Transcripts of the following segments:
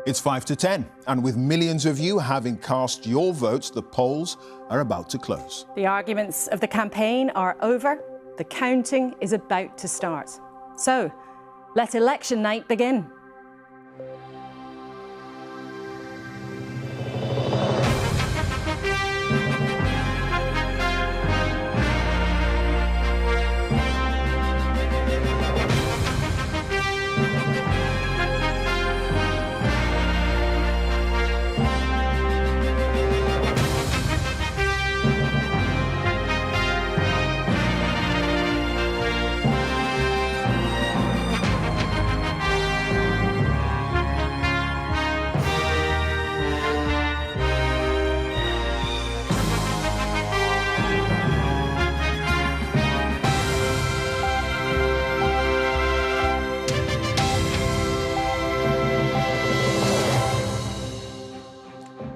It's 5 to 10, and with millions of you having cast your votes, the polls are about to close. The arguments of the campaign are over. The counting is about to start. So, let election night begin.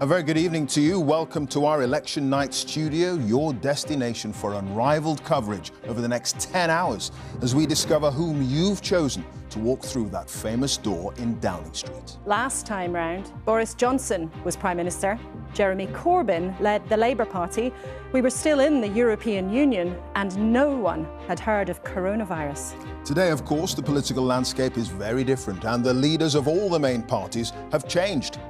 A very good evening to you. Welcome to our election night studio, your destination for unrivaled coverage over the next 10 hours as we discover whom you've chosen to walk through that famous door in Downing Street. Last time round, Boris Johnson was Prime Minister. Jeremy Corbyn led the Labour Party. We were still in the European Union and no one had heard of coronavirus. Today, of course, the political landscape is very different and the leaders of all the main parties have changed.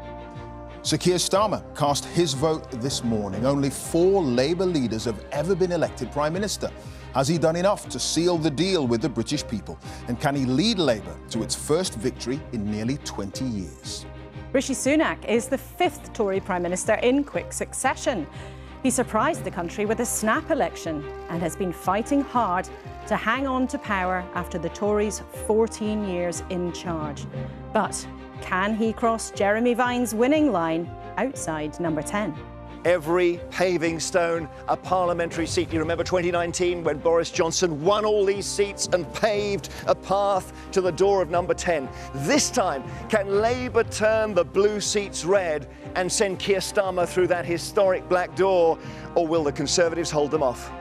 Sir Keir Starmer cast his vote this morning. Only 4 Labour leaders have ever been elected Prime Minister. Has he done enough to seal the deal with the British people? And can he lead Labour to its first victory in nearly 20 years? Rishi Sunak is the 5th Tory Prime Minister in quick succession. He surprised the country with a snap election and has been fighting hard to hang on to power after the Tories' 14 years in charge. But can he cross Jeremy Vine's winning line outside number 10? Every paving stone a parliamentary seat. You remember 2019 when Boris Johnson won all these seats and paved a path to the door of number 10. This time, can Labour turn the blue seats red and send Keir Starmer through that historic black door, or will the Conservatives hold them off?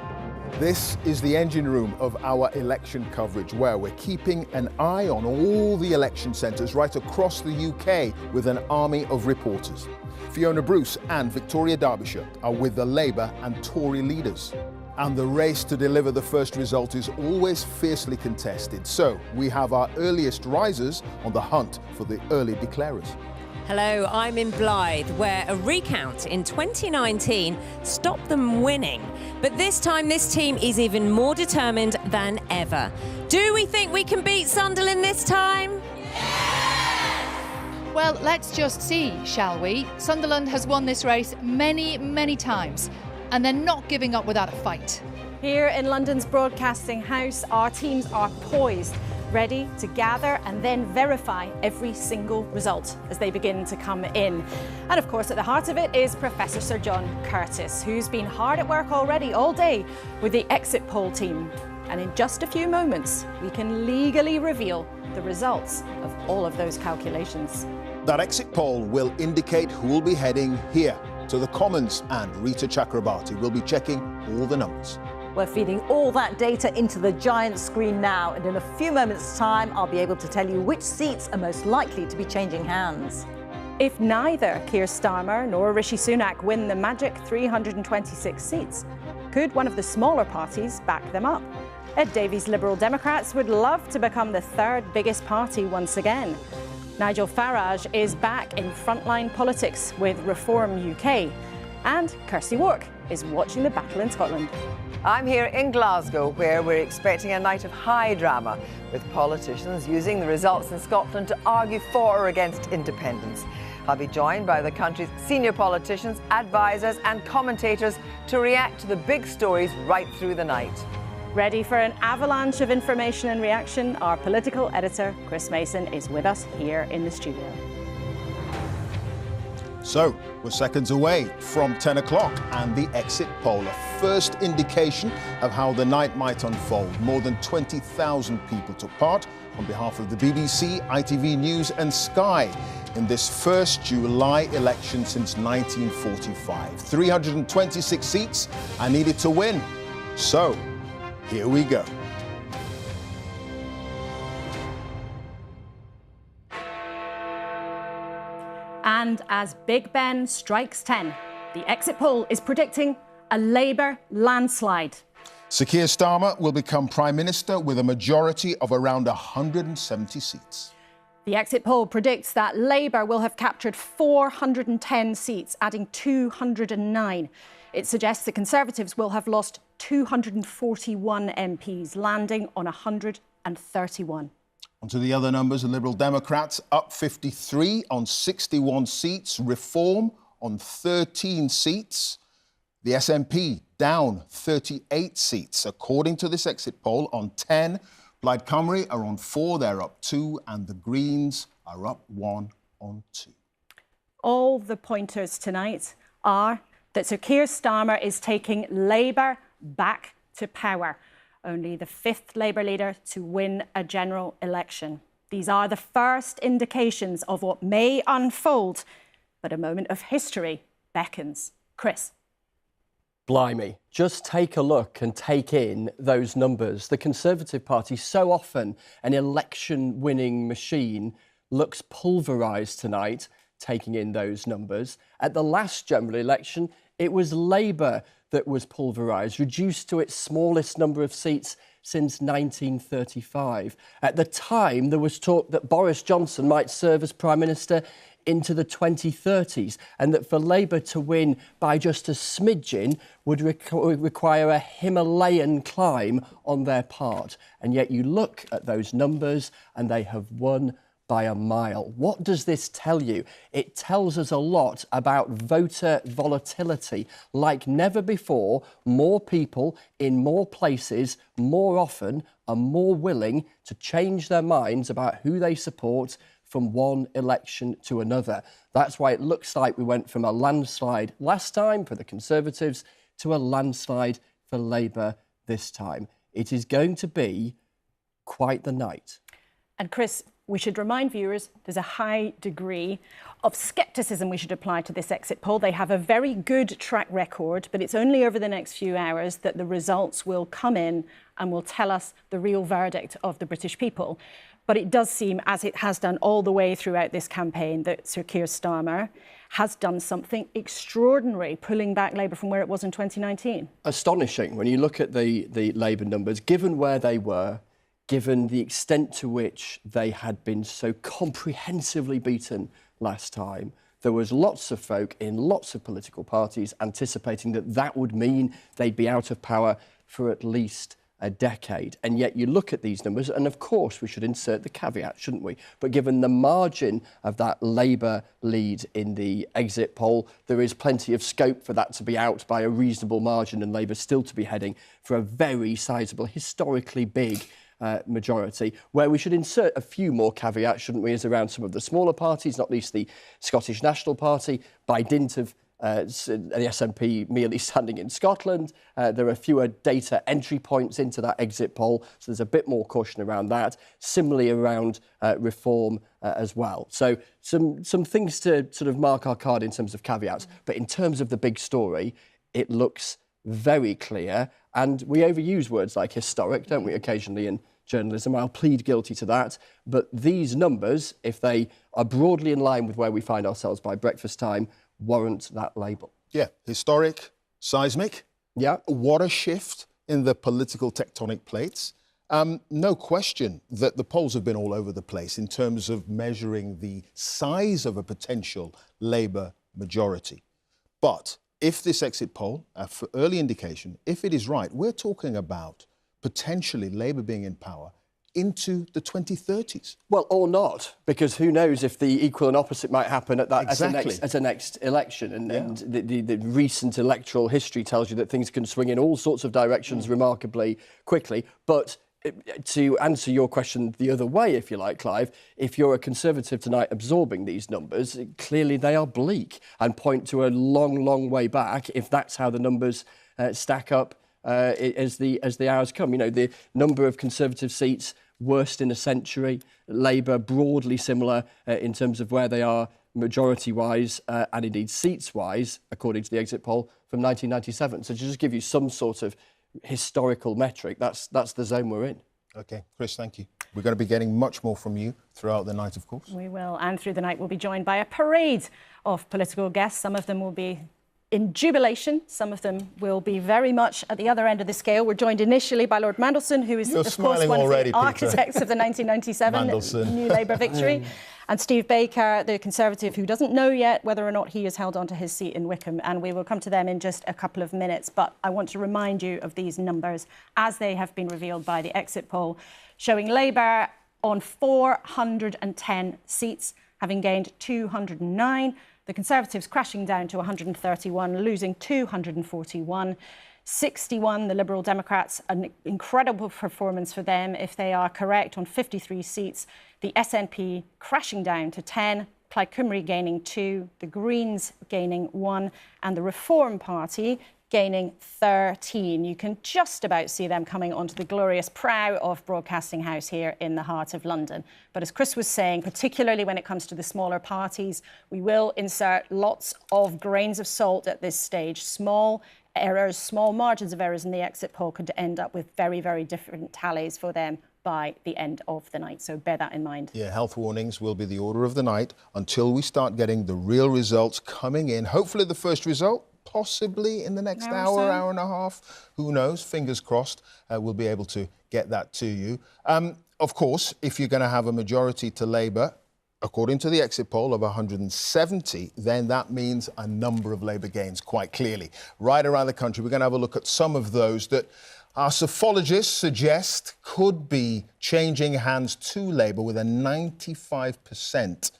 This is the engine room of our election coverage, where we're keeping an eye on all the election centres right across the UK with an army of reporters. Fiona Bruce and Victoria Derbyshire are with the Labour and Tory leaders. And the race to deliver the first result is always fiercely contested. So we have our earliest risers on the hunt for the early declarers. Hello, I'm in Blythe, where a recount in 2019 stopped them winning. But this time, this team is even more determined than ever. Do we think we can beat Sunderland this time? Well, let's just see, shall we? Sunderland has won this race many, many times, and they're not giving up without a fight. Here in London's Broadcasting House, our teams are poised, ready to gather and then verify every single result as they begin to come in. And of course, at the heart of it is Professor Sir John Curtice, who's been hard at work already all day with the exit poll team. And in just a few moments, we can legally reveal the results of all of those calculations. That exit poll will indicate who will be heading here to the Commons, and Rita Chakrabarti will be checking all the numbers. We're feeding all that data into the giant screen now, and in a few moments' time, I'll be able to tell you which seats are most likely to be changing hands. If neither Keir Starmer nor Rishi Sunak win the magic 326 seats, could one of the smaller parties back them up? Ed Davey's Liberal Democrats would love to become the 3rd biggest party once again. Nigel Farage is back in frontline politics with Reform UK. And Kirsty Wark is watching the battle in Scotland. I'm here in Glasgow, where we're expecting a night of high drama, with politicians using the results in Scotland to argue for or against independence. I'll be joined by the country's senior politicians, advisors and commentators to react to the big stories right through the night. Ready for an avalanche of information and reaction? Our political editor, Chris Mason, is with us here in the studio. So, we're seconds away from 10 o'clock and the exit poll, a first indication of how the night might unfold. More than 20,000 people took part on behalf of the BBC, ITV News and Sky in this first July election since 1945. 326 seats are needed to win. So, here we go. And as Big Ben strikes 10, the exit poll is predicting a Labour landslide. Sir Keir Starmer will become Prime Minister with a majority of around 170 seats. The exit poll predicts that Labour will have captured 410 seats, adding 209. It suggests the Conservatives will have lost 241 MPs, landing on 131. On to the other numbers. The Liberal Democrats up 53 on 61 seats. Reform on 13 seats. The SNP down 38 seats. According to this exit poll, on 10, Plaid Cymru are on 4, they're up 2, and the Greens are up 1 on 2. All the pointers tonight are that Sir Keir Starmer is taking Labour back to power. Only the 5th Labour leader to win a general election. These are the first indications of what may unfold, but a moment of history beckons. Chris. Blimey, just take a look and take in those numbers. The Conservative Party, so often an election-winning machine, looks pulverised tonight, taking in those numbers. At the last general election, it was Labour that was pulverised, reduced to its smallest number of seats since 1935. At the time, there was talk that Boris Johnson might serve as Prime Minister into the 2030s, and that for Labour to win by just a smidgen would require a Himalayan climb on their part. And yet you look at those numbers and they have won by a mile. What does this tell you? It tells us a lot about voter volatility. Like never before, more people in more places more often are more willing to change their minds about who they support from one election to another. That's why it looks like we went from a landslide last time for the Conservatives to a landslide for Labour this time. It is going to be quite the night. And Chris, we should remind viewers there's a high degree of scepticism we should apply to this exit poll. They have a very good track record, but it's only over the next few hours that the results will come in and will tell us the real verdict of the British people. But it does seem, as it has done all the way throughout this campaign, that Sir Keir Starmer has done something extraordinary, pulling back Labour from where it was in 2019. Astonishing when you look at the Labour numbers, given where they were, given the extent to which they had been so comprehensively beaten last time. There was lots of folk in lots of political parties anticipating that that would mean they'd be out of power for at least a decade. And yet you look at these numbers, and of course we should insert the caveat, shouldn't we? But given the margin of that Labour lead in the exit poll, there is plenty of scope for that to be out by a reasonable margin and Labour still to be heading for a very sizable, historically big majority. Where we should insert a few more caveats, shouldn't we, is around some of the smaller parties, not least the Scottish National Party, by dint of the SNP merely standing in Scotland. There are fewer data entry points into that exit poll, so there's a bit more caution around that. Similarly around Reform as well. So some things to sort of mark our card in terms of caveats. But in terms of the big story, it looks very clear. And we overuse words like historic, don't we, occasionally in journalism. I'll plead guilty to that. But these numbers, if they are broadly in line with where we find ourselves by breakfast time, warrant that label. Yeah, historic, seismic. Yeah. What a shift in the political tectonic plates. No question that the polls have been all over the place in terms of measuring the size of a potential Labour majority. But if this exit poll, for early indication, if it is right, we're talking about potentially Labour being in power into the 2030s. Well, or not, because who knows if the equal and opposite might happen at that Exactly. as a next election. And the recent electoral history tells you that things can swing in all sorts of directions remarkably quickly. But to answer your question the other way, if you like, Clive, if you're a Conservative tonight absorbing these numbers, clearly they are bleak and point to a long, long way back if that's how the numbers stack up as the hours come. You know, the number of Conservative seats worst in a century, Labour broadly similar in terms of where they are majority-wise and indeed seats-wise, according to the exit poll, from 1997. So to just give you some sort of historical metric, that's the zone we're in. OK, Chris, thank you. We're going to be getting much more from you throughout the night, of course. We will, and through the night we'll be joined by a parade of political guests. Some of them will be in jubilation. Some of them will be very much at the other end of the scale. We're joined initially by Lord Mandelson, who is, of course, one already, of the architects of the 1997 New Labour victory. And Steve Baker, the Conservative, who doesn't know yet whether or not he has held on to his seat in Wickham. And we will come to them in just a couple of minutes. But I want to remind you of these numbers as they have been revealed by the exit poll, showing Labour on 410 seats, having gained 209. The Conservatives crashing down to 131, losing 241. 61, the Liberal Democrats, an incredible performance for them if they are correct, on 53 seats. The SNP crashing down to 10, Plaid Cymru gaining 2, the Greens gaining 1, and the Reform Party gaining 13. You can just about see them coming onto the glorious prow of Broadcasting House here in the heart of London. But as Chris was saying, particularly when it comes to the smaller parties, we will insert lots of grains of salt at this stage. Small errors, small margins of errors in the exit poll could end up with very, very different tallies for them by the end of the night. So bear that in mind. Yeah, health warnings will be the order of the night until we start getting the real results coming in. Hopefully the first result, possibly in the next hour, hour and a half. Who knows? Fingers crossed we'll be able to get that to you. Of course, if you're going to have a majority to Labour, according to the exit poll of 170, then that means a number of Labour gains, quite clearly. Right around the country, we're going to have a look at some of those that our psephologists suggest could be changing hands to Labour with a 95%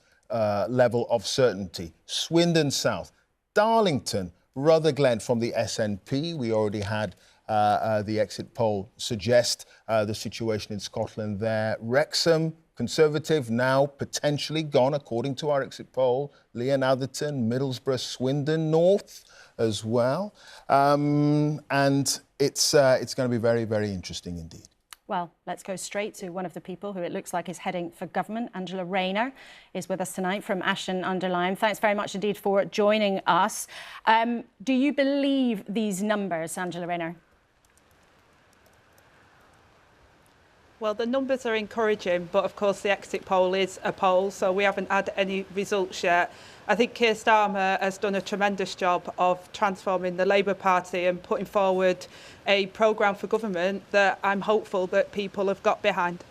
level of certainty. Swindon South, Darlington, Rutherglen from the SNP. We already had the exit poll suggest the situation in Scotland there. Wrexham, Conservative, now potentially gone, according to our exit poll. Leon Atherton, Middlesbrough, Swindon North as well. And it's going to be very, very interesting indeed. Well, let's go straight to one of the people who it looks like is heading for government. Angela Rayner is with us tonight from Ashton-under-Lyne. Thanks very much indeed for joining us. Do you believe these numbers, Angela Rayner? Well, the numbers are encouraging, but of course the exit poll is a poll, so we haven't had any results yet. I think Keir Starmer has done a tremendous job of transforming the Labour Party and putting forward a programme for government that I'm hopeful that people have got behind.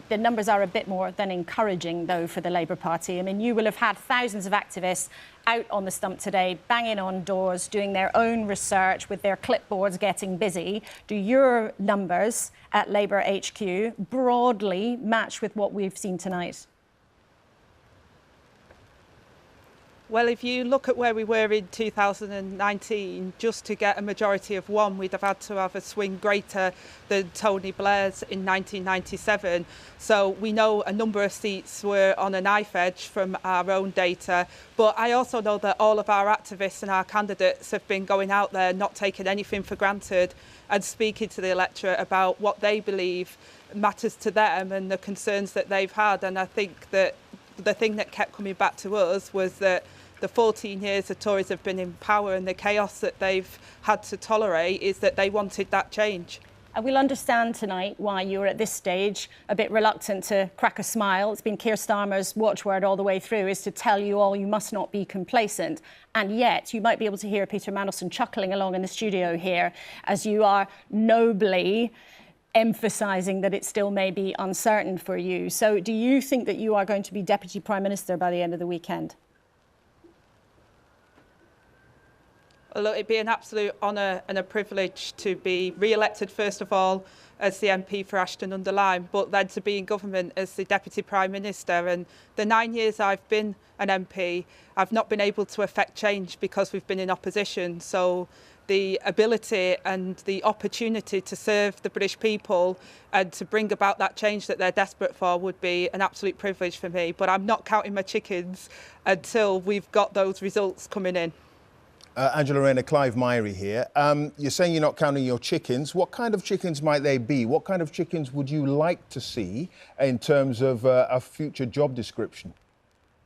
The numbers are a bit more than encouraging, though, for the Labour Party. I mean, you will have had thousands of activists out on the stump today, banging on doors, doing their own research with their clipboards, getting busy. Do your numbers at Labour HQ broadly match with what we've seen tonight? Well, if you look at where we were in 2019, just to get a majority of one, we'd have had to have a swing greater than Tony Blair's in 1997. So we know a number of seats were on a knife edge from our own data. But I also know that all of our activists and our candidates have been going out there, not taking anything for granted, and speaking to the electorate about what they believe matters to them and the concerns that they've had. And I think that the thing that kept coming back to us was that the 14 years the Tories have been in power and the chaos that they've had to tolerate is that they wanted that change. And we'll understand tonight why you're at this stage a bit reluctant to crack a smile. It's been Keir Starmer's watchword all the way through, is to tell you all you must not be complacent. And yet you might be able to hear Peter Mandelson chuckling along in the studio here as you are nobly emphasising that it still may be uncertain for you. So do you think that you are going to be Deputy Prime Minister by the end of the weekend? Well, look, it'd be an absolute honour and a privilege to be re-elected, first of all, as the MP for Ashton-under-Lyne, but then to be in government as the Deputy Prime Minister. And the 9 years I've been an MP, I've not been able to affect change because we've been in opposition. So the ability and the opportunity to serve the British people and to bring about that change that they're desperate for would be an absolute privilege for me. But I'm not counting my chickens until we've got those results coming in. Angela Rayner, Clive Myrie here. You're saying you're not counting your chickens. What kind of chickens might they be? What kind of chickens would you like to see in terms of a future job description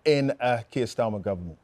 in a Keir Starmer government?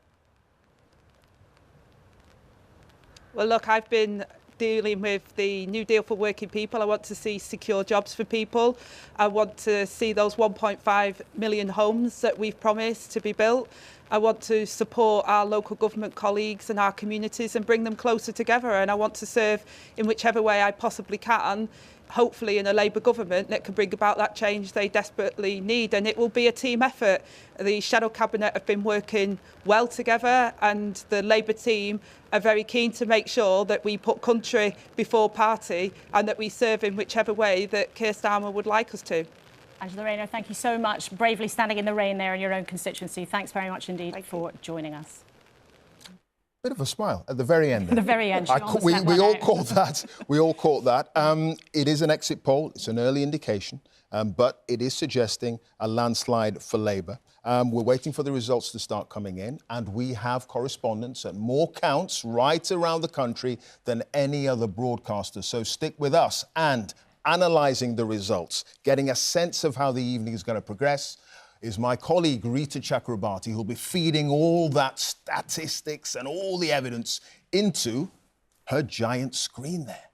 Well, look, I've been dealing with the New Deal for working people. I want to see secure jobs for people. I want to see those 1.5 million homes that we've promised to be built. I want to support our local government colleagues and our communities and bring them closer together. And I want to serve in whichever way I possibly can, hopefully in a Labour government that can bring about that change they desperately need. And it will be a team effort. The Shadow Cabinet have been working well together, and the Labour team are very keen to make sure that we put country before party and that we serve in whichever way that Keir Starmer would like us to. Angela Rayner, thank you so much. Bravely standing in the rain there in your own constituency. Thanks very much indeed for joining us. Bit of a smile at the very end. At the very end. We all caught that. We all caught that. It is an exit poll. It's an early indication, but it is suggesting a landslide for Labour. We're waiting for the results to start coming in, and we have correspondents at more counts right around the country than any other broadcaster. So stick with us and analysing the results, getting a sense of how the evening is going to progress, is my colleague Rita Chakrabarti, who'll be feeding all that statistics and all the evidence into her giant screen there.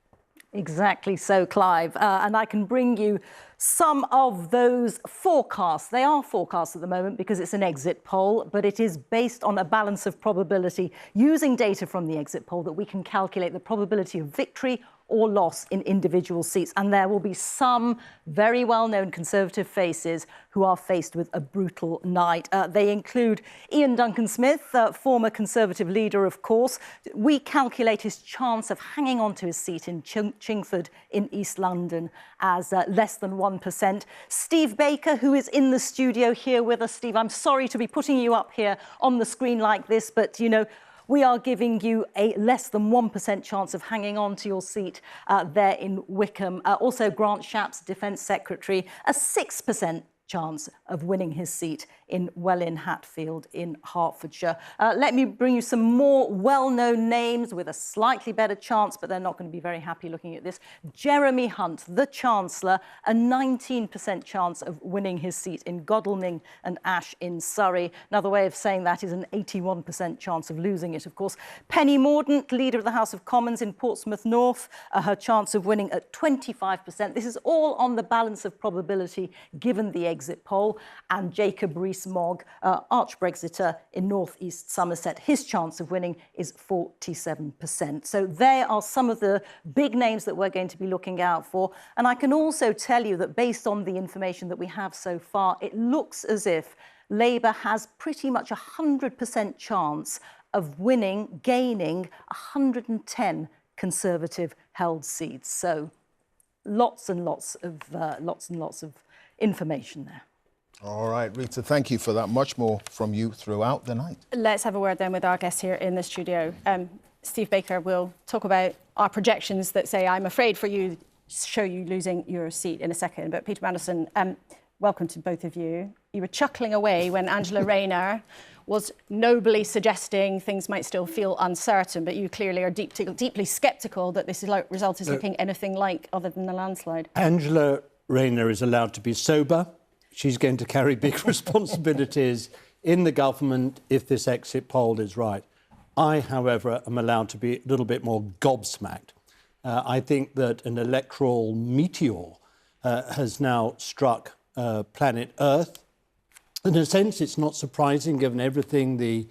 Exactly so, Clive. And I can bring you some of those forecasts. They are forecasts at the moment because it's an exit poll, but it is based on a balance of probability using data from the exit poll that we can calculate the probability of victory or loss in individual seats. And there will be some very well-known Conservative faces who are faced with a brutal night. They include Ian Duncan Smith, former Conservative leader, of course. We calculate his chance of hanging on to his seat in Chingford in East London as less than 1%. Steve Baker, who is in the studio here with us. Steve, I'm sorry to be putting you up here on the screen like this, but, you know, we are giving you a less than 1% chance of hanging on to your seat there in Wickham. Also, Grant Shapps, Defence Secretary, a 6% chance of winning his seat in Welwyn Hatfield in Hertfordshire. Let me bring you some more well-known names with a slightly better chance, but they're not going to be very happy looking at this. Jeremy Hunt, the Chancellor, a 19% chance of winning his seat in Godalming and Ash in Surrey. Another way of saying that is an 81% chance of losing it, of course. Penny Mordaunt, Leader of the House of Commons in Portsmouth North, her chance of winning at 25%. This is all on the balance of probability given the exit poll. And Jacob Rees-Mogg, arch-Brexiter in North East Somerset, his chance of winning is 47%. So there are some of the big names that we're going to be looking out for. And I can also tell you that based on the information that we have so far, it looks as if Labour has pretty much a 100% chance of winning, gaining 110 Conservative-held seats. So lots and lots of information there. All right, Rita, thank you for that. Much more from you throughout the night. Let's have a word then with our guest here in the studio. Steve Baker will talk about our projections that say, I'm afraid for you, show you losing your seat in a second. But Peter Mandelson, welcome to both of you. You were chuckling away when Angela Rayner was nobly suggesting things might still feel uncertain, but you clearly are deeply sceptical that this result is looking anything like other than a landslide. Angela Rayner is allowed to be sober. She's going to carry big responsibilities in the government if this exit poll is right. I, however, am allowed to be a little bit more gobsmacked. I think that an electoral meteor has now struck planet Earth. In a sense, it's not surprising given everything the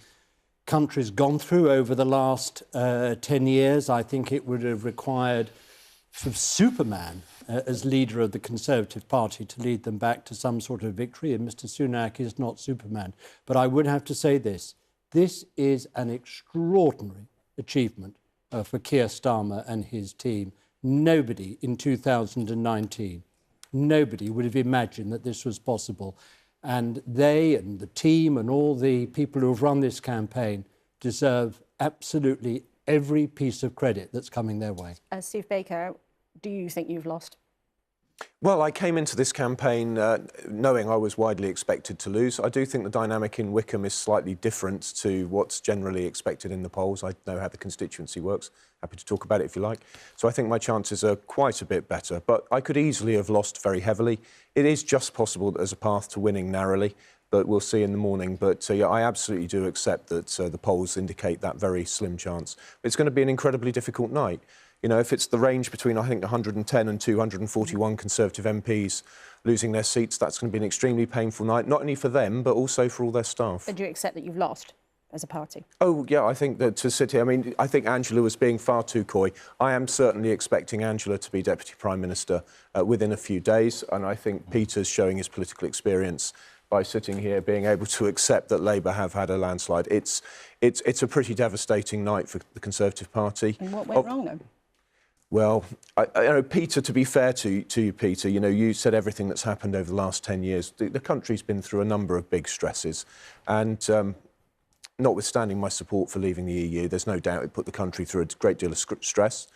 country's gone through over the last 10 years. I think it would have required sort of Superman as leader of the Conservative Party to lead them back to some sort of victory, and Mr Sunak is not Superman. But I would have to say this. This is an extraordinary achievement for Keir Starmer and his team. Nobody in 2019, nobody would have imagined that this was possible. And they and the team and all the people who have run this campaign deserve absolutely every piece of credit that's coming their way. Steve Baker, do you think you've lost? Well, I came into this campaign knowing I was widely expected to lose. I do think the dynamic in Wickham is slightly different to what's generally expected in the polls. I know how the constituency works. Happy to talk about it if you like. So I think my chances are quite a bit better, but I could easily have lost very heavily. It is just possible that there's a path to winning narrowly, but we'll see in the morning. But yeah, I absolutely do accept that the polls indicate that very slim chance. It's going to be an incredibly difficult night. You know, if it's the range between, I think, 110 and 241 Conservative MPs losing their seats, that's going to be an extremely painful night, not only for them, but also for all their staff. But do you accept that you've lost as a party? Oh, yeah, I think that to sit here, I mean, I think Angela was being far too coy. I am certainly expecting Angela to be Deputy Prime Minister within a few days, and I think Peter's showing his political experience by sitting here, being able to accept that Labour have had a landslide. It's a pretty devastating night for the Conservative Party. And what went wrong, though? Well, I know, Peter, to be fair to you, Peter, you know, you said everything that's happened over the last 10 years. The country's been through a number of big stresses, and notwithstanding my support for leaving the EU, there's no doubt it put the country through a great deal of stress.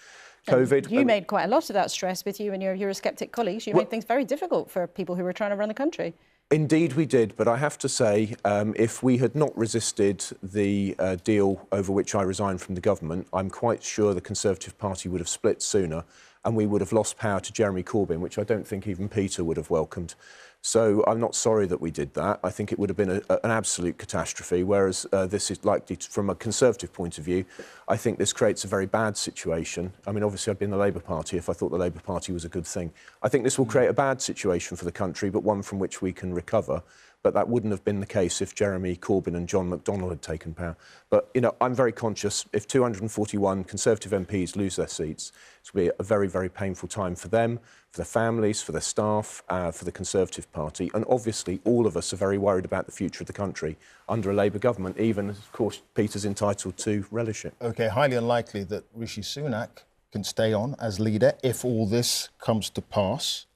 COVID. You made quite a lot of that stress with you and your Eurosceptic colleagues. You made things very difficult for people who were trying to run the country. Indeed we did, but I have to say, if we had not resisted the deal over which I resigned from the government, I'm quite sure the Conservative Party would have split sooner and we would have lost power to Jeremy Corbyn, which I don't think even Peter would have welcomed. So I'm not sorry that we did that. I think it would have been an absolute catastrophe, whereas this is likely, from a Conservative point of view, I think this creates a very bad situation. I mean, obviously, I'd be in the Labour Party if I thought the Labour Party was a good thing. I think this will create a bad situation for the country, but one from which we can recover. But that wouldn't have been the case if Jeremy Corbyn and John McDonnell had taken power. But, you know, I'm very conscious if 241 Conservative MPs lose their seats, it's going to be a very, very painful time for them, for their families, for their staff, for the Conservative Party. And obviously, all of us are very worried about the future of the country under a Labour government, even, of course, Peter's entitled to relish it. OK, highly unlikely that Rishi Sunak can stay on as leader if all this comes to pass.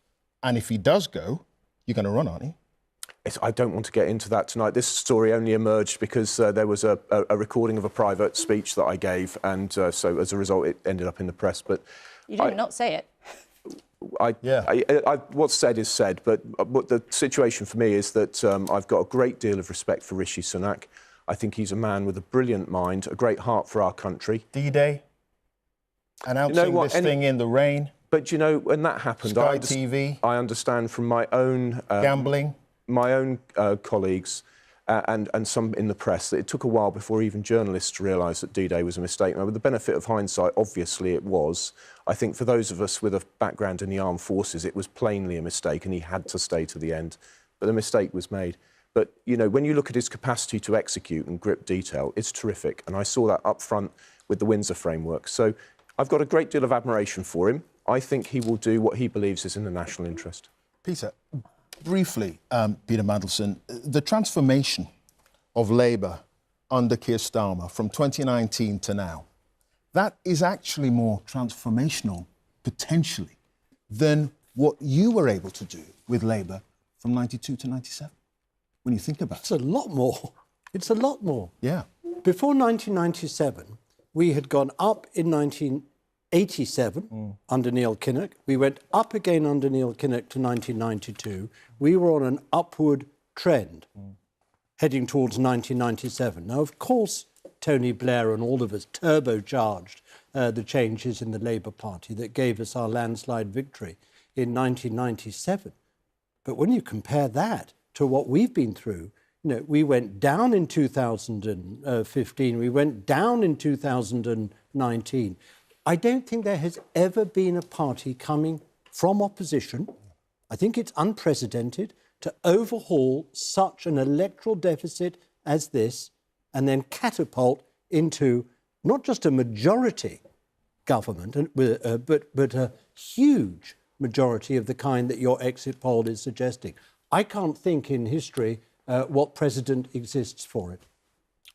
And if he does go, you're going to run, aren't you? I don't want to get into that tonight. This story only emerged because there was a recording of a private speech that I gave, and so as a result, it ended up in the press. But you did not say it. What's said is said, but the situation for me is that I've got a great deal of respect for Rishi Sunak. I think he's a man with a brilliant mind, a great heart for our country. D-Day, announcing this thing in the rain. But, you know, when that happened, Sky TV. I understand from my own... gambling. My own colleagues and some in the press that it took a while before even journalists realised that D-Day was a mistake. Now, with the benefit of hindsight, obviously it was. I think for those of us with a background in the armed forces, it was plainly a mistake and he had to stay to the end. But the mistake was made. But, you know, when you look at his capacity to execute and grip detail, it's terrific. And I saw that up front with the Windsor framework. So I've got a great deal of admiration for him. I think he will do what he believes is in the national interest. Peter, briefly, Peter Mandelson, the transformation of Labour under Keir Starmer from 2019 to now, that is actually more transformational, potentially, than what you were able to do with Labour from 92 to 97, when you think about it. It's a lot more. It's a lot more. Yeah. Before 1997, we had gone up in 1987 under Neil Kinnock. We went up again under Neil Kinnock to 1992. We were on an upward trend heading towards 1997. Now, of course, Tony Blair and all of us turbocharged the changes in the Labour Party that gave us our landslide victory in 1997. But when you compare that to what we've been through, you know, we went down in 2015, we went down in 2019. I don't think there has ever been a party coming from opposition, I think it's unprecedented, to overhaul such an electoral deficit as this and then catapult into not just a majority government, but a huge majority of the kind that your exit poll is suggesting. I can't think in history what precedent exists for it.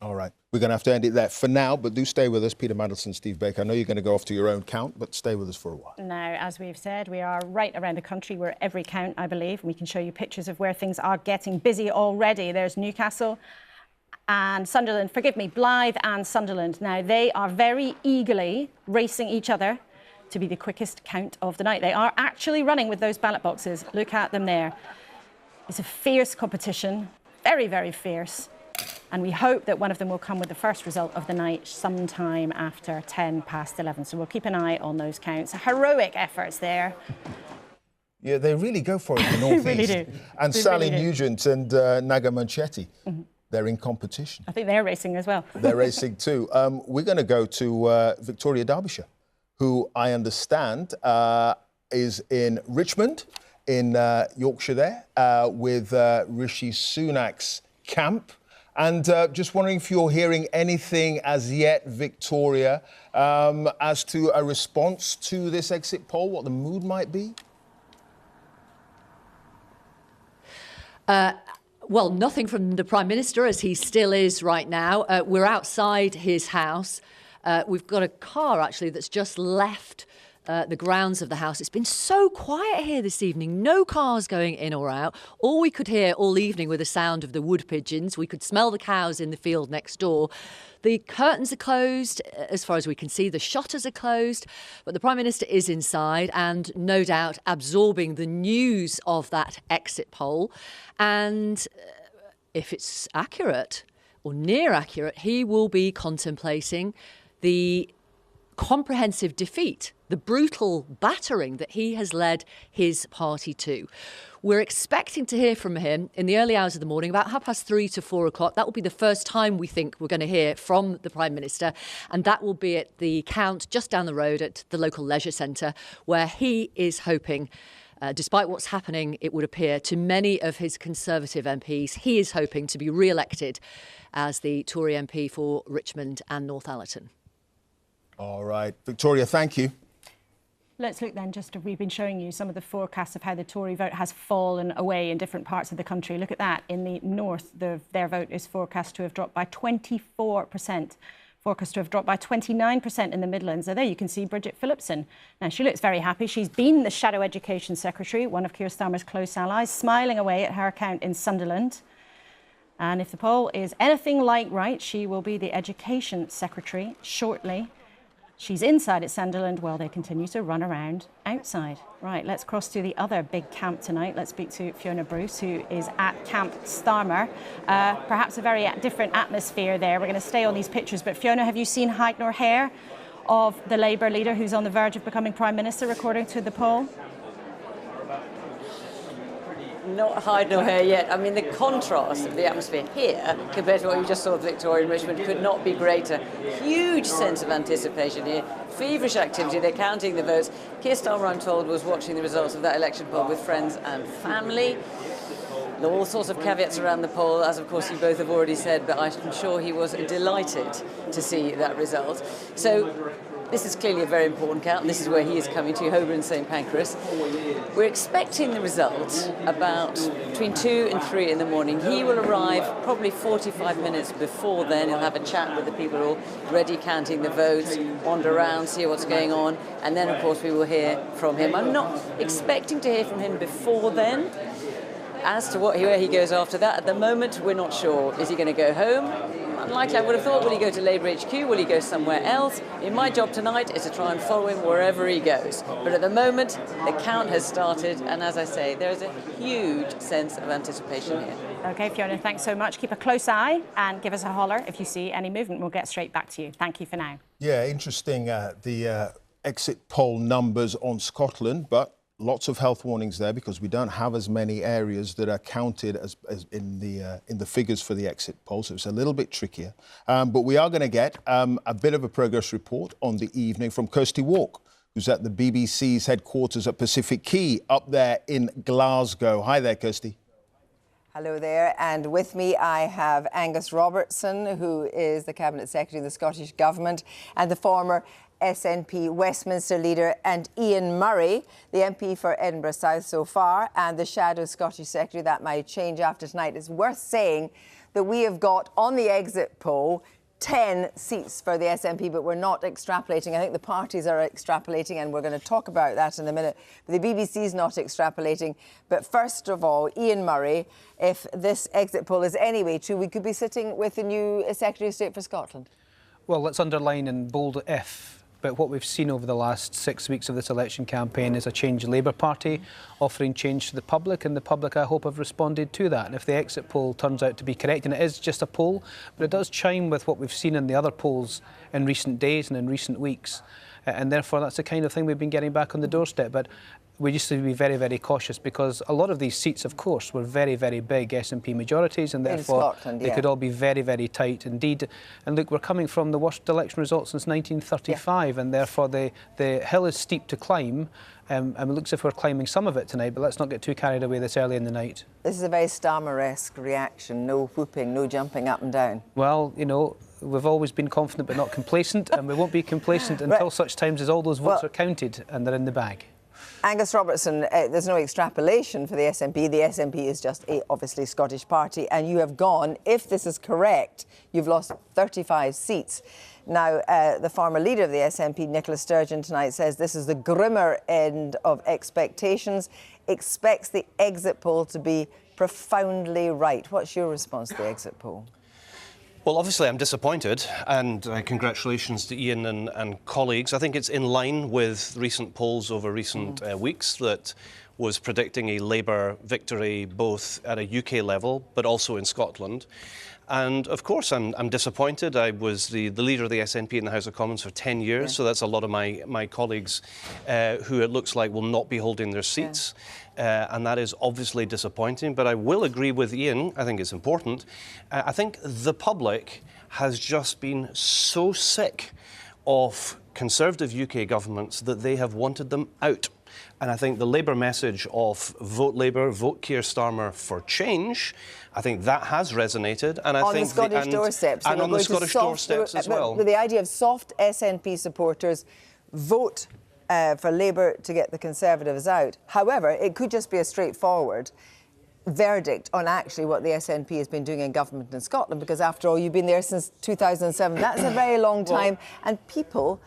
All right. We're going to have to end it there for now, but do stay with us. Peter Mandelson, Steve Baker. I know you're going to go off to your own count, but stay with us for a while. Now, as we've said, we are right around the country. We're every count, I believe. We can show you pictures of where things are getting busy already. There's Newcastle and Sunderland. Forgive me, Blyth and Sunderland. Now, they are very eagerly racing each other to be the quickest count of the night. They are actually running with those ballot boxes. Look at them there. It's a fierce competition, very, very fierce. And we hope that one of them will come with the first result of the night sometime after 11:10. So we'll keep an eye on those counts. Heroic efforts there. Yeah, they really go for it in the North East. They really do. And They Sally really do. Nugent and Naga Munchetty, they're in competition. I think they're racing as well. They're racing too. We're going to go to Victoria, Derbyshire, who I understand is in Richmond, in Yorkshire there, with Rishi Sunak's camp. And just wondering if you're hearing anything as yet, Victoria, as to a response to this exit poll, what the mood might be? Well, nothing from the Prime Minister, as he still is right now. We're outside his house. We've got a car, actually, that's just left the grounds of the house. It's been so quiet here this evening. No cars going in or out. All we could hear all evening were the sound of the wood pigeons. We could smell the cows in the field next door. The curtains are closed, as far as we can see. The shutters are closed. But the Prime Minister is inside and no doubt absorbing the news of that exit poll. And if it's accurate or near accurate, he will be contemplating the comprehensive defeat, the brutal battering that he has led his party to. We're expecting to hear from him in the early hours of the morning, about 3:30 to 4 o'clock. That will be the first time we think we're going to hear from the Prime Minister, and that will be at the Count just down the road at the local leisure centre, where he is hoping, despite what's happening, it would appear, to many of his Conservative MPs, he is hoping to be re-elected as the Tory MP for Richmond and Northallerton. All right. Victoria, thank you. Let's look then, we've been showing you some of the forecasts of how the Tory vote has fallen away in different parts of the country. Look at that. In the north, their vote is forecast to have dropped by 24%. Forecast to have dropped by 29% in the Midlands. So there you can see Bridget Phillipson. Now, she looks very happy. She's been the Shadow Education Secretary, one of Keir Starmer's close allies, smiling away at her account in Sunderland. And if the poll is anything like right, she will be the Education Secretary shortly. She's inside at Sunderland while they continue to run around outside. Right, let's cross to the other big camp tonight. Let's speak to Fiona Bruce, who is at Camp Starmer. Perhaps a very different atmosphere there. We're going to stay on these pictures. But Fiona, have you seen hide nor hair of the Labour leader who's on the verge of becoming Prime Minister, according to the poll? Not hide nor hair yet. I mean, the contrast of the atmosphere here compared to what you just saw with Victoria and Richmond could not be greater. Huge sense of anticipation here, feverish activity. They're counting the votes. Keir Starmer, I'm told, was watching the results of that election poll with friends and family. There were all sorts of caveats around the poll, as of course you both have already said, but I'm sure he was delighted to see that result. So this is clearly a very important count, and this is where he is coming to, Holborn and St Pancras. We're expecting the result about between 2 and 3 in the morning. He will arrive probably 45 minutes before then. He'll have a chat with the people already counting the votes, wander around, see what's going on, and then, of course, we will hear from him. I'm not expecting to hear from him before then. As to where he goes after that, at the moment, we're not sure. Is he going to go home? Unlikely, I would have thought. Will he go to Labour HQ? Will he go somewhere else? My job tonight is to try and follow him wherever he goes. But at the moment, the count has started, and as I say, there is a huge sense of anticipation here. OK, Fiona, thanks so much. Keep a close eye and give us a holler if you see any movement. We'll get straight back to you. Thank you for now. Yeah, interesting, the exit poll numbers on Scotland, but lots of health warnings there because we don't have as many areas that are counted as in the figures for the exit poll, so it's a little bit trickier. But we are going to get a bit of a progress report on the evening from Kirsty Walk, who's at the BBC's headquarters at Pacific Quay up there in Glasgow. Hi there, Kirsty. Hello there, and with me I have Angus Robertson, who is the Cabinet Secretary of the Scottish Government, and the former SNP Westminster leader, and Ian Murray, the MP for Edinburgh South so far, and the Shadow Scottish Secretary. That might change after tonight. It's worth saying that we have got on the exit poll 10 seats for the SNP, but we're not extrapolating. I think the parties are extrapolating, and we're going to talk about that in a minute. But the BBC is not extrapolating. But first of all, Ian Murray, if this exit poll is anyway true, we could be sitting with the new Secretary of State for Scotland. Well, let's underline in bold if. But what we've seen over the last 6 weeks of this election campaign is a Change Labour Party offering change to the public, and the public, I hope, have responded to that. And if the exit poll turns out to be correct, and it is just a poll, but it does chime with what we've seen in the other polls in recent days and in recent weeks, and therefore that's the kind of thing we've been getting back on the doorstep. But we used to be very, very cautious because a lot of these seats, of course, were very, very big SNP majorities, and therefore they could all be very, very tight indeed. And look, we're coming from the worst election result since 1935, and therefore the hill is steep to climb. And it looks as if we're climbing some of it tonight, but let's not get too carried away this early in the night. This is a very Starmer-esque reaction. No whooping, no jumping up and down. Well, you know, we've always been confident but not complacent, and we won't be complacent until such times as all those votes are counted and they're in the bag. Angus Robertson, there's no extrapolation for the SNP. The SNP is just a, obviously, Scottish party, and you have gone, if this is correct, you've lost 35 seats. Now, the former leader of the SNP, Nicola Sturgeon, tonight says this is the grimmer end of expectations, expects the exit poll to be profoundly right. What's your response to the exit poll? Well, obviously, I'm disappointed, and congratulations to Ian and colleagues. I think it's in line with recent polls over recent weeks that was predicting a Labour victory both at a UK level but also in Scotland. And of course, I'm disappointed. I was the leader of the SNP in the House of Commons for 10 years, so that's a lot of my colleagues who it looks like will not be holding their seats. And that is obviously disappointing. But I will agree with Ian, I think it's important. I think the public has just been so sick of Conservative UK governments that they have wanted them out. And I think the Labour message of vote Labour, vote Keir Starmer for change, I think that has resonated. And I on think the Scottish doorsteps. And on the Scottish doorsteps as well. With the idea of soft SNP supporters vote for Labour to get the Conservatives out. However, it could just be a straightforward verdict on actually what the SNP has been doing in government in Scotland, because after all, you've been there since 2007. That's a very long time. And people,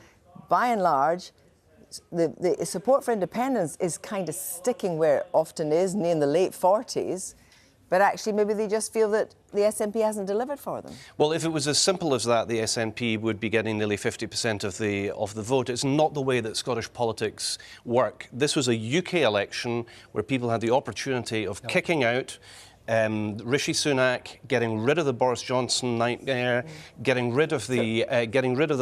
by and large, the support for independence is kind of sticking where it often is, in the late 40s. But actually, maybe they just feel that the SNP hasn't delivered for them. Well, if it was as simple as that, the SNP would be getting nearly 50% of the vote. It's not the way that Scottish politics work. This was a UK election where people had the opportunity of kicking out Rishi Sunak, getting rid of the Boris Johnson nightmare, getting rid of the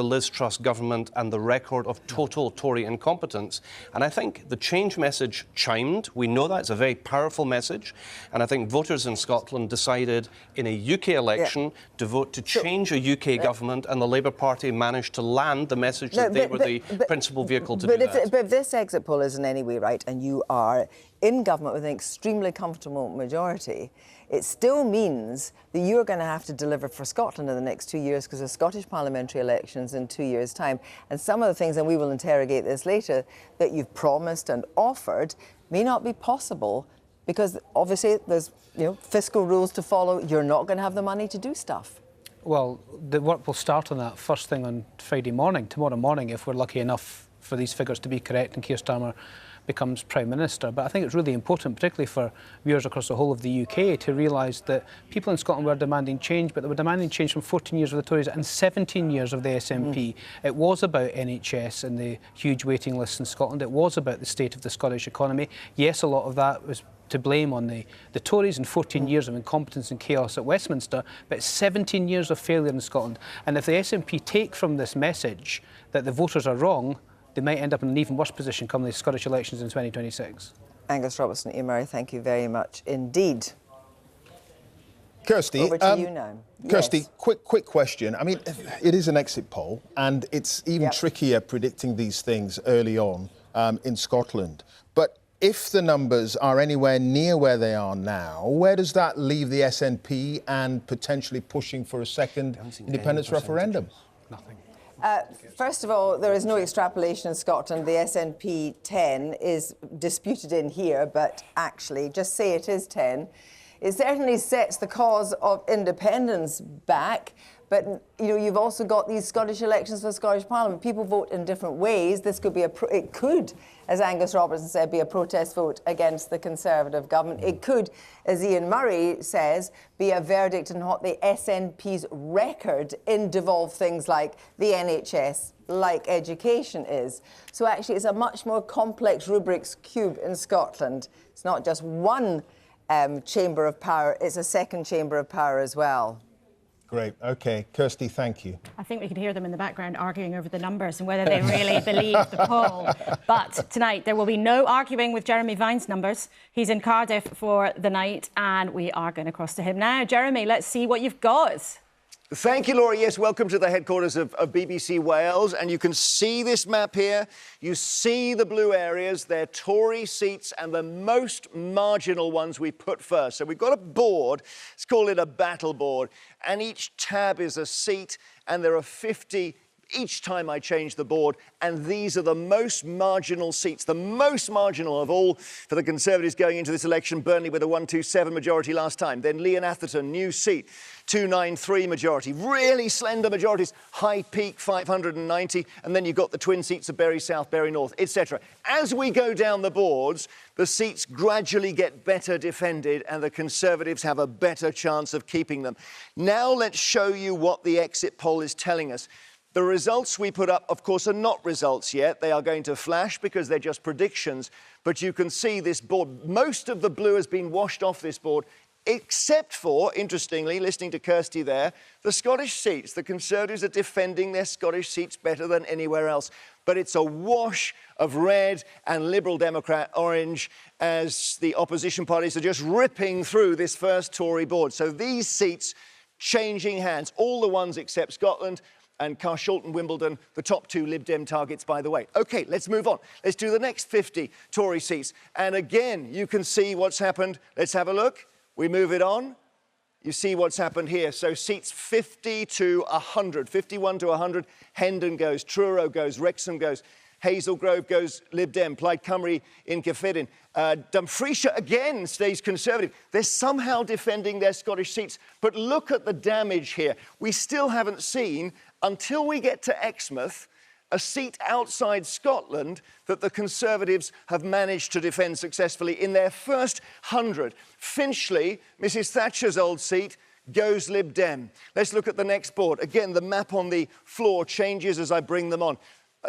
Liz Truss government and the record of total Tory incompetence. And I think the change message chimed. We know that it's a very powerful message. And I think voters in Scotland decided in a UK election to vote to change a UK government, and the Labour Party managed to land the message that they were the principal vehicle to do that. But if this exit poll is in any way right, and you are in government with an extremely comfortable majority, it still means that you're going to have to deliver for Scotland in the next 2 years, because there's Scottish parliamentary elections in 2 years' time. And some of the things, and we will interrogate this later, that you've promised and offered may not be possible, because obviously there's fiscal rules to follow. You're not going to have the money to do stuff. Well, the work will start on that first thing on Friday morning, tomorrow morning, if we're lucky enough for these figures to be correct and Keir Starmer becomes Prime Minister. But I think it's really important, particularly for viewers across the whole of the UK, to realise that people in Scotland were demanding change, but they were demanding change from 14 years of the Tories and 17 years of the SNP. It was about NHS and the huge waiting lists in Scotland. It was about the state of the Scottish economy. Yes, a lot of that was to blame on the Tories and 14 years of incompetence and chaos at Westminster, but 17 years of failure in Scotland. And if the SNP take from this message that the voters are wrong, they might end up in an even worse position come the Scottish elections in 2026. Angus Robertson, Ian Murray, thank you very much indeed. Kirsty, over to you now. Kirsty, Yes. quick question. I mean, it is an exit poll, and it's even trickier predicting these things early on in Scotland. But if the numbers are anywhere near where they are now, where does that leave the SNP and potentially pushing for a second independence referendum? Nothing. First of all, there is no extrapolation in Scotland. The SNP 10 is disputed in here, but actually, just say it is 10. It certainly sets the cause of independence back. But you've also got these Scottish elections for the Scottish Parliament. People vote in different ways. This could be it could, as Angus Robertson said, be a protest vote against the Conservative government. It could, as Ian Murray says, be a verdict on what the SNP's record in devolved things like the NHS, like education is. So actually, it's a much more complex Rubik's Cube in Scotland. It's not just one chamber of power; it's a second chamber of power as well. Great. OK. Kirsty, thank you. I think we can hear them in the background arguing over the numbers and whether they really believe the poll. But tonight, there will be no arguing with Jeremy Vine's numbers. He's in Cardiff for the night, and we are going across to him now. Jeremy, let's see what you've got. Thank you, Laura. Yes, welcome to the headquarters of BBC Wales. And you can see this map here. You see the blue areas. They're Tory seats and the most marginal ones we put first. So we've got a board. Let's call it a battle board. And each tab is a seat. And there are 50 each time I change the board, and these are the most marginal seats, the most marginal of all for the Conservatives going into this election. Burnley with a 127 majority last time. Then Leon Atherton, new seat, 293 majority. Really slender majorities. High Peak, 590. And then you've got the twin seats of Bury South, Bury North, etc. As we go down the boards, the seats gradually get better defended and the Conservatives have a better chance of keeping them. Now let's show you what the exit poll is telling us. The results we put up, of course, are not results yet. They are going to flash because they're just predictions. But you can see this board. Most of the blue has been washed off this board, except for, interestingly, listening to Kirsty there, the Scottish seats. The Conservatives are defending their Scottish seats better than anywhere else. But it's a wash of red and Liberal Democrat orange as the opposition parties are just ripping through this first Tory board. So these seats changing hands, all the ones except Scotland, and Carshalton, Wimbledon, the top two Lib Dem targets, by the way. OK, let's move on. Let's do the next 50 Tory seats. And again, you can see what's happened. Let's have a look. We move it on. You see what's happened here. So seats 50 to 100, 51 to 100. Hendon goes, Truro goes, Wrexham goes. Hazel Grove goes Lib Dem, Plaid Cymru in Cyffredin. Dumfriesshire again stays Conservative. They're somehow defending their Scottish seats. But look at the damage here. We still haven't seen, until we get to Exmouth, a seat outside Scotland that the Conservatives have managed to defend successfully in their first 100. Finchley, Mrs Thatcher's old seat, goes Lib Dem. Let's look at the next board. Again, the map on the floor changes as I bring them on.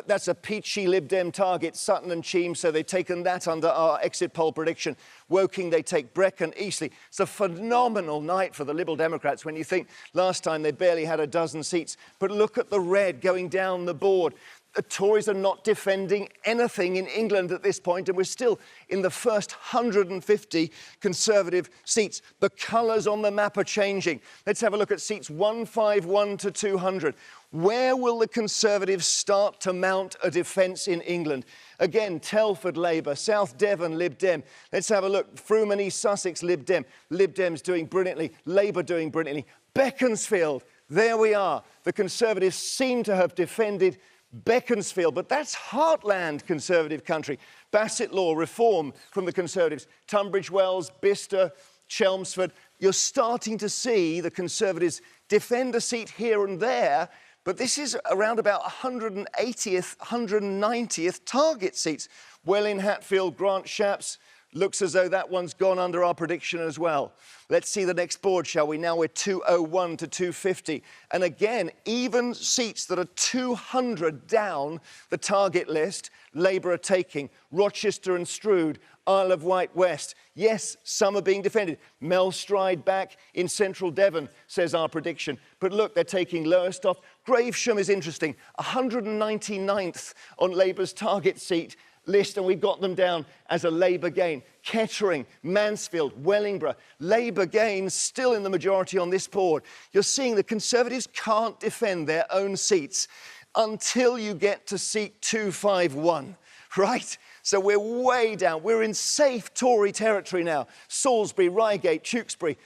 That's a peachy Lib Dem target, Sutton and Cheam, so they've taken that under our exit poll prediction. Woking, they take Brecon, Eastleigh. It's a phenomenal night for the Liberal Democrats when you think last time they barely had a dozen seats. But look at the red going down the board. The Tories are not defending anything in England at this point, and we're still in the first 150 Conservative seats. The colours on the map are changing. Let's have a look at seats 151 to 200. Where will the Conservatives start to mount a defence in England? Again, Telford Labour, South Devon Lib Dem. Let's have a look. Frome and East Sussex Lib Dem. Lib Dem's doing brilliantly. Labour doing brilliantly. Beaconsfield, there we are. The Conservatives seem to have defended Beaconsfield, but that's heartland Conservative country. Bassetlaw, Reform from the Conservatives. Tunbridge Wells, Bicester, Chelmsford. You're starting to see the Conservatives defend a seat here and there, but this is around about 180th, 190th target seats. Welling, Hatfield, Grant Shapps. Looks as though that one's gone under our prediction as well. Let's see the next board, shall we? Now we're 201 to 250. And again, even seats that are 200 down the target list, Labour are taking. Rochester and Strood, Isle of Wight West. Yes, some are being defended. Melstride back in central Devon, says our prediction. But look, they're taking Lowestoft. Gravesham is interesting. 199th on Labour's target seat list, and we've got them down as a Labour gain. Kettering, Mansfield, Wellingborough, Labour gains still in the majority on this board. You're seeing the Conservatives can't defend their own seats until you get to seat 251, right? So we're way down. We're in safe Tory territory now. Salisbury, Reigate, Tewkesbury,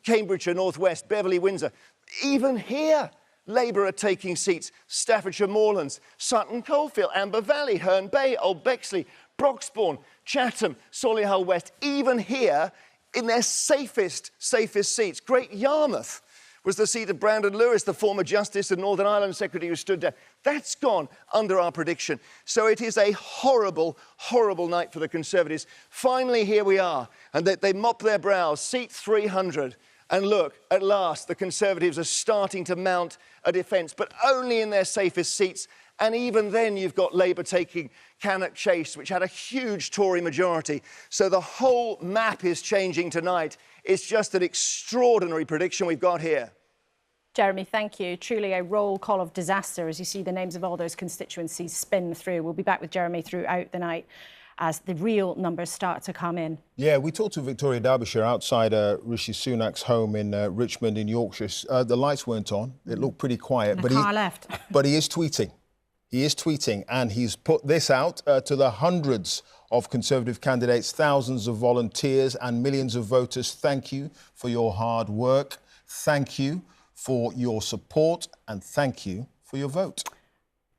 Cambridgeshire, North West, Beverley, Windsor. Even here, Labour are taking seats. Staffordshire Moorlands, Sutton Coldfield, Amber Valley, Herne Bay, Old Bexley, Broxbourne, Chatham, Solihull West. Even here, in their safest seats. Great Yarmouth was the seat of Brandon Lewis, the former Justice and Northern Ireland Secretary who stood down. That's gone under our prediction. So it is a horrible, horrible night for the Conservatives. Finally, here we are. And they mop their brows. Seat 300. And look, at last, the Conservatives are starting to mount a defence, but only in their safest seats. And even then, you've got Labour taking Cannock Chase, which had a huge Tory majority. So the whole map is changing tonight. It's just an extraordinary prediction we've got here. Jeremy, thank you. Truly a roll call of disaster as you see the names of all those constituencies spin through. We'll be back with Jeremy throughout the night as the real numbers start to come in. Yeah, we talked to Victoria Derbyshire outside Rishi Sunak's home in Richmond in Yorkshire. The lights weren't on. It looked pretty quiet. The car left. But he is tweeting. He is tweeting, and he's put this out to the hundreds of Conservative candidates, thousands of volunteers and millions of voters. Thank you for your hard work. Thank you for your support, and thank you for your vote.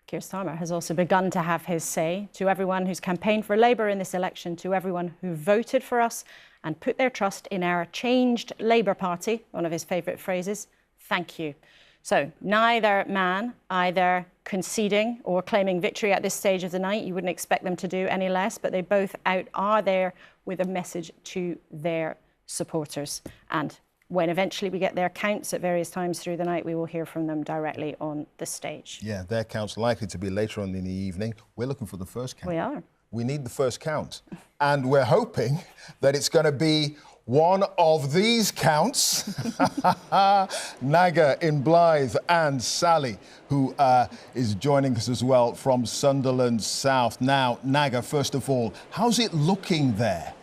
Keir Starmer has also begun to have his say. To everyone who's campaigned for Labour in this election, to everyone who voted for us and put their trust in our changed Labour Party, one of his favourite phrases, thank you. So neither man either conceding or claiming victory at this stage of the night. You wouldn't expect them to do any less, but they both are there with a message to their supporters. And when eventually we get their counts at various times through the night, we will hear from them directly on the stage. Yeah, their count's likely to be later on in the evening. We're looking for the first count. We are. We need the first count. And we're hoping that it's going to be one of these counts. Naga in Blyth and Sally, who is joining us as well from Sunderland South. Now, Naga, first of all, how's it looking there?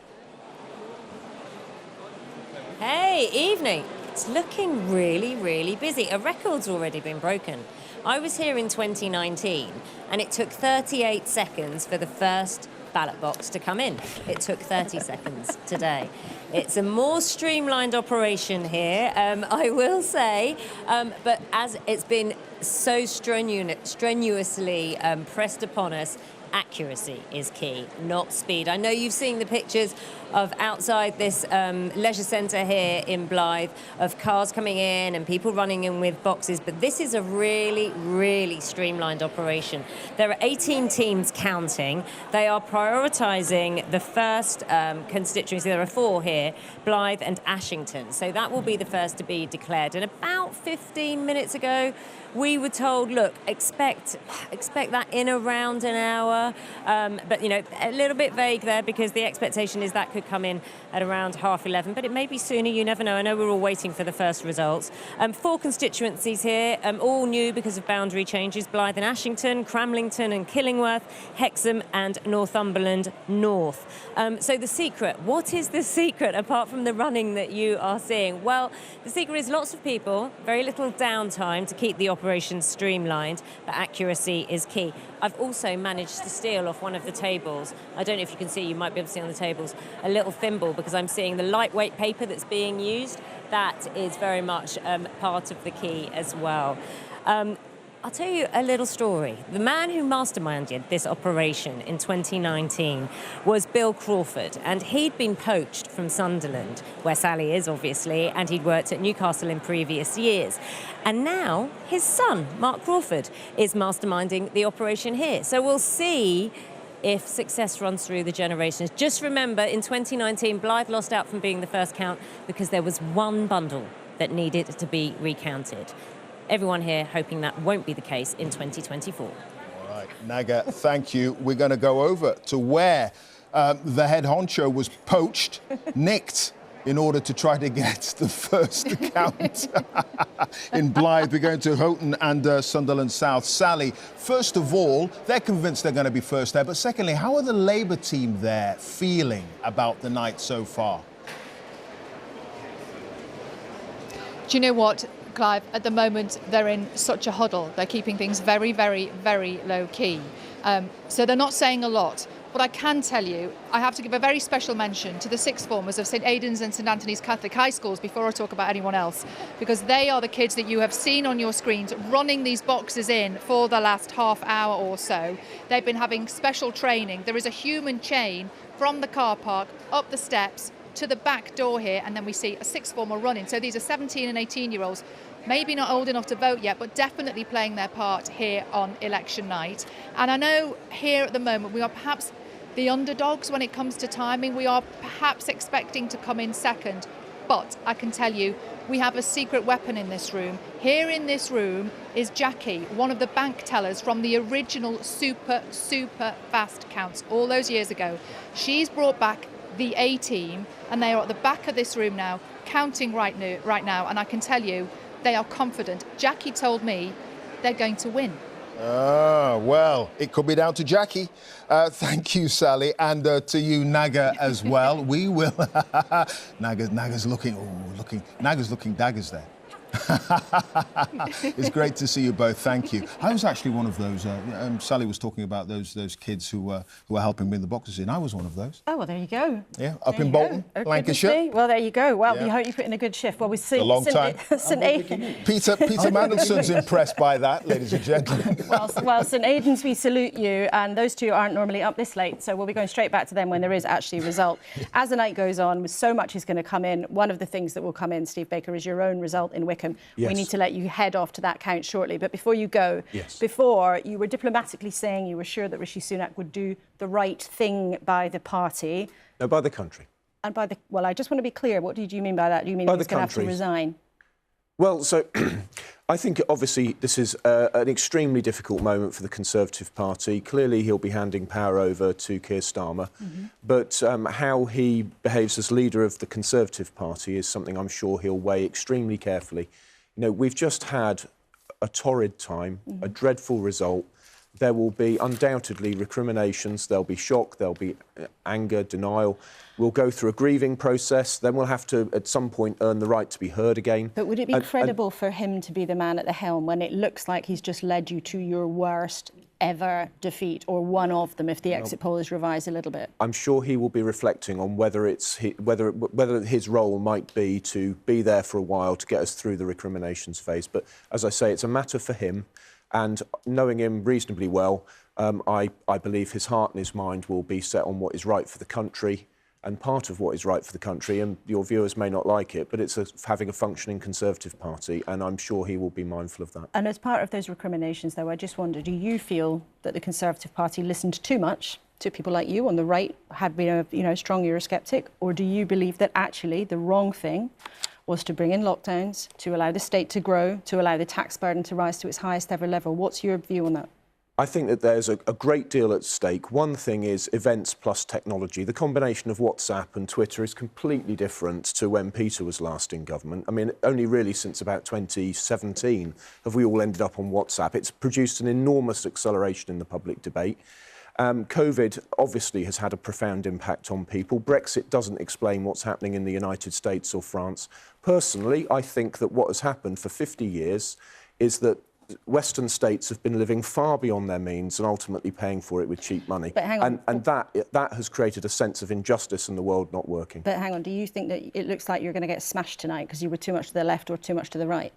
Hey, evening. It's looking really, really busy. A record's already been broken. I was here in 2019 and it took 38 seconds for the first ballot box to come in. It took 30 seconds today. It's a more streamlined operation here, I will say, but as it's been so strenuously pressed upon us, accuracy is key, not speed. I know you've seen the pictures of outside this leisure centre here in Blyth of cars coming in and people running in with boxes, but this is a really, really streamlined operation. There are 18 teams counting. They are prioritising the first constituency. There are 4 here, Blyth and Ashington. So that will be the first to be declared. And about 15 minutes ago, we were told, look, expect that in around an hour. But, you know, a little bit vague there because the expectation is that could come in at around 11:30. But it may be sooner, you never know. I know we're all waiting for the first results. 4 constituencies here, all new because of boundary changes. Blyth and Ashington, Cramlington and Killingworth, Hexham and Northumberland North. So the secret, what is the secret apart from the running that you are seeing? Well, the secret is lots of people, very little downtime to keep the operation streamlined, but accuracy is key. I've also managed to steal off one of the tables. I don't know if you can see, you might be able to see on the tables, a little thimble because I'm seeing the lightweight paper that's being used. That is very much part of the key as well. I'll tell you a little story. The man who masterminded this operation in 2019 was Bill Crawford, and he'd been poached from Sunderland, where Sally is, obviously, and he'd worked at Newcastle in previous years. And now his son, Mark Crawford, is masterminding the operation here. So we'll see if success runs through the generations. Just remember, in 2019, Blyth lost out from being the first count because there was one bundle that needed to be recounted. Everyone here hoping that won't be the case in 2024. All right, Naga, thank you. We're going to go over to where the head honcho was poached, nicked, in order to try to get the first count in Blyth. We're going to Houghton and Sunderland South. Sally, first of all, they're convinced they're going to be first there. But secondly, how are the Labour team there feeling about the night so far? Do you know what, Clive? At the moment, they're in such a huddle. They're keeping things very, very, very low key. So they're not saying a lot. But I can tell you, I have to give a very special mention to the sixth formers of St Aidan's and St Anthony's Catholic High Schools before I talk about anyone else, because they are the kids that you have seen on your screens running these boxes in for the last half hour or so. They've been having special training. There is a human chain from the car park up the steps to the back door here, and then we see a sixth former running. So these are 17 and 18-year-olds, maybe not old enough to vote yet, but definitely playing their part here on election night. And I know here at the moment we are perhaps the underdogs when it comes to timing. We are perhaps expecting to come in second, but I can tell you we have a secret weapon in this room. Here in this room is Jackie, one of the bank tellers from the original super fast counts all those years ago. She's brought back the A team, and they are at the back of this room now, counting right now, and I can tell you They are confident. Jackie told me they're going to win. Well, it could be down to Jackie. Thank you, Sally, and to you, Naga, as well. We will... Naga's looking daggers there. It's great to see you both. Thank you. I was actually one of those. Sally was talking about those kids who were helping win the boxes in. I was one of those. Oh well, there you go. Yeah, up in Bolton, Lancashire. Well, there you go. Well, we hope you put in a good shift. Well, we see a long time. Peter Mandelson's impressed by that, ladies and gentlemen. Well, St Aidan's, we salute you, and those two aren't normally up this late, so we'll be going straight back to them when there is actually a result. As the night goes on, so much is going to come in. One of the things that will come in, Steve Baker, is your own result in Wickham. Yes. We need to let you head off to that count shortly. But before you go, before you were diplomatically saying you were sure that Rishi Sunak would do the right thing by the party. No, by the country. And by the... Well, I just want to be clear. What did you mean by that? Do you mean he's going to have to resign? Well, so I think obviously this is an extremely difficult moment for the Conservative Party. Clearly he'll be handing power over to Keir Starmer. But how he behaves as leader of the Conservative Party is something I'm sure he'll weigh extremely carefully. You know, we've just had a torrid time, a dreadful result. There will be undoubtedly recriminations, there'll be shock, there'll be anger, denial. We'll go through a grieving process, then we'll have to, at some point, earn the right to be heard again. But would it be credible for him to be the man at the helm when it looks like he's just led you to your worst ever defeat, or one of them, if the exit poll is revised a little bit? I'm sure he will be reflecting on whether his role might be to be there for a while to get us through the recriminations phase. But as I say, it's a matter for him. And knowing him reasonably well, I believe his heart and his mind will be set on what is right for the country. And part of what is right for the country, and your viewers may not like it, but it's having a functioning Conservative Party, and I'm sure he will be mindful of that. And as part of those recriminations, though, I just wonder, do you feel that the Conservative Party listened too much to people like you on the right, had been a strong Eurosceptic, or do you believe that actually the wrong thing was to bring in lockdowns, to allow the state to grow, to allow the tax burden to rise to its highest ever level? What's your view on that? I think that there's a great deal at stake. One thing is events plus technology. The combination of WhatsApp and Twitter is completely different to when Peter was last in government. I mean, only really since about 2017 have we all ended up on WhatsApp. It's produced an enormous acceleration in the public debate. COVID obviously has had a profound impact on people. Brexit doesn't explain what's happening in the United States or France. Personally, I think that what has happened for 50 years is that Western states have been living far beyond their means and ultimately paying for it with cheap money. But hang on. And that has created a sense of injustice and the world not working. But hang on, do you think that it looks like you're going to get smashed tonight because you were too much to the left or too much to the right?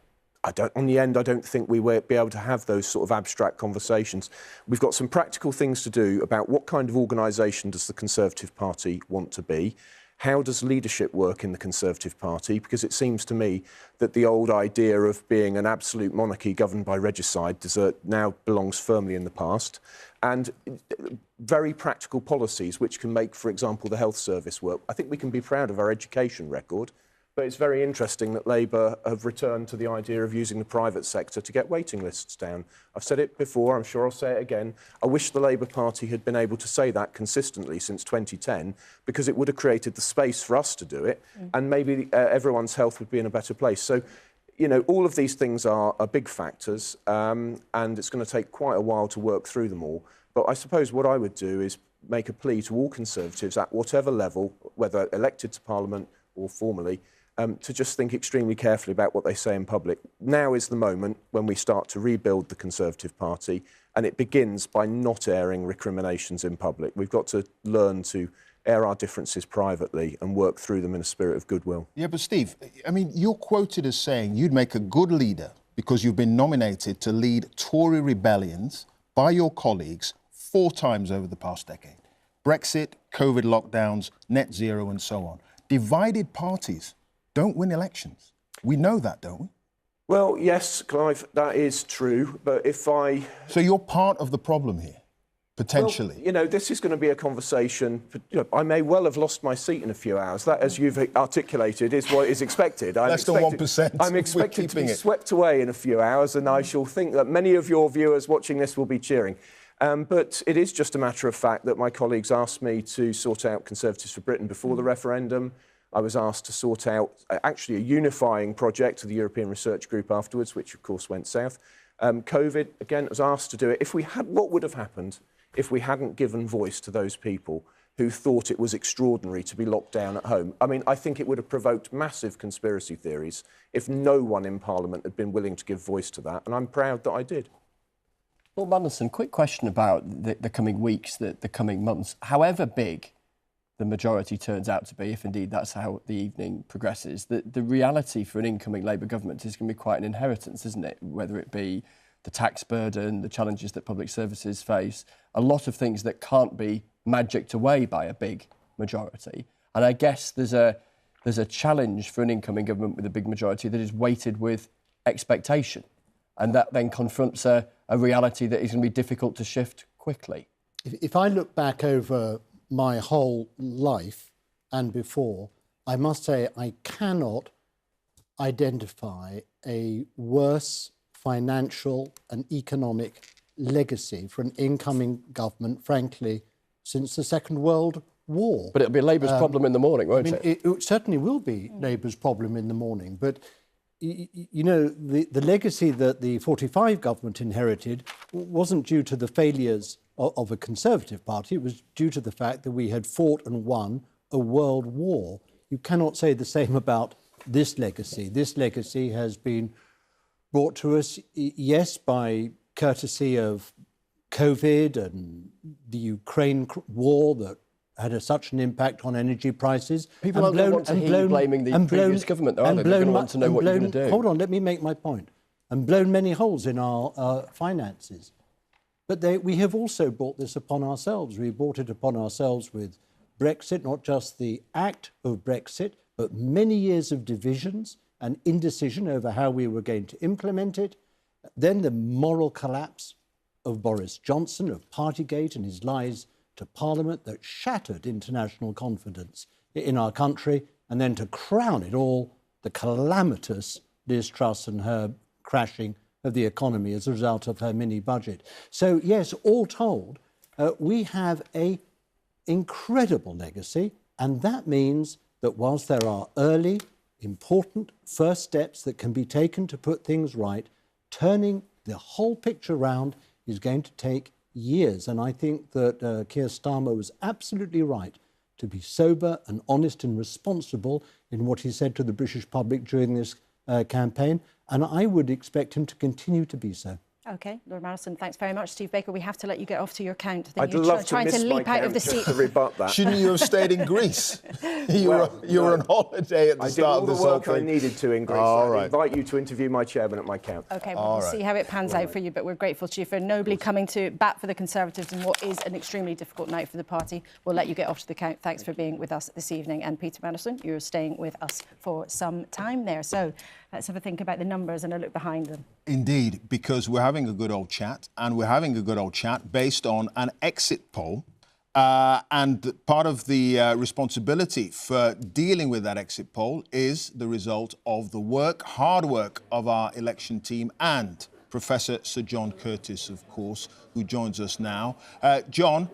On the end, I don't think we will be able to have those sort of abstract conversations. We've got some practical things to do about what kind of organisation does the Conservative Party want to be. How does leadership work in the Conservative Party? Because it seems to me that the old idea of being an absolute monarchy governed by regicide now belongs firmly in the past. And very practical policies which can make, for example, the health service work. I think we can be proud of our education record. But it's very interesting that Labour have returned to the idea of using the private sector to get waiting lists down. I've said it before, I'm sure I'll say it again. I wish the Labour Party had been able to say that consistently since 2010, because it would have created the space for us to do it, and maybe everyone's health would be in a better place. So, you know, all of these things are big factors, and it's going to take quite a while to work through them all. But I suppose what I would do is make a plea to all Conservatives at whatever level, whether elected to Parliament or formally, to just think extremely carefully about what they say in public. Now is the moment when we start to rebuild the Conservative Party, and it begins by not airing recriminations in public. We've got to learn to air our differences privately and work through them in a spirit of goodwill. Yeah, but Steve, I mean, you're quoted as saying you'd make a good leader because you've been nominated to lead Tory rebellions by your colleagues 4 times over the past decade. Brexit, COVID lockdowns, net zero, and so on. Divided parties don't win elections. We know that, don't we? Well, yes, Clive, that is true. But if I... So you're part of the problem here, potentially. Well, you know, this is going to be a conversation. You know, I may well have lost my seat in a few hours. That, as you've articulated, is what is expected. Less than 1%. I'm expected to be swept away in a few hours, and I shall think that many of your viewers watching this will be cheering. But it is just a matter of fact that my colleagues asked me to sort out Conservatives for Britain before the referendum. I was asked to sort out actually a unifying project of the European Research Group afterwards, which of course went south. COVID, again, was asked to do it. What would have happened if we hadn't given voice to those people who thought it was extraordinary to be locked down at home? I mean, I think it would have provoked massive conspiracy theories if no one in Parliament had been willing to give voice to that, and I'm proud that I did. Well, Mandelson, quick question about the coming weeks, the coming months. However big the majority turns out to be, if indeed that's how the evening progresses, the reality for an incoming Labour government is going to be quite an inheritance, isn't it? Whether it be the tax burden, the challenges that public services face, a lot of things that can't be magicked away by a big majority. And I guess there's a challenge for an incoming government with a big majority that is weighted with expectation. And that then confronts a reality that is going to be difficult to shift quickly. If I look back over my whole life and before, I must say I cannot identify a worse financial and economic legacy for an incoming government, frankly, since the Second World War. But it'll be Labour's problem in the morning, won't it? It certainly will be Labour's problem in the morning. But, you know, the legacy that the 45 government inherited wasn't due to the failures of a Conservative party. It was due to the fact that we had fought and won a world war. You cannot say the same about this legacy. This legacy has been brought to us, yes, by courtesy of COVID and the Ukraine war that had such an impact on energy prices. People don't want to hear you blaming the previous government, though, are they? They're going to want to know what you're going to do. Hold on, let me make my point. And blown many holes in our finances. But we have also brought this upon ourselves. We brought it upon ourselves with Brexit, not just the act of Brexit, but many years of divisions and indecision over how we were going to implement it. Then the moral collapse of Boris Johnson, of Partygate and his lies to Parliament that shattered international confidence in our country. And then to crown it all, the calamitous Liz Truss and her crashing of the economy as a result of her mini-budget. So, yes, all told, we have an incredible legacy, and that means that whilst there are early, important first steps that can be taken to put things right, turning the whole picture around is going to take years. And I think that Keir Starmer was absolutely right to be sober and honest and responsible in what he said to the British public during this campaign. And I would expect him to continue to be so. OK, Lord Mandelson, thanks very much. Steve Baker, we have to let you get off to your count. I'd love trying to leap out of the seat. To rebut that. Shouldn't you have stayed in Greece? you were on holiday at the start of this whole thing. I did all the work I needed to in Greece. I invite you to interview my chairman at my count. OK, well, we'll see how it pans out for you, but we're grateful to you for nobly coming to bat for the Conservatives in what is an extremely difficult night for the party. We'll let you get off to the count. Thanks for being with us this evening. And Peter Mandelson, you're staying with us for some time there. So let's have a think about the numbers and a look behind them. Indeed, because we're having a good old chat, and we're having a good old chat based on an exit poll. And part of the responsibility for dealing with that exit poll is the result of the hard work of our election team and Professor Sir John Curtis, of course, who joins us now. John,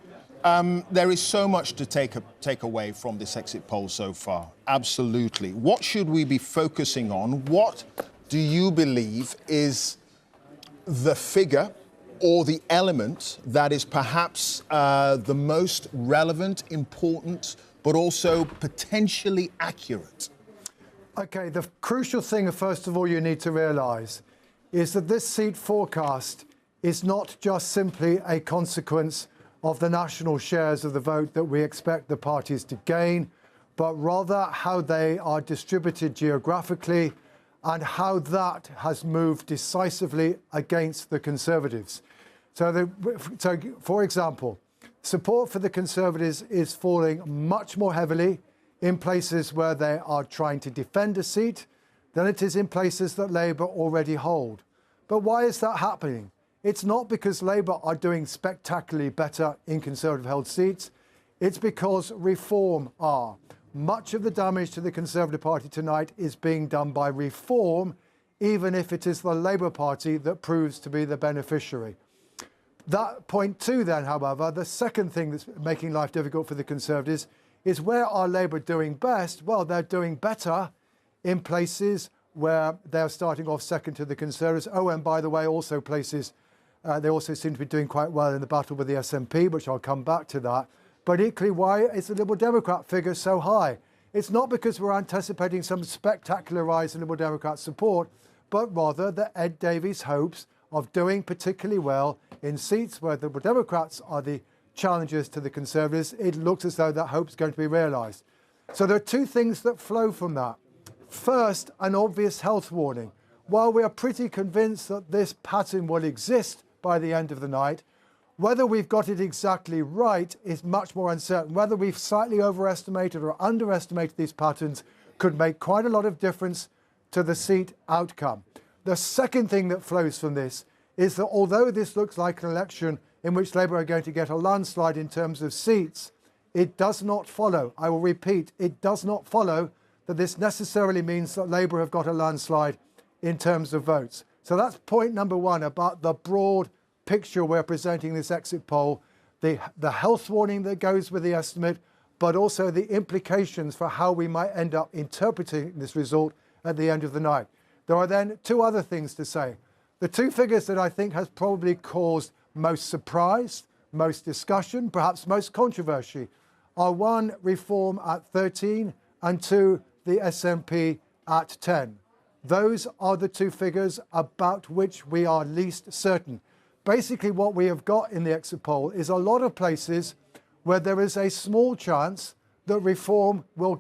there is so much to take away from this exit poll so far. Absolutely. What should we be focusing on? What do you believe is the figure or the element that is perhaps the most relevant, important, but also potentially accurate? OK, the crucial thing, first of all, you need to realise is that this seat forecast is not just simply a consequence of the national shares of the vote that we expect the parties to gain, but rather how they are distributed geographically and how that has moved decisively against the Conservatives. So, for example, support for the Conservatives is falling much more heavily in places where they are trying to defend a seat than it is in places that Labour already hold. But why is that happening? It's not because Labour are doing spectacularly better in Conservative-held seats. It's because Reform are. Much of the damage to the Conservative Party tonight is being done by Reform, even if it is the Labour Party that proves to be the beneficiary. That point two, then, however, the second thing that's making life difficult for the Conservatives is where are Labour doing best? Well, they're doing better in places where they're starting off second to the Conservatives. Oh, and by the way, also places, they also seem to be doing quite well in the battle with the SNP, which I'll come back to that. But equally, why is the Liberal Democrat figure so high? It's not because we're anticipating some spectacular rise in Liberal Democrat support, but rather that Ed Davey's hopes of doing particularly well in seats where the Liberal Democrats are the challengers to the Conservatives, it looks as though that hope is going to be realised. So there are two things that flow from that. First, an obvious health warning. While we are pretty convinced that this pattern will exist by the end of the night, whether we've got it exactly right is much more uncertain. Whether we've slightly overestimated or underestimated these patterns could make quite a lot of difference to the seat outcome. The second thing that flows from this is that although this looks like an election in which Labour are going to get a landslide in terms of seats, it does not follow, I will repeat, it does not follow that this necessarily means that Labour have got a landslide in terms of votes. So that's point number one about the broad picture we're presenting this exit poll, the health warning that goes with the estimate, but also the implications for how we might end up interpreting this result at the end of the night. There are then two other things to say. The two figures that I think has probably caused most surprise, most discussion, perhaps most controversy, are one, Reform at 13, and two, the SNP at 10. Those are the two figures about which we are least certain. Basically, what we have got in the exit poll is a lot of places where there is a small chance that Reform will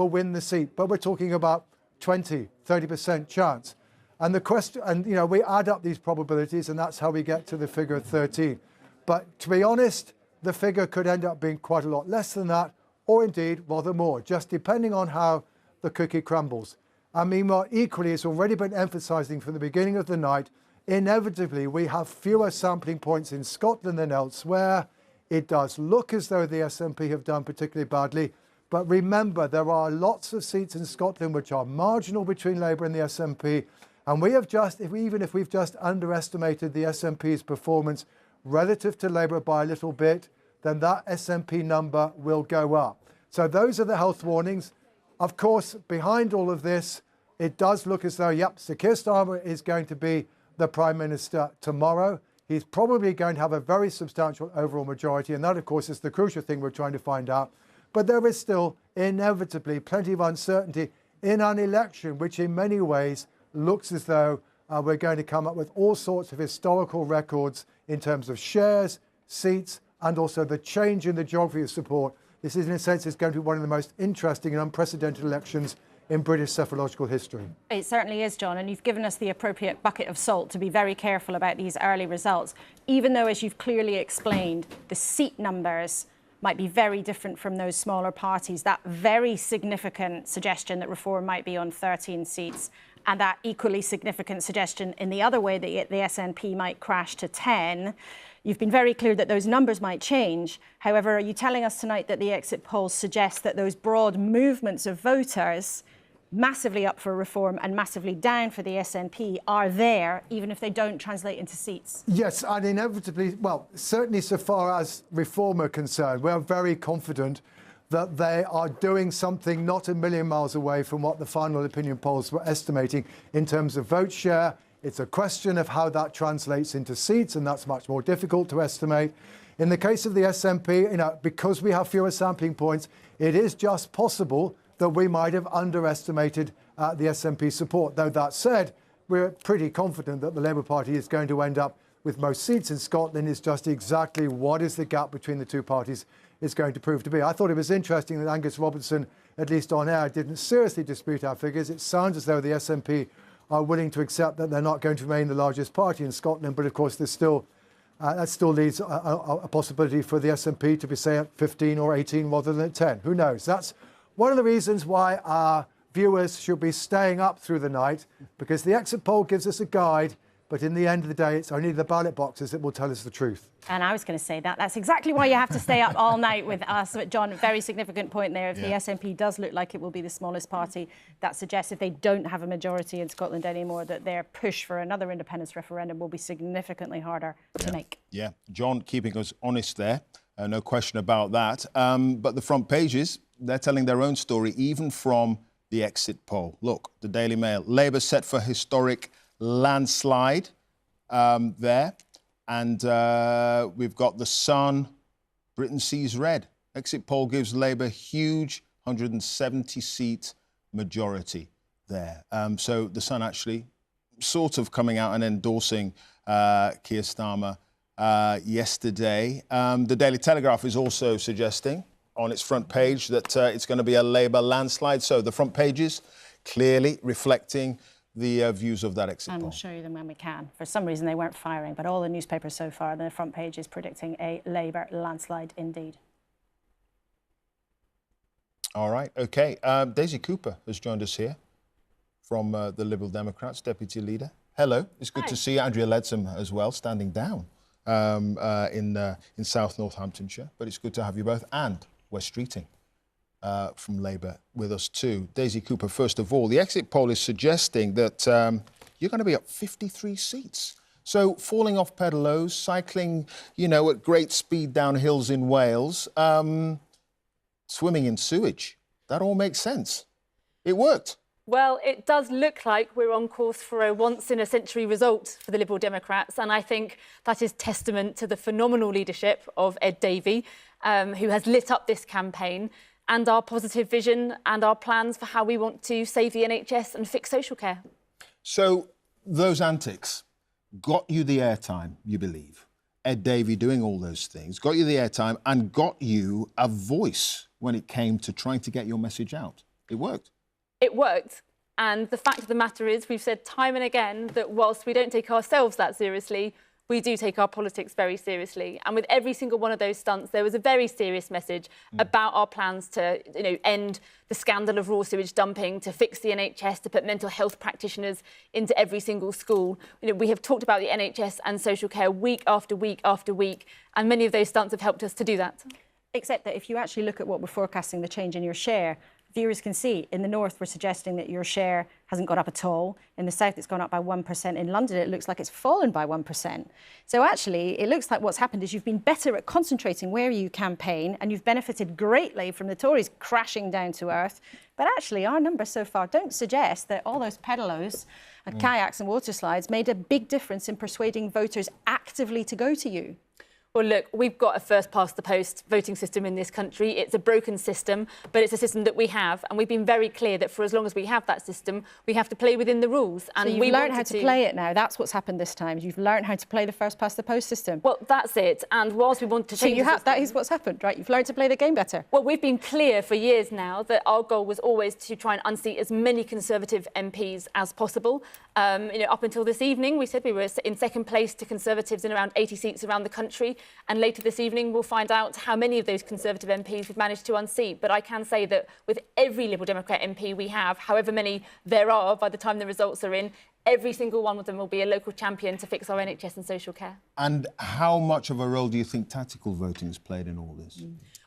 win the seat, but we're talking about 20, 30% chance. And the question, and you know, we add up these probabilities, and that's how we get to the figure of 13. But to be honest, the figure could end up being quite a lot less than that, or indeed rather more, just depending on how the cookie crumbles. And meanwhile, equally, it's already been emphasising from the beginning of the night, inevitably we have fewer sampling points in Scotland than elsewhere. It does look as though the SNP have done particularly badly. But remember, there are lots of seats in Scotland which are marginal between Labour and the SNP. And we have just, even if we've just underestimated the SNP's performance relative to Labour by a little bit, then that SNP number will go up. So those are the health warnings. Of course, behind all of this, it does look as though, yep, Sir Keir Starmer is going to be the Prime Minister tomorrow. He's probably going to have a very substantial overall majority, and that, of course, is the crucial thing we're trying to find out. But there is still inevitably plenty of uncertainty in an election, which in many ways looks as though we're going to come up with all sorts of historical records in terms of shares, seats, and also the change in the geography of support. This is, in a sense, is going to be one of the most interesting and unprecedented elections in British psephological history. It certainly is, John, and you've given us the appropriate bucket of salt to be very careful about these early results, even though, as you've clearly explained, the seat numbers might be very different from those smaller parties. That very significant suggestion that Reform might be on 13 seats, and that equally significant suggestion in the other way that the SNP might crash to 10. You've been very clear that those numbers might change. However, are you telling us tonight that the exit polls suggest that those broad movements of voters, massively up for Reform and massively down for the SNP, are there, even if they don't translate into seats? Yes, and inevitably, well, certainly so far as Reform are concerned, we're very confident that they are doing something not a million miles away from what the final opinion polls were estimating in terms of vote share. It's a question of how that translates into seats, and that's much more difficult to estimate. In the case of the SNP, because we have fewer sampling points, it is just possible that we might have underestimated the SNP support. Though that said, we're pretty confident that the Labour Party is going to end up with most seats in Scotland. It's just exactly what is the gap between the two parties is going to prove to be. I thought it was interesting that Angus Robertson, at least on air, didn't seriously dispute our figures. It sounds as though the SNP are willing to accept that they're not going to remain the largest party in Scotland, but of course there's still that still leaves a possibility for the SNP to be, say, at 15 or 18 rather than at 10. Who knows? That's one of the reasons why our viewers should be staying up through the night, because the exit poll gives us a guide, but in the end of the day, it's only the ballot boxes that will tell us the truth. And I was going to say that. That's exactly why you have to stay up all night with us. But John, a very significant point there. If the SNP does look like it will be the smallest party, that suggests if they don't have a majority in Scotland anymore, that their push for another independence referendum will be significantly harder to make. Yeah, John keeping us honest there. No question about that. But the front pages, they're telling their own story, even from the exit poll. Look, the Daily Mail. Labour set for historic landslide there. And we've got the Sun. Britain sees red. Exit poll gives Labour huge 170-seat majority there. So the Sun actually sort of coming out and endorsing Keir Starmer yesterday. The Daily Telegraph is also suggesting on its front page that it's going to be a Labour landslide. So the front pages clearly reflecting the views of that exit poll. And we'll show you them when we can. For some reason, they weren't firing, but all the newspapers so far, the front page is predicting a Labour landslide indeed. All right, OK. Daisy Cooper has joined us here from the Liberal Democrats, Deputy Leader. Hello, it's good to see Andrea Leadsom as well, standing down in South Northamptonshire. But it's good to have you both, and Wes Streeting from Labour with us too. Daisy Cooper, first of all, the exit poll is suggesting that you're going to be up 53 seats. So falling off pedalos, cycling, you know, at great speed down hills in Wales, swimming in sewage. That all makes sense. It worked. Well, it does look like we're on course for a once-in-a-century result for the Liberal Democrats, and I think that is testament to the phenomenal leadership of Ed Davey, who has lit up this campaign, and our positive vision and our plans for how we want to save the NHS and fix social care. So those antics got you the airtime, you believe. Ed Davey doing all those things, got you the airtime and got you a voice when it came to trying to get your message out. It worked. It worked. And the fact of the matter is, we've said time and again that whilst we don't take ourselves that seriously, we do take our politics very seriously. And with every single one of those stunts, there was a very serious message about our plans to, you know, end the scandal of raw sewage dumping, to fix the NHS, to put mental health practitioners into every single school. You know, we have talked about the NHS and social care week after week after week, and many of those stunts have helped us to do that. Except that if you actually look at what we're forecasting, the change in your share, viewers can see in the north we're suggesting that your share hasn't gone up at all. In the south it's gone up by 1%. In London it looks like it's fallen by 1%. So actually it looks like what's happened is you've been better at concentrating where you campaign, and you've benefited greatly from the Tories crashing down to earth. But actually our numbers so far don't suggest that all those pedalos and kayaks and water slides made a big difference in persuading voters actively to go to you. Well, look, we've got a first-past-the-post voting system in this country. It's a broken system, but it's a system that we have. And we've been very clear that for as long as we have that system, we have to play within the rules. And so you've learned how to play it now. That's what's happened this time. You've learned how to play the first-past-the-post system. Well, that's it. And whilst we want to change that is what's happened, right? You've learned to play the game better. Well, we've been clear for years now that our goal was always to try and unseat as many Conservative MPs as possible. You know, up until this evening, we said we were in second place to Conservatives in around 80 seats around the country. And later this evening, we'll find out how many of those Conservative MPs we've managed to unseat. But I can say that with every Liberal Democrat MP we have, however many there are by the time the results are in, every single one of them will be a local champion to fix our NHS and social care. And how much of a role do you think tactical voting has played in all this?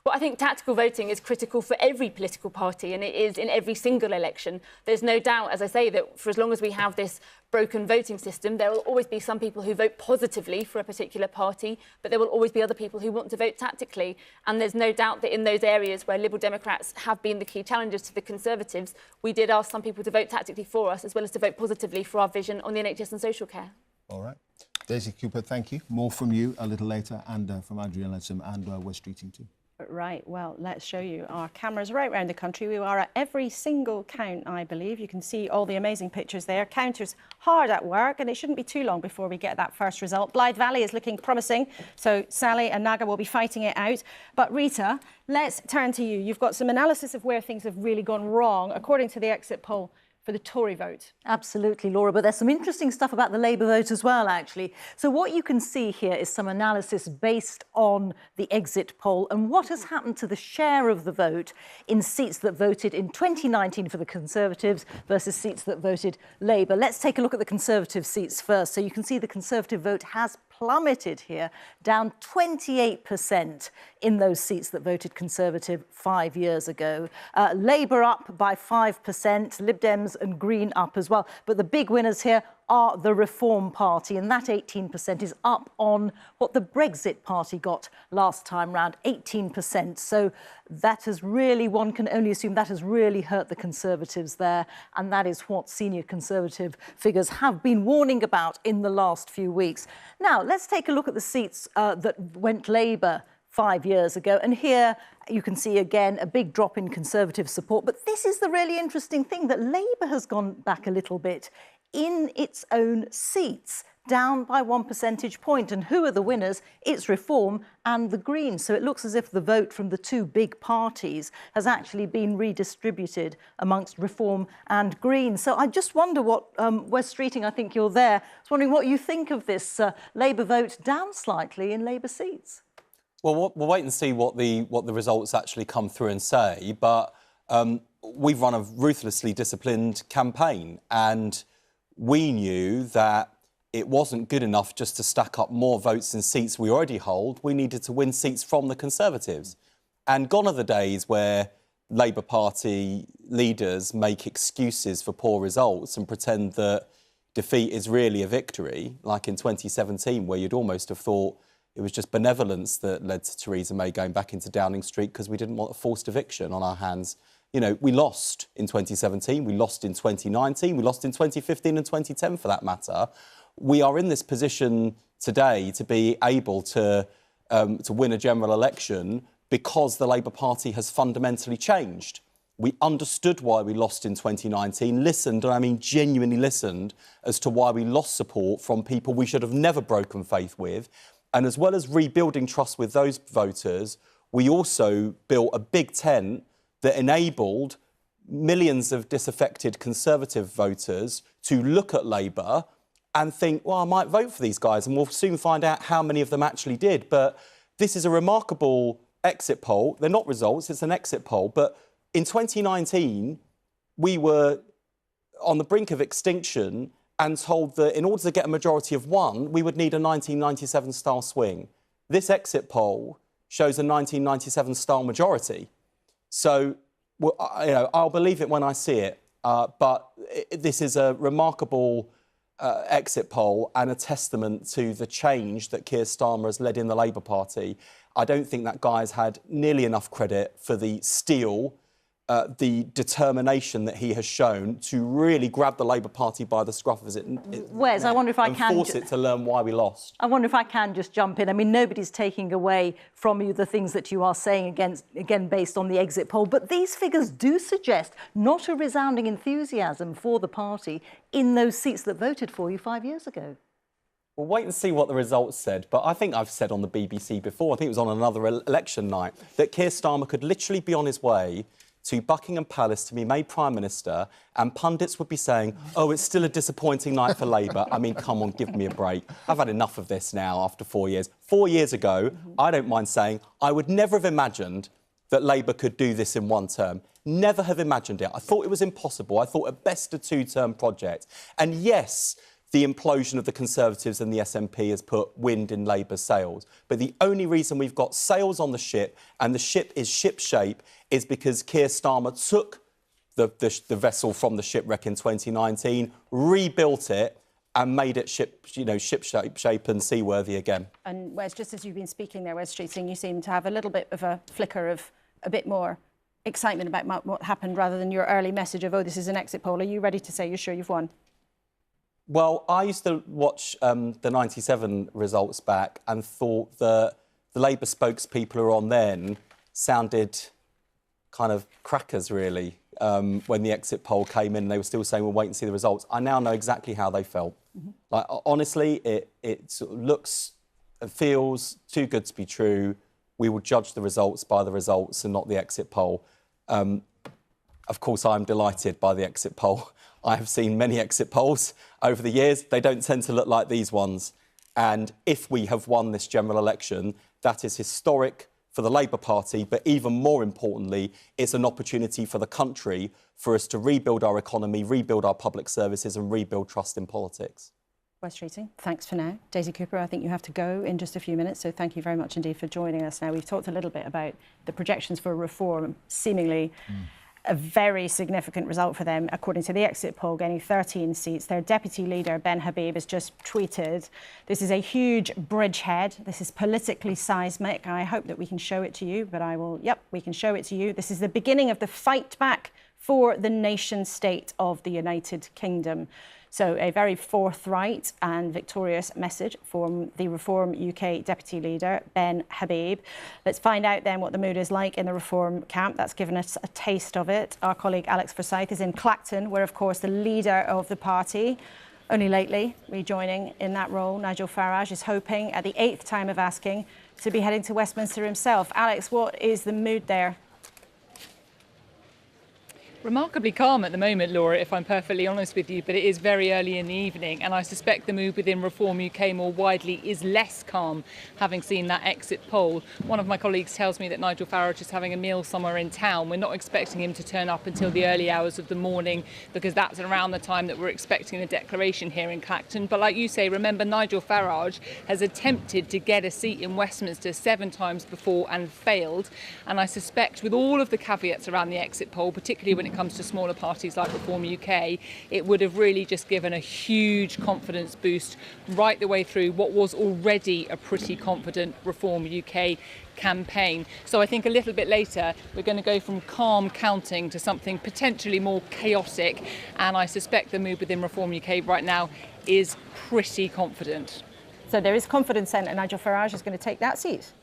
Well, I think tactical voting is critical for every political party, and it is in every single election. There's no doubt, as I say, that for as long as we have this broken voting system, there will always be some people who vote positively for a particular party, but there will always be other people who want to vote tactically. And there's no doubt that in those areas where Liberal Democrats have been the key challengers to the Conservatives, we did ask some people to vote tactically for us, as well as to vote positively for our vision on the NHS and social care. All right. Daisy Cooper, thank you. More from you a little later, and from Andrea Leadsom and Wes Streeting too. Right, well, let's show you our cameras right around the country. We are at every single count, I believe. You can see all the amazing pictures there. Counters hard at work, and it shouldn't be too long before we get that first result. Blythe Valley is looking promising, so Sally and Naga will be fighting it out. But Rita, let's turn to you. You've got some analysis of where things have really gone wrong, according to the exit poll for the Tory vote. Absolutely, Laura, but there's some interesting stuff about the Labour vote as well, actually. So what you can see here is some analysis based on the exit poll and what has happened to the share of the vote in seats that voted in 2019 for the Conservatives versus seats that voted Labour. Let's take a look at the Conservative seats first. So you can see the Conservative vote has plummeted here, down 28% in those seats that voted Conservative 5 years ago. Labour up by 5%, Lib Dems and Green up as well. But the big winners here, are the Reform Party, and that 18% is up on what the Brexit Party got last time round, 18%. So that has really, one can only assume that has really hurt the Conservatives there, and that is what senior Conservative figures have been warning about in the last few weeks. Now, let's take a look at the seats that went Labour 5 years ago. And here you can see again a big drop in Conservative support. But this is the really interesting thing, that Labour has gone back a little bit in its own seats, down by 1 percentage point. And who are the winners? It's Reform and the Greens. So it looks as if the vote from the two big parties has actually been redistributed amongst Reform and Greens. So I just wonder what, Wes Streeting, I think you're there, I was wondering what you think of this Labour vote down slightly in Labour seats. Well, we'll wait and see what the results actually come through and say. But we've run a ruthlessly disciplined campaign, and we knew that it wasn't good enough just to stack up more votes in seats we already hold. We needed to win seats from the Conservatives. And gone are the days where Labour Party leaders make excuses for poor results and pretend that defeat is really a victory, like in 2017, where you'd almost have thought it was just benevolence that led to Theresa May going back into Downing Street because we didn't want a forced eviction on our hands. You know, we lost in 2017, we lost in 2019, we lost in 2015 and 2010 for that matter. We are in this position today to be able to win a general election because the Labour Party has fundamentally changed. We understood why we lost in 2019, listened, and I mean genuinely listened, as to why we lost support from people we should have never broken faith with. And as well as rebuilding trust with those voters, we also built a big tent that enabled millions of disaffected Conservative voters to look at Labour and think, well, I might vote for these guys. And we'll soon find out how many of them actually did. But this is a remarkable exit poll. They're not results, it's an exit poll. But in 2019, we were on the brink of extinction and told that in order to get a majority of one, we would need a 1997-style swing. This exit poll shows a 1997-style majority. So, well, you know, I'll believe it when I see it. But this is a remarkable exit poll and a testament to the change that Keir Starmer has led in the Labour Party. I don't think that guy's had nearly enough credit for the steel, the determination that he has shown to really grab the Labour Party by the scruff of it. Wes, I wonder if I can force it to learn why we lost. I wonder if I can just jump in. I mean, nobody's taking away from you the things that you are saying again based on the exit poll, but these figures do suggest not a resounding enthusiasm for the party in those seats that voted for you 5 years ago. We'll wait and see what the results said, but I think I've said on the BBC before, I think it was on another election night, that Keir Starmer could literally be on his way to Buckingham Palace to be made Prime Minister, and pundits would be saying, oh, it's still a disappointing night for Labour. I mean, come on, give me a break. I've had enough of this now after 4 years. 4 years ago, I don't mind saying, I would never have imagined that Labour could do this in one term. Never have imagined it. I thought it was impossible. I thought at best a two-term project. And yes, the implosion of the Conservatives and the SNP has put wind in Labour's sails. But the only reason we've got sails on the ship, and the ship is ship-shape, is because Keir Starmer took the vessel from the shipwreck in 2019, rebuilt it, and made it ship-shape and seaworthy again. And Wes, just as you've been speaking there, Wes Streeting, you seem to have a little bit of a flicker of a bit more excitement about what happened rather than your early message of, oh, this is an exit poll. Are you ready to say you're sure you've won? Well, I used to watch the 97 results back and thought that the Labour spokespeople who were on then sounded kind of crackers, really, when the exit poll came in. They were still saying, we'll wait and see the results. I now know exactly how they felt. Like, honestly, it sort of looks and feels too good to be true. We will judge the results by the results and not the exit poll. Of course, I'm delighted by the exit poll. I have seen many exit polls over the years. They don't tend to look like these ones. And if we have won this general election, that is historic for the Labour Party, but even more importantly, it's an opportunity for the country for us to rebuild our economy, rebuild our public services and rebuild trust in politics. Wes Streeting, thanks for now. Daisy Cooper, I think you have to go in just a few minutes, so thank you very much indeed for joining us now. We've talked a little bit about the projections for reform seemingly a very significant result for them, according to the exit poll, getting 13 seats. Their deputy leader, Ben Habib, has just tweeted, "This is a huge bridgehead. This is politically seismic." I hope that we can show it to you, but we can show it to you. "This is the beginning of the fight back for the nation state of the United Kingdom." So a very forthright and victorious message from the Reform UK Deputy Leader, Ben Habib. Let's find out then what the mood is like in the Reform camp. That's given us a taste of it. Our colleague Alex Forsyth is in Clacton, where, of course, the leader of the party, only lately rejoining in that role, Nigel Farage, is hoping at the 8th time of asking to be heading to Westminster himself. Alex, what is the mood there? Remarkably calm at the moment, Laura, if I'm perfectly honest with you, but it is very early in the evening, and I suspect the mood within Reform UK more widely is less calm, having seen that exit poll. One of my colleagues tells me that Nigel Farage is having a meal somewhere in town. We're not expecting him to turn up until the early hours of the morning, because that's around the time that we're expecting the declaration here in Clacton. But like you say, remember, Nigel Farage has attempted to get a seat in Westminster 7 times before and failed, and I suspect with all of the caveats around the exit poll, particularly when it comes to smaller parties like Reform UK, it would have really just given a huge confidence boost right the way through what was already a pretty confident Reform UK campaign. So I think a little bit later we're going to go from calm counting to something potentially more chaotic, and I suspect the mood within Reform UK right now is pretty confident. So there is confidence then that Nigel Farage is going to take that seat?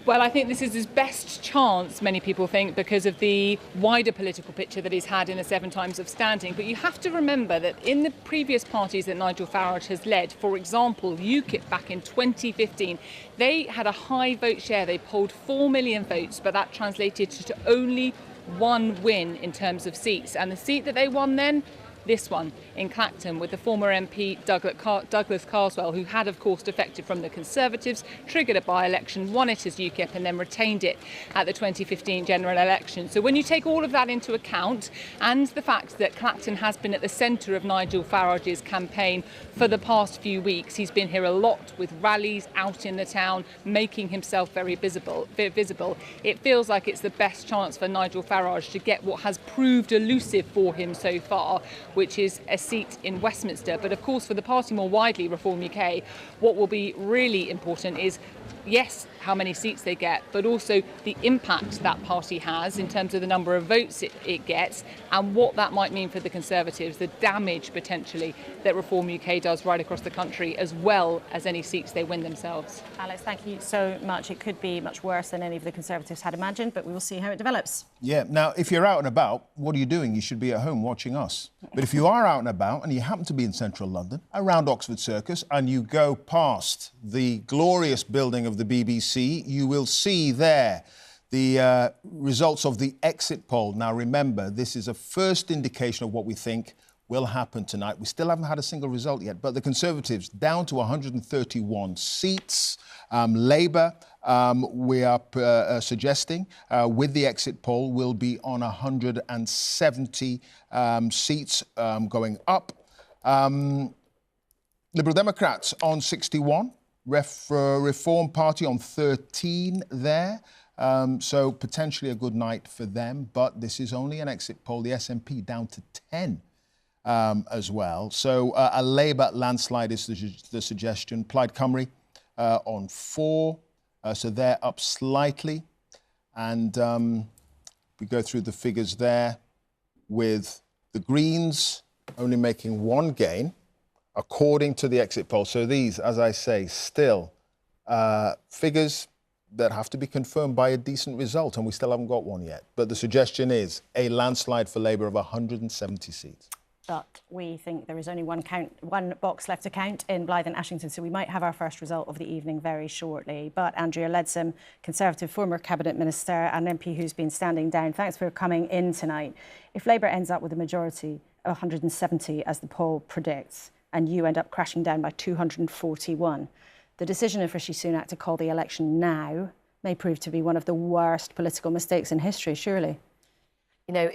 Well, I think this is his best chance, many people think, because of the wider political picture that he's had in the 7 times of standing. But you have to remember that in the previous parties that Nigel Farage has led, for example, UKIP back in 2015, they had a high vote share. They polled 4 million votes, but that translated to only 1 win in terms of seats. And the seat that they won then, this one in Clacton, with the former MP Douglas Carswell, who had, of course, defected from the Conservatives, triggered a by-election, won it as UKIP, and then retained it at the 2015 general election. So when you take all of that into account, and the fact that Clacton has been at the centre of Nigel Farage's campaign for the past few weeks, he's been here a lot with rallies out in the town, making himself very visible. It feels like it's the best chance for Nigel Farage to get what has proved elusive for him so far, which is a seat in Westminster. But of course, for the party more widely, Reform UK, what will be really important is, yes, how many seats they get, but also the impact that party has in terms of the number of votes it gets, and what that might mean for the Conservatives, the damage potentially that Reform UK does right across the country, as well as any seats they win themselves. Alex, thank you so much. It could be much worse than any of the Conservatives had imagined, but we will see how it develops. Yeah, now, if you're out and about, what are you doing? You should be at home watching us. But if you are out and about and you happen to be in central London, around Oxford Circus, and you go past the glorious building of the BBC, you will see there the results of the exit poll. Now, remember, this is a first indication of what we think will happen tonight. We still haven't had a single result yet, but the Conservatives down to 131 seats. Labour, we are suggesting, with the exit poll, will be on 170 seats going up. Liberal Democrats on 61. Reform Party on 13 there. So potentially a good night for them, but this is only an exit poll. The SNP down to 10 as well. So a Labour landslide is the suggestion. Plaid Cymru on 4, so they're up slightly. And we go through the figures there with the Greens only making 1 gain, according to the exit poll. So these, as I say, still figures that have to be confirmed by a decent result, and we still haven't got one yet. But the suggestion is a landslide for Labour of 170 seats. But we think there is only one box left to count in Blyth and Ashington, so we might have our first result of the evening very shortly. But Andrea Leadsom, Conservative former Cabinet Minister and MP who's been standing down, thanks for coming in tonight. If Labour ends up with a majority of 170, as the poll predicts, and you end up crashing down by 241, the decision of Rishi Sunak to call the election now may prove to be one of the worst political mistakes in history, surely. You know,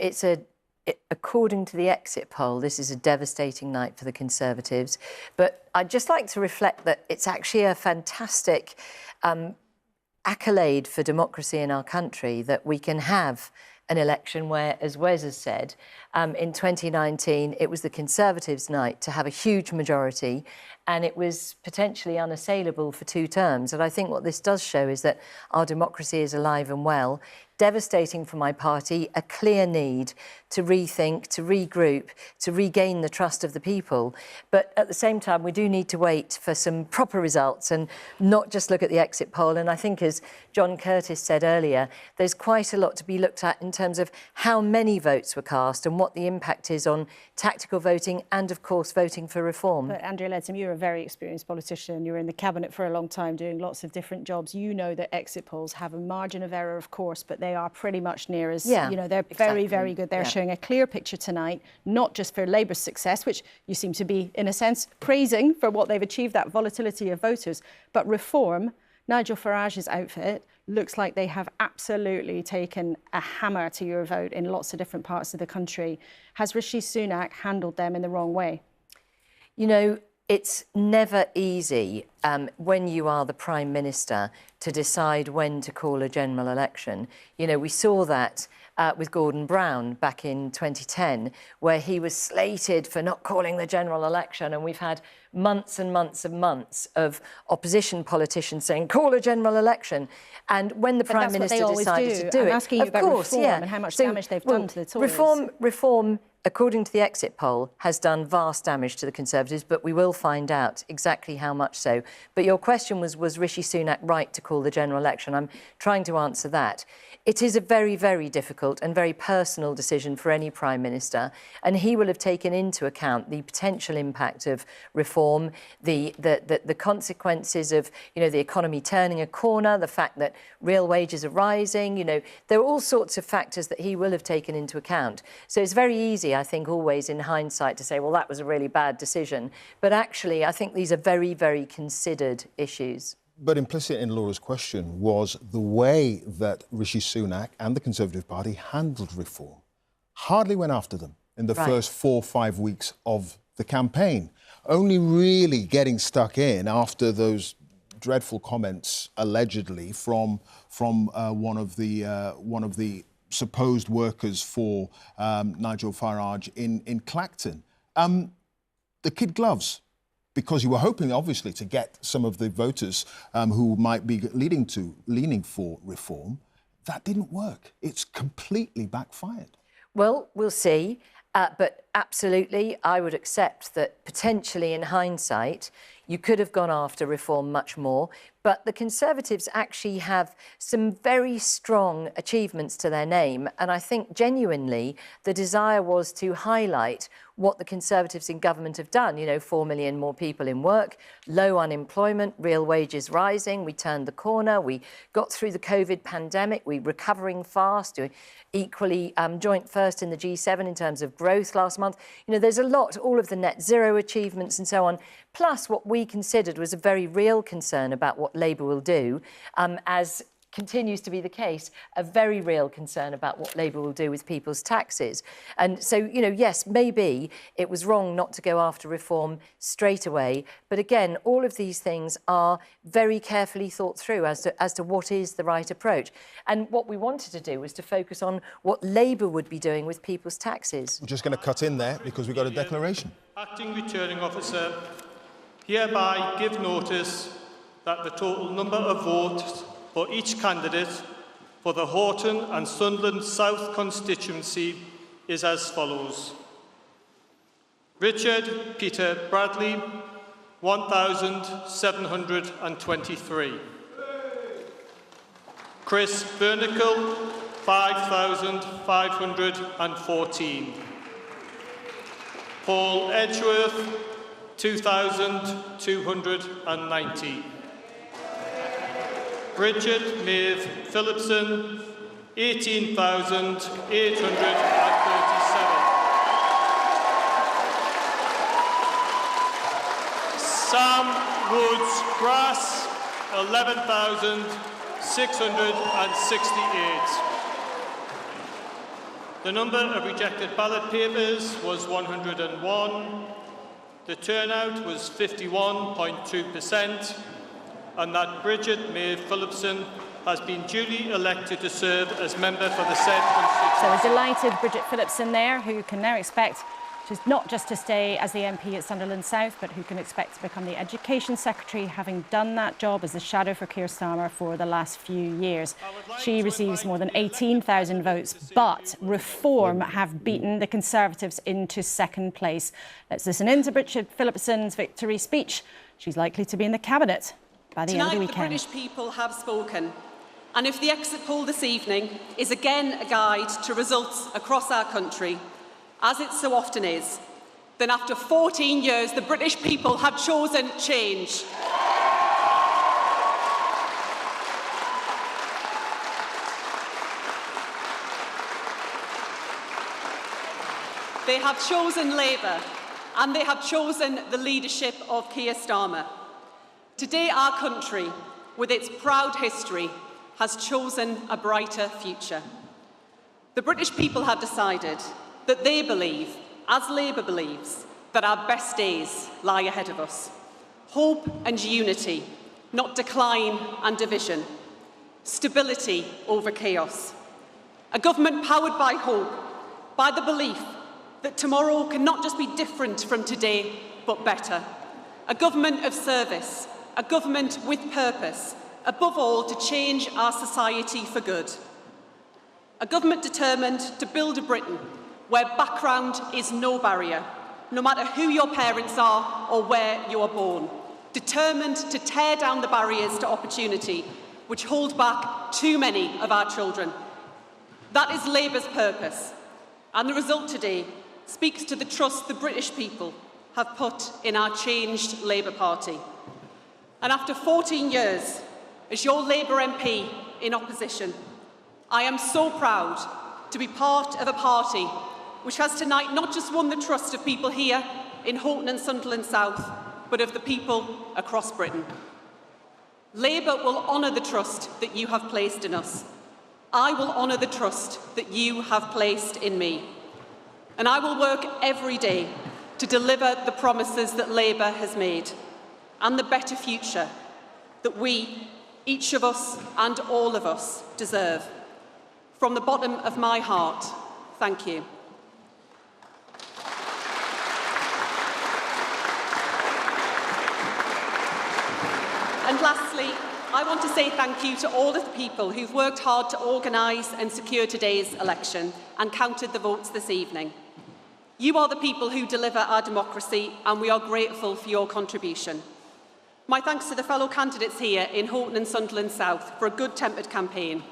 according to the exit poll, this is a devastating night for the Conservatives. But I'd just like to reflect that it's actually a fantastic accolade for democracy in our country that we can have an election where, as Wes has said, in 2019 it was the Conservatives' night to have a huge majority, and it was potentially unassailable for 2 terms. And I think what this does show is that our democracy is alive and well. Devastating for my party, a clear need to rethink, to regroup, to regain the trust of the people. But at the same time, we do need to wait for some proper results and not just look at the exit poll. And I think, as John Curtis said earlier, there's quite a lot to be looked at in terms of how many votes were cast and what the impact is on tactical voting and, of course, voting for reform. But Andrea Leadsom, you're a very experienced politician. You were in the cabinet for a long time doing lots of different jobs. You know that exit polls have a margin of error, of course, but they are pretty much near as, yeah, you know, they're exactly. very, very good. They're showing a clear picture tonight, not just for Labour's success, which you seem to be, in a sense, praising for what they've achieved, that volatility of voters, but reform. Nigel Farage's outfit looks like they have absolutely taken a hammer to your vote in lots of different parts of the country. Has Rishi Sunak handled them in the wrong way? You know, it's never easy when you are the Prime Minister to decide when to call a general election. You know, we saw that with Gordon Brown back in 2010, where he was slated for not calling the general election, and we've had months and months and months of opposition politicians saying, call a general election. And when the Prime Minister decided to do it, I'm asking you about reform and how much damage they've done to the Tories. Reform, according to the exit poll, has done vast damage to the Conservatives, but we will find out exactly how much so. But your question was Rishi Sunak right to call the general election? I'm trying to answer that. It is a very, very difficult and very personal decision for any Prime Minister, and he will have taken into account the potential impact of reform, the consequences of, you know, the economy turning a corner, the fact that real wages are rising. You know, there are all sorts of factors that he will have taken into account. So it's very easy, I think, always in hindsight to say, well, that was a really bad decision. But actually, I think these are very, very considered issues. But implicit in Laura's question was the way that Rishi Sunak and the Conservative Party handled reform. Hardly went after them in the first 4 or 5 weeks of the campaign. Only really getting stuck in after those dreadful comments, allegedly, from one of the supposed workers for Nigel Farage in Clacton. The kid gloves. Because you were hoping, obviously, to get some of the voters who might be leaning for reform. That didn't work. It's completely backfired. Well, we'll see. But absolutely, I would accept that potentially in hindsight, you could have gone after reform much more. But the Conservatives actually have some very strong achievements to their name. And I think genuinely the desire was to highlight what the Conservatives in government have done. You know, 4 million more people in work, low unemployment, real wages rising. We turned the corner. We got through the COVID pandemic. We're recovering fast, doing equally joint first in the G7 in terms of growth last month. You know, there's a lot, all of the net zero achievements and so on, plus what we considered was a very real concern about what Labour will do, as continues to be the case, a very real concern about what Labour will do with people's taxes. And so, you know, yes, maybe it was wrong not to go after reform straight away. But again, all of these things are very carefully thought through as to what is the right approach. And what we wanted to do was to focus on what Labour would be doing with people's taxes. We're just going to cut in there because we've got a declaration. Acting Returning Officer, hereby give notice that the total number of votes for each candidate for the Horton and Sunderland South constituency is as follows. Richard Peter Bradley, 1,723. Chris Bernicle, 5,514. Paul Edgeworth, 2,290. Bridget Maeve Phillipson, 18,837. Sam Woods Grass, 11,668. The number of rejected ballot papers was 101. The turnout was 51.2%. And that Bridget Maeve Phillipson has been duly elected to serve as member for the said constituency. So a delighted Bridget Phillipson there, who can now expect not just to stay as the MP at Sunderland South, but who can expect to become the Education Secretary, having done that job as the shadow for Keir Starmer for the last few years. She receives more than 18,000 votes, but Reform have beaten the Conservatives into second place. Let's listen in to Bridget Phillipson's victory speech. She's likely to be in the Cabinet by the end of the weekend. Tonight, the British people have spoken. And if the exit poll this evening is again a guide to results across our country, as it so often is, then after 14 years, the British people have chosen change. They have chosen Labour, and they have chosen the leadership of Keir Starmer. Today, our country, with its proud history, has chosen a brighter future. The British people have decided that they believe, as Labour believes, that our best days lie ahead of us. Hope and unity, not decline and division. Stability over chaos. A government powered by hope, by the belief that tomorrow can not just be different from today, but better. A government of service, a government with purpose, above all to change our society for good. A government determined to build a Britain where background is no barrier, no matter who your parents are or where you are born. Determined to tear down the barriers to opportunity which hold back too many of our children. That is Labour's purpose, and the result today speaks to the trust the British people have put in our changed Labour Party. And after 14 years as your Labour MP in opposition, I am so proud to be part of a party which has tonight not just won the trust of people here in Houghton and Sunderland South, but of the people across Britain. Labour will honour the trust that you have placed in us. I will honour the trust that you have placed in me. And I will work every day to deliver the promises that Labour has made and the better future that we, each of us and all of us, deserve. From the bottom of my heart, thank you. And lastly, I want to say thank you to all of the people who've worked hard to organise and secure today's election and counted the votes this evening. You are the people who deliver our democracy, and we are grateful for your contribution. My thanks to the fellow candidates here in Houghton and Sunderland South for a good-tempered campaign.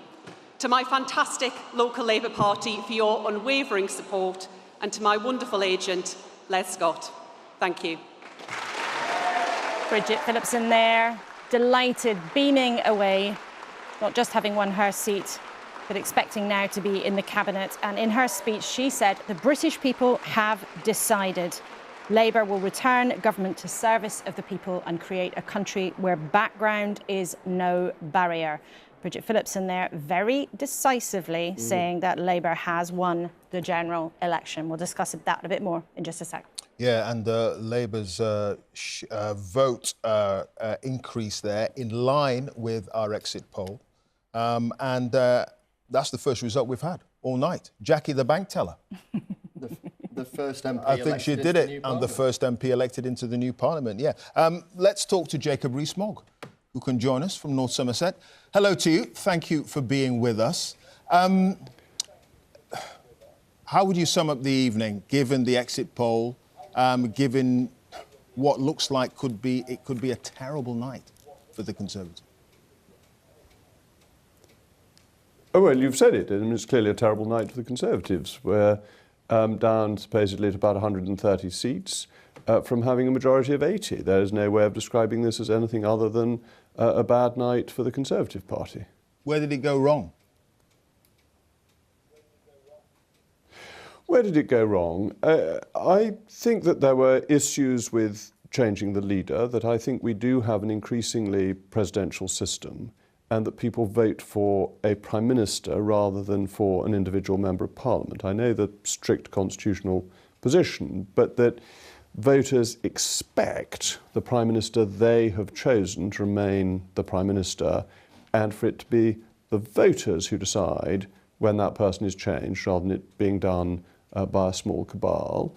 To my fantastic local Labour Party for your unwavering support, and to my wonderful agent, Les Scott. Thank you. Bridget Phillipson there, delighted, beaming away, not just having won her seat, but expecting now to be in the Cabinet. And in her speech, she said, the British people have decided. Labour will return government to service of the people and create a country where background is no barrier. Bridget Phillipson there very decisively saying that Labour has won the general election. We'll discuss that a bit more in just a sec. Yeah, and Labour's vote increase there in line with our exit poll. And that's the first result we've had all night. Jackie, the bank teller. The first MP I think she did it, and the first MP elected into the new parliament, yeah. Let's talk to Jacob Rees-Mogg, who can join us from North Somerset. Hello to you. Thank you for being with us. How would you sum up the evening, given the exit poll, given what looks like it could be a terrible night for the Conservatives? Oh, well, you've said it. I mean, it's clearly a terrible night for the Conservatives. We're down supposedly to about 130 seats from having a majority of 80. There is no way of describing this as anything other than a bad night for the Conservative Party. Where did it go wrong? Where did it go wrong? I think that there were issues with changing the leader, that I think we do have an increasingly presidential system, and that people vote for a Prime Minister rather than for an individual Member of Parliament. I know the strict constitutional position, but that voters expect the Prime Minister they have chosen to remain the Prime Minister and for it to be the voters who decide when that person is changed, rather than it being done by a small cabal.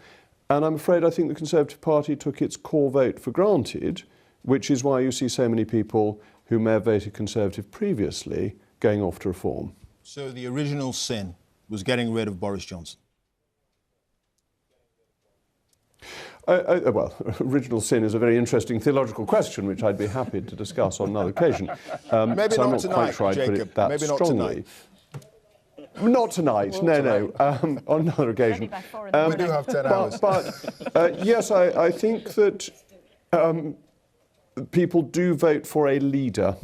And I'm afraid I think the Conservative Party took its core vote for granted, which is why you see so many people who may have voted Conservative previously going off to reform. So the original sin was getting rid of Boris Johnson? Well, original sin is a very interesting theological question, which I'd be happy to discuss on another occasion. Maybe so not I'm not tonight, quite sure I'd put Jacob. it that Maybe not strongly. tonight. Not tonight, no. On another occasion. We do have 10 hours. But yes, I think that people do vote for a leader,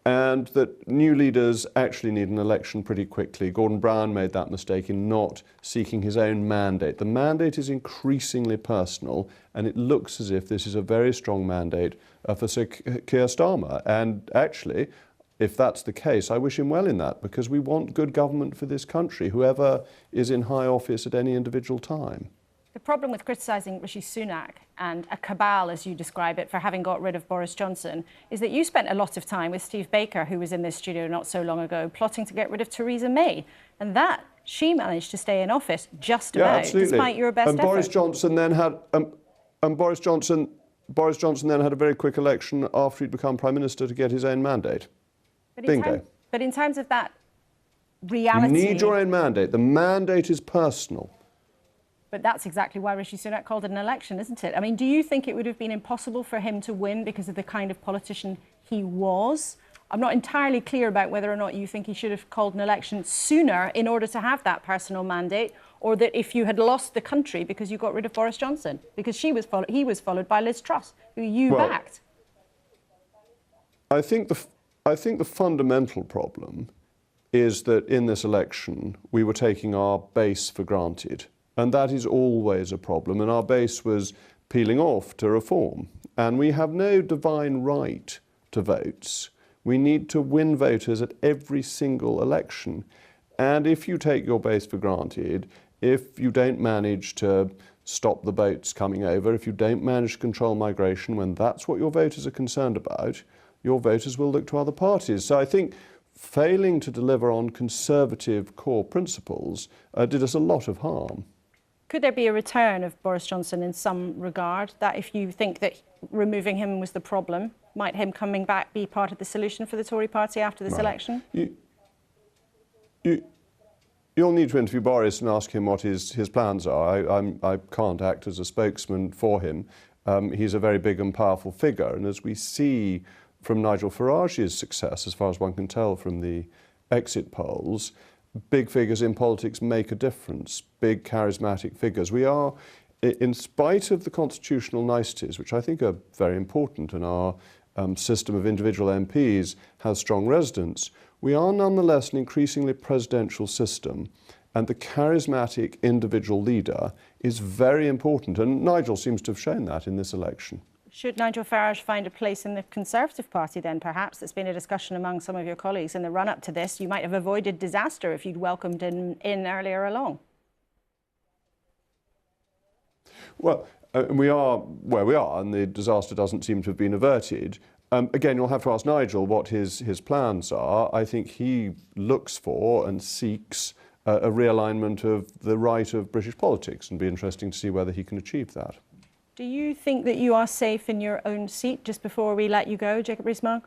and that new leaders actually need an election pretty quickly. Gordon Brown made that mistake in not seeking his own mandate. The mandate is increasingly personal, and it looks as if this is a very strong mandate for Sir Keir Starmer. And actually, if that's the case, I wish him well in that, because we want good government for this country, whoever is in high office at any individual time. The problem with criticising Rishi Sunak and a cabal, as you describe it, for having got rid of Boris Johnson is that you spent a lot of time with Steve Baker, who was in this studio not so long ago, plotting to get rid of Theresa May. And that she managed to stay in office just about, despite your best effort. Boris Johnson then had, Boris Johnson then had a very quick election after he'd become Prime Minister to get his own mandate. Bingo. But in terms of that reality... You need your own mandate. The mandate is personal. But that's exactly why Rishi Sunak called it an election, isn't it? I mean, do you think it would have been impossible for him to win because of the kind of politician he was? I'm not entirely clear about whether or not you think he should have called an election sooner in order to have that personal mandate, or that if you had lost the country because you got rid of Boris Johnson, because he was followed by Liz Truss, who you backed. I think the fundamental problem is that in this election we were taking our base for granted. And that is always a problem. And our base was peeling off to reform. And we have no divine right to votes. We need to win voters at every single election. And if you take your base for granted, if you don't manage to stop the boats coming over, if you don't manage to control migration, when that's what your voters are concerned about, your voters will look to other parties. So I think failing to deliver on conservative core principles did us a lot of harm. Could there be a return of Boris Johnson in some regard, that if you think that removing him was the problem, might him coming back be part of the solution for the Tory party after this election? You'll need to interview Boris and ask him what his plans are. I can't act as a spokesman for him. He's a very big and powerful figure, and as we see from Nigel Farage's success, as far as one can tell from the exit polls, big figures in politics make a difference, big charismatic figures. We are, in spite of the constitutional niceties, which I think are very important, and our system of individual MPs has strong residence, we are nonetheless an increasingly presidential system, and the charismatic individual leader is very important, and Nigel seems to have shown that in this election. Should Nigel Farage find a place in the Conservative Party then, perhaps? There's been a discussion among some of your colleagues in the run-up to this. You might have avoided disaster if you'd welcomed him in earlier along. Well, we are where we are, and the disaster doesn't seem to have been averted. Again, you'll have to ask Nigel what his plans are. I think he looks for and seeks a realignment of the right of British politics, and it'll be interesting to see whether he can achieve that. Do you think that you are safe in your own seat just before we let you go, Jacob Rees-Mogg?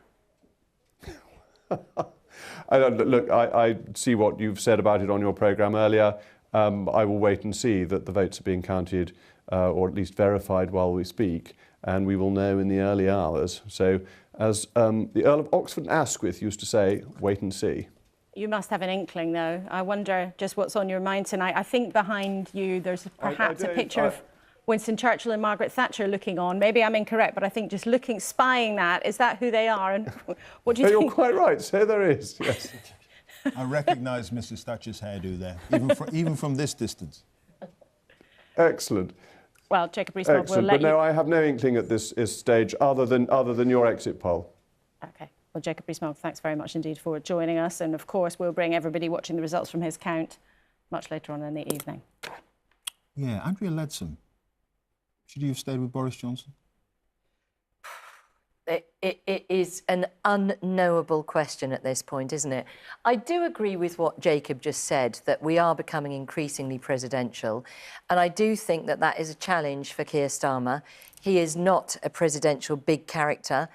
Look, I see what you've said about it on your programme earlier. I will wait and see that the votes are being counted, or at least verified while we speak, and we will know in the early hours. So, as the Earl of Oxford and Asquith used to say, wait and see. You must have an inkling, though. I wonder just what's on your mind tonight. I think behind you there's perhaps a picture of Winston Churchill and Margaret Thatcher looking on. Maybe I'm incorrect, but I think just spying that, is that who they are? And what do you think? You're quite right. So there is, yes. I recognise Mrs. Thatcher's hairdo there, even from this distance. Excellent. Well, Jacob Rees-Mogg will let you... But no, I have no inkling at this stage other than your exit poll. OK. Well, Jacob Rees-Mogg, thanks very much indeed for joining us. And, of course, we'll bring everybody watching the results from his count much later on in the evening. Yeah, Andrea Leadsom. Should you have stayed with Boris Johnson? it is an unknowable question at this point, isn't it? I do agree with what Jacob just said, that we are becoming increasingly presidential, and I do think that that is a challenge for Keir Starmer. He is not a presidential big character.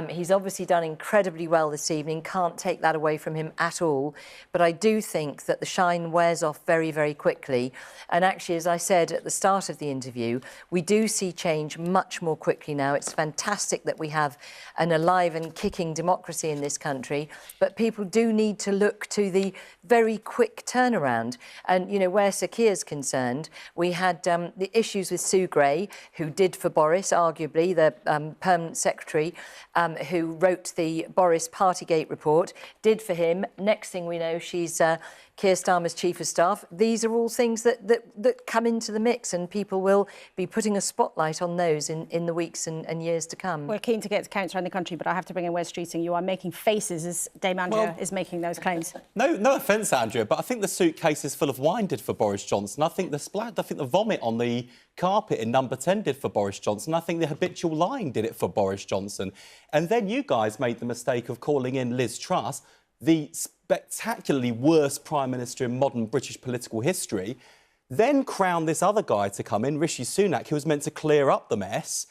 He's obviously done incredibly well this evening, can't take that away from him at all. But I do think that the shine wears off very, very quickly. And actually, as I said at the start of the interview, we do see change much more quickly now. It's fantastic that we have an alive and kicking democracy in this country, but people do need to look to the very quick turnaround. And, you know, where Sir Keir's concerned, we had the issues with Sue Gray, who did for Boris, arguably, the permanent secretary, who wrote the Boris Partygate report, did for him. Next thing we know, she's Keir Starmer's chief of staff. These are all things that come into the mix, and people will be putting a spotlight on those in the weeks and years to come. We're keen to get counts around the country, but I have to bring in Wes Streeting. You are making faces as Dame Andrea is making those claims. No offence, Andrea, but I think the suitcase is full of wine did for Boris Johnson. I think the vomit on the carpet in Number 10 did for Boris Johnson. I think the habitual lying did it for Boris Johnson. And then you guys made the mistake of calling in Liz Truss, the spectacularly worst Prime Minister in modern British political history, then crowned this other guy to come in, Rishi Sunak, who was meant to clear up the mess.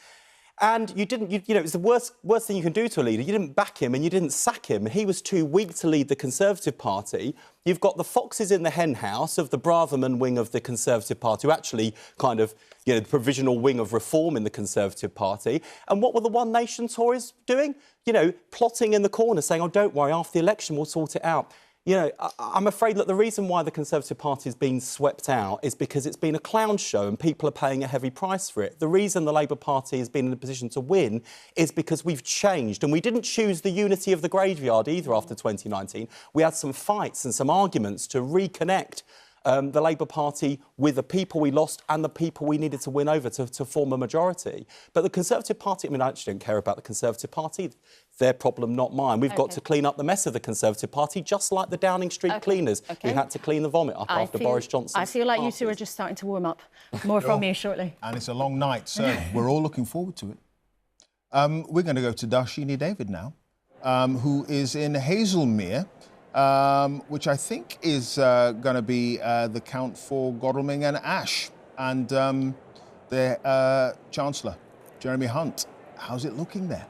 And you didn't, you know, it's the worst thing you can do to a leader. You didn't back him and you didn't sack him. He was too weak to lead the Conservative Party. You've got the foxes in the hen house of the Braverman wing of the Conservative Party, who actually kind of, you know, the provisional wing of reform in the Conservative Party. And what were the One Nation Tories doing? You know, plotting in the corner, saying, oh, don't worry, after the election we'll sort it out. You know, I'm afraid that the reason why the Conservative Party has been swept out is because it's been a clown show and people are paying a heavy price for it. The reason the Labour Party has been in a position to win is because we've changed, and we didn't choose the unity of the graveyard either after 2019. We had some fights and some arguments to reconnect the Labour Party with the people we lost and the people we needed to win over to form a majority. But the Conservative Party, I mean, I actually don't care about the Conservative Party. Their problem, not mine. We've got to clean up the mess of the Conservative Party, just like the Downing Street cleaners who had to clean the vomit up after Boris Johnson. I feel like you two are just starting to warm up. More from you shortly. And it's a long night, so we're all looking forward to it. We're going to go to Darshini David now, who is in Hazelmere, which I think is going to be the count for Godalming and Ash, and their Chancellor, Jeremy Hunt. How's it looking there?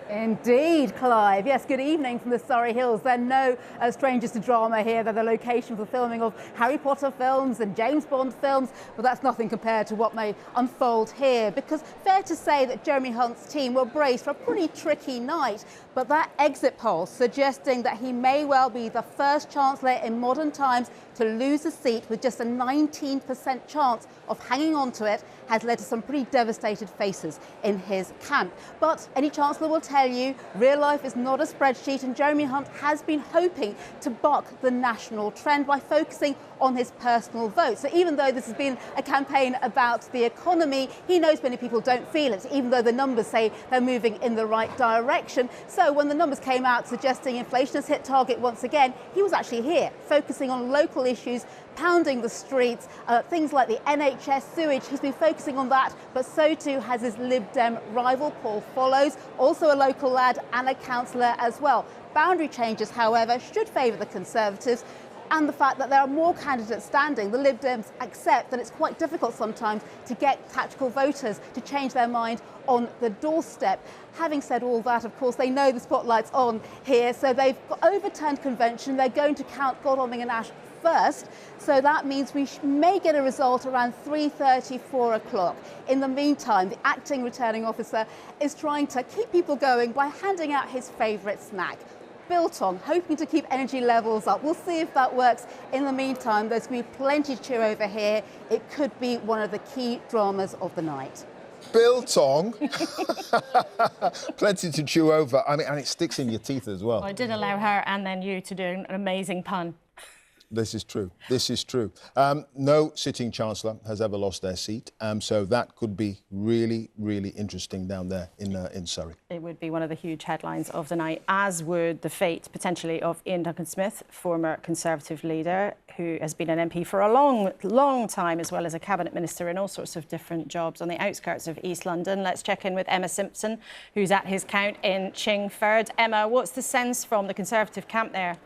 Indeed, Clive. Yes, good evening from the Surrey Hills. They're no strangers to drama here. They're the location for the filming of Harry Potter films and James Bond films, but that's nothing compared to what may unfold here, because fair to say that Jeremy Hunt's team were braced for a pretty tricky night, but that exit poll suggesting that he may well be the first Chancellor in modern times to lose a seat with just a 19% chance of hanging on to it has led to some pretty devastated faces in his camp. But any Chancellor will tell you, real life is not a spreadsheet, and Jeremy Hunt has been hoping to buck the national trend by focusing on his personal vote. So even though this has been a campaign about the economy, he knows many people don't feel it, even though the numbers say they're moving in the right direction. So when the numbers came out suggesting inflation has hit target once again, he was actually here, focusing on local issues, pounding the streets, things like the NHS sewage. He's been focusing on that, but so too has his Lib Dem rival Paul Follows, also a local lad and a councillor as well. Boundary changes, however, should favour the Conservatives, and the fact that there are more candidates standing. The Lib Dems accept that it's quite difficult sometimes to get tactical voters to change their mind on the doorstep. Having said all that, of course, they know the spotlight's on here, so they've overturned convention. They're going to count Godalming and Ash first, so that means we may get a result around 3:30, 4 o'clock. In the meantime, the acting returning officer is trying to keep people going by handing out his favourite snack, biltong, hoping to keep energy levels up. We'll see if that works. In the meantime, there's going to be plenty to cheer over here. It could be one of the key dramas of the night. Biltong. Plenty to chew over. I mean, and it sticks in your teeth as well. I did allow her and then you to do an amazing pun. This is true. This is true. No sitting Chancellor has ever lost their seat, so that could be really, really interesting down there in Surrey. It would be one of the huge headlines of the night, as would the fate, potentially, of Ian Duncan-Smith, former Conservative leader, who has been an MP for a long, long time, as well as a cabinet minister in all sorts of different jobs on the outskirts of East London. Let's check in with Emma Simpson, who's at his count in Chingford. Emma, what's the sense from the Conservative camp there?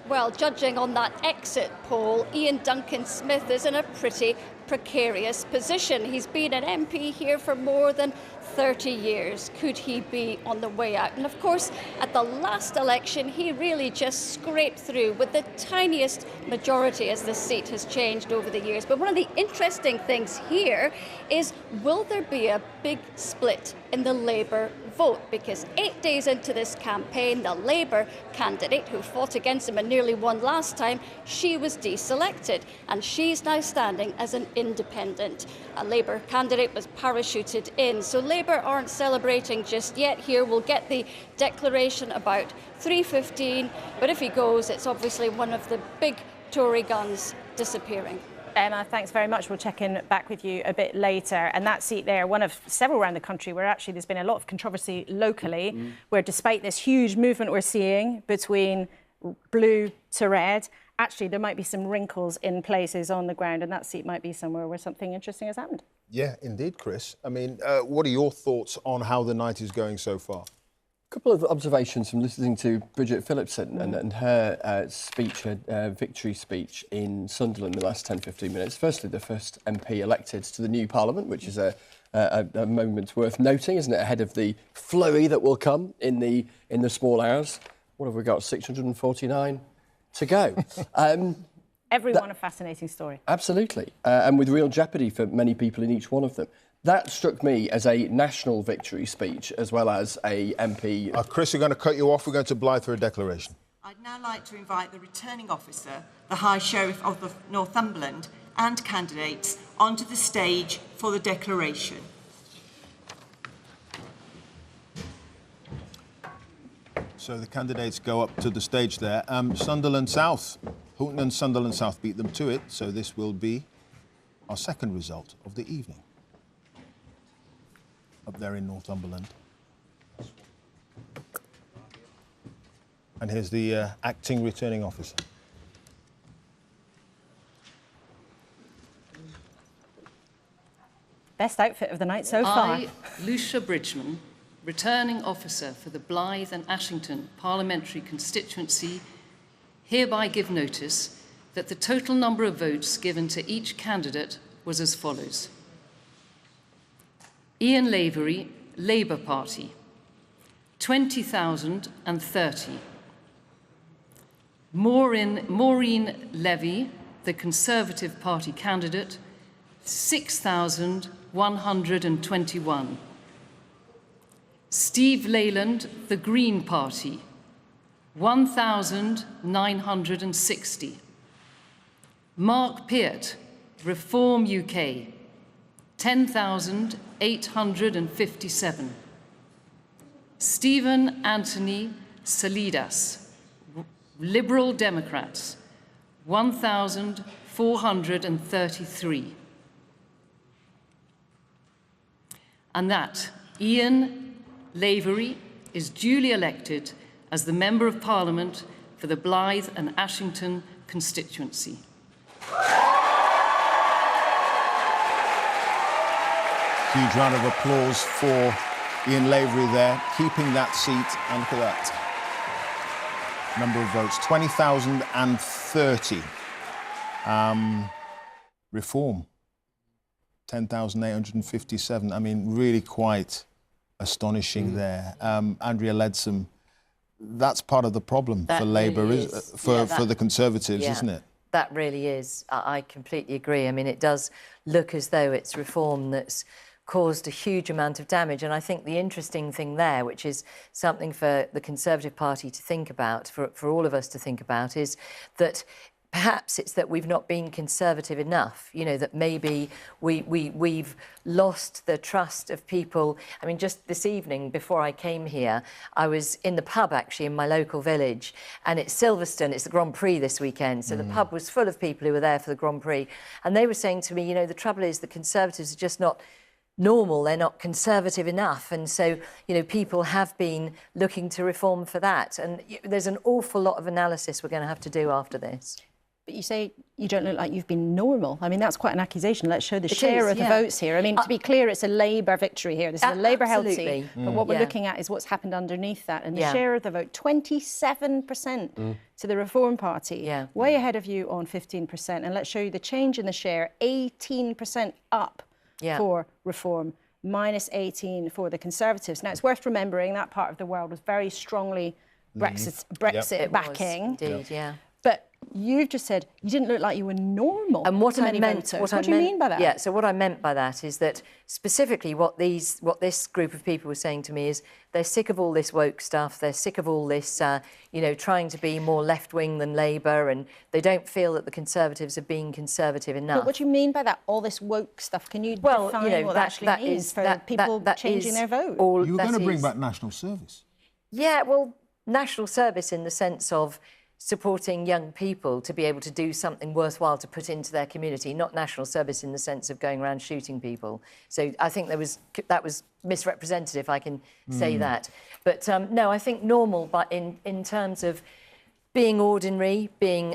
Well, judging on that exit poll, Ian Duncan-Smith is in a pretty precarious position. He's been an MP here for more than 30 years. Could he be on the way out? And of course, at the last election, he really just scraped through with the tiniest majority as the seat has changed over the years. But one of the interesting things here is, will there be a big split in the Labour vote? Because 8 days into this campaign, the Labour candidate who fought against him and nearly won last time, she was deselected, and she's now standing as an independent. A Labour candidate was parachuted in, so Labour aren't celebrating just yet. Here we'll get the declaration about 3:15, but if he goes, it's obviously one of the big Tory guns disappearing. Emma, thanks very much. We'll check in back with you a bit later. And that seat there, one of several around the country where actually there's been a lot of controversy locally, where despite this huge movement we're seeing between blue to red, actually there might be some wrinkles in places on the ground, and that seat might be somewhere where something interesting has happened. Yeah, indeed, Chris. I mean, what are your thoughts on how the night is going so far? A couple of observations from listening to Bridget Phillipson and her speech, her victory speech in Sunderland in the last 10-15 minutes. Firstly, the first MP elected to the new Parliament, which is a moment worth noting, isn't it? Ahead of the flurry that will come in the small hours. What have we got? 649 to go. Everyone a fascinating story. Absolutely, and with real jeopardy for many people in each one of them. That struck me as a national victory speech as well as a MP. Chris, we're going to cut you off. We're going to Blythe for a declaration. I'd now like to invite the returning officer, the High Sheriff of Northumberland, and candidates onto the stage for the declaration. So the candidates go up to the stage there. Sunderland South, Houghton and Sunderland South beat them to it, so this will be our second result of the evening. Up there in Northumberland. And here's the acting returning officer. Best outfit of the night so far. I, Lucia Bridgman, returning officer for the Blythe and Ashington parliamentary constituency, hereby give notice that the total number of votes given to each candidate was as follows. Ian Lavery, Labour Party, 20,030. Maureen Levy, the Conservative Party candidate, 6,121. Steve Leyland, the Green Party, 1,960. Mark Peart, Reform UK, 10,857. Stephen Anthony Salidas, Liberal Democrats, 1,433. And that Ian Lavery is duly elected as the Member of Parliament for the Blythe and Ashington constituency. Huge round of applause for Ian Lavery there, keeping that seat. And look at that number of votes, 20,030. Reform, 10,857. I mean, really quite astonishing there. Andrea Leadsom, that's part of the problem That for Labour, really for the Conservatives, isn't it? That really is. I completely agree. I mean, it does look as though it's reform that's caused a huge amount of damage. And I think the interesting thing there, which is something for the Conservative Party to think about, for all of us to think about, is that Perhaps it's that we've not been conservative enough, you know, that maybe we've lost the trust of people. I mean, just this evening before I came here, I was in the pub actually in my local village, and it's Silverstone, it's the Grand Prix this weekend, so the pub was full of people who were there for the Grand Prix, and they were saying to me, you know, the trouble is the Conservatives are just not normal, they're not conservative enough, and so, you know, people have been looking to reform for that, and there's an awful lot of analysis we're going to have to do after this. But you say you don't look like you've been normal. I mean, that's quite an accusation. Let's show the It share is, of the yeah. to be clear, it's a Labour victory here. This is a Labour-held Absolutely. seat. But what we're looking at is what's happened underneath that. And the Yeah. share of the vote, 27% to the Reform Party. Way ahead of you on 15%. And let's show you the change in the share, 18% up for Reform, minus 18 for the Conservatives. Now, it's worth remembering that part of the world was very strongly Brexit backing. Indeed, yeah. But you've just said you didn't look like you were normal. And what to I many meant, voters. What do you mean by that? Yeah, so what I meant by that is that specifically what this group of people were saying to me is they're sick of all this woke stuff, they're sick of all this, you know, trying to be more left-wing than Labour, and they don't feel that the Conservatives are being conservative enough. But what do you mean by that? All this woke stuff? Can you define you know, what that actually means for people changing their vote? You're going to bring back national service. Yeah, well, national service in the sense of supporting young people to be able to do something worthwhile to put into their community, not national service in the sense of going around shooting people. So I think that was misrepresented, if I can say that. But no, I think normal, but in terms of being ordinary,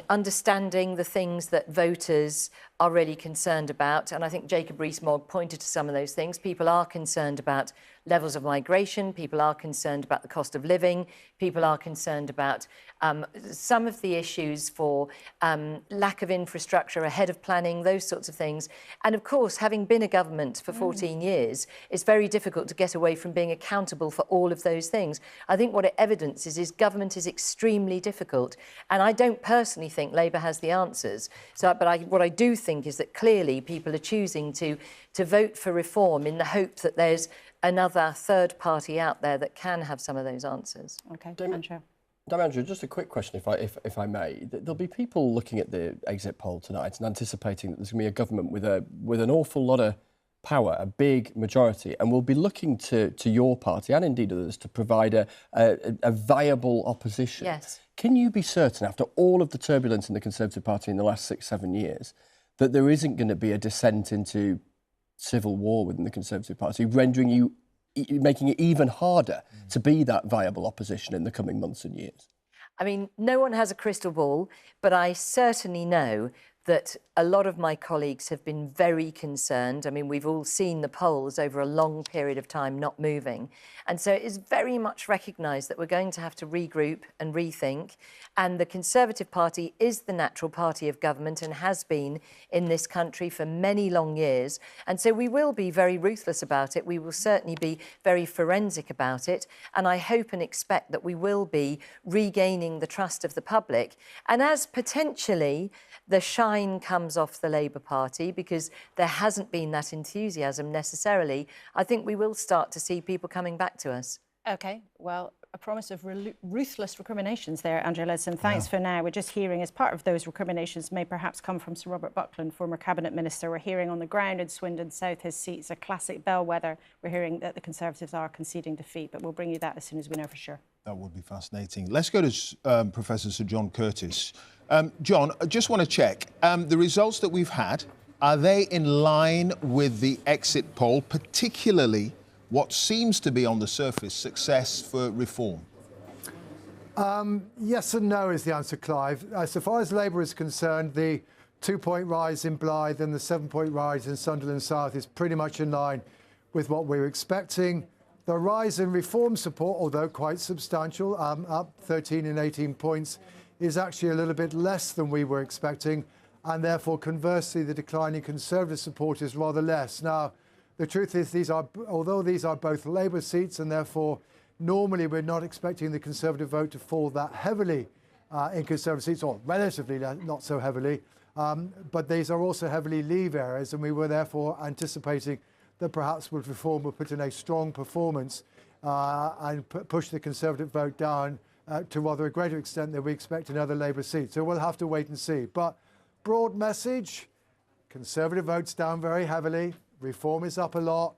understanding the things that voters are really concerned about. And I think Jacob Rees-Mogg pointed to some of those things. People are concerned about levels of migration, people are concerned about the cost of living, people are concerned about some of the issues for lack of infrastructure, ahead of planning, those sorts of things. And of course, having been a government for 14 years, it's very difficult to get away from being accountable for all of those things. I think what it evidences is government is extremely difficult. And I don't personally think Labour has the answers. So, but what I do think is that clearly people are choosing to vote for reform in the hope that there's another third party out there that can have some of those answers. Okay, Andrew, just a quick question, if I may. There'll be people looking at the exit poll tonight and anticipating that there's going to be a government with an awful lot of power, a big majority, and we'll be looking to your party and indeed others to provide a viable opposition. Yes. Can you be certain, after all of the turbulence in the Conservative Party in the last 6-7 years, that there isn't going to be a descent into civil war within the Conservative Party, making it even harder to be that viable opposition in the coming months and years? I mean, no one has a crystal ball, but I certainly know that a lot of my colleagues have been very concerned. I mean, we've all seen the polls over a long period of time not moving. And so it is very much recognised that we're going to have to regroup and rethink. And the Conservative Party is the natural party of government and has been in this country for many long years. And so we will be very ruthless about it. We will certainly be very forensic about it. And I hope and expect that we will be regaining the trust of the public. And as potentially the shine comes off the Labour Party, because there hasn't been that enthusiasm necessarily, I think we will start to see people coming back to us. OK, well, a promise of ruthless recriminations there, Andrea Leadsom. Thanks for now. We're just hearing, as part of those recriminations may perhaps come from Sir Robert Buckland, former Cabinet Minister. We're hearing on the ground in Swindon South, his seat's a classic bellwether. We're hearing that the Conservatives are conceding defeat, but we'll bring you that as soon as we know for sure. That would be fascinating. Let's go to Professor Sir John Curtice. John, I just want to check. The results that we've had, are they in line with the exit poll, particularly what seems to be on the surface success for reform? Yes and no is the answer, Clive. So far as Labour is concerned, the 2-point rise in Blyth and the 7-point rise in Sunderland South is pretty much in line with what we were expecting. The rise in reform support, although quite substantial, up 13 and 18 points, is actually a little bit less than we were expecting, and therefore, conversely, the decline in Conservative support is rather less. Now, the truth is, although these are both Labour seats, and therefore, normally we're not expecting the Conservative vote to fall that heavily in Conservative seats, or relatively not so heavily, but these are also heavily Leave areas, and we were therefore anticipating that perhaps with reform would put in a strong performance and push the Conservative vote down to rather a greater extent than we expect in other Labour seats. So we'll have to wait and see. But broad message, Conservative votes down very heavily, Reform is up a lot,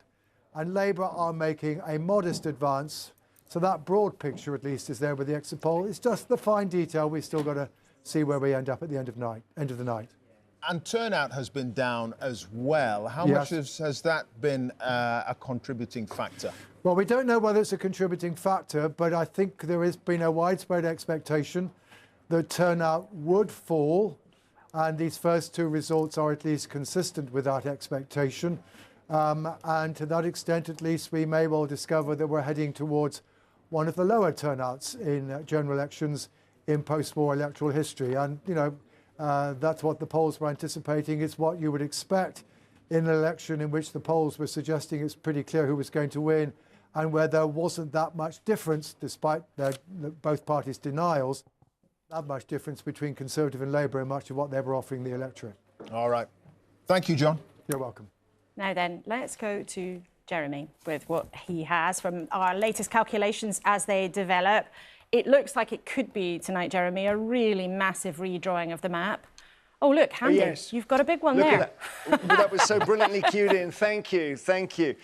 and Labour are making a modest advance. So that broad picture, at least, is there with the exit poll. It's just the fine detail. We've still got to see where we end up at the end of the night. And turnout has been down as well. How much has that been a contributing factor? Well, we don't know whether it's a contributing factor, but I think there has been a widespread expectation that turnout would fall, and these first two results are at least consistent with that expectation. And to that extent, at least, we may well discover that we're heading towards one of the lower turnouts in general elections in post-war electoral history. And, you know, that's what the polls were anticipating. It's what you would expect in an election in which the polls were suggesting it's pretty clear who was going to win, and where there wasn't that much difference, despite both parties' denials, that much difference between Conservative and Labour in much of what they were offering the electorate. All right. Thank you, John. You're welcome. Now then, let's go to Jeremy with what he has from our latest calculations as they develop. It looks like it could be tonight, Jeremy, a really massive redrawing of the map. Oh, look, handy. Yes. You've got a big one Look there. at that. That was so brilliantly cued in. Thank you. Thank you.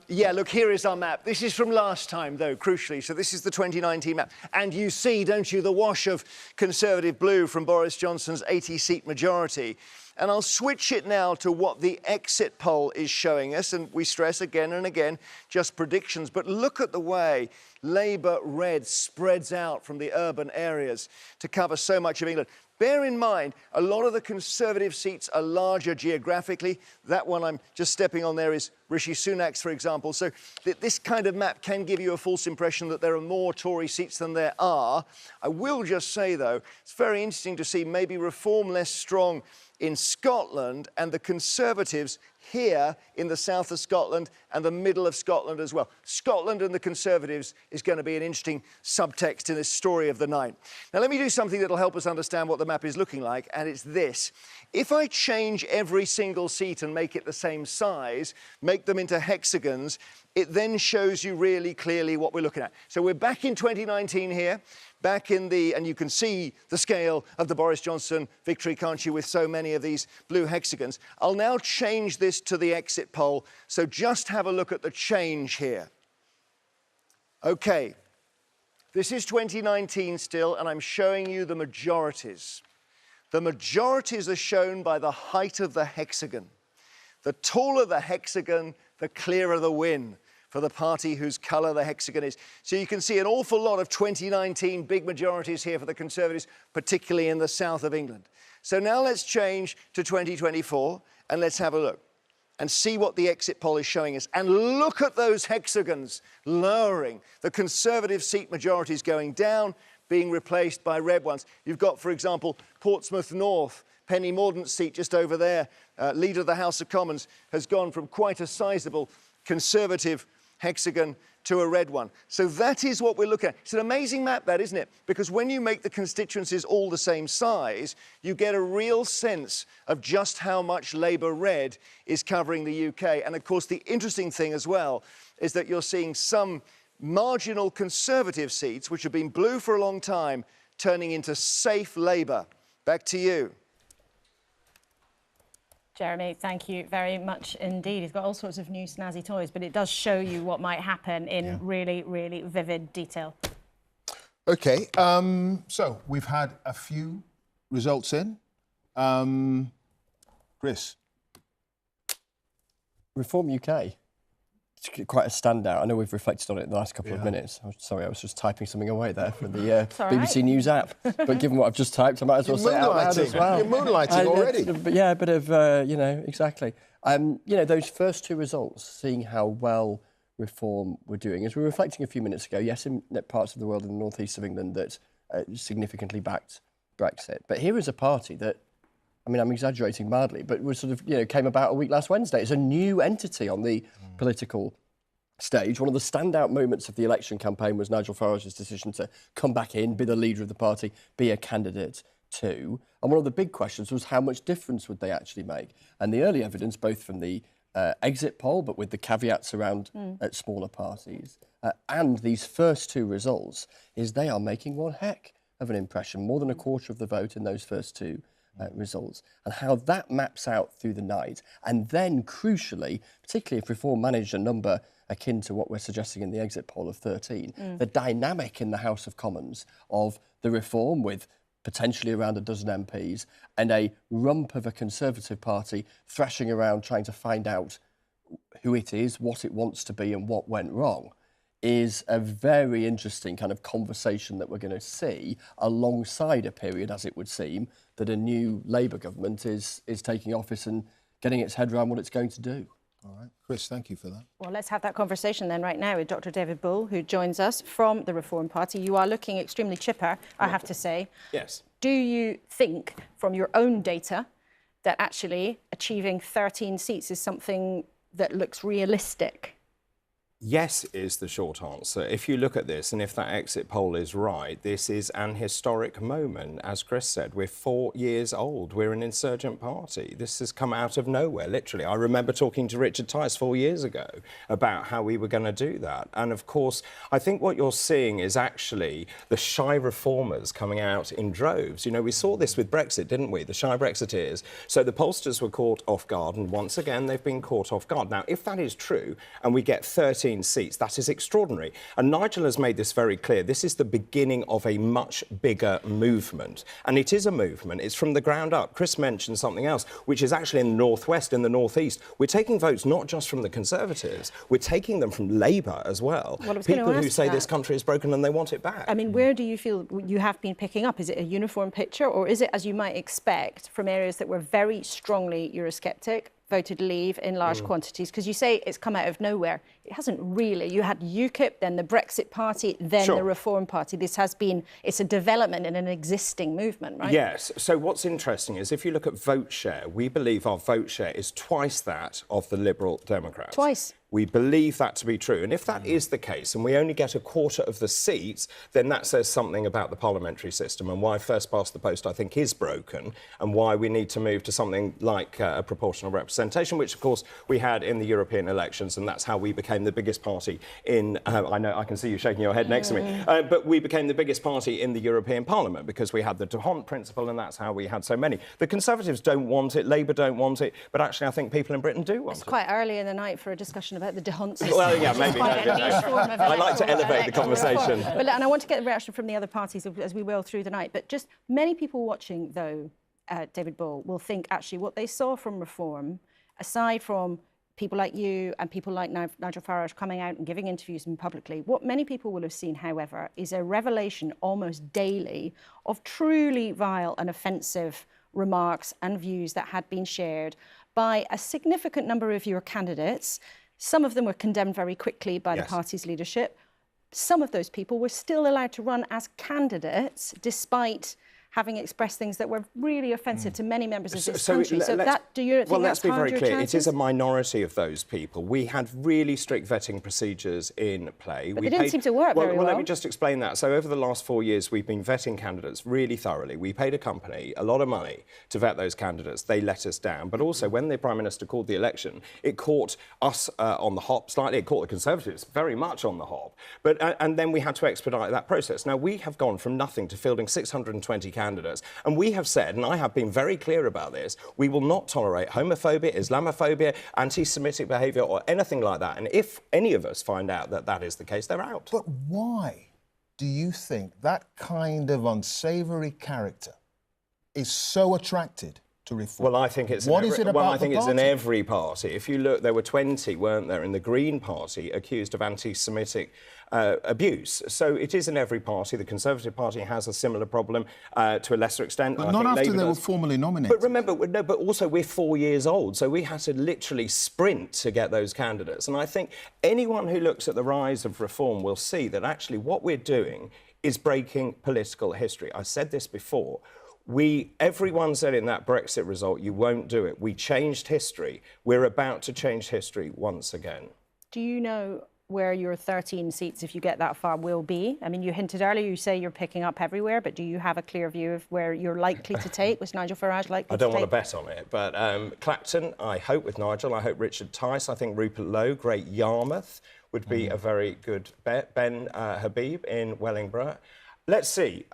Yeah, look, here is our map. This is from last time, though, crucially. So this is the 2019 map. And you see, don't you, the wash of Conservative blue from Boris Johnson's 80-seat majority. And I'll switch it now to what the exit poll is showing us. And we stress again and again, just predictions. But look at the way Labour red spreads out from the urban areas to cover so much of England. Bear in mind, a lot of the Conservative seats are larger geographically. That one I'm just stepping on there is Rishi Sunak's, for example. So this kind of map can give you a false impression that there are more Tory seats than there are. I will just say, though, it's very interesting to see maybe Reform less strong in Scotland and the Conservatives here in the south of Scotland and the middle of Scotland as well. Scotland and the Conservatives is going to be an interesting subtext in this story of the night. Now, let me do something that will help us understand what the map is looking like, and it's this. If I change every single seat and make it the same size, make them into hexagons, it then shows you really clearly what we're looking at. So we're back in 2019 here. Back in the, and you can see the scale of the Boris Johnson victory, can't you, with so many of these blue hexagons. I'll now change this to the exit poll, so just have a look at the change here. Okay, this is 2019 still, and I'm showing you the majorities. The majorities are shown by the height of the hexagon. The taller the hexagon, the clearer the win for the party whose colour the hexagon is. So you can see an awful lot of 2019 big majorities here for the Conservatives, particularly in the south of England. So now let's change to 2024 and let's have a look and see what the exit poll is showing us. And look at those hexagons lowering. The Conservative seat majorities going down, being replaced by red ones. You've got, for example, Portsmouth North, Penny Mordaunt's seat just over there, Leader of the House of Commons, has gone from quite a sizable Conservative hexagon to a red one. So that is what we're looking at. It's an amazing map, that, isn't it? Because when you make the constituencies all the same size, you get a real sense of just how much Labour red is covering the UK. And of course, the interesting thing as well is that you're seeing some marginal Conservative seats, which have been blue for a long time, turning into safe Labour. Back to you. Jeremy, thank you very much indeed. He's got all sorts of new snazzy toys, but it does show you what might happen in really, really vivid detail. OK, so we've had a few results in. Chris? Reform UK. It's quite a standout. I know we've reflected on it in the last couple of minutes. I'm sorry, I was just typing something away there for the BBC News app. But given what I've just typed, I might as well say it out loud as well. You're moonlighting already. Yeah, a bit of, you know, exactly. You know, those first two results, seeing how well Reform were doing, as we were reflecting a few minutes ago, yes, in parts of the world in the northeast of England that significantly backed Brexit. But here is a party that, I mean, I'm exaggerating mildly, but was sort of, you know, came about a week last Wednesday. It's a new entity on the political stage. One of the standout moments of the election campaign was Nigel Farage's decision to come back in, be the leader of the party, be a candidate too. And one of the big questions was how much difference would they actually make? And the early evidence, both from the exit poll, but with the caveats around smaller parties. And these first two results is they are making one heck of an impression, more than a quarter of the vote in those first two results, and how that maps out through the night. And then, crucially, particularly if Reform managed a number akin to what we're suggesting in the exit poll of 13, the dynamic in the House of Commons of the Reform with potentially around a dozen MPs and a rump of a Conservative Party thrashing around trying to find out who it is, what it wants to be and what went wrong, is a very interesting kind of conversation that we're going to see alongside a period, as it would seem, that a new Labour government is taking office and getting its head around what it's going to do. All right. Chris, thank you for that. Well, let's have that conversation then right now with Dr. David Bull, who joins us from the Reform Party. You are looking extremely chipper, I have to say. Yes. Do you think, from your own data, that actually achieving 13 seats is something that looks realistic? Yes is the short answer. If you look at this, and if that exit poll is right, this is an historic moment. As Chris said, we're 4 years old. We're an insurgent party. This has come out of nowhere, literally. I remember talking to Richard Tice 4 years ago about how we were going to do that. And of course, I think what you're seeing is actually the shy reformers coming out in droves. You know, we saw this with Brexit, didn't we? The shy Brexiteers. So the pollsters were caught off guard, and once again, they've been caught off guard. Now, if that is true, and we get 13 seats, that is extraordinary. And Nigel has made this very clear. This is the beginning of a much bigger movement. And it is a movement. It's from the ground up. Chris mentioned something else, which is actually in the northwest, in the northeast. We're taking votes not just from the Conservatives, we're taking them from Labour as well. People who say this country is broken and they want it back. I mean, where do you feel you have been picking up? Is it a uniform picture, or is it, as you might expect, from areas that were very strongly Eurosceptic, voted Leave in large quantities? Because you say it's come out of nowhere. It hasn't really. You had UKIP, then the Brexit Party, then the Reform Party. This has been, it's a development in an existing movement, right? Yes. So what's interesting is if you look at vote share, we believe our vote share is twice that of the Liberal Democrats. Twice. We believe that to be true. And if that is the case, and we only get a quarter of the seats, then that says something about the parliamentary system and why first past the post, I think, is broken, and why we need to move to something like a proportional representation, which, of course, we had in the European elections, and that's how we became the biggest party in... I know, I can see you shaking your head next to me, but we became the biggest party in the European Parliament because we had the D'Hondt principle, and that's how we had so many. The Conservatives don't want it, Labour don't want it, but actually I think people in Britain do want it. It's quite early in the night for a discussion about the D'Hondt system. Well, yeah, maybe. I like to elevate the conversation. But, and I want to get the reaction from the other parties as we will through the night. But just many people watching, though, David Bull, will think actually what they saw from Reform, aside from people like you and people like Nigel Farage coming out and giving interviews publicly, what many people will have seen, however, is a revelation almost daily of truly vile and offensive remarks and views that had been shared by a significant number of your candidates. Some of them were condemned very quickly by the party's leadership. Some of those people were still allowed to run as candidates despite having expressed things that were really offensive to many members of this country. So that, do you think let's be very clear. chances? It is a minority of those people. We had really strict vetting procedures in play. But they didn't seem to work very well. Well, let me just explain that. So over the last 4 years, we've been vetting candidates really thoroughly. We paid a company a lot of money to vet those candidates. They let us down. But also, when the Prime Minister called the election, it caught us on the hop slightly. It caught the Conservatives very much on the hop. But and then we had to expedite that process. Now, we have gone from nothing to fielding 620 candidates. And we have said, and I have been very clear about this, we will not tolerate homophobia, Islamophobia, anti-Semitic behaviour or anything like that. And if any of us find out that that is the case, they're out. But why do you think that kind of unsavoury character is so attracted to Reform? Well, I think it's in every party. If you look, there were 20, weren't there, in the Green Party accused of anti-Semitic abuse. So it is in every party. The Conservative Party has a similar problem to a lesser extent. But not after they were formally nominated. But remember, but also we're 4 years old, so we had to literally sprint to get those candidates. And I think anyone who looks at the rise of Reform will see that actually what we're doing is breaking political history. I said this before. Everyone said in that Brexit result, you won't do it. We changed history. We're about to change history once again. Do you know where your 13 seats, if you get that far, will be? I mean, you hinted earlier, you say you're picking up everywhere, but do you have a clear view of where you're likely to take? Was Nigel Farage likely to take? I don't want to bet on it, but Clacton, I hope with Nigel. I hope Richard Tice. I think Rupert Lowe, Great Yarmouth, would be a very good bet. Ben Habib in Wellingborough. Let's see.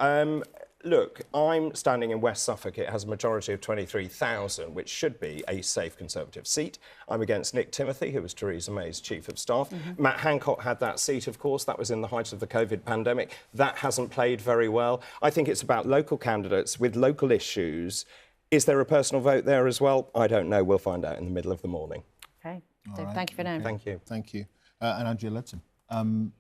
Look, I'm standing in West Suffolk. It has a majority of 23,000, which should be a safe Conservative seat. I'm against Nick Timothy, who was Theresa May's Chief of Staff. Matt Hancock had that seat, of course. That was in the height of the COVID pandemic. That hasn't played very well. I think it's about local candidates with local issues. Is there a personal vote there as well? I don't know. We'll find out in the middle of the morning. OK. Dave, thank you for now. Thank you. Thank you. And Andrea Leadsom,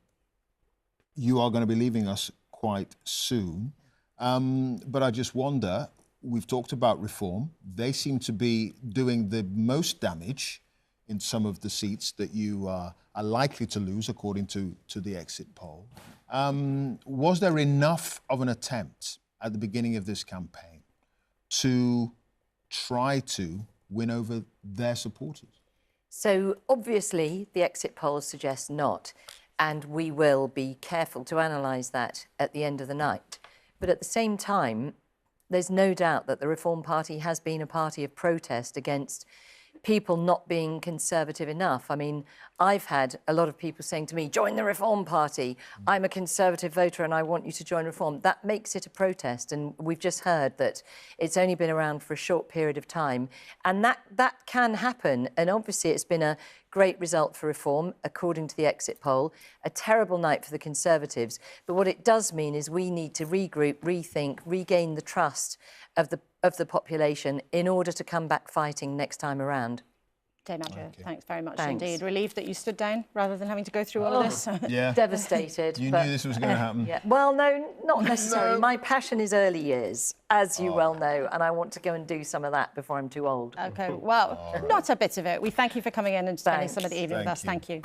you are going to be leaving us quite soon. But I just wonder, we've talked about reform. They seem to be doing the most damage in some of the seats that you are likely to lose, according to the exit poll. Was there enough of an attempt at the beginning of this campaign to try to win over their supporters? So obviously the exit polls suggest not, and we will be careful to analyse that at the end of the night. But at the same time, there's no doubt that the Reform Party has been a party of protest against people not being Conservative enough. I mean, I've had a lot of people saying to me, join the Reform Party. I'm a Conservative voter and I want you to join Reform. That makes it a protest. And we've just heard that it's only been around for a short period of time. And that can happen. And obviously it's been a great result for Reform, according to the exit poll. A terrible night for the Conservatives. But what it does mean is we need to regroup, rethink, regain the trust of the population in order to come back fighting next time around. Dame Andrea, thanks very much Thanks. indeed. Relieved that you stood down rather than having to go through all of this. Yeah. Devastated. You knew this was going to happen. Yeah. Well, no, not necessarily. My passion is early years, as you well know, and I want to go and do some of that before I'm too old. OK, well, not a bit of it. We thank you for coming in and spending some of the evening with us. Thank you.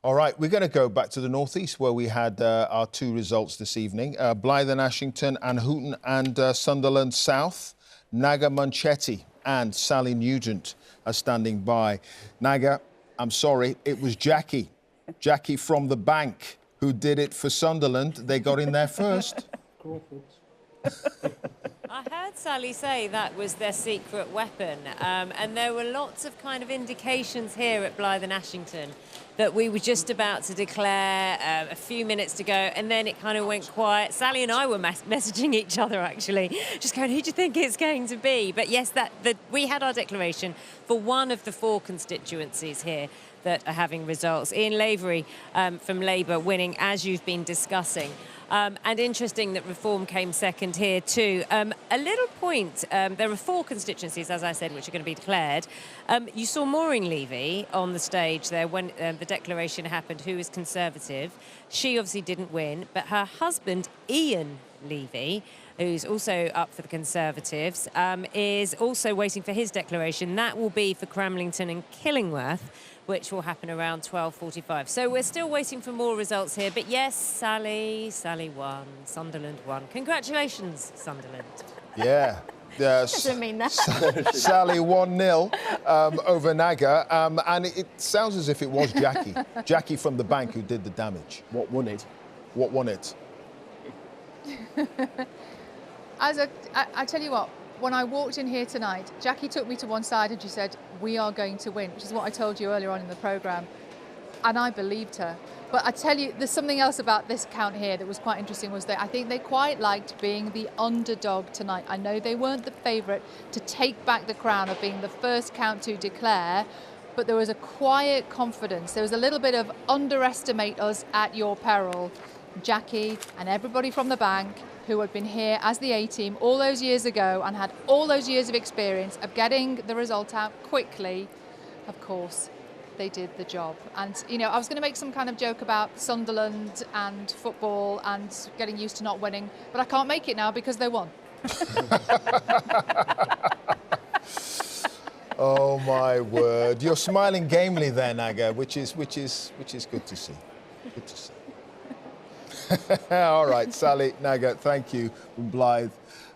All right, we're going to go back to the northeast where we had our two results this evening. Blyth and Ashington and Hooton and Sunderland South. Naga Munchetti and Sally Nugent are standing by. Naga, I'm sorry, it was Jackie from the bank who did it for Sunderland. They got in there first. I heard Sally say that was their secret weapon, and there were lots of kind of indications here at Blyth and Ashington that we were just about to declare a few minutes to go, and then it kind of went quiet. Sally and I were messaging each other, actually, just going, who do you think it's going to be? But yes, we had our declaration for one of the 4 constituencies here that are having results. Ian Lavery from Labour winning, as you've been discussing. And interesting that Reform came second here too. A little point, there are 4 constituencies, as I said, which are going to be declared. You saw Maureen Levy on the stage there when the declaration happened, who is Conservative. She obviously didn't win, but her husband, Ian Levy, who's also up for the Conservatives, is also waiting for his declaration. That will be for Cramlington and Killingworth, which will happen around 12:45. So we're still waiting for more results here. But yes, Sally won. Sunderland won. Congratulations, Sunderland. Yeah. Doesn't mean that. Sally 1-0 over Naga. And it sounds as if it was Jackie from the bank who did the damage. What won it? What won it? I tell you what, when I walked in here tonight, Jackie took me to one side and she said, we are going to win, which is what I told you earlier on in the programme. And I believed her. But I tell you, there's something else about this count here that was quite interesting, was that I think they quite liked being the underdog tonight. I know they weren't the favourite to take back the crown of being the first count to declare, but there was a quiet confidence. There was a little bit of underestimate us at your peril. Jackie and everybody from the bank who had been here as the A-team all those years ago and had all those years of experience of getting the result out quickly, of course, they did the job. And, you know, I was going to make some kind of joke about Sunderland and football and getting used to not winning, but I can't make it now because they won. Oh, my word. You're smiling gamely there, Naga, which is good to see. Good to see. All right, Sally, Naga, thank you from Blyth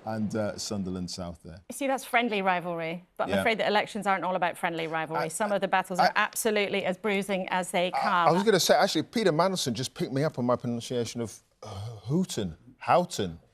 and Sunderland South there. See, that's friendly rivalry, but I'm afraid that elections aren't all about friendly rivalry. Some of the battles are absolutely as bruising as they come. I was going to say, actually, Peter Mandelson just picked me up on my pronunciation of Houghton.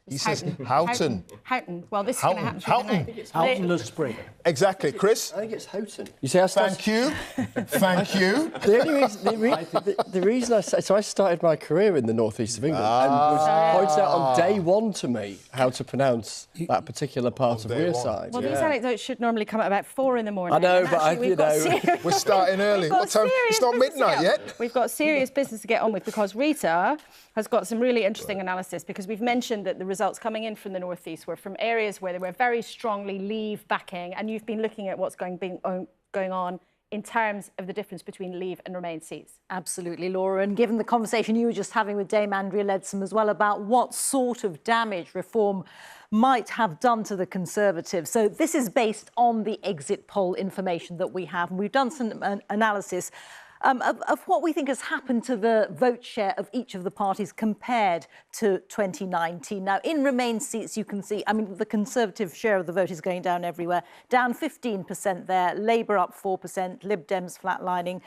He says Houghton. Houghton. Well, this is going to happen to Houghton. Houghton the Spring. Exactly, Chris. I think it's Houghton. You see, Thank you. Thank you. The reason I started my career in the northeast of England and was pointed out on day one to me how to pronounce that particular part of Wearside. Well, these anecdotes should normally come at about 4 in the morning. I know, but we're starting early. What time? It's not midnight yet. We've got serious business to get on with because Rita has got some really interesting analysis because we've mentioned that the results coming in from the northeast were from areas where there were very strongly Leave backing, and you've been looking at what's going on in terms of the difference between Leave and Remain seats. Absolutely, Laura. And given the conversation you were just having with Dame Andrea Leadsom as well about what sort of damage reform might have done to the Conservatives. So this is based on the exit poll information that we have. And we've done some analysis of what we think has happened to the vote share of each of the parties compared to 2019. Now, in Remain seats, you can see, I mean, the Conservative share of the vote is going down everywhere. Down 15% there, Labour up 4%, Lib Dems flatlining,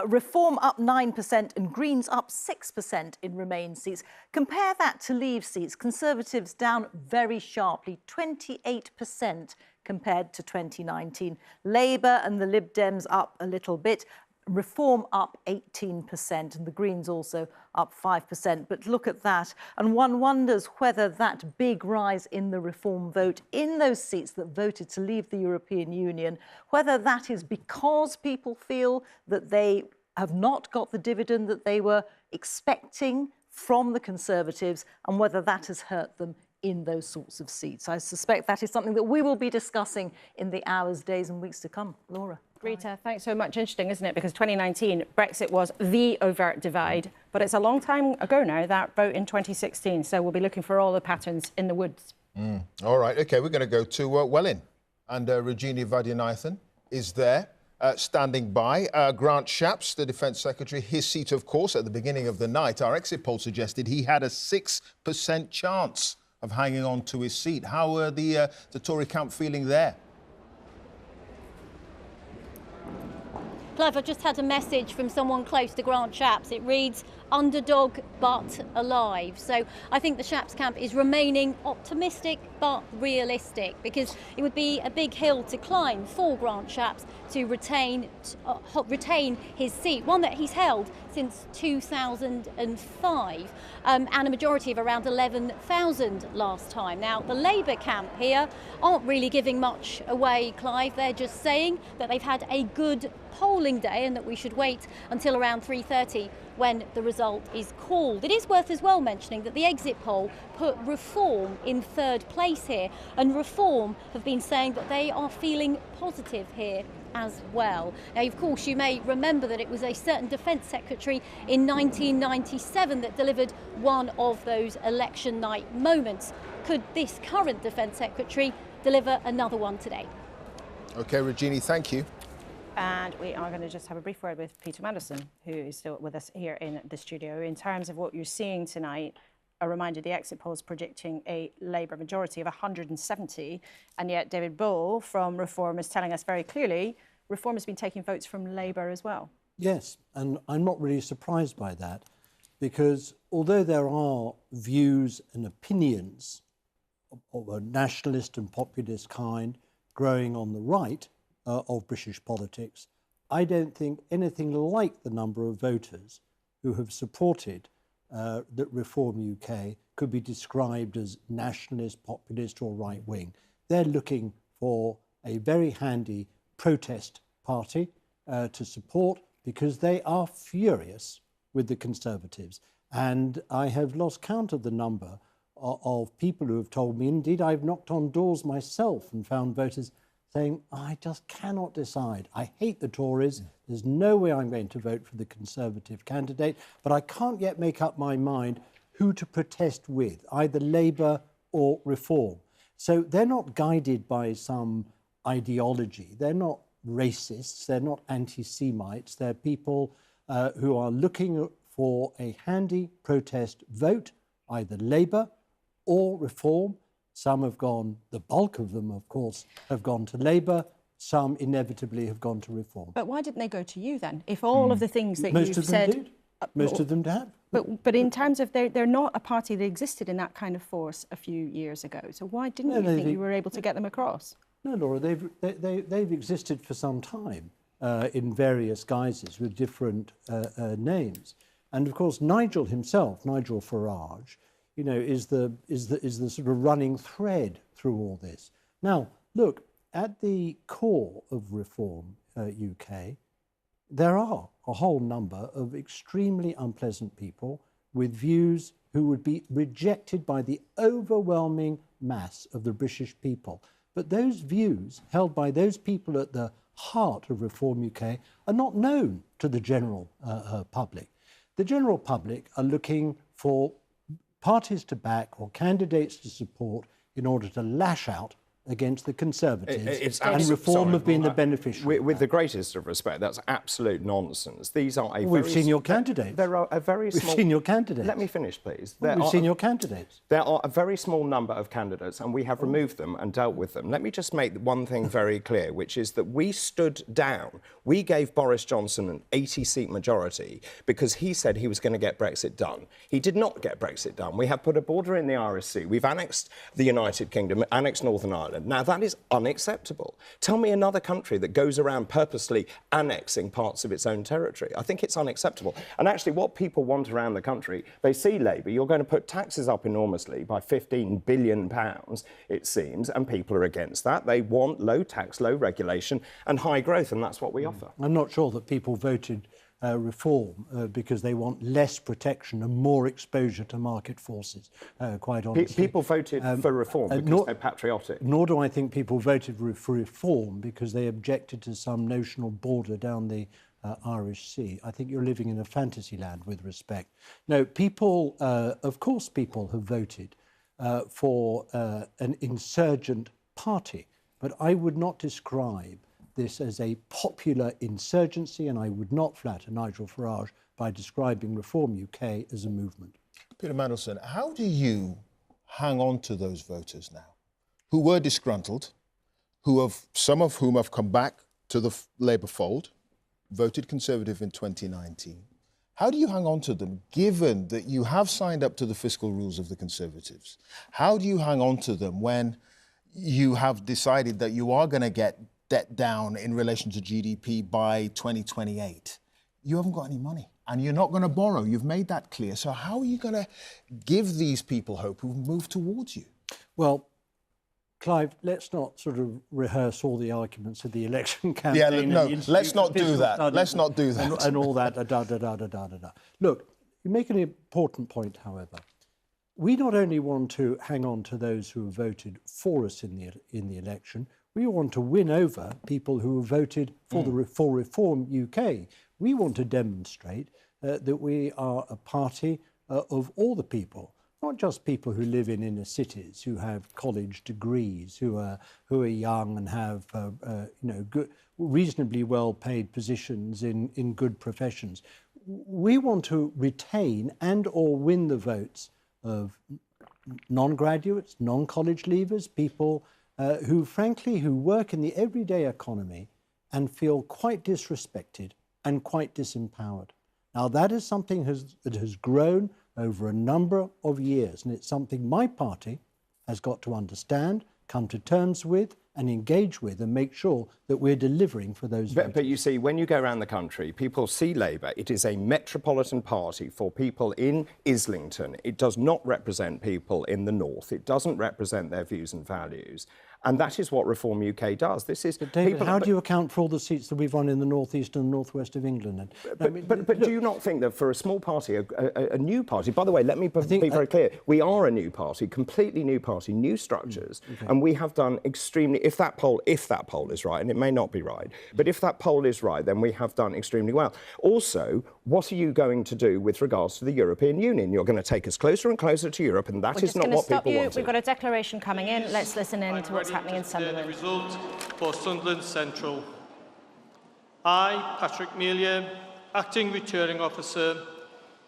Reform up 9% and Greens up 6% in Remain seats. Compare that to Leave seats. Conservatives down very sharply, 28% compared to 2019. Labour and the Lib Dems up a little bit. Reform up 18% and the Greens also up 5%. But look at that. And one wonders whether that big rise in the Reform vote in those seats that voted to leave the European Union, whether that is because people feel that they have not got the dividend that they were expecting from the Conservatives and whether that has hurt them in those sorts of seats. I suspect that is something that we will be discussing in the hours, days and weeks to come. Laura. Rita, thanks so much. Interesting, isn't it? Because 2019, Brexit was the overt divide. But it's a long time ago now, that vote in 2016. So we'll be looking for all the patterns in the woods. All right, OK, we're going to go to Welling. And Rajini Vaidyanathan is there, standing by. Grant Shapps, the Defence Secretary, his seat, of course, at the beginning of the night. Our exit poll suggested he had a 6% chance of hanging on to his seat. How are the Tory camp feeling there? Clive, I've just had a message from someone close to Grant Shapps. It reads, underdog but alive. So I think the Shapps camp is remaining optimistic but realistic because it would be a big hill to climb for Grant Shapps to retain his seat, one that he's held since 2005 and a majority of around 11,000 last time. Now, the Labour camp here aren't really giving much away, Clive. They're just saying that they've had a good polling day and that we should wait until around 3:30 when the result is called. It is worth as well mentioning that the exit poll put Reform in 3rd place here, and Reform have been saying that they are feeling positive here as well. Now, of course, you may remember that it was a certain Defence Secretary in 1997 that delivered one of those election night moments. Could this current Defence Secretary deliver another one today? OK, Rajini, thank you. And we are going to just have a brief word with Peter Mandelson, who is still with us here in the studio. In terms of what you're seeing tonight, a reminder, the exit poll is predicting a Labour majority of 170, and yet David Bull from Reform is telling us very clearly Reform has been taking votes from Labour as well. Yes, and I'm not really surprised by that, because although there are views and opinions of a nationalist and populist kind growing on the right, of British politics, I don't think anything like the number of voters who have supported that Reform UK could be described as nationalist, populist or right-wing. They're looking for a very handy protest party to support because they are furious with the Conservatives. And I have lost count of the number of people who have told me, indeed I've knocked on doors myself and found voters saying, I just cannot decide. I hate the Tories. There's no way I'm going to vote for the Conservative candidate, but I can't yet make up my mind who to protest with, either Labour or Reform. So they're not guided by some ideology. They're not racists. They're not anti-Semites. They're people who are looking for a handy protest vote, either Labour or Reform, Some have gone, the bulk of them, of course, have gone to Labour. Some inevitably have gone to Reform. But why didn't they go to you then? If all of the things that Most you've of them said... did. Most of them have. But in terms of they're not a party that existed in that kind of force a few years ago. So why didn't you think you were able to get them across? No, Laura, they've existed for some time in various guises with different names, and of course Nigel himself, Nigel Farage, you know, is the sort of running thread through all this. Now, look, at the core of Reform UK, there are a whole number of extremely unpleasant people with views who would be rejected by the overwhelming mass of the British people. But those views held by those people at the heart of Reform UK are not known to the general public. The general public are looking for parties to back or candidates to support in order to lash out against the Conservatives, and Reform have been the beneficiary. With the greatest of respect, that's absolute nonsense. These are a We've seen your candidates. There are a very small... We've seen your candidates. Let me finish, please. We've seen your candidates. There are a very small number of candidates, and we have removed them and dealt with them. Let me just make one thing very clear, which is that we stood down. We gave Boris Johnson an 80-seat majority because he said he was going to get Brexit done. He did not get Brexit done. We have put a border in the Irish Sea. We've annexed the United Kingdom, annexed Northern Ireland. Now, that is unacceptable. Tell me another country that goes around purposely annexing parts of its own territory. I think it's unacceptable. And actually, what people want around the country, they see Labour, you're going to put taxes up enormously by £15 billion, it seems, and people are against that. They want low tax, low regulation and high growth, and that's what we offer. I'm not sure that people voted Reform because they want less protection and more exposure to market forces, quite honestly. People voted for Reform because they're patriotic. Nor do I think people voted for Reform because they objected to some notional border down the Irish Sea. I think you're living in a fantasy land with respect. No, people, of course people have voted for an insurgent party, but I would not describe this as a popular insurgency, and I would not flatter Nigel Farage by describing Reform UK as a movement. Peter Mandelson, how do you hang on to those voters now who were disgruntled, some of whom have come back to the Labour fold, voted Conservative in 2019? How do you hang on to them, given that you have signed up to the fiscal rules of the Conservatives? How do you hang on to them when you have decided that you are going to get debt down in relation to GDP by 2028? You haven't got any money and you're not going to borrow. You've made that clear. So how are you going to give these people hope who've moved towards you? Well, Clive, let's not sort of rehearse all the arguments of the election campaign. Yeah, no, let's not do that. Let's not do that. And all that, da-da-da-da-da-da-da. Look, you make an important point, however. We not only want to hang on to those who have voted for us in the election, we want to win over people who have voted for for Reform UK. We want to demonstrate that we are a party of all the people, not just people who live in inner cities, who have college degrees, who are young and have good, reasonably well-paid positions in good professions. We want to retain and or win the votes of non-graduates, non-college leavers, people who work in the everyday economy and feel quite disrespected and quite disempowered. Now, that is something that has grown over a number of years, and it's something my party has got to understand, come to terms with, and engage with and make sure that we're delivering for those voters. But you see, when you go around the country, people see Labour. It is a metropolitan party for people in Islington. It does not represent people in the north. It doesn't represent their views and values. And that is what Reform UK does. This is... But David, how do you account for all the seats that we've won in the north east and north west of England? But do you not think that for a small party, a new party... By the way, let me be very clear. We are a new party, completely new party, new structures. Okay. And we have done extremely... If that poll is right, and it may not be right, but if that poll is right, then we have done extremely well. Also, what are you going to do with regards to the European Union? You're going to take us closer and closer to Europe, and that is not what people want. We've got a declaration coming in. Let's listen in to what's happening in Sunderland. The result for Sunderland Central. I, Patrick Melia, Acting Returning Officer,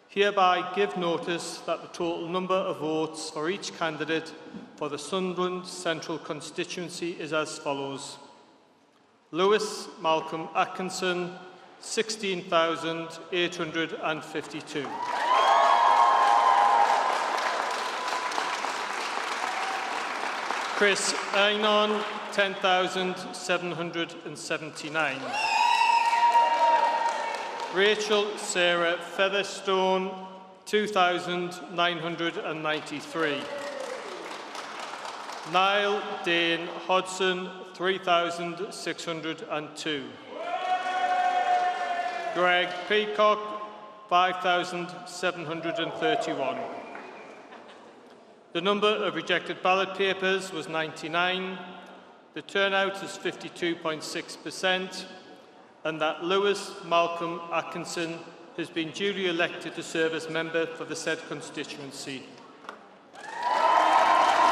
hereby give notice that the total number of votes for each candidate for for the Sunderland Central constituency is as follows. Lewis Malcolm Atkinson, 16,852. Chris Einon, 10,779. Rachel Sarah Featherstone, 2,993. Niall Dane Hodson, 3,602. Greg Peacock, 5,731. The number of rejected ballot papers was 99. The turnout is 52.6%, and that Lewis Malcolm Atkinson has been duly elected to serve as member for the said constituency.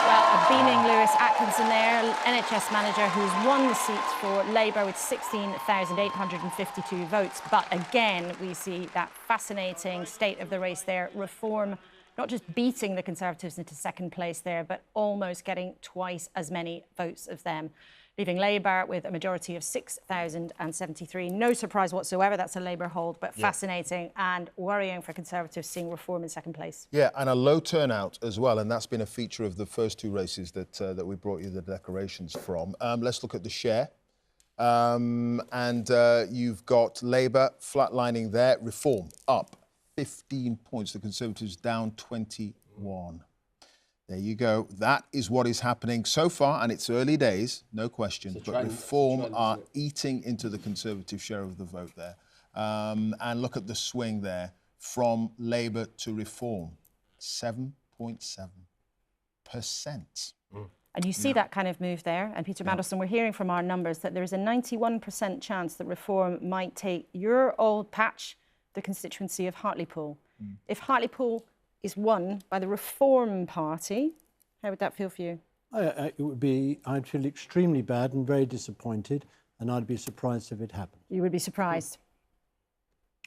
Well, beaming Lewis Atkinson there, NHS manager who's won the seat for Labour with 16,852 votes. But again, we see that fascinating state of the race there. Reform not just beating the Conservatives into second place there, but almost getting twice as many votes of them, leaving Labour with a majority of 6,073. No surprise whatsoever, that's a Labour hold, but fascinating and worrying for Conservatives seeing Reform in second place. Yeah, and a low turnout as well, and that's been a feature of the first two races that we brought you the declarations from. Let's look at the share. You've got Labour flatlining there, Reform up 15 points, the Conservatives down 21. There you go. That is what is happening so far, and it's early days, no question. But Reform are eating into the Conservative share of the vote there. And look at the swing there from Labour to Reform, 7.7%. And you see that kind of move there. And Peter Mandelson, we're hearing from our numbers that there is a 91% chance that Reform might take your old patch, the constituency of Hartlepool. If Hartlepool is won by the Reform Party, how would that feel for you? It would be, I'd feel extremely bad and very disappointed, and I'd be surprised if it happened. You would be surprised?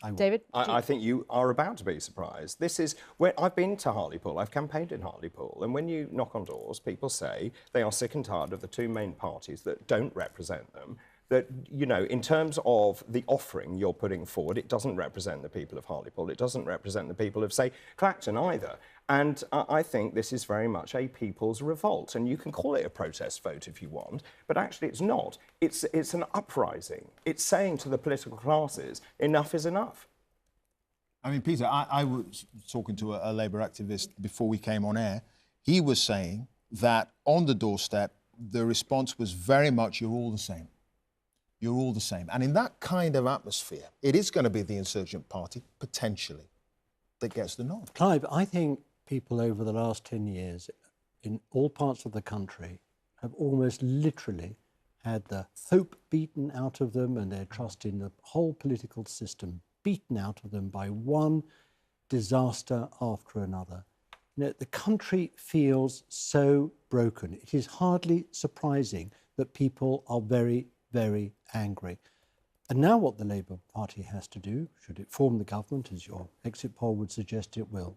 I would. David? I think you are about to be surprised. This is where I've been to Hartlepool, I've campaigned in Hartlepool, and when you knock on doors, people say they are sick and tired of the two main parties that don't represent them. That, you know, in terms of the offering you're putting forward, it doesn't represent the people of Hartlepool. It doesn't represent the people of, say, Clacton either. And I think this is very much a people's revolt. And you can call it a protest vote if you want, but actually it's not. It's an uprising. It's saying to the political classes, enough is enough. I mean, Peter, I was talking to a Labour activist before we came on air. He was saying that on the doorstep, the response was very much, you're all the same. You're all the same. And in that kind of atmosphere, it is going to be the insurgent party, potentially, that gets the nod. Clive, I think people over the last 10 years in all parts of the country have almost literally had the hope beaten out of them and their trust in the whole political system beaten out of them by one disaster after another. You know, the country feels so broken. It is hardly surprising that people are very, very angry. And now what the Labour Party has to do, should it form the government, as your exit poll would suggest it will,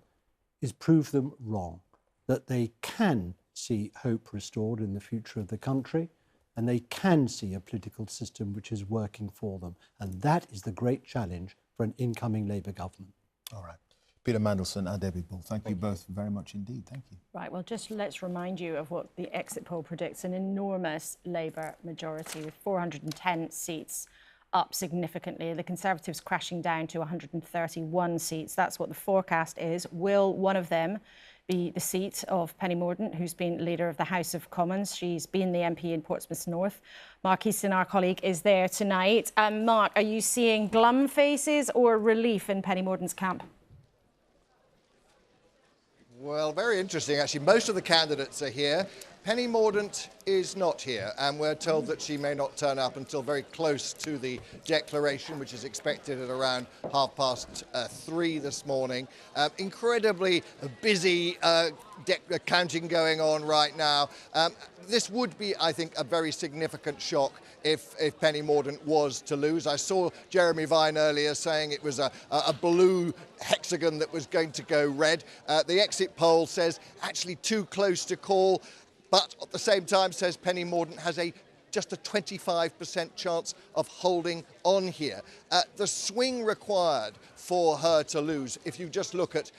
is prove them wrong, that they can see hope restored in the future of the country, and they can see a political system which is working for them. And that is the great challenge for an incoming Labour government. All right. Peter Mandelson and Debbie Bull, thank you both very much indeed. Thank you. Right, well, just let's remind you of what the exit poll predicts, an enormous Labour majority with 410 seats up significantly. The Conservatives crashing down to 131 seats. That's what the forecast is. Will one of them be the seat of Penny Mordaunt, who's been leader of the House of Commons? She's been the MP in Portsmouth North. Mark Easton, our colleague, is there tonight. Mark, are you seeing glum faces or relief in Penny Mordaunt's camp? Well, very interesting, actually. Most of the candidates are here. Penny Mordaunt is not here, and we're told that she may not turn up until very close to the declaration, which is expected at around 3:30 this morning. Incredibly busy counting going on right now. This would be, I think, a very significant shock if Penny Mordaunt was to lose. I saw Jeremy Vine earlier saying it was a blue hexagon that was going to go red. The exit poll says actually too close to call. but at the same time, says Penny Mordaunt, has just a 25% chance of holding on here. The swing required for her to lose, if you just look at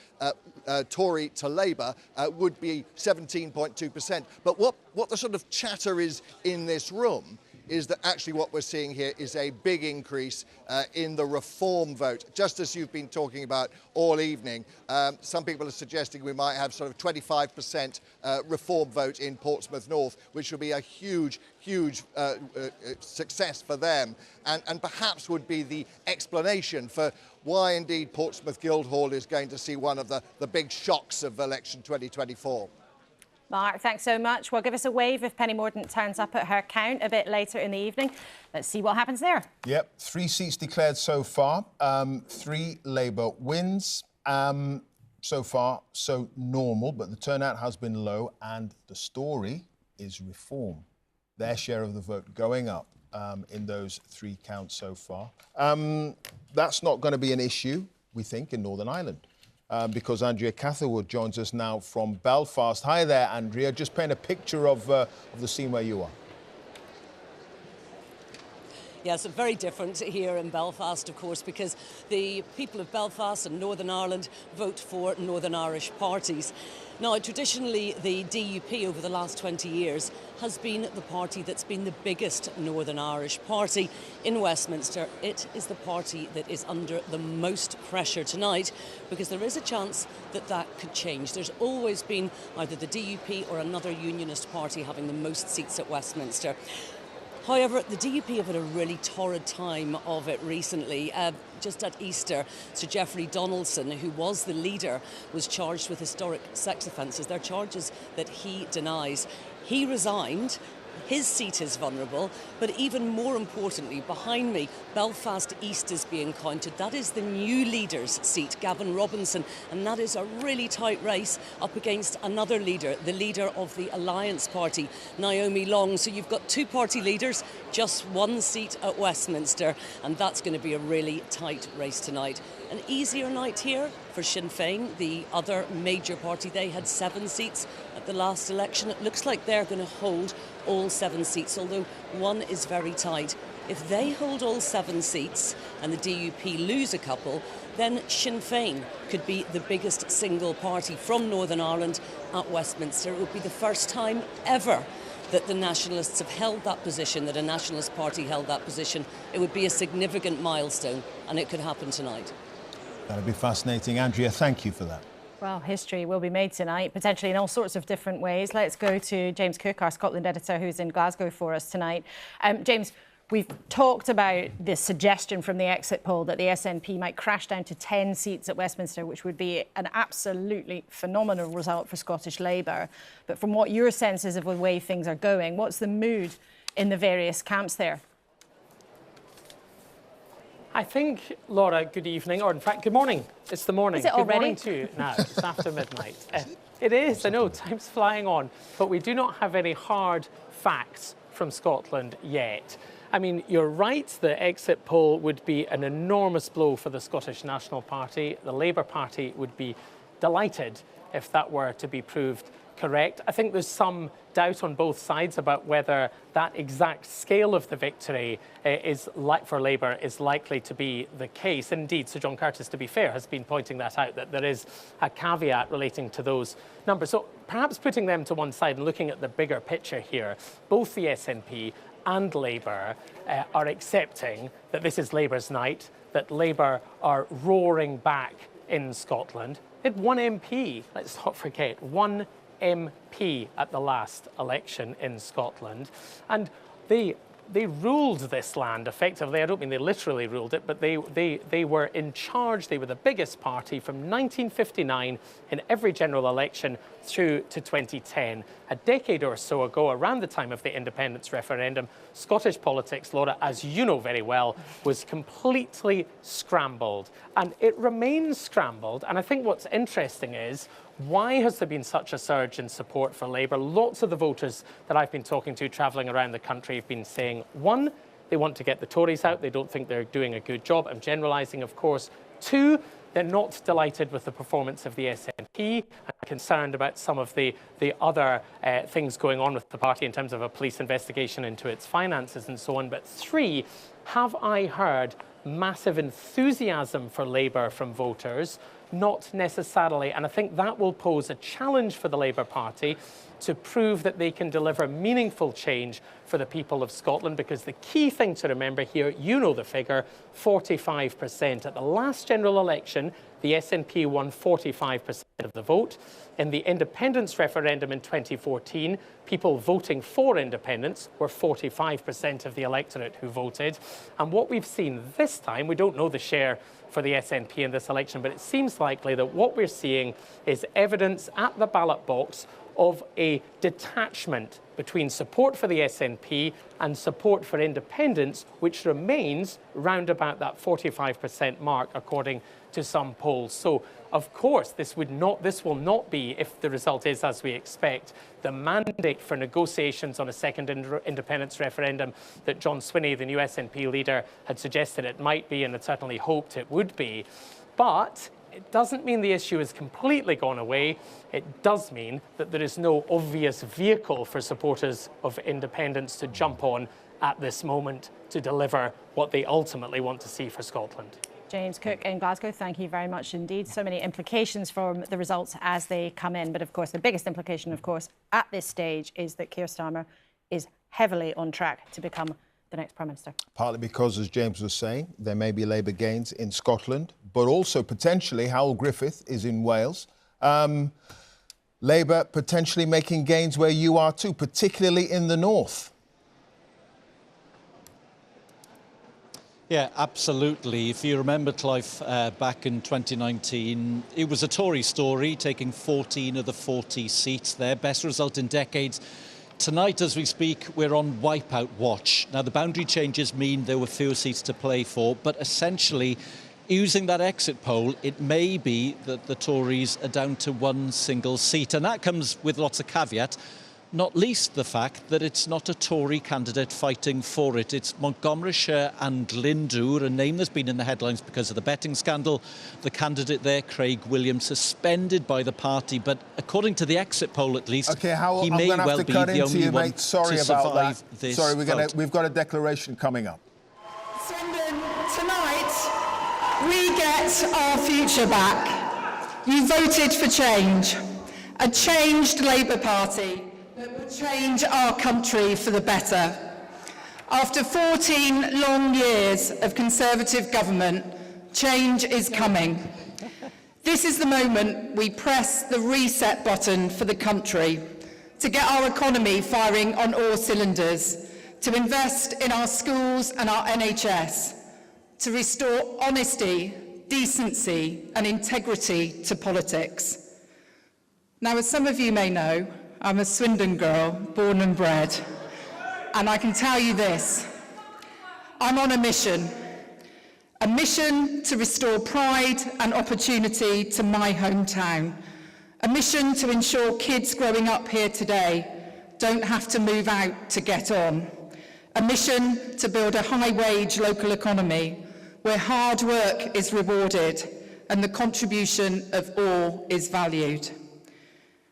Tory to Labour, would be 17.2%. But what the sort of chatter is in this room is that actually what we're seeing here is a big increase in the reform vote. Just as you've been talking about all evening, some people are suggesting we might have sort of 25% reform vote in Portsmouth North, which will be a huge success for them, and perhaps would be the explanation for why indeed Portsmouth Guildhall is going to see one of the big shocks of election 2024. Mark, thanks so much. Well, give us a wave if Penny Mordaunt turns up at her count a bit later in the evening. Let's see what happens there. Yep, 3 seats declared so far. 3 Labour wins. So far, so normal, but the turnout has been low, and the story is reform. Their share of the vote going up in those 3 counts so far. That's not going to be an issue, we think, in Northern Ireland. Because Andrea Catherwood joins us now from Belfast. Hi there, Andrea. Just paint a picture of the scene where you are. Yes, very different here in Belfast, of course, because the people of Belfast and Northern Ireland vote for Northern Irish parties. Now, traditionally, the DUP over the last 20 years has been the party that's been the biggest Northern Irish party in Westminster. It is the party that is under the most pressure tonight, because there is a chance that that could change. There's always been either the DUP or another unionist party having the most seats at Westminster. However, the DUP have had a really torrid time of it recently. Just at Easter, Sir Geoffrey Donaldson, who was the leader, was charged with historic sex offences. They're charges that he denies. He resigned. His seat is vulnerable, but even more importantly, behind me, Belfast East is being counted. That is the new leader's seat, Gavin Robinson, and that is a really tight race up against another leader, the leader of the Alliance Party, Naomi Long. So you've got 2 party leaders, just 1 seat at Westminster, and that's going to be a really tight race tonight. An easier night here for Sinn Féin, the other major party. They had 7 seats at the last election. It looks like they're going to hold all 7 seats, although one is very tight. If they hold all 7 seats and the DUP lose a couple, then Sinn Féin could be the biggest single party from Northern Ireland at Westminster. It would be the first time ever that the Nationalists have held that position, that a Nationalist party held that position. It would be a significant milestone, and it could happen tonight. That'll be fascinating. Andrea, thank you for that. Well, history will be made tonight, potentially in all sorts of different ways. Let's go to James Cook, our Scotland editor, who's in Glasgow for us tonight. James, we've talked about this suggestion from the exit poll that the SNP might crash down to 10 seats at Westminster, which would be an absolutely phenomenal result for Scottish Labour. But from what your sense is of the way things are going, what's the mood in the various camps there? I think, Laura, good evening, or in fact, good morning. It's the morning. Is it already? Good morning to you. No, it's after midnight. It is, I know, time's flying on, but we do not have any hard facts from Scotland yet. I mean, you're right, the exit poll would be an enormous blow for the Scottish National Party. The Labour Party would be delighted if that were to be proved correct. I think there's some doubt on both sides about whether that exact scale of the victory for Labour is likely to be the case. Indeed, Sir John Curtis, to be fair, has been pointing that out, that there is a caveat relating to those numbers. So perhaps putting them to one side and looking at the bigger picture here, both the SNP and Labour are accepting that this is Labour's night, that Labour are roaring back in Scotland. They had 1 MP, let's not forget, 1 MP at the last election in Scotland, and they ruled this land effectively. I don't mean they literally ruled it, but they were in charge. They were the biggest party from 1959 in every general election through to 2010. A decade or so ago, around the time of the independence referendum, Scottish politics, Laura, as you know very well, was completely scrambled, and it remains scrambled. And I think what's interesting is, why has there been such a surge in support for Labour? Lots of the voters that I've been talking to travelling around the country have been saying, 1, they want to get the Tories out. They don't think they're doing a good job. I'm generalising, of course. 2, they're not delighted with the performance of the SNP. I'm concerned about some of the other things going on with the party in terms of a police investigation into its finances and so on. But 3, have I heard massive enthusiasm for Labour from voters? Not necessarily, and I think that will pose a challenge for the Labour Party to prove that they can deliver meaningful change for the people of Scotland, because the key thing to remember here, you know the figure, 45%. At the last general election, the SNP won 45% of the vote. In the independence referendum in 2014, people voting for independence were 45% of the electorate who voted. And what we've seen this time, we don't know the share for the SNP in this election, but it seems likely that what we're seeing is evidence at the ballot box of a detachment between support for the SNP and support for independence, which remains round about that 45% mark, according to some polls. So, of course, this will not be, if the result is as we expect, the mandate for negotiations on a second independence referendum that John Swinney, the new SNP leader, had suggested it might be and had certainly hoped it would be. But it doesn't mean the issue has completely gone away. It does mean that there is no obvious vehicle for supporters of independence to jump on at this moment to deliver what they ultimately want to see for Scotland. James Cook in Glasgow, thank you very much indeed. So many implications from the results as they come in. But of course, the biggest implication, of course, at this stage is that Keir Starmer is heavily on track to become the next Prime Minister. Partly because, as James was saying, there may be Labour gains in Scotland, but also potentially Howell Griffith is in Wales. Labour potentially making gains where you are too, particularly in the north. Yeah, absolutely. If you remember, Clive, back in 2019, it was a Tory story, taking 14 of the 40 seats there. Best result in decades. Tonight, as we speak, we're on wipeout watch. Now, the boundary changes mean there were fewer seats to play for, but essentially, using that exit poll, it may be that the Tories are down to one single seat. And that comes with lots of caveat, not least the fact that it's not a Tory candidate fighting for it. It's Montgomeryshire and Glyndŵr, a name that's been in the headlines because of the betting scandal. The candidate there, Craig Williams, suspended by the party, but according to the exit poll at least, okay, Howell, he may well be the only one to survive this Sorry, vote. we've got a declaration coming up. Swindon, tonight we get our future back. You voted for change, a changed Labour Party that will change our country for the better. After 14 long years of Conservative government, change is coming. This is the moment we press the reset button for the country, to get our economy firing on all cylinders, to invest in our schools and our NHS, to restore honesty, decency and integrity to politics. Now, as some of you may know, I'm a Swindon girl, born and bred, and I can tell you this, I'm on a mission to restore pride and opportunity to my hometown, a mission to ensure kids growing up here today don't have to move out to get on, a mission to build a high-wage local economy where hard work is rewarded and the contribution of all is valued.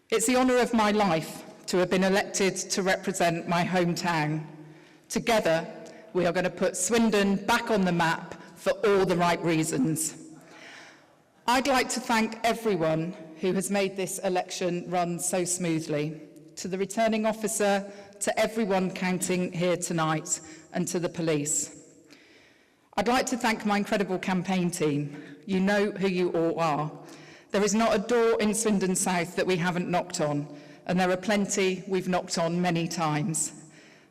It's the honour of my life to have been elected to represent my hometown. Together, we are going to put Swindon back on the map for all the right reasons. I'd like to thank everyone who has made this election run so smoothly, to the returning officer, to everyone counting here tonight, and to the police. I'd like to thank my incredible campaign team. You know who you all are. There is not a door in Swindon South that we haven't knocked on, and there are plenty we've knocked on many times.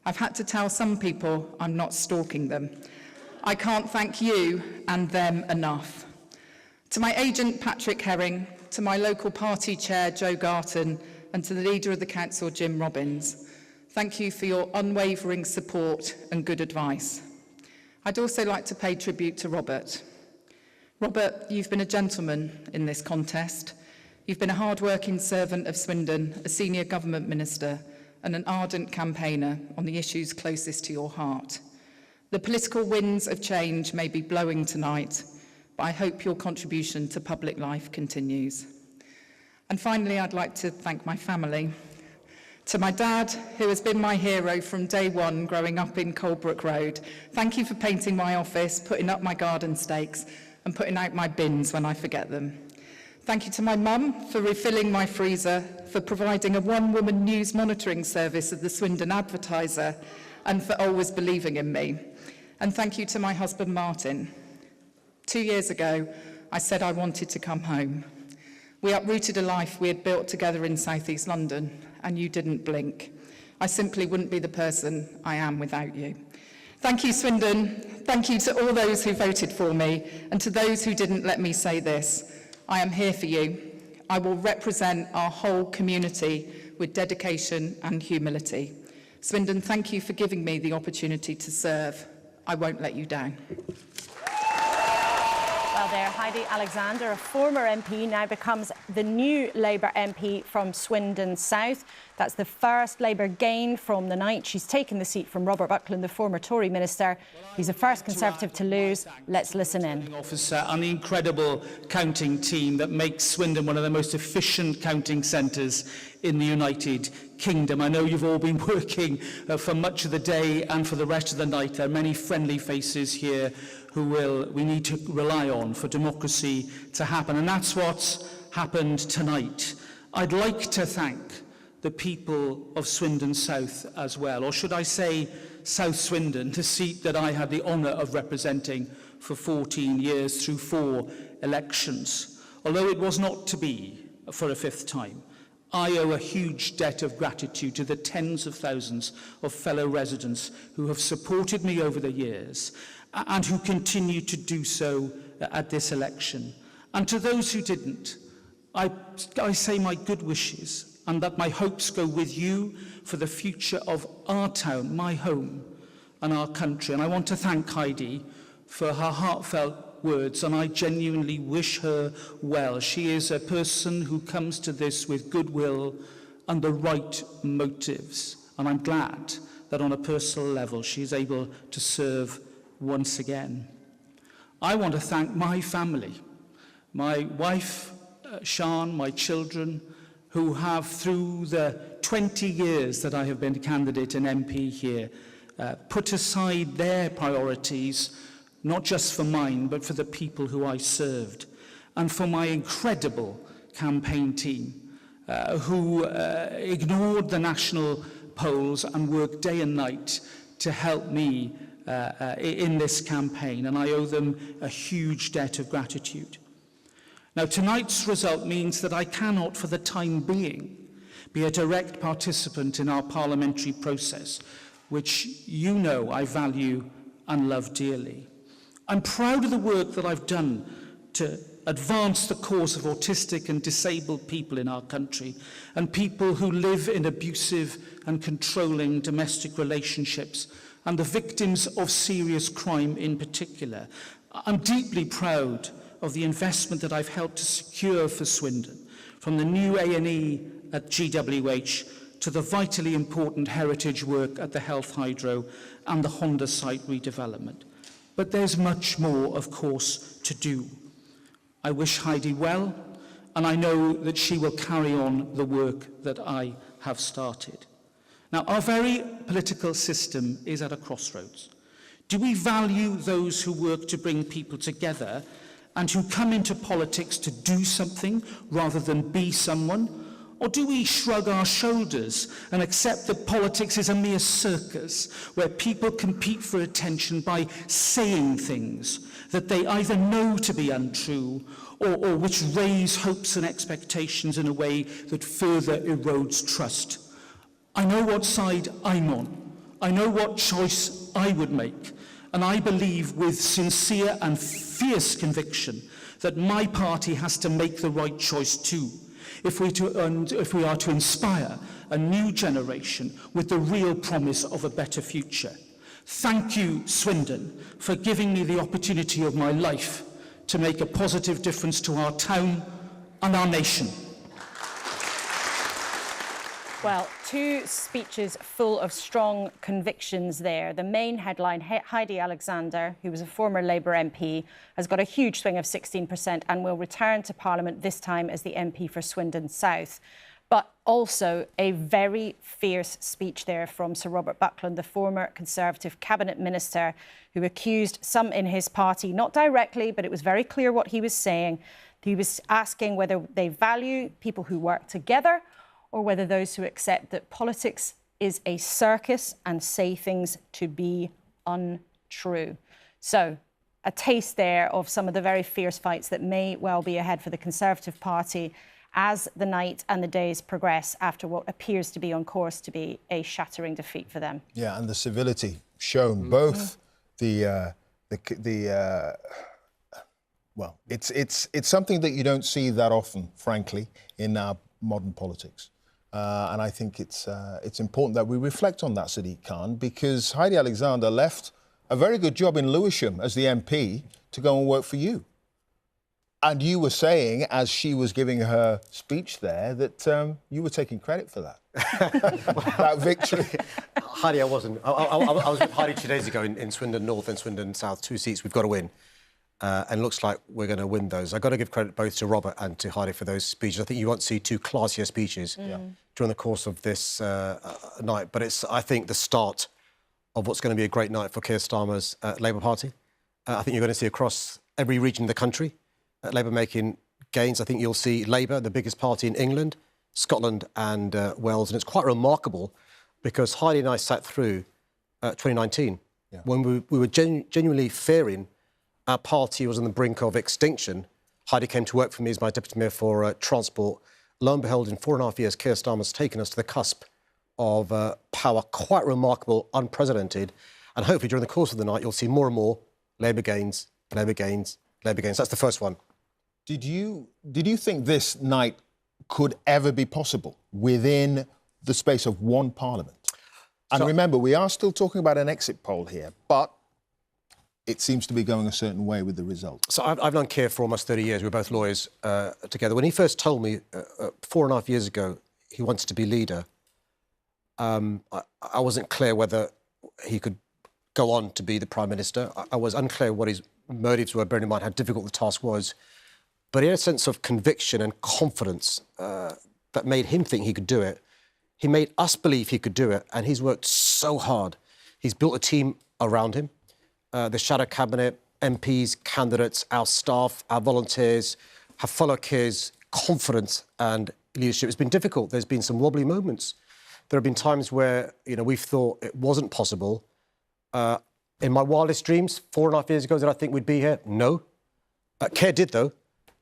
I've had to tell some people I'm not stalking them. I can't thank you and them enough. To my agent Patrick Herring, to my local party chair Jo Garton, and to the leader of the council Jim Robbins, thank you for your unwavering support and good advice. I'd also like to pay tribute to Robert. Robert, you've been a gentleman in this contest. You've been a hard-working servant of Swindon, a senior government minister, and an ardent campaigner on the issues closest to your heart. The political winds of change may be blowing tonight, but I hope your contribution to public life continues. And finally, I'd like to thank my family. To my dad, who has been my hero from day one growing up in Colebrook Road, thank you for painting my office, putting up my garden stakes and putting out my bins when I forget them. Thank you to my mum for refilling my freezer, for providing a one-woman news monitoring service of the Swindon Advertiser, and for always believing in me. And thank you to my husband, Martin. 2 years ago, I said I wanted to come home. We uprooted a life we had built together in South East London, and you didn't blink. I simply wouldn't be the person I am without you. Thank you, Swindon. Thank you to all those who voted for me, and to those who didn't let me say this. I am here for you. I will represent our whole community with dedication and humility. Swindon, thank you for giving me the opportunity to serve. I won't let you down. Well, there, Heidi Alexander, a former MP, now becomes the new Labour MP from Swindon South. That's the first Labour gain from the night. She's taken the seat from Robert Buckland, the former Tory minister. He's the first Conservative to lose. Let's listen in. Officer and the incredible counting team that makes Swindon one of the most efficient counting centres in the United Kingdom. I know you've all been working for much of the day and for the rest of the night. There are many friendly faces here who we need to rely on for democracy to happen. And that's what's happened tonight. I'd like to thank the people of Swindon South as well, or should I say South Swindon, the seat that I had the honour of representing for 14 years through 4 elections. Although it was not to be for a 5th time, I owe a huge debt of gratitude to the tens of thousands of fellow residents who have supported me over the years and who continue to do so at this election. And to those who didn't, I say my good wishes and that my hopes go with you for the future of our town, my home, and our country. And I want to thank Heidi for her heartfelt words, and I genuinely wish her well. She is a person who comes to this with goodwill and the right motives, and I'm glad that on a personal level she is able to serve once again. I want to thank my family, my wife, Sian, my children, who have, through the 20 years that I have been a candidate and MP here, put aside their priorities, not just for mine, but for the people who I served, and for my incredible campaign team, who ignored the national polls and worked day and night to help me in this campaign, and I owe them a huge debt of gratitude. Now, tonight's result means that I cannot, for the time being, be a direct participant in our parliamentary process, which you know I value and love dearly. I'm proud of the work that I've done to advance the cause of autistic and disabled people in our country and people who live in abusive and controlling domestic relationships and the victims of serious crime in particular. I'm deeply proud of the investment that I've helped to secure for Swindon, from the new A&E at GWH to the vitally important heritage work at the Health Hydro and the Honda site redevelopment. But there's much more, of course, to do. I wish Heidi well, and I know that she will carry on the work that I have started. Now, our very political system is at a crossroads. Do we value those who work to bring people together and who come into politics to do something rather than be someone? Or do we shrug our shoulders and accept that politics is a mere circus where people compete for attention by saying things that they either know to be untrue or which raise hopes and expectations in a way that further erodes trust? I know what side I'm on. I know what choice I would make. And I believe with sincere and fierce conviction that my party has to make the right choice too, if we are to inspire a new generation with the real promise of a better future. Thank you, Swindon, for giving me the opportunity of my life to make a positive difference to our town and our nation. Well, two speeches full of strong convictions there. The main headline, Heidi Alexander, who was a former Labour MP, has got a huge swing of 16% and will return to Parliament this time as the MP for Swindon South. But also a very fierce speech there from Sir Robert Buckland, the former Conservative Cabinet Minister, who accused some in his party, not directly, but it was very clear what he was saying. He was asking whether they value people who work together or whether those who accept that politics is a circus and say things to be untrue. So, a taste there of some of the very fierce fights that may well be ahead for the Conservative Party as the night and the days progress after what appears to be on course to be a shattering defeat for them. Yeah, and the civility shown, both well, it's something that you don't see that often, frankly, in our modern politics. And I think it's important that we reflect on that, Sadiq Khan, because Heidi Alexander left a very good job in Lewisham as the MP to go and work for you. And you were saying, as she was giving her speech there, that you were taking credit for that, that victory. Heidi, I wasn't. I was with Heidi 2 days ago in Swindon North and Swindon South, 2 seats we've got to win. And it looks like we're going to win those. I've got to give credit both to Robert and to Heidi for those speeches. I think you won't see two classier speeches during the course of this night. But it's, I think, the start of what's going to be a great night for Keir Starmer's Labour Party. I think you're going to see across every region of the country Labour making gains. I think you'll see Labour, the biggest party in England, Scotland and Wales. And it's quite remarkable because Heidi and I sat through 2019 when we were genuinely fearing our party was on the brink of extinction. Heidi came to work for me as my Deputy Mayor for Transport. Lo and behold, in 4.5 years, Keir Starmer's taken us to the cusp of power. Quite remarkable, unprecedented. And hopefully during the course of the night, you'll see more and more Labour gains, Labour gains, Labour gains. That's the first one. Did you think this night could ever be possible within the space of one Parliament? And remember, we are still talking about an exit poll here, but it seems to be going a certain way with the results. So I've known Keir for almost 30 years. We're both lawyers together. When he first told me 4.5 years ago he wanted to be leader, I wasn't clear whether he could go on to be the Prime Minister. I was unclear what his motives were, bearing in mind how difficult the task was. But he had a sense of conviction and confidence that made him think he could do it. He made us believe he could do it, and he's worked so hard. He's built a team around him. The shadow cabinet, MPs, candidates, our staff, our volunteers have followed Keir's confidence and leadership. It's been difficult. There's been some wobbly moments. There have been times where, we've thought it wasn't possible. In my wildest dreams, 4.5 years ago, did I think we'd be here? No. Keir did, though,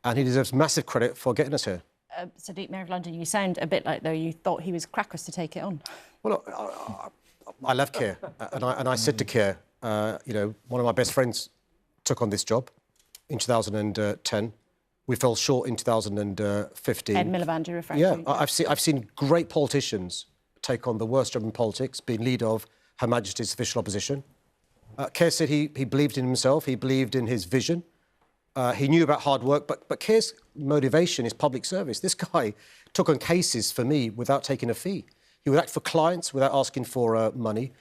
and he deserves massive credit for getting us here. Sadiq, Mayor of London, you sound a bit like, though, you thought he was crackers to take it on. Well, look, I love Keir, and I said to Keir, one of my best friends took on this job in 2010. We fell short in 2015. Ed Miliband, you're referring to? Yeah, I've seen great politicians take on the worst job in politics, being leader of Her Majesty's official opposition. Keir said he believed in himself, he believed in his vision. He knew about hard work, but Keir's motivation is public service. This guy took on cases for me without taking a fee. He would act for clients without asking for money.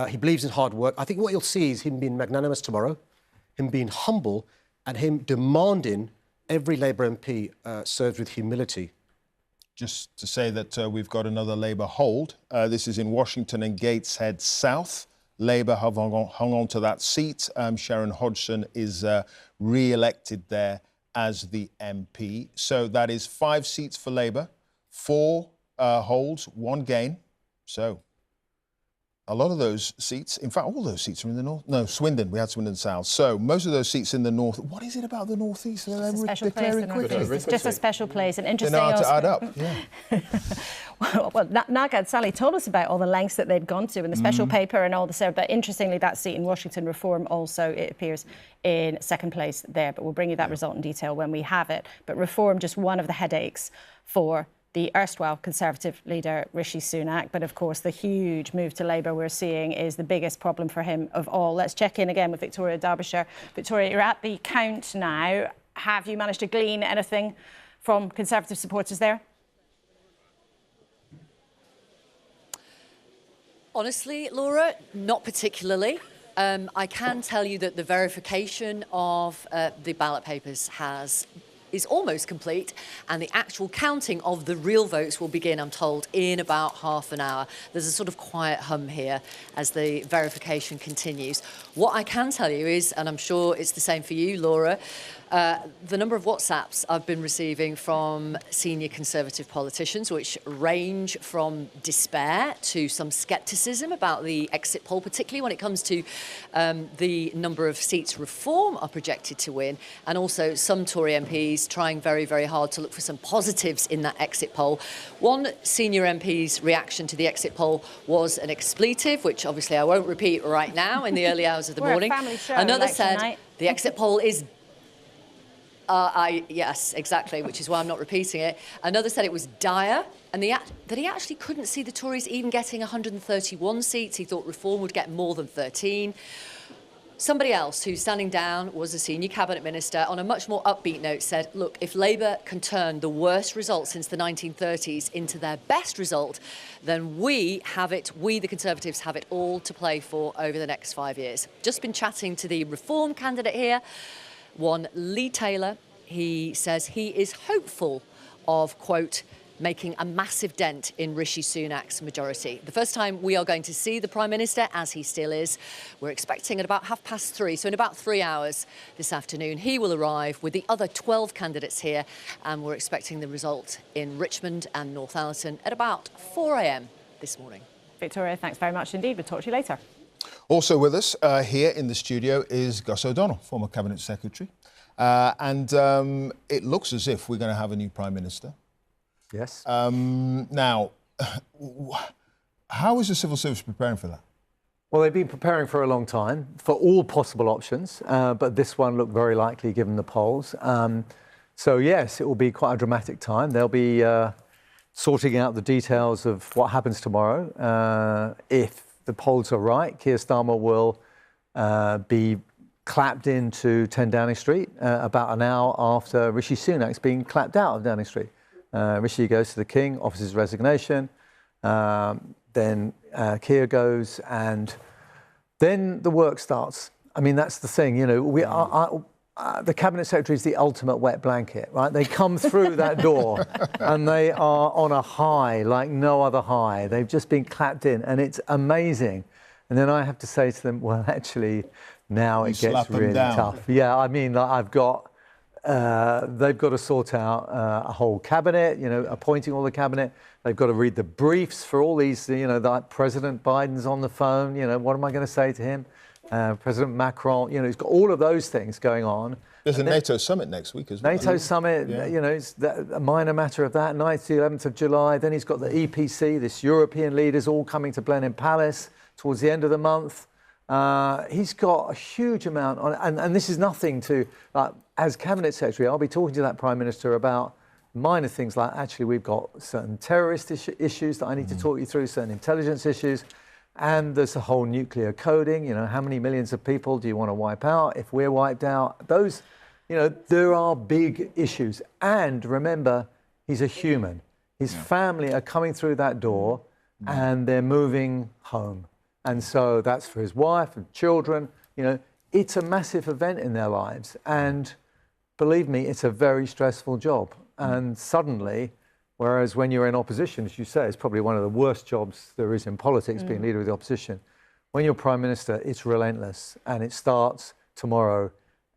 He believes in hard work. I think what you'll see is him being magnanimous tomorrow, him being humble, and him demanding every Labour MP served with humility. Just to say that we've got another Labour hold. This is in Washington and Gateshead South. Labour have hung on to that seat. Sharon Hodgson is re-elected there as the MP. So that is 5 seats for Labour, 4 holds, 1 gain. So a lot of those seats, in fact, all those seats are in the north. No, Swindon, we had Swindon South. So most of those seats in the north. What is it about the northeast? It's a special place, the northeast. It's just a special place. And interesting. They're hard to add up, yeah. Well, Naga and Sally told us about all the lengths that they'd gone to and the special paper and all the stuff. But interestingly, that seat in Washington Reform also, it appears, in second place there. But we'll bring you that result in detail when we have it. But Reform, just one of the headaches for the erstwhile Conservative leader Rishi Sunak. But of course, the huge move to Labour we're seeing is the biggest problem for him of all. Let's check in again with Victoria Derbyshire. Victoria, you're at the count now. Have you managed to glean anything from Conservative supporters there? Honestly, Laura, not particularly. I can tell you that the verification of the ballot papers is almost complete, and the actual counting of the real votes will begin, I'm told, in about half an hour. There's a sort of quiet hum here as the verification continues. What I can tell you is, and I'm sure it's the same for you, Laura, the number of WhatsApps I've been receiving from senior Conservative politicians, which range from despair to some scepticism about the exit poll, particularly when it comes to the number of seats Reform are projected to win, and also some Tory MPs trying very, very hard to look for some positives in that exit poll. One senior MP's reaction to the exit poll was an expletive, which obviously I won't repeat right now in the early hours of the morning. A family show, Another like said, tonight. the exit poll is yes, exactly, which is why I'm not repeating it. Another said it was dire, and that he actually couldn't see the Tories even getting 131 seats. He thought Reform would get more than 13. Somebody else who's standing down was a senior cabinet minister, on a much more upbeat note, said, look, if Labour can turn the worst result since the 1930s into their best result, then we the Conservatives have it all to play for over the next 5 years. Just been chatting to the Reform candidate here, one Lee Taylor. He says he is hopeful of, quote, making a massive dent in Rishi Sunak's majority. The first time we are going to see the Prime Minister, as he still is, we're expecting at about 3:30, so in about 3 hours this afternoon, he will arrive with the other 12 candidates here, and we're expecting the result in Richmond and Northallerton at about 4 a.m. this morning. Victoria, thanks very much indeed. We'll talk to you later. Also with us here in the studio is Gus O'Donnell, former Cabinet Secretary. And it looks as if we're going to have a new Prime Minister. Yes. Now, how is the civil service preparing for that? Well, they've been preparing for a long time for all possible options, but this one looked very likely given the polls. So, yes, it will be quite a dramatic time. They'll be sorting out the details of what happens tomorrow. If the polls are right, Keir Starmer will be clapped into 10 Downing Street about an hour after Rishi Sunak's been clapped out of Downing Street. Rishi goes to the King, offers his resignation, then Keir goes, and then the work starts. I mean, that's the thing, you know, the Cabinet Secretary is the ultimate wet blanket, right? They come through that door and they are on a high like no other high. They've just been clapped in and it's amazing. And then I have to say to them, well, actually, now it gets really tough. Yeah, I mean, they've got to sort out a whole cabinet, you know, appointing all the cabinet. They've got to read the briefs for all these, you know, like President Biden's on the phone, you know, what am I going to say to him? President Macron, you know, he's got all of those things going on. There's a NATO summit next week as well. NATO summit, you know, it's a minor matter of that, 9th to 11th of July. Then he's got the EPC, this European leaders all coming to Blenheim Palace towards the end of the month. He's got a huge amount on, and this is nothing to, as Cabinet Secretary, I'll be talking to that Prime Minister about minor things like, actually, we've got certain terrorist issues that I need to talk you through, certain intelligence issues, and there's the whole nuclear coding, you know, how many millions of people do you want to wipe out if we're wiped out? Those, you know, there are big issues. And remember, he's a human. His family are coming through that door and they're moving home. And so that's for his wife and children. You know, it's a massive event in their lives. And believe me, it's a very stressful job. And suddenly, whereas when you're in opposition, as you say, it's probably one of the worst jobs there is in politics, being leader of the opposition. When you're Prime Minister, it's relentless. And it starts tomorrow.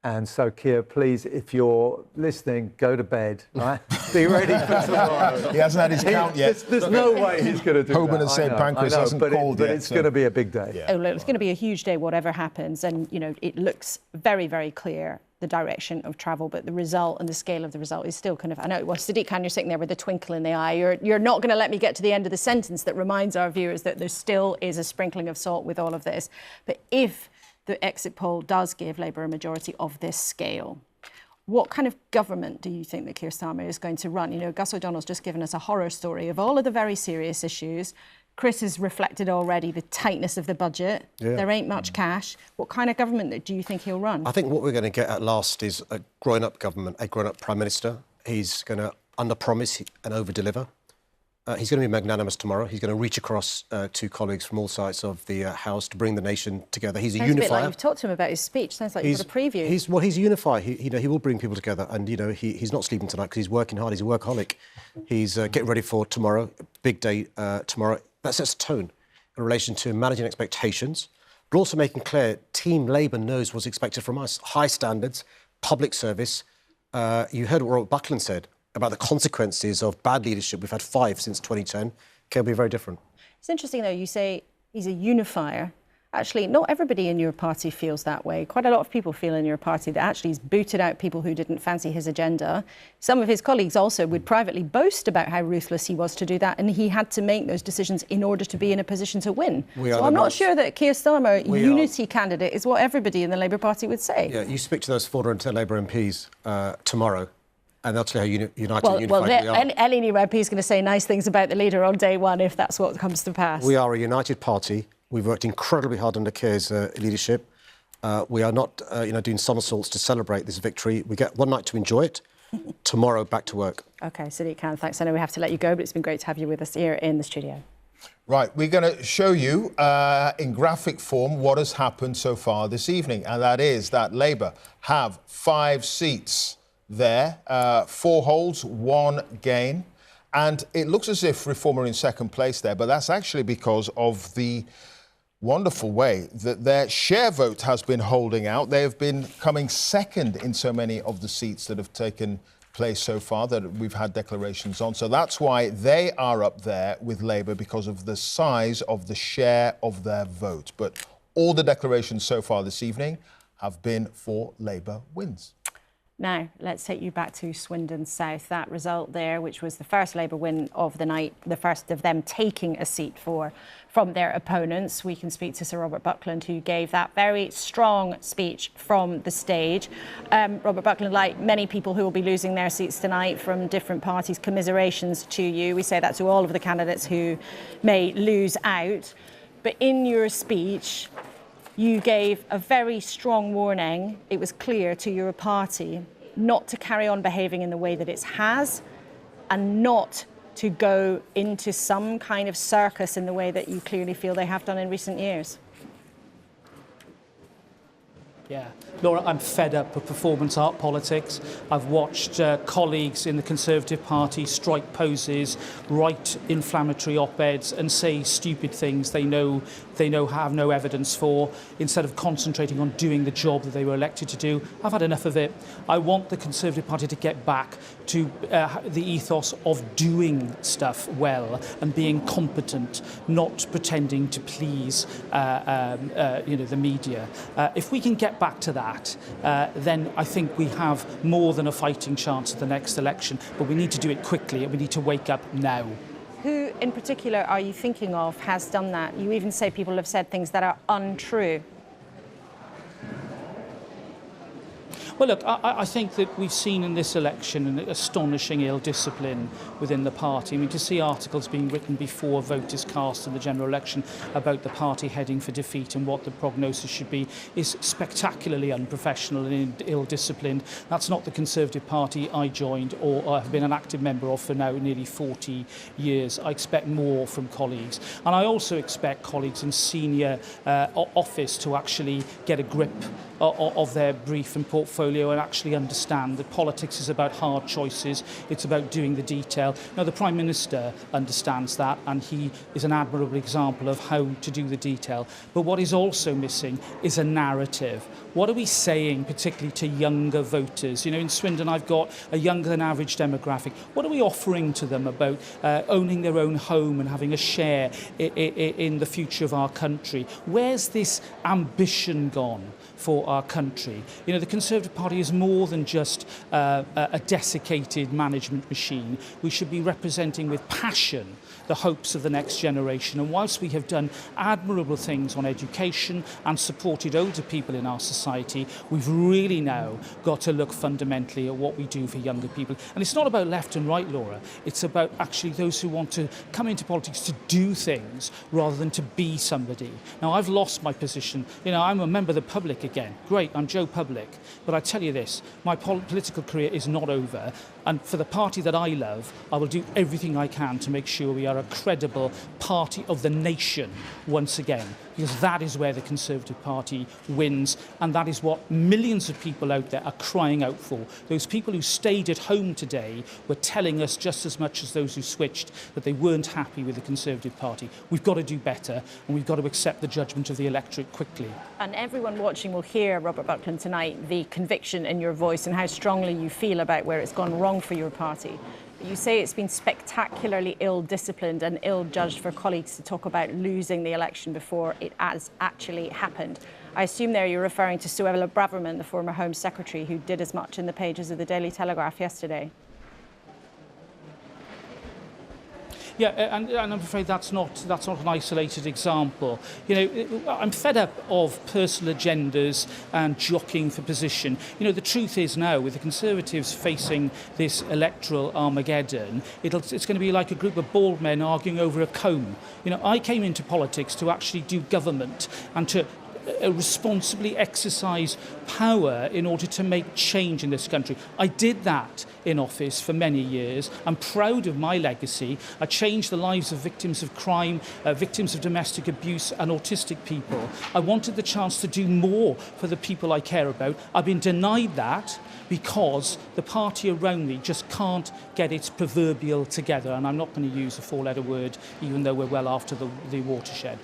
And so, Keir, please, if you're listening, go to bed, right? Be ready for tomorrow. He hasn't had his count yet. There's no way he's going to do Holborn that. and St Pancras hasn't called yet. But yet. it's going to be a big day. Yeah. Oh, look, it's going to be a huge day, whatever happens. And, you know, it looks very, very clear, the direction of travel, but the result and the scale of the result is still kind of, I know, well, Sadiq Khan, you're sitting there with a twinkle in the eye. You're not going to let me get to the end of the sentence that reminds our viewers that there still is a sprinkling of salt with all of this. But if the exit poll does give Labour a majority of this scale, what kind of government do you think that Keir Starmer is going to run? You know, Gus O'Donnell's just given us a horror story of all of the very serious issues. Chris has reflected already the tightness of the budget. Yeah. There ain't much cash. What kind of government do you think he'll run? I think what we're going to get at last is a grown-up government, a grown-up Prime Minister. He's going to under-promise and over-deliver. He's going to be magnanimous tomorrow. He's going to reach across to colleagues from all sides of the House to bring the nation together. He's a Sounds unifier. a bit like you've talked to him about his speech. Sounds like you've got a preview. He's a unifier. He will bring people together, and he's not sleeping tonight because he's working hard. He's a workaholic. He's getting ready for tomorrow, big day tomorrow. That sets a tone in relation to managing expectations, but also making clear Team Labour knows what's expected from us. High standards, public service. You heard what Robert Buckland said about the consequences of bad leadership. We've had 5 since 2010. Can be very different. It's interesting, though, you say he's a unifier. Actually, not everybody in your party feels that way. Quite a lot of people feel in your party that actually he's booted out people who didn't fancy his agenda. Some of his colleagues also would privately boast about how ruthless he was to do that, and he had to make those decisions in order to be in a position to win. So I'm not sure that Keir Starmer, unity candidate, is what everybody in the Labour Party would say. Yeah, you speak to those 410 Labour MPs tomorrow, and they'll tell you how united and unified we are. Any new MP is going to say nice things about the leader on day one if that's what comes to pass. We are a united party. We've worked incredibly hard under Keir's leadership. We are not, doing somersaults to celebrate this victory. We get one night to enjoy it. Tomorrow, back to work. OK, Sadiq Khan, thanks. I know we have to let you go, but it's been great to have you with us here in the studio. Right, we're going to show you in graphic form what has happened so far this evening, and that is that Labour have 5 seats there, 4 holds, 1 gain. And it looks as if Reform are in second place there, but that's actually because of the wonderful way that their share vote has been holding out. They have been coming second in so many of the seats that have taken place so far that we've had declarations on. So that's why they are up there with Labour, because of the size of the share of their vote. But all the declarations so far this evening have been for Labour wins. Now, let's take you back to Swindon South. That result there, which was the first Labour win of the night, the first of them taking a seat from their opponents. We can speak to Sir Robert Buckland, who gave that very strong speech from the stage. Robert Buckland, like many people who will be losing their seats tonight from different parties, commiserations to you. We say that to all of the candidates who may lose out. But in your speech, you gave a very strong warning. It was clear to your party not to carry on behaving in the way that it has, and not to go into some kind of circus in the way that you clearly feel they have done in recent years. Yeah, Laura, I'm fed up with performance art politics. I've watched colleagues in the Conservative Party strike poses, write inflammatory op-eds and say stupid things they know have no evidence for, instead of concentrating on doing the job that they were elected to do. I've had enough of it. I want the Conservative Party to get back to the ethos of doing stuff well and being competent, not pretending to please the media. If we can get back to that, then I think we have more than a fighting chance at the next election. But we need to do it quickly, and we need to wake up now. Who in particular are you thinking of has done that? You even say people have said things that are untrue. Well, look, I think that we've seen in this election an astonishing ill-discipline within the party. I mean, to see articles being written before a vote is cast in the general election about the party heading for defeat and what the prognosis should be is spectacularly unprofessional and ill-disciplined. That's not the Conservative Party I joined or have been an active member of for now nearly 40 years. I expect more from colleagues. And I also expect colleagues in senior office to actually get a grip of their brief and portfolio and actually understand that politics is about hard choices. It's about doing the detail. Now, the Prime Minister understands that, and he is an admirable example of how to do the detail. But what is also missing is a narrative. What are we saying, particularly to younger voters? You know, in Swindon, I've got a younger than average demographic. What are we offering to them about owning their own home and having a share in the future of our country? Where's this ambition gone for our country? You know, the Conservative Party is more than just a desiccated management machine. We should be representing with passion the hopes of the next generation. And whilst we have done admirable things on education and supported older people in our society, we've really now got to look fundamentally at what we do for younger people. And it's not about left and right, Laura. It's about actually those who want to come into politics to do things rather than to be somebody. Now, I've lost my position. You know, I'm a member of the public again. great, I'm Joe Public, but I tell you this, my political career is not over, and for the party that I love, I will do everything I can to make sure we are a credible party of the nation once again, because that is where the Conservative Party wins, and that is what millions of people out there are crying out for. Those people who stayed at home today were telling us just as much as those who switched that they weren't happy with the Conservative Party. We've got to do better, and we've got to accept the judgment of the electorate quickly. And everyone watching will hear, Robert Buckland, tonight, the conviction in your voice and how strongly you feel about where it's gone wrong for your party. You say it's been spectacularly ill-disciplined and ill-judged for colleagues to talk about losing the election before it has actually happened. I assume there you're referring to Suella Braverman, the former Home Secretary, who did as much in the pages of the Daily Telegraph yesterday. Yeah, and I'm afraid that's not an isolated example. You know, I'm fed up of personal agendas and jockeying for position. You know, the truth is now, with the Conservatives facing this electoral Armageddon, it's going to be like a group of bald men arguing over a comb. You know, I came into politics to actually do government and to responsibly exercise power in order to make change in this country. I did that in office for many years. I'm proud of my legacy. I changed the lives of victims of crime, victims of domestic abuse and autistic people. I wanted the chance to do more for the people I care about. I've been denied that because the party around me just can't get its proverbial together, and I'm not going to use a four-letter word even though we're well after the watershed.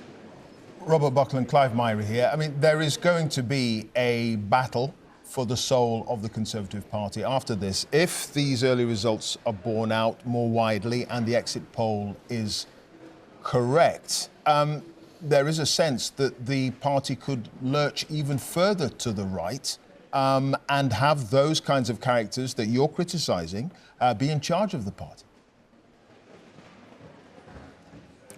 Robert Buckland, Clive Myrie here. I mean, there is going to be a battle for the soul of the Conservative Party after this. If these early results are borne out more widely and the exit poll is correct, there is a sense that the party could lurch even further to the right and have those kinds of characters that you're criticising be in charge of the party.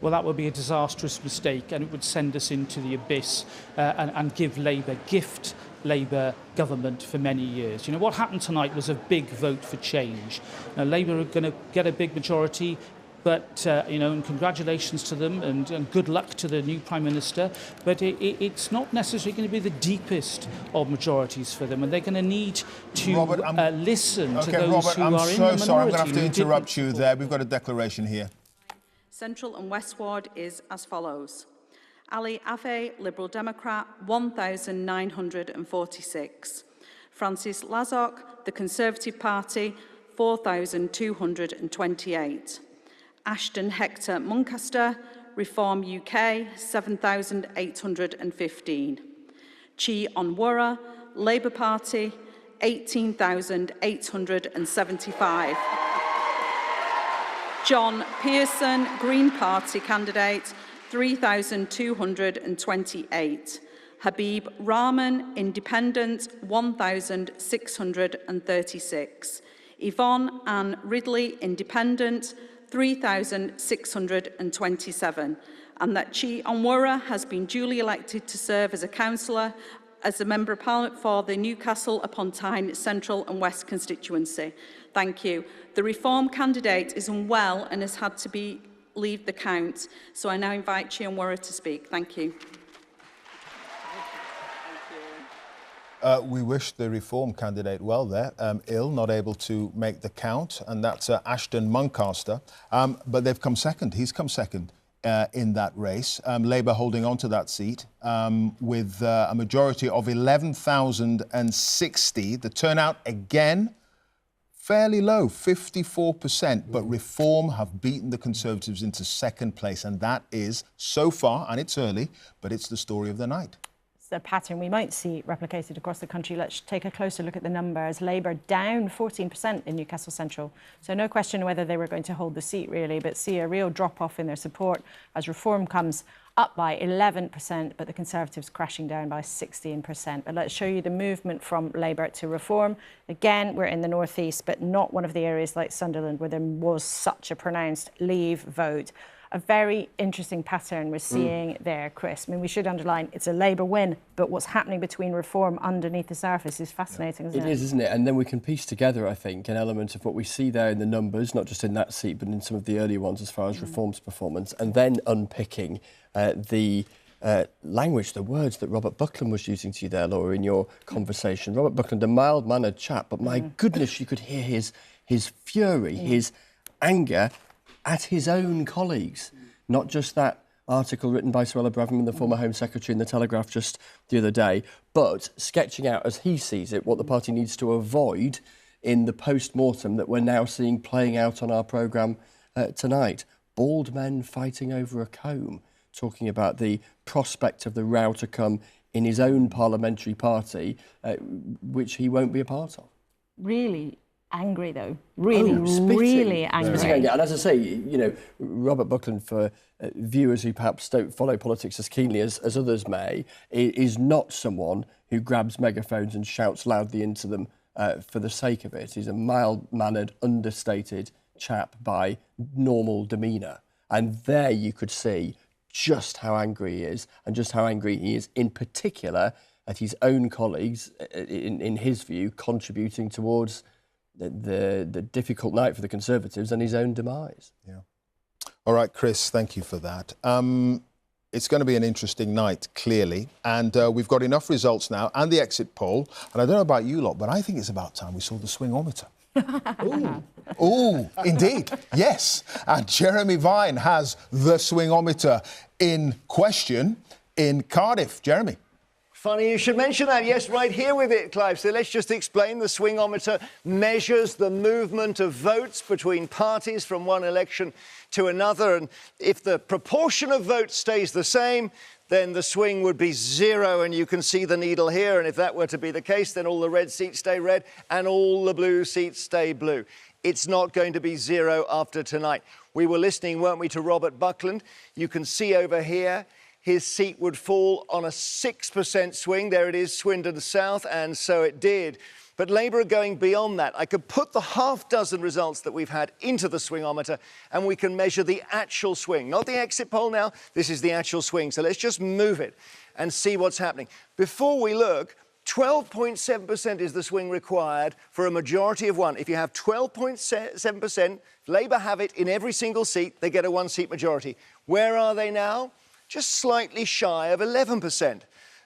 Well, that would be a disastrous mistake, and it would send us into the abyss and gift Labour government for many years. You know, what happened tonight was a big vote for change. Now, Labour are going to get a big majority, but, you know, and congratulations to them and good luck to the new Prime Minister. But it's not necessarily going to be the deepest of majorities for them, and they're going to need to listen to those who are in the minority. I'm so sorry, I'm going to have to interrupt you there. We've got a declaration here. Central and West Ward is as follows. Ali Afe, Liberal Democrat, 1,946. Francis Lazok, the Conservative Party, 4,228. Ashton Hector Muncaster, Reform UK, 7,815. Chi Onwurah, Labour Party, 18,875. John Pearson, Green Party candidate, 3,228. Habib Rahman, Independent, 1,636. Yvonne Ann Ridley, Independent, 3,627. And that Chi Onwurah has been duly elected to serve as a councillor, as a Member of Parliament for the Newcastle upon Tyne Central and West constituency. Thank you. The Reform candidate is unwell and has had to leave the count. So I now invite Chi Onwurah to speak. Thank you. We wish the Reform candidate well there. Ill, not able to make the count, and that's Ashton Muncaster. But they've come second. He's come second in that race. Labour holding on to that seat with a majority of 11,060. The turnout again fairly low, 54%, but Reform have beaten the Conservatives into second place, and that is, so far, and it's early, but it's the story of the night. It's a pattern we might see replicated across the country. Let's take a closer look at the numbers. Labour down 14% in Newcastle Central, so no question whether they were going to hold the seat, really, but see a real drop-off in their support as Reform comes up by 11%, but the Conservatives crashing down by 16%. But let's show you the movement from Labour to Reform. Again, we're in the North East, but not one of the areas like Sunderland where there was such a pronounced Leave vote. A very interesting pattern we're seeing there, Chris. I mean, we should underline it's a Labour win, but what's happening between Reform underneath the surface is fascinating, isn't it? It is, isn't it? And then we can piece together, I think, an element of what we see there in the numbers, not just in that seat, but in some of the early ones as far as Reform's performance, and then unpicking the language, the words that Robert Buckland was using to you there, Laura, in your conversation. Robert Buckland, a mild-mannered chap, but my goodness, you could hear his fury, his anger at his own colleagues, not just that article written by Suella Braverman, the former Home Secretary, in The Telegraph just the other day, but sketching out, as he sees it, what the party needs to avoid in the post-mortem that we're now seeing playing out on our programme tonight. Bald men fighting over a comb, talking about the prospect of the row to come in his own parliamentary party, which he won't be a part of. Really angry, though. Really angry. And as I say, you know, Robert Buckland, for viewers who perhaps don't follow politics as keenly as others may, is not someone who grabs megaphones and shouts loudly into them for the sake of it. He's a mild-mannered, understated chap by normal demeanour. And there you could see just how angry he is, and just how angry he is in particular at his own colleagues, in his view, contributing towards the difficult night for the Conservatives and his own demise. Yeah. All right, Chris, thank you for that. It's going to be an interesting night, clearly, and we've got enough results now and the exit poll, and I don't know about you lot, but I think it's about time we saw the swingometer. Ooh, indeed, yes. And Jeremy Vine has the swingometer in question in Cardiff. Jeremy. Funny you should mention that. Yes, right here with it, Clive. So let's just explain. The swingometer measures the movement of votes between parties from one election to another. And if the proportion of votes stays the same, then the swing would be 0, and you can see the needle here. And if that were to be the case, then all the red seats stay red and all the blue seats stay blue. It's not going to be 0 after tonight. We were listening, weren't we, to Robert Buckland. You can see over here, his seat would fall on a 6% swing. There it is, Swindon South, and so it did. But Labour are going beyond that. I could put the half-dozen results that we've had into the swingometer, and we can measure the actual swing. Not the exit poll now, this is the actual swing. So let's just move it and see what's happening. Before we look, 12.7% is the swing required for a majority of one. If you have 12.7%, Labour have it in every single seat, they get a one-seat majority. Where are they now? Just slightly shy of 11%.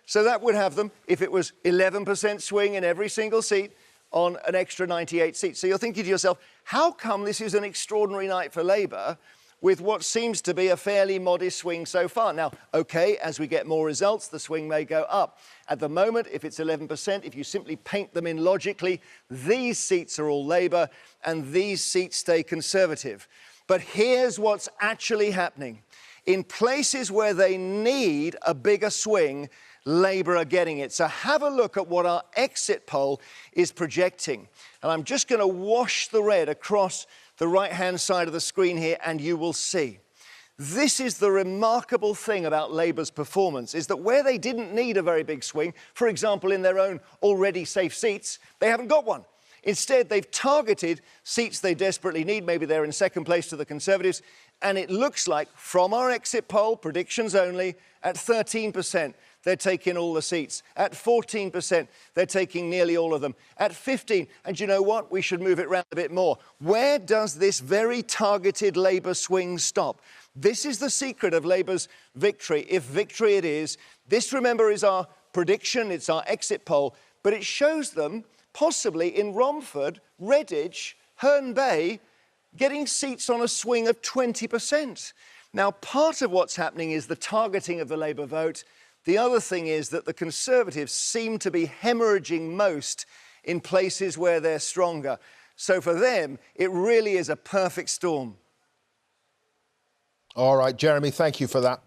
So that would have them, if it was 11% swing in every single seat, on an extra 98 seats. So you're thinking to yourself, how come this is an extraordinary night for Labour with what seems to be a fairly modest swing so far? Now, OK, as we get more results, the swing may go up. At the moment, if it's 11%, if you simply paint them in logically, these seats are all Labour and these seats stay Conservative. But here's what's actually happening. In places where they need a bigger swing, Labour are getting it. So have a look at what our exit poll is projecting. And I'm just going to wash the red across the right-hand side of the screen here, and you will see. This is the remarkable thing about Labour's performance, is that where they didn't need a very big swing, for example, in their own already safe seats, they haven't got one. Instead, they've targeted seats they desperately need. Maybe they're in second place to the Conservatives. And it looks like, from our exit poll, predictions only, at 13%, they're taking all the seats. At 14%, they're taking nearly all of them. At 15%, and you know what? We should move it round a bit more. Where does this very targeted Labour swing stop? This is the secret of Labour's victory, if victory it is. This, remember, is our prediction. It's our exit poll. But it shows them, possibly in Romford, Redditch, Herne Bay, getting seats on a swing of 20%. Now, part of what's happening is the targeting of the Labour vote. The other thing is that the Conservatives seem to be hemorrhaging most in places where they're stronger. So for them, it really is a perfect storm. All right, Jeremy, thank you for that.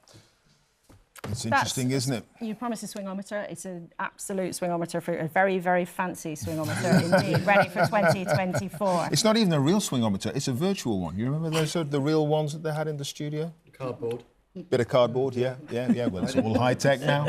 It's interesting, isn't it? You promised a swingometer. It's an absolute swingometer, for a very, very fancy swingometer indeed, ready for 2024. It's not even a real swingometer, it's a virtual one. You remember those the real ones that they had in the studio? Cardboard. Bit of cardboard, yeah. Well, it's all high-tech now.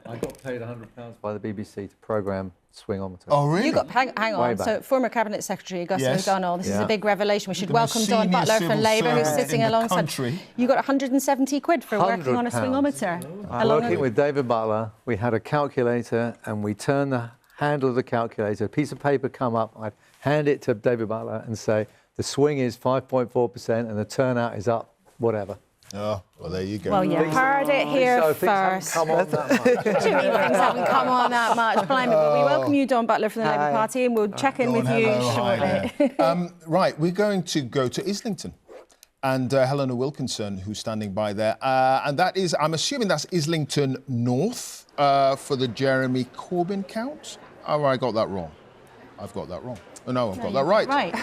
I got paid £100 by the BBC to programme swingometer. Oh, really? You got, hang on, so former Cabinet Secretary Gus O'Donnell, this is a big revelation. We should welcome Dawn Butler from Labour, who's sitting alongside. You got 170 quid for working on a swingometer. Working with David Butler, we had a calculator and we turned the handle of the calculator, a piece of paper come up, I'd hand it to David Butler and say, the swing is 5.4% and the turnout is up, whatever. Oh, well, there you go. Well, you heard it here first. Come on that much. What do you mean things haven't come on that much? Blimey, but we welcome you, Dawn Butler from the Labour Party, and we'll check in with you shortly. Right, we're going to go to Islington. And Helena Wilkinson, who's standing by there. And that is, I'm assuming that's Islington North for the Jeremy Corbyn count. Oh, I got that wrong. I've got that wrong. Oh, no, I've got that right. Right.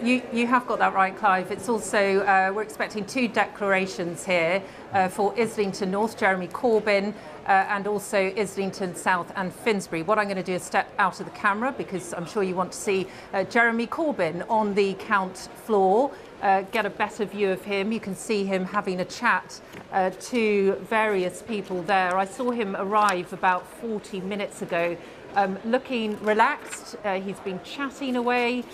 You have got that right, Clive. It's also, we're expecting 2 declarations here for Islington North, Jeremy Corbyn, and also Islington South and Finsbury. What I'm going to do is step out of the camera because I'm sure you want to see Jeremy Corbyn on the count floor, get a better view of him. You can see him having a chat to various people there. I saw him arrive about 40 minutes ago, looking relaxed. He's been chatting away.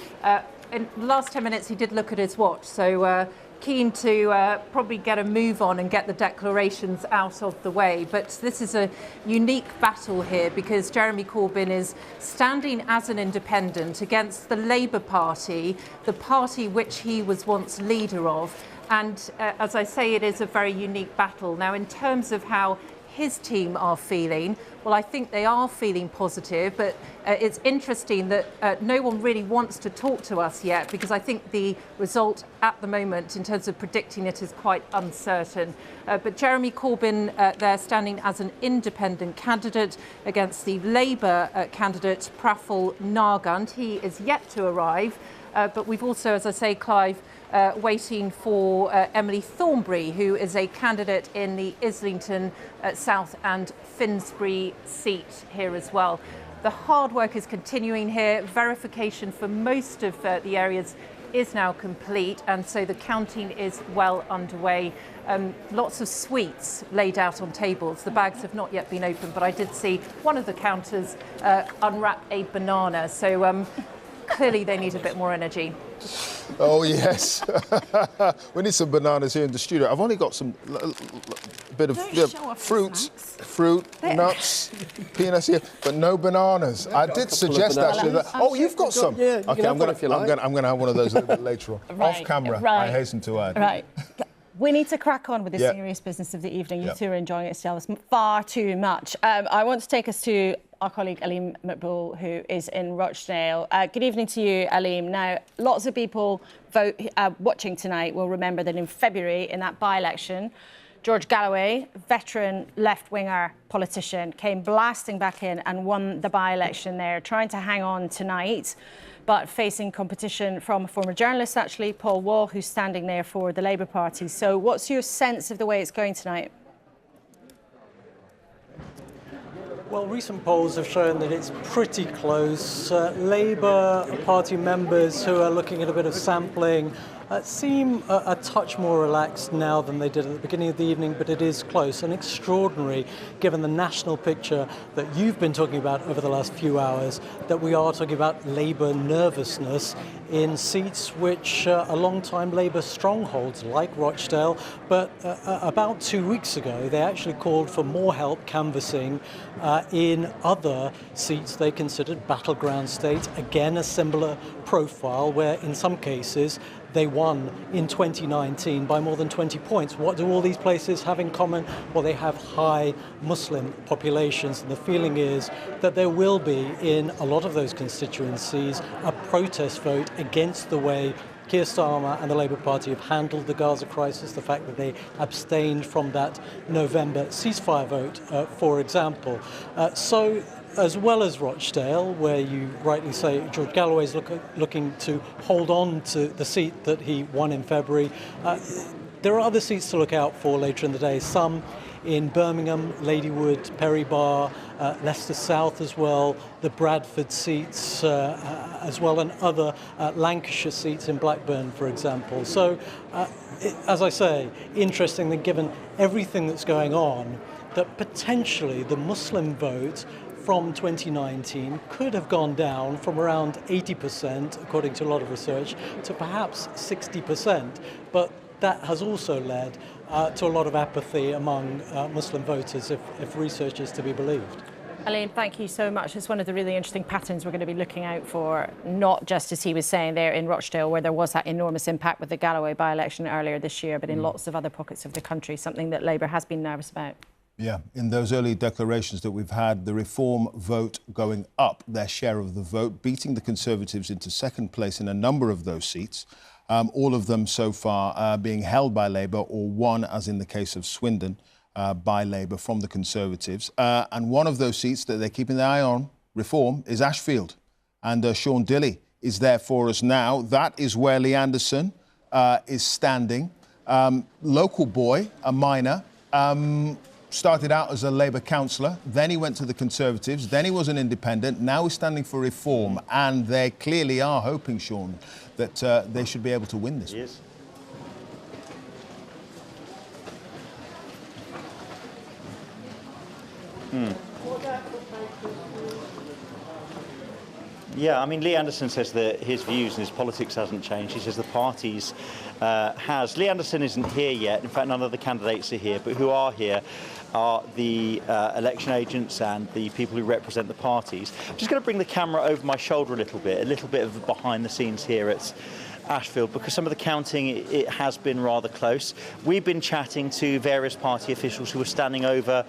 In the last 10 minutes, he did look at his watch, so keen to probably get a move on and get the declarations out of the way. But this is a unique battle here because Jeremy Corbyn is standing as an independent against the Labour Party, the party which he was once leader of. And as I say, it is a very unique battle. Now, in terms of how his team are feeling, well, I think they are feeling positive, but it's interesting that no one really wants to talk to us yet because I think the result at the moment in terms of predicting it is quite uncertain. But Jeremy Corbyn there standing as an independent candidate against the Labour candidate Praful Nargund. He is yet to arrive, but we've also, as I say, Clive, waiting for Emily Thornberry, who is a candidate in the Islington South and Finsbury seat here as well. The hard work is continuing here. Verification for most of the areas is now complete, and so the counting is well underway. Lots of sweets laid out on tables. The bags have not yet been opened, but I did see one of the counters unwrap a banana. So clearly they need a bit more energy. Oh, yes. We need some bananas here in the studio. I've only got some bit of fruit, nuts, peanuts here, but no bananas. I did suggest actually that. Oh, you've got some. Yeah, okay, I'm going to have one of those a little bit later on. Off camera, I hasten to add. Right. We need to crack on with the serious business of the evening. You two are enjoying it still far too much. I want to take us to our colleague Aleem Maqbool, who is in Rochdale. Good evening to you, Aleem. Now, lots of people watching tonight will remember that in February, in that by-election, George Galloway, veteran left-winger politician, came blasting back in and won the by-election there, trying to hang on tonight, but facing competition from a former journalist, actually, Paul Wall, who's standing there for the Labour Party. So what's your sense of the way it's going tonight? Well, recent polls have shown that it's pretty close. Labour Party members who are looking at a bit of sampling seem a touch more relaxed now than they did at the beginning of the evening, but it is close and extraordinary, given the national picture that you've been talking about over the last few hours, that we are talking about Labour nervousness in seats which are long-time Labour strongholds, like Rochdale. But about 2 weeks ago, they actually called for more help canvassing in other seats they considered battleground states. Again, a similar profile where, in some cases, they won in 2019 by more than 20 points. What do all these places have in common? Well, they have high Muslim populations, and the feeling is that there will be, in a lot of those constituencies, a protest vote against the way Keir Starmer and the Labour Party have handled the Gaza crisis, the fact that they abstained from that November ceasefire vote, for example. So, as well as Rochdale, where you rightly say George Galloway is looking to hold on to the seat that he won in February, there are other seats to look out for later in the day. Some in Birmingham, Ladywood, Perry Barr, Leicester South as well, the Bradford seats as well, and other Lancashire seats in Blackburn, for example. So, as I say, interestingly, given everything that's going on, that potentially the Muslim vote from 2019 could have gone down from around 80%, according to a lot of research, to perhaps 60%. But that has also led to a lot of apathy among Muslim voters, if research is to be believed. Elaine, thank you so much. It's one of the really interesting patterns we're going to be looking out for, not just as he was saying there in Rochdale, where there was that enormous impact with the Galloway by-election earlier this year, but in lots of other pockets of the country, something that Labour has been nervous about. Yeah, in those early declarations that we've had, the Reform vote going up, their share of the vote, beating the Conservatives into second place in a number of those seats, all of them so far being held by Labour, or one, as in the case of Swindon, by Labour from the Conservatives. And one of those seats that they're keeping their eye on, Reform, is Ashfield. And Sean Dilley is there for us now. That is where Lee Anderson is standing. Local boy, a minor, started out as a Labour councillor, then he went to the Conservatives, then he was an independent, now he's standing for Reform. And they clearly are hoping, Sean, that they should be able to win this. Yes. Yeah, I mean, Lee Anderson says that his views and his politics hasn't changed. He says the party's has. Lee Anderson isn't here yet. In fact, none of the candidates are here, but who are here are the election agents and the people who represent the parties. I'm just going to bring the camera over my shoulder a little bit of behind the scenes here at Ashfield, because some of the counting, it has been rather close. We've been chatting to various party officials who are standing over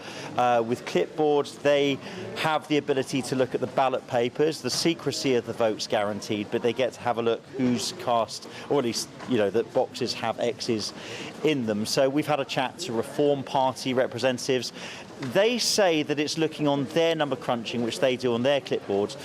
with clipboards. They have the ability to look at the ballot papers. The secrecy of the vote's guaranteed, but they get to have a look who's cast, or at least, you know, that boxes have X's in them. So we've had a chat to Reform Party representatives. They say that it's looking on their number crunching, which they do on their clipboards,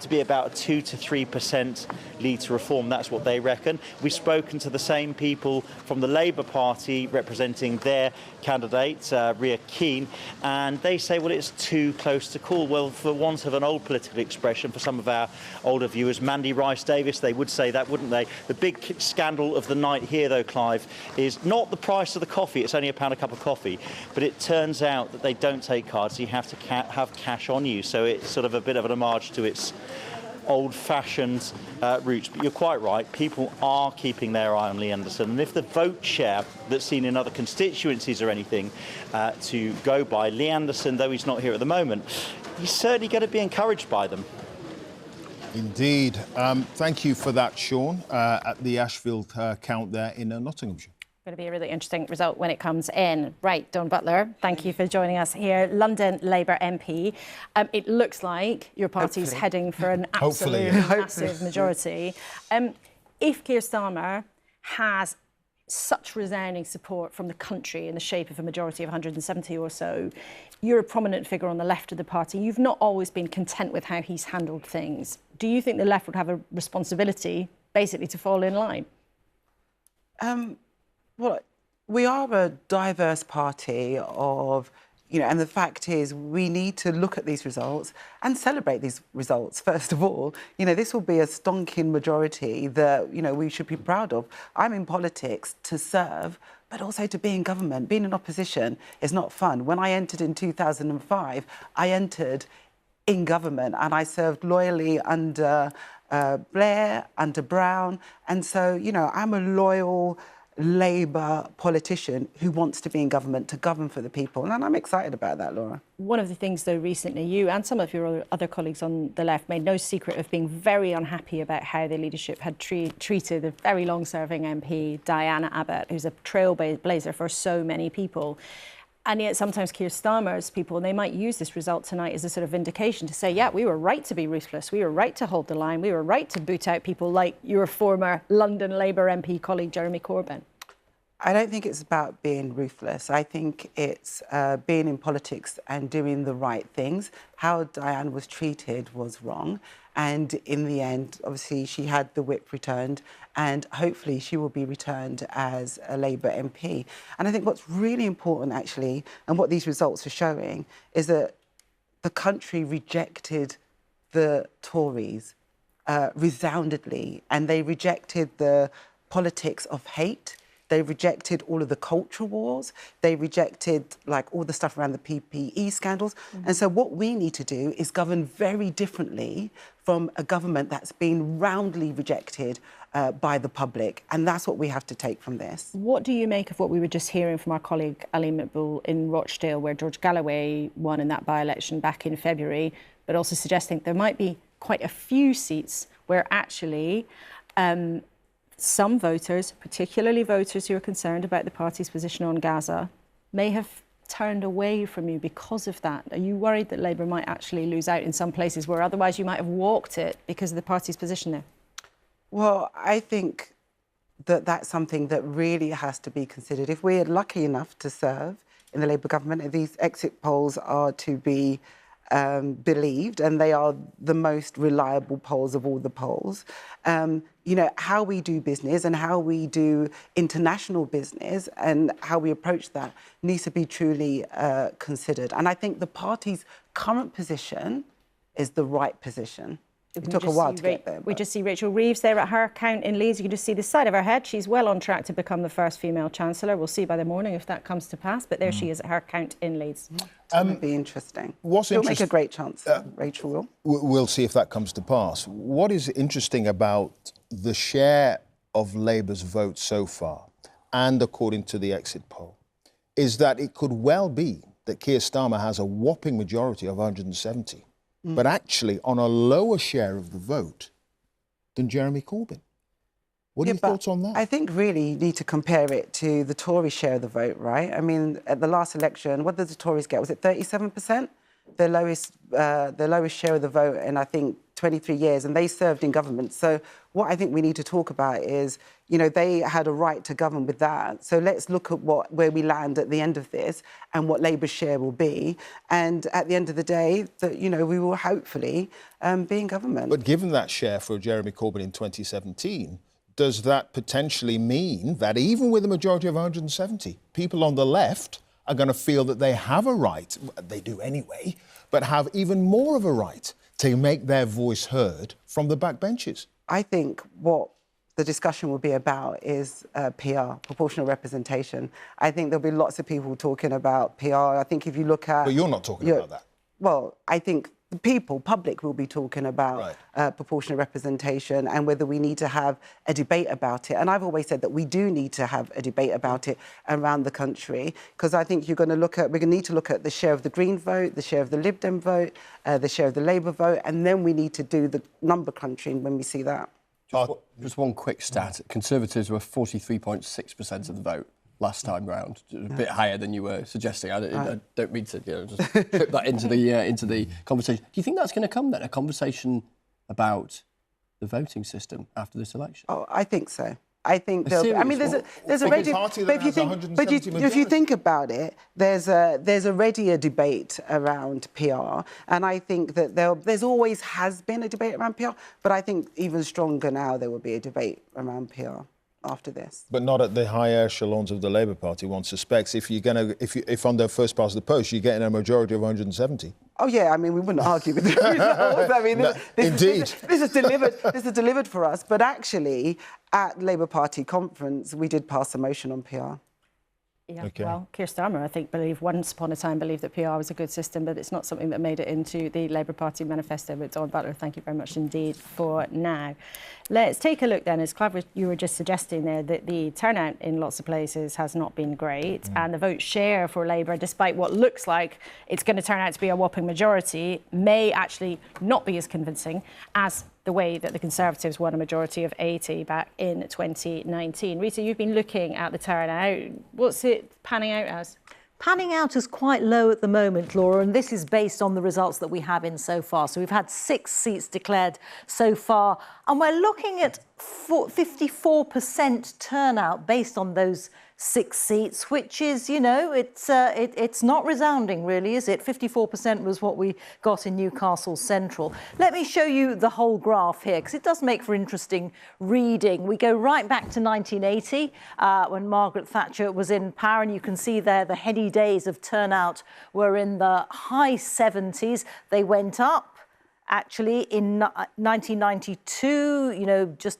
to be about a 2 to 3% lead to Reform. That's what they reckon. We've spoken to the same people from the Labour Party representing their candidate, Ria Keane, and they say, well, it's too close to call. Well, for want of an old political expression, for some of our older viewers, Mandy Rice-Davies, they would say that, wouldn't they? The big scandal of the night here, though, Clive, is not the price of the coffee. It's only £1 a cup of coffee. But it turns out that they don't take cards, so you have to have cash on you. So it's sort of a bit of an homage to its old-fashioned roots. But you're quite right, people are keeping their eye on Lee Anderson. And if the vote share that's seen in other constituencies or anything to go by, Lee Anderson, though he's not here at the moment, he's certainly going to be encouraged by them. Indeed. Thank you for that, Sean, at the Ashfield count there in Nottinghamshire. Going to be a really interesting result when it comes in. Right, Dawn Butler, thank you for joining us here. London Labour MP. It looks like your party's heading for an absolute massive majority. If Keir Starmer has such resounding support from the country in the shape of a majority of 170 or so, you're a prominent figure on the left of the party. You've not always been content with how he's handled things. Do you think the left would have a responsibility basically to fall in line? Well, we are a diverse party of, you know, and the fact is we need to look at these results and celebrate these results. First of all, you know, this will be a stonking majority that, you know, we should be proud of. I'm in politics to serve, but also to be in government. Being in opposition is not fun. When I entered in 2005, I entered in government and I served loyally under Blair, under Brown. And so, you know, I'm a loyal Labour politician who wants to be in government to govern for the people. And I'm excited about that, Laura. One of the things, though, recently, you and some of your other colleagues on the left made no secret of being very unhappy about how the leadership had treated a very long-serving MP, Diana Abbott, who's a trailblazer for so many people. And yet sometimes Keir Starmer's people, they might use this result tonight as a sort of vindication to say, yeah, we were right to be ruthless. We were right to hold the line. We were right to boot out people like your former London Labour MP colleague, Jeremy Corbyn. I don't think it's about being ruthless. I think it's being in politics and doing the right things. How Diane was treated was wrong. And in the end, obviously, she had the whip returned and hopefully she will be returned as a Labour MP. And I think what's really important, actually, and what these results are showing, is that the country rejected the Tories resoundingly, and they rejected the politics of hate. They rejected all of the cultural wars. They rejected, like, all the stuff around the PPE scandals. And so what we need to do is govern very differently from a government that's been roundly rejected by the public. And that's what we have to take from this. What do you make of what we were just hearing from our colleague Ali Makboul in Rochdale, where George Galloway won in that by-election back in February, but also suggesting there might be quite a few seats where actually some voters, particularly voters who are concerned about the party's position on Gaza, may have turned away from you because of that? Are you worried that Labour might actually lose out in some places where otherwise you might have walked it because of the party's position there? Well, I think that that's something that really has to be considered. If we're lucky enough to serve in the Labour government, and these exit polls are to be believed, and they are the most reliable polls of all the polls, you know, how we do business and how we do international business and how we approach that needs to be truly considered. And I think the party's current position is the right position. It took a while to get there. We just see Rachel Reeves there at her count in Leeds. You can just see the side of her head. She's well on track to become the first female Chancellor. We'll see by the morning if that comes to pass. But there she is at her count in Leeds. It's going to be interesting. She'll make a great Chancellor, Rachel will. We'll see if that comes to pass. What is interesting about the share of Labour's vote so far, and according to the exit poll, is that it could well be that Keir Starmer has a whopping majority of 170. But actually on a lower share of the vote than Jeremy Corbyn. What are your thoughts on that? I think really you need to compare it to the Tory share of the vote, right? I mean, at the last election, what did the Tories get? Was it 37%? The lowest share of the vote in, I think, 23 years, and they served in government. So what I think we need to talk about is, you know, they had a right to govern with that. So let's look at where we land at the end of this and what Labour's share will be. And at the end of the day, you know, we will hopefully be in government. But given that share for Jeremy Corbyn in 2017, does that potentially mean that even with a majority of 170, people on the left are going to feel that they have a right, they do anyway, but have even more of a right to make their voice heard from the backbenches? I think what the discussion will be about is PR, proportional representation. I think there'll be lots of people talking about PR. I think if you look at... But you're not talking about that. Well, I think the people, public, will be talking about proportional representation and whether we need to have a debate about it. And I've always said that we do need to have a debate about it around the country, because I think we're going to need to look at the share of the Green vote, the share of the Lib Dem vote, the share of the Labour vote, and then we need to do the number crunching when we see that. Just one quick stat. Conservatives were 43.6% of the vote last time round, a bit higher than you were suggesting. I don't mean to just trip that into the conversation. Do you think that's going to come then, a conversation about the voting system after this election? Oh, I think so. I think I mean, there's already. But if you think about it, there's already a debate around PR, and I think that there's always has been a debate around PR, but I think even stronger now there will be a debate around PR after this. But not at the high echelons of the Labour Party. One suspects if on the first pass of the post you're getting a majority of 170. Oh yeah, I mean we wouldn't argue with the results. I mean, this is delivered for us. But actually, at Labour Party conference, we did pass a motion on PR. Yeah, well, Keir Starmer, I think, once upon a time believed that PR was a good system, but it's not something that made it into the Labour Party manifesto. But Dawn Butler, thank you very much indeed for now. Let's take a look then, as Clive, you were just suggesting there, that the turnout in lots of places has not been great, and the vote share for Labour, despite what looks like it's going to turn out to be a whopping majority, may actually not be as convincing as the way that the Conservatives won a majority of 80 back in 2019. Rita, you've been looking at the turnout. What's it panning out as? Panning out is quite low at the moment, Laura, and this is based on the results that we have in so far. So we've had 6 seats declared so far, and we're looking at 54% turnout based on those 6 seats, which is, you know, it's not resounding, really, is it? 54% was what we got in Newcastle Central. Let me show you the whole graph here, because it does make for interesting reading. We go right back to 1980, when Margaret Thatcher was in power, and you can see there the heady days of turnout were in the high 70s. They went up, actually, in 1992, you know, just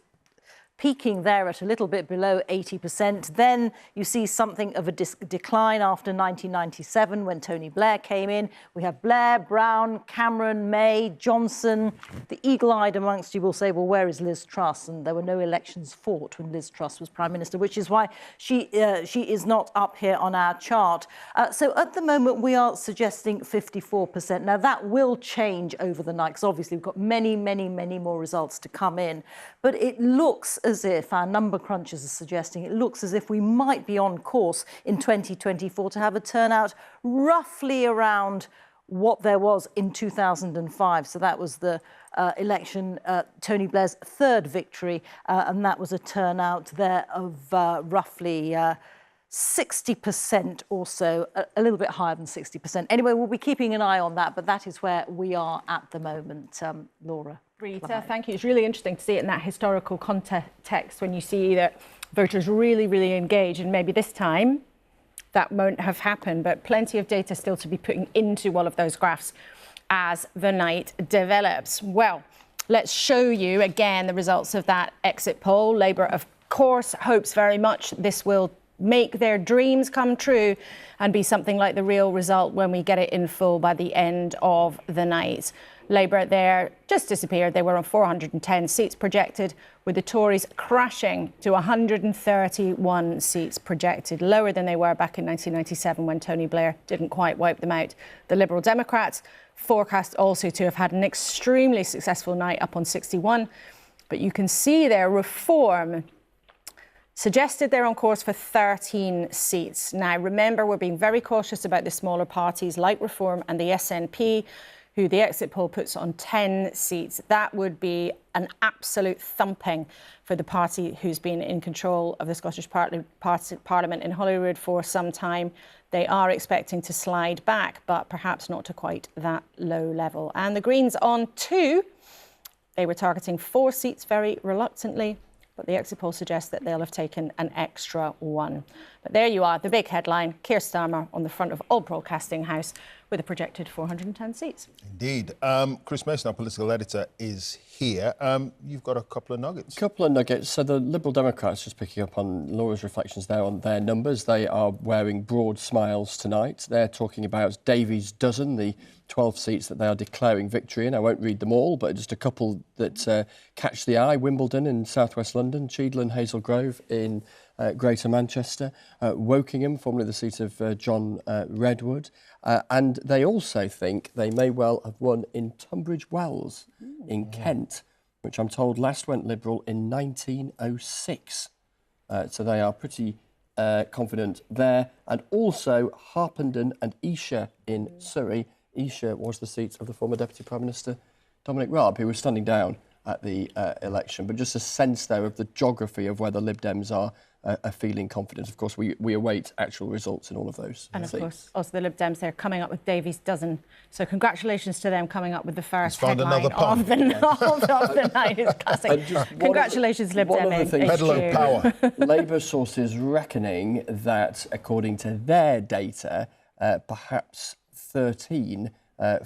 peaking there at a little bit below 80%. Then you see something of a decline after 1997 when Tony Blair came in. We have Blair, Brown, Cameron, May, Johnson. The eagle-eyed amongst you will say, well, where is Liz Truss? And there were no elections fought when Liz Truss was Prime Minister, which is why she is not up here on our chart. So at the moment, we are suggesting 54%. Now, that will change over the night, because obviously we've got many, many, many more results to come in. But it looks as if, our number crunchers are suggesting, it looks as if we might be on course in 2024 to have a turnout roughly around what there was in 2005. So that was the election, Tony Blair's third victory, and that was a turnout there of roughly 60% or so, a little bit higher than 60%. Anyway, we'll be keeping an eye on that, but that is where we are at the moment. Laura. Rita, thank you. It's really interesting to see it in that historical context when you see that voters really, really engage, and maybe this time that won't have happened, but plenty of data still to be putting into all of those graphs as the night develops. Well, let's show you again the results of that exit poll. Labour, of course, hopes very much this will make their dreams come true and be something like the real result when we get it in full by the end of the night. Labour there just disappeared. They were on 410 seats projected, with the Tories crashing to 131 seats projected, lower than they were back in 1997 when Tony Blair didn't quite wipe them out. The Liberal Democrats forecast also to have had an extremely successful night, up on 61. But you can see their Reform suggested they're on course for 13 seats. Now, remember, we're being very cautious about the smaller parties like Reform and the SNP, who the exit poll puts on 10 seats. That would be an absolute thumping for the party who's been in control of the Scottish Parliament in Holyrood for some time. They are expecting to slide back, but perhaps not to quite that low level. And the Greens on 2. They were targeting 4 seats very reluctantly, but the exit poll suggests that they'll have taken an extra 1. But there you are, the big headline, Keir Starmer on the front of Old Broadcasting House with a projected 410 seats. Indeed. Chris Mason, our political editor, is here. You've got a couple of nuggets. A couple of nuggets. So the Liberal Democrats, just picking up on Laura's reflections there on their numbers, they are wearing broad smiles tonight. They're talking about Davies Dozen, the 12 seats that they are declaring victory in. I won't read them all, but just a couple that catch the eye. Wimbledon in southwest London, Cheadle and Hazel Grove in Greater Manchester, Wokingham, formerly the seat of John Redwood, and they also think they may well have won in Tunbridge Wells in Kent, which I'm told last went Liberal in 1906. So they are pretty confident there. And also Harpenden and Esher in Surrey. Esher was the seat of the former Deputy Prime Minister Dominic Raab, who was standing down at the election. But just a sense there of the geography of where the Lib Dems are feeling confident. Of course, we await actual results in all of those. And of course, also the Lib Dems, they're coming up with Davies Dozen. So congratulations to them coming up with the first headline of the night. It's classic. Congratulations, Lib Dem. Pedalo power. Labour sources reckoning that, according to their data, perhaps 13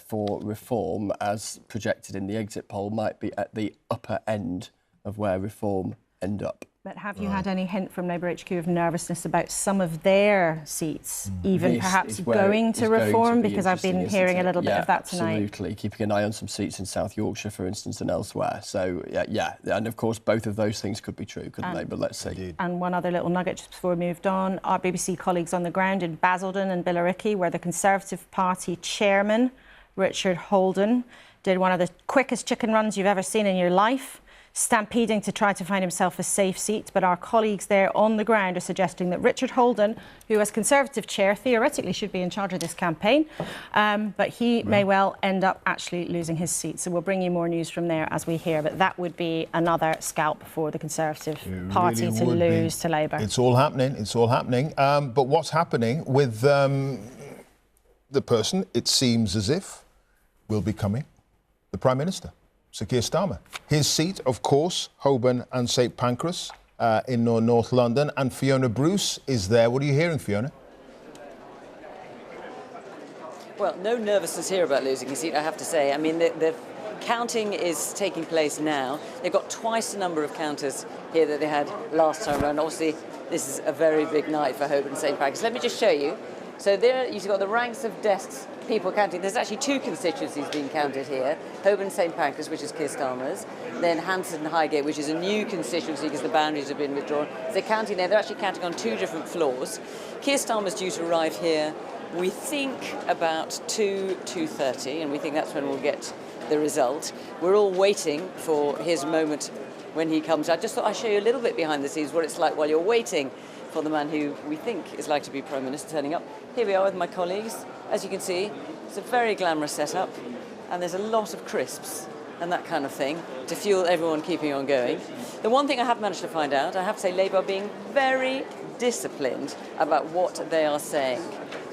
for Reform, as projected in the exit poll, might be at the upper end of where Reform end up. But have you had any hint from Labour HQ of nervousness about some of their seats, even perhaps going to Reform? Because I've been hearing a little bit of that tonight. Absolutely, keeping an eye on some seats in South Yorkshire, for instance, and elsewhere. So, yeah, and of course, both of those things could be true, couldn't they? But let's see. And one other little nugget just before we moved on. Our BBC colleagues on the ground in Basildon and Billericay, where the Conservative Party chairman, Richard Holden, did one of the quickest chicken runs you've ever seen in your life, stampeding to try to find himself a safe seat. But our colleagues there on the ground are suggesting that Richard Holden, who as Conservative chair theoretically should be in charge of this campaign, but he may well end up actually losing his seat. So we'll bring you more news from there as we hear. But that would be another scalp for the Conservative Party to lose to Labour. It's all happening. It's all happening. But what's happening with the person, it seems as if, will be becoming the Prime Minister? Sir Keir Starmer. His seat, of course, Holborn and St Pancras in North London. And Fiona Bruce is there. What are you hearing, Fiona? Well, no nervousness here about losing his seat, I have to say. I mean, the counting is taking place now. They've got twice the number of counters here that they had last time around. Obviously, this is a very big night for Holborn St Pancras. Let me just show you. So there you've got the ranks of desks, people counting. There's actually 2 constituencies being counted here. Holborn St Pancras, which is Keir Starmer's, then Hampstead and Highgate, which is a new constituency because the boundaries have been withdrawn. So they're counting there. They're actually counting on 2 different floors. Keir Starmer's due to arrive here, we think, about 2:30, and we think that's when we'll get the result. We're all waiting for his moment when he comes. I just thought I'd show you a little bit behind the scenes what it's like while you're waiting for the man who we think is likely to be Prime Minister turning up. Here we are with my colleagues. As you can see, it's a very glamorous setup, and there's a lot of crisps and that kind of thing to fuel everyone keeping on going. The one thing I have managed to find out, I have to say Labour are being very disciplined about what they are saying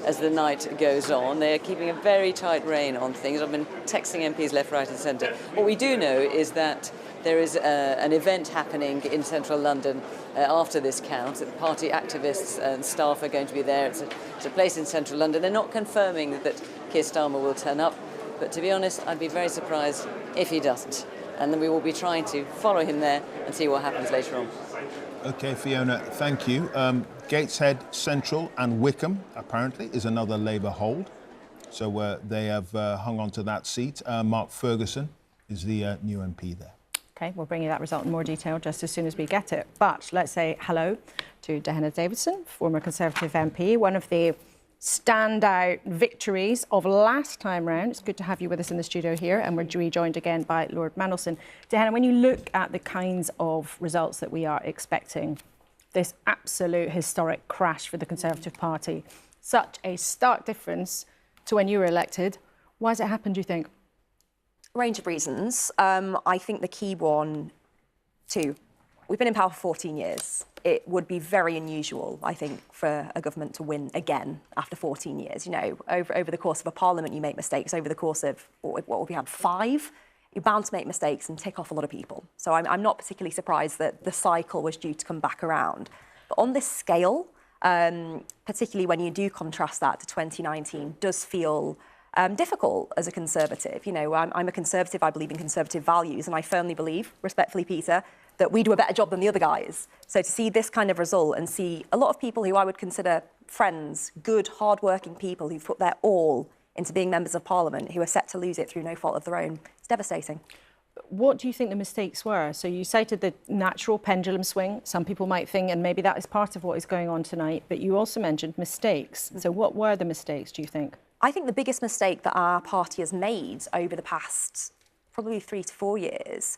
as the night goes on. They're keeping a very tight rein on things. I've been texting MPs left, right and centre. What we do know is that there is an event happening in central London after this count. The party activists and staff are going to be there. It's a place in central London. They're not confirming that Keir Starmer will turn up, but to be honest, I'd be very surprised if he doesn't. And then we will be trying to follow him there and see what happens later on. OK, Fiona, thank you. Gateshead Central and Wickham, apparently, is another Labour hold. So they have hung on to that seat. Mark Ferguson is the new MP there. OK, we'll bring you that result in more detail just as soon as we get it. But let's say hello to Dehenna Davidson, former Conservative MP, one of the standout victories of last time round. It's good to have you with us in the studio here, and we're rejoined again by Lord Mandelson. Dehenna, when you look at the kinds of results that we are expecting, this absolute historic crash for the Conservative Party, such a stark difference to when you were elected, why has it happened, do you think? Range of reasons. I think the key one, too, we've been in power for 14 years. It would be very unusual, I think, for a government to win again after 14 years. You know, over the course of a parliament, you make mistakes. Over the course of, what have we had, 5? You're bound to make mistakes and tick off a lot of people. So I'm not particularly surprised that the cycle was due to come back around. But on this scale, particularly when you do contrast that to 2019, does feel difficult as a Conservative. You know, I'm a Conservative, I believe in Conservative values, and I firmly believe, respectfully, Peter, that we do a better job than the other guys. So to see this kind of result and see a lot of people who I would consider friends, good, hard-working people who've put their all into being members of Parliament, who are set to lose it through no fault of their own, it's devastating. What do you think the mistakes were? So you cited the natural pendulum swing. Some people might think, and maybe that is part of what is going on tonight, but you also mentioned mistakes. So what were the mistakes, do you think? I think the biggest mistake that our party has made over the past probably 3 to 4 years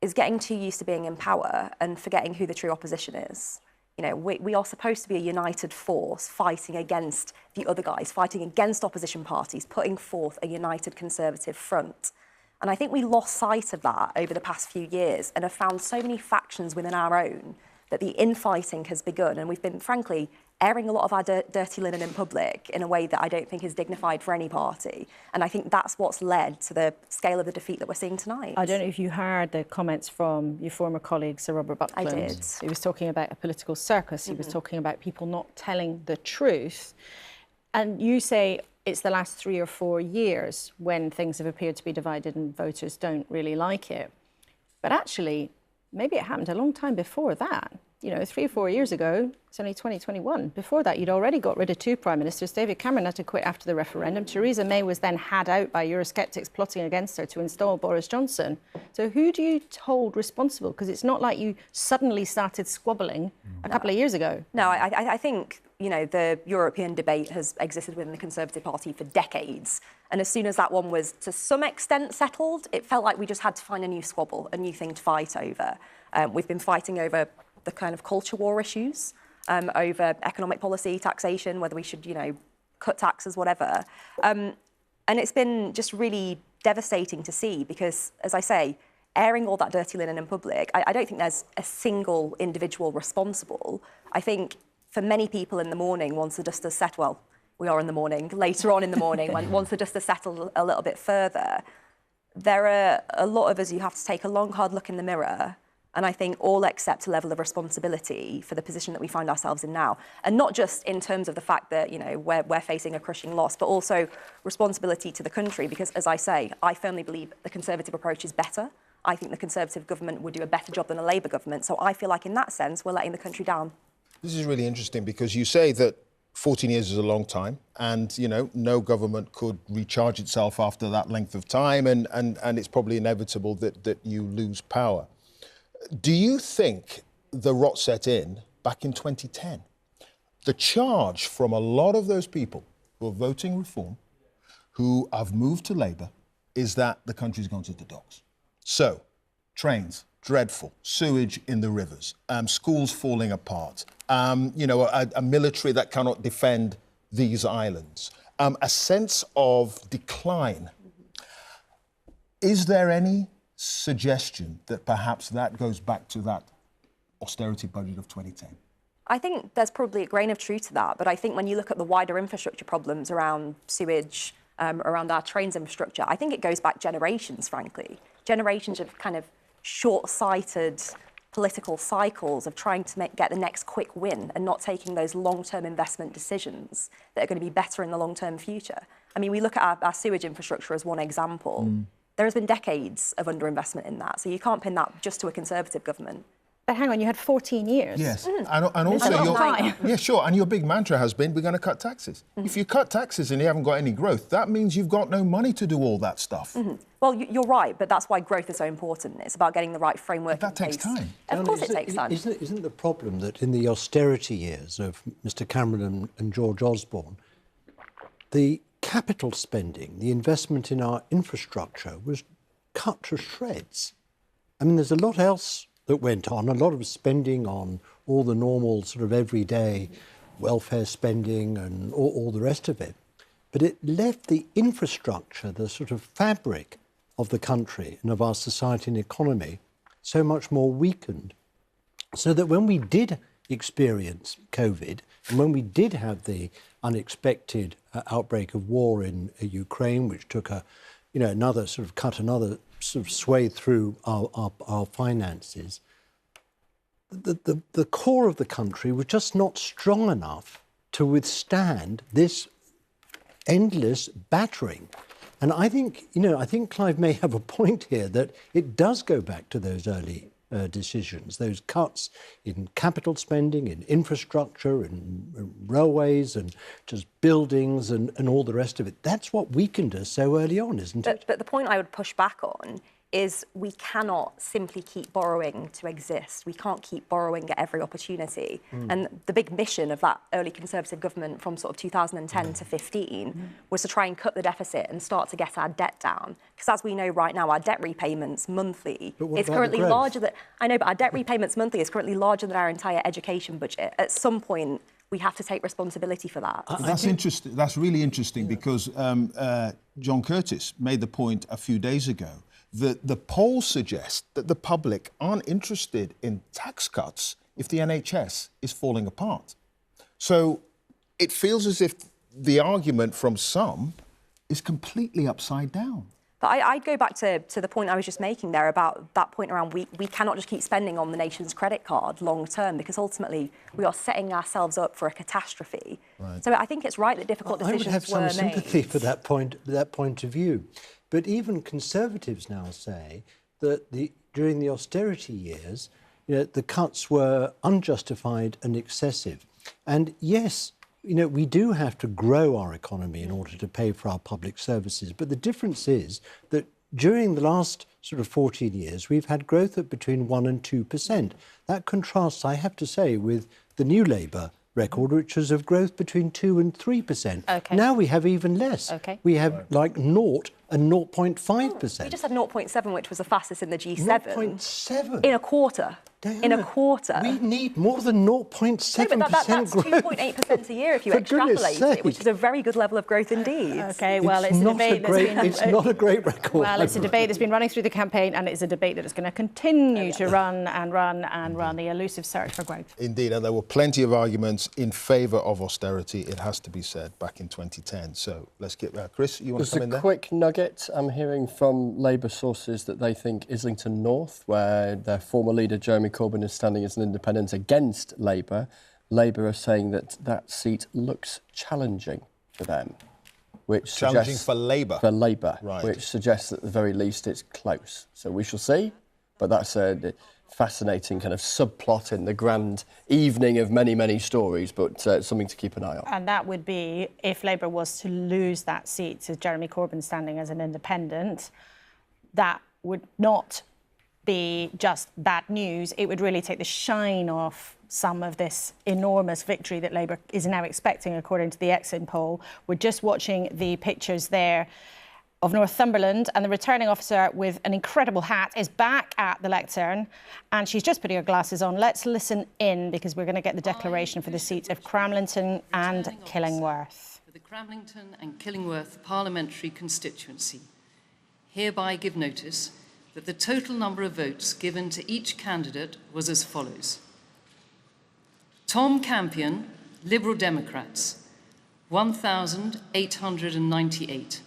is getting too used to being in power and forgetting who the true opposition is. You know, we are supposed to be a united force fighting against the other guys, fighting against opposition parties, putting forth a united Conservative front. And I think we lost sight of that over the past few years and have found so many factions within our own that the infighting has begun. And we've been, frankly, airing a lot of our dirty linen in public in a way that I don't think is dignified for any party. And I think that's what's led to the scale of the defeat that we're seeing tonight. I don't know if you heard the comments from your former colleague, Sir Robert Buckland. I did. He was talking about a political circus. He was talking about people not telling the truth. And you say it's the last 3 or 4 years when things have appeared to be divided and voters don't really like it. But actually, maybe it happened a long time before that. You know, 3 or 4 years ago, it's only 2021. Before that, you'd already got rid of 2 prime ministers. David Cameron had to quit after the referendum. Theresa May was then had out by Eurosceptics plotting against her to install Boris Johnson. So who do you hold responsible? Because it's not like you suddenly started squabbling a couple of years ago. No, I think, you know, the European debate has existed within the Conservative Party for decades. And as soon as that one was to some extent settled, it felt like we just had to find a new squabble, a new thing to fight over. We've been fighting over the kind of culture war issues, over economic policy, taxation, whether we should, you know, cut taxes, whatever. And it's been just really devastating to see because, as I say, airing all that dirty linen in public, I don't think there's a single individual responsible. I think for many people in the morning, once the dust has settled, well, we are in the morning, later on in the morning, once the dust has settled a little bit further, there are a lot of us who have to take a long, hard look in the mirror and I think all accept a level of responsibility for the position that we find ourselves in now. And not just in terms of the fact that, you know, we're facing a crushing loss, but also responsibility to the country because, as I say, I firmly believe the Conservative approach is better. I think the Conservative government would do a better job than a Labour government. So I feel like in that sense, we're letting the country down. This is really interesting because you say that 14 years is a long time and, you know, no government could recharge itself after that length of time and it's probably inevitable that you lose power. Do you think the rot set in back in 2010? The charge from a lot of those people who are voting Reform, who have moved to Labour, is that the country's gone to the dogs. So, trains, dreadful, sewage in the rivers, schools falling apart, you know, a military that cannot defend these islands, a sense of decline. Is there any suggestion that perhaps that goes back to that austerity budget of 2010? I think there's probably a grain of truth to that, but I think when you look at the wider infrastructure problems around sewage, around our trains infrastructure, I think it goes back generations, frankly. Generations of kind of short-sighted political cycles of trying to get the next quick win and not taking those long-term investment decisions that are going to be better in the long-term future. I mean, we look at our sewage infrastructure as one example. There has been decades of underinvestment in that, so you can't pin that just to a Conservative government. But hang on, you had 14 years. Yes, and also, yeah, sure, and your big mantra has been, we're going to cut taxes. If you cut taxes and you haven't got any growth, that means you've got no money to do all that stuff. Well, you're right, but that's why growth is so important. It's about getting the right framework in place. That takes time. Of course it takes time. Isn't the problem that in the austerity years of Mr Cameron and George Osborne, the capital spending, the investment in our infrastructure was cut to shreds? I mean, there's a lot else that went on, a lot of spending on all the normal sort of everyday welfare spending and all the rest of it. But it left the infrastructure, the sort of fabric of the country and of our society and economy so much more weakened. So that when we did experience COVID and when we did have the unexpected outbreak of war in Ukraine, which took another sort of swathe through our finances, the core of the country was just not strong enough to withstand this endless battering. And I think Clive may have a point here that it does go back to those early decisions, those cuts in capital spending, in infrastructure, in railways and just buildings and all the rest of it. That's what weakened us so early on, isn't it? But the point I would push back on is we cannot simply keep borrowing to exist. We can't keep borrowing at every opportunity. And the big mission of that early Conservative government from sort of 2010 to 15 was to try and cut the deficit and start to get our debt down. Because as we know right now, our debt repayments monthly is currently larger than... I know, but our debt repayments monthly is currently larger than our entire education budget. At some point, we have to take responsibility for that. That's interesting. That's really interesting because John Curtis made the point a few days ago that the polls suggest that the public aren't interested in tax cuts if the NHS is falling apart. So it feels as if the argument from some is completely upside down. But I'd go back to the point I was just making there about that point around we cannot just keep spending on the nation's credit card long term because ultimately we are setting ourselves up for a catastrophe. Right. So I think it's right that difficult decisions were made. I would have some sympathy for that point of view. But even Conservatives now say that during the austerity years, the cuts were unjustified and excessive. And yes, we do have to grow our economy in order to pay for our public services. But the difference is that during the last sort of 14 years, we've had growth at between 1% and 2%. That contrasts, I have to say, with the New Labour record, which was of growth between 2% and 3%. Okay. Now we have even less. Okay. We have like 0 and 0.5%. We just had 0.7, which was the fastest in the G7. 0.7? In a quarter. Diana, in a quarter. We need more than 0.7% no, but that's growth. 2.8% a year if you extrapolate it, which is a very good level of growth indeed. Okay, well, it's a debate that's been... It's not a great record. Well, it's a debate that's been running through the campaign, and it's a debate that is going to continue to run and run and run, the elusive search for growth. Indeed, and there were plenty of arguments in favour of austerity, it has to be said, back in 2010. So let's get Chris, you want to come in there? Just a quick nugget. I'm hearing from Labour sources that they think Islington North, where their former leader Jeremy Corbyn is standing as an independent against Labour, Labour are saying that that seat looks challenging for them. which Challenging suggests... for Labour. For Labour, Right. which suggests at the very least it's close. So we shall see, but that's a fascinating kind of subplot in the grand evening of many, many stories, but something to keep an eye on. And that would be if Labour was to lose that seat to Jeremy Corbyn standing as an independent, that would not be just bad news. It would really take the shine off some of this enormous victory that Labour is now expecting, according to the exit poll. We're just watching the pictures there of Northumberland, and the returning officer with an incredible hat is back at the lectern, and she's just putting her glasses on. Let's listen in, because we're going to get the declaration for the seats of Cramlington and Killingworth. For the Cramlington and Killingworth parliamentary constituency, hereby give notice that the total number of votes given to each candidate was as follows. Tom Campion, Liberal Democrats, 1,898.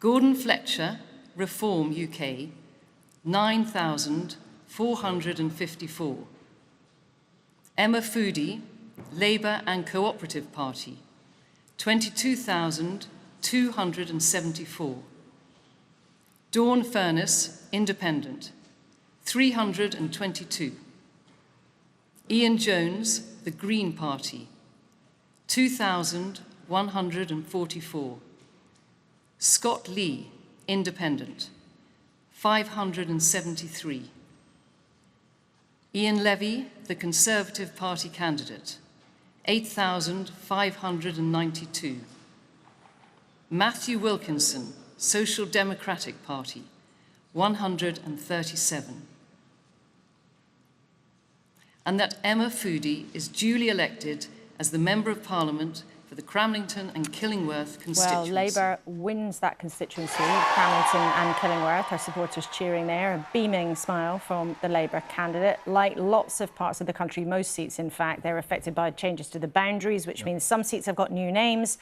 Gordon Fletcher, Reform UK, 9,454. Emma Foodie, Labour and Cooperative Party, 22,274. Dawn Furness, Independent, 322. Ian Jones, the Green Party, 2,144. Scott Lee, Independent, 573. Ian Levy, the Conservative Party candidate, 8,592. Matthew Wilkinson, Social Democratic Party, 137. And that Emma Foodie is duly elected as the Member of Parliament for the Cramlington and Killingworth constituency. Well, Labour wins that constituency, Cramlington and Killingworth. Our supporters cheering there, a beaming smile from the Labour candidate. Like lots of parts of the country, most seats, in fact, they're affected by changes to the boundaries, which means some seats have got new names.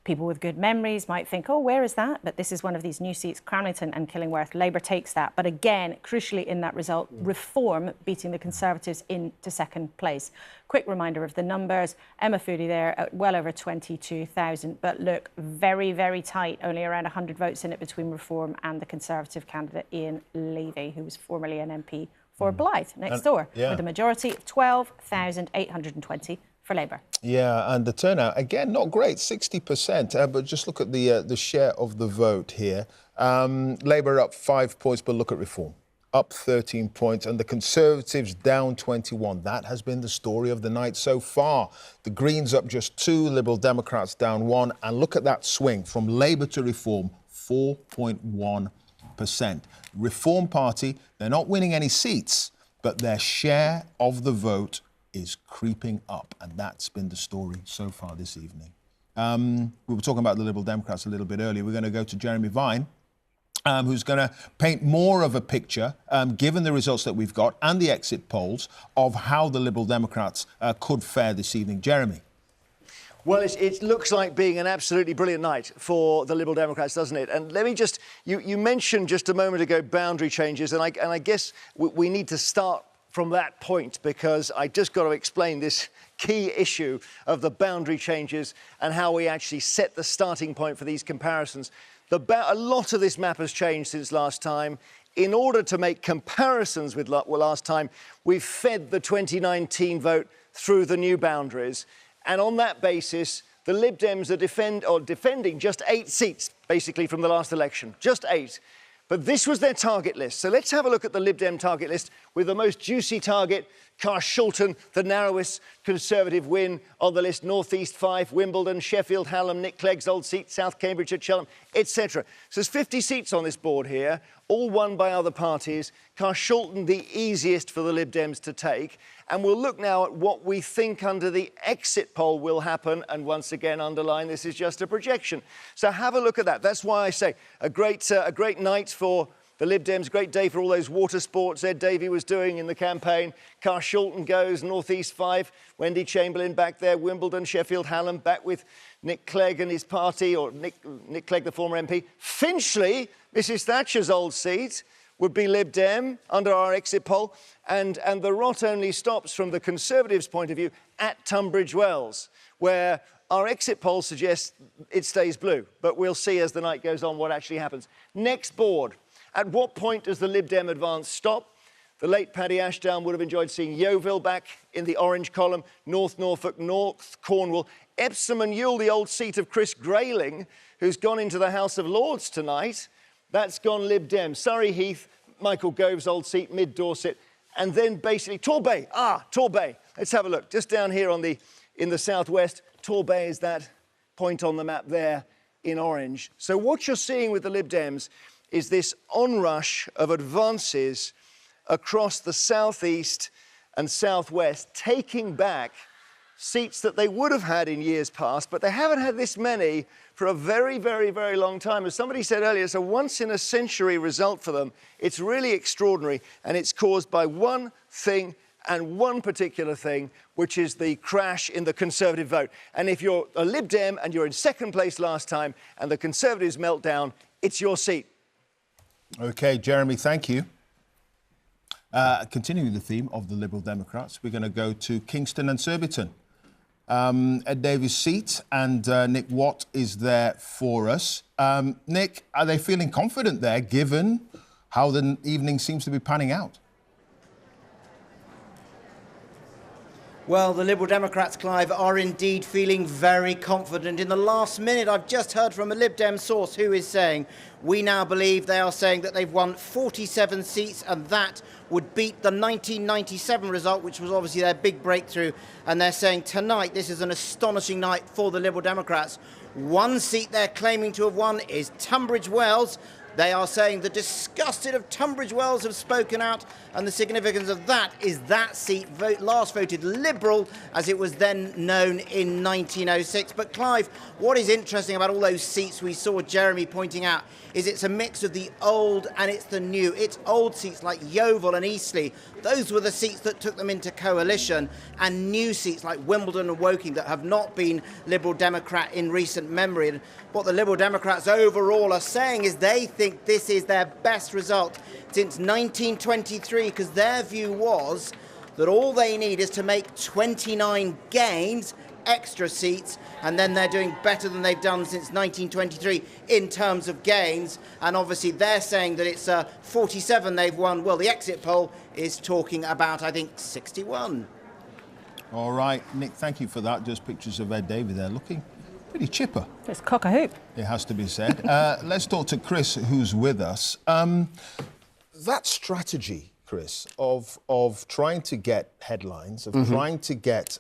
People with good memories might think, oh, where is that? But this is one of these new seats, Cramlington and Killingworth. Labour takes that. But again, crucially in that result, Reform beating the Conservatives into second place. Quick reminder of the numbers. Emma Foodie there at well over 22,000. But look, very, very tight. Only around 100 votes in it between Reform and the Conservative candidate, Ian Levy, who was formerly an MP for Blyth next door, with a majority of 12,820 for Labour. Yeah, and the turnout, again, not great, 60%. But just look at the share of the vote here. Labour up 5 points, but look at Reform, up 13 points, and the Conservatives down 21. That has been the story of the night so far. The Greens up just 2, Liberal Democrats down 1, and look at that swing from Labour to Reform, 4.1%. Reform Party, they're not winning any seats, but their share of the vote is creeping up, and that's been the story so far this evening. We were talking about the Liberal Democrats a little bit earlier. We're going to go to Jeremy Vine, who's going to paint more of a picture, given the results that we've got and the exit polls, of how the Liberal Democrats could fare this evening. Jeremy. Well, it looks like being an absolutely brilliant night for the Liberal Democrats, doesn't it? And let me just, you mentioned just a moment ago boundary changes, and I guess we need to start from that point, because I just got to explain this key issue of the boundary changes and how we actually set the starting point for these comparisons. A lot of this map has changed since last time. In order to make comparisons with last time, we've fed the 2019 vote through the new boundaries. And on that basis, the Lib Dems are defending just 8 seats, basically, from the last election. Just 8. But this was their target list. So let's have a look at the Lib Dem target list, with the most juicy target, Carshalton, the narrowest Conservative win on the list, North East 5, Wimbledon, Sheffield, Hallam, Nick Clegg's old seat, South Cambridgeshire, Cheltenham, etc. So there's 50 seats on this board here, all won by other parties. Carshalton, the easiest for the Lib Dems to take. And we'll look now at what we think under the exit poll will happen. And once again, underline, this is just a projection. So have a look at that. That's why I say a great night for the Lib Dems, great day for all those water sports Ed Davey was doing in the campaign. Carshalton goes, North East 5, Wendy Chamberlain back there, Wimbledon, Sheffield, Hallam, back with Nick Clegg and his party, or Nick Clegg, the former MP. Finchley, Mrs Thatcher's old seat, would be Lib Dem under our exit poll. And the rot only stops, from the Conservatives' point of view, at Tunbridge Wells, where Our exit poll suggests it stays blue, but we'll see as the night goes on what actually happens. Next board. At what point does the Lib Dem advance stop? The late Paddy Ashdown would have enjoyed seeing Yeovil back in the orange column, North Norfolk, North Cornwall, Epsom and Ewell, the old seat of Chris Grayling, who's gone into the House of Lords tonight. That's gone Lib Dem. Surrey Heath, Michael Gove's old seat, Mid Dorset, and then basically Torbay. Torbay. Let's have a look. Just down here in the southwest, Torbay is that point on the map there in orange. So what you're seeing with the Lib Dems is this onrush of advances across the southeast and southwest, taking back seats that they would have had in years past, but they haven't had this many for a very, very, very long time. As somebody said earlier, it's a once-in-a-century result for them. It's really extraordinary, and it's caused by one thing and one particular thing, which is the crash in the Conservative vote. And if you're a Lib Dem and you're in second place last time and the Conservatives melt down, it's your seat. OK, Jeremy, thank you. Continuing the theme of the Liberal Democrats, we're going to go to Kingston and Surbiton. Ed Davies' seat, and Nick Watt is there for us. Nick, are they feeling confident there, given how the evening seems to be panning out? Well, the Liberal Democrats, Clive, are indeed feeling very confident. In the last minute, I've just heard from a Lib Dem source who is saying, we now believe they are saying that they've won 47 seats, and that would beat the 1997 result, which was obviously their big breakthrough. And they're saying tonight, this is an astonishing night for the Liberal Democrats. One seat they're claiming to have won is Tunbridge Wells. They are saying the disgusted of Tunbridge Wells have spoken out, and the significance of that is that seat last voted Liberal, as it was then known in 1906. But Clive, what is interesting about all those seats we saw Jeremy pointing out is it's a mix of the old and it's the new. It's old seats like Yeovil and Eastleigh. Those were the seats that took them into coalition, and new seats like Wimbledon and Woking that have not been Liberal Democrat in recent memory. And what the Liberal Democrats overall are saying is they think this is their best result since 1923, because their view was that all they need is to make 29 gains, extra seats, and then they're doing better than they've done since 1923 in terms of gains. And obviously they're saying that it's 47 they've won. Well, the exit poll is talking about, I think, 61. All right, Nick, thank you for that. Just pictures of Ed Davies there looking pretty chipper. It's cock a hoop. It has to be said. Let's talk to Chris, who's with us. That strategy, Chris, of trying to get headlines, of trying to get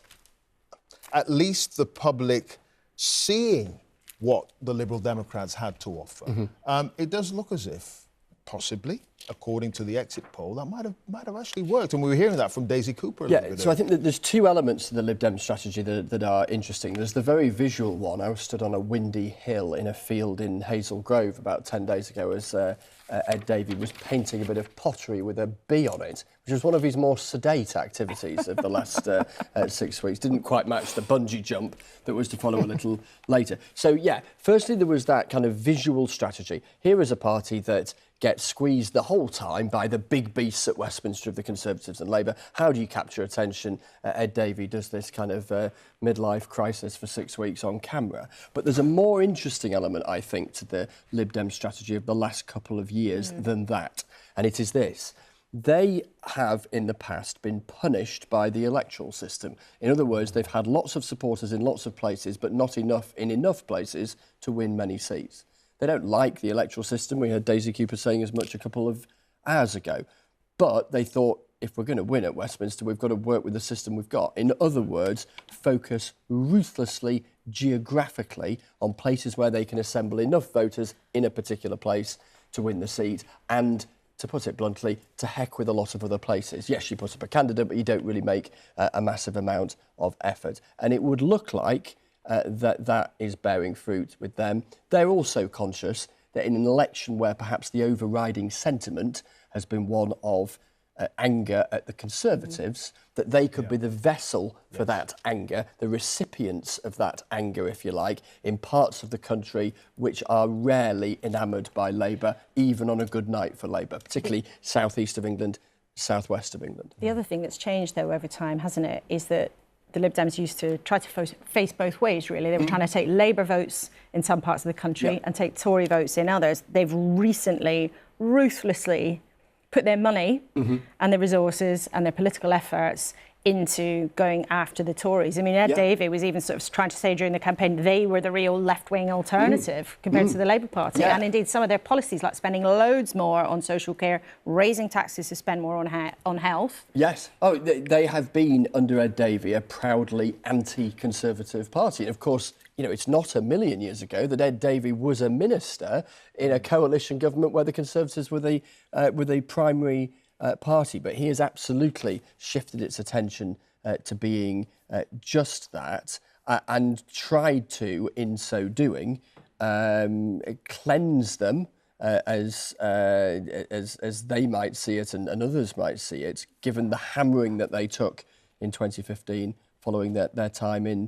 at least the public seeing what the Liberal Democrats had to offer, it does look as if, possibly, according to the exit poll, that might have actually worked. And we were hearing that from Daisy Cooper a little bit so earlier. I think that there's two elements to the Lib Dem strategy that are interesting. There's the very visual one. I was stood on a windy hill in a field in Hazel Grove about 10 days ago as Ed Davies was painting a bit of pottery with a bee on it, which was one of his more sedate activities of the last 6 weeks. Didn't quite match the bungee jump that was to follow a little later. So, yeah, firstly, there was that kind of visual strategy. Here is a party that gets squeezed the whole time by the big beasts at Westminster of the Conservatives and Labour. How do you capture attention? Ed Davies does this kind of midlife crisis for 6 weeks on camera. But there's a more interesting element, I think, to the Lib Dem strategy of the last couple of years than that. And it is this. They have, in the past, been punished by the electoral system. In other words, they've had lots of supporters in lots of places, but not enough in enough places to win many seats. They don't like the electoral system. We heard Daisy Cooper saying as much a couple of hours ago. But they thought, if we're going to win at Westminster, we've got to work with the system we've got. In other words, focus ruthlessly, geographically, on places where they can assemble enough voters in a particular place to win the seat, and, to put it bluntly, to heck with a lot of other places. Yes, you put up a candidate, but you don't really make a massive amount of effort. And it would look like that is bearing fruit with them. They're also conscious that in an election where perhaps the overriding sentiment has been one of anger at the Conservatives, that they could be the vessel for that anger, the recipients of that anger, if you like, in parts of the country which are rarely enamoured by Labour, even on a good night for Labour, particularly southeast of England, southwest of England. The other thing that's changed, though, over time, hasn't it, is that the Lib Dems used to try to face both ways, really. They were trying to take Labour votes in some parts of the country and take Tory votes in others. They've recently, ruthlessly put their money and their resources and their political efforts into going after the Tories. I mean, Ed Davey was even sort of trying to say during the campaign they were the real left-wing alternative compared to the Labour Party. And indeed, some of their policies, like spending loads more on social care, raising taxes to spend more on health. Yes. Oh, they have been, under Ed Davey, a proudly anti-Conservative party. And of course, you know, it's not a million years ago that Ed Davey was a minister in a coalition government where the Conservatives were the primary party, but he has absolutely shifted its attention to being just that, and tried to, in so doing, cleanse them as they might see it and others might see it, given the hammering that they took in 2015 following their time in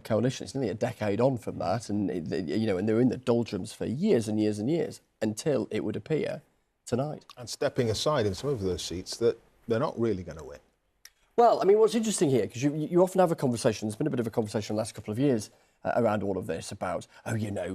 coalition. It's nearly a decade on from that, and and they were in the doldrums for years and years and years until it would appear tonight. And stepping aside in some of those seats that they're not really going to win. Well, I mean, what's interesting here, because you often have a conversation, there's been a bit of a conversation in the last couple of years around all of this about,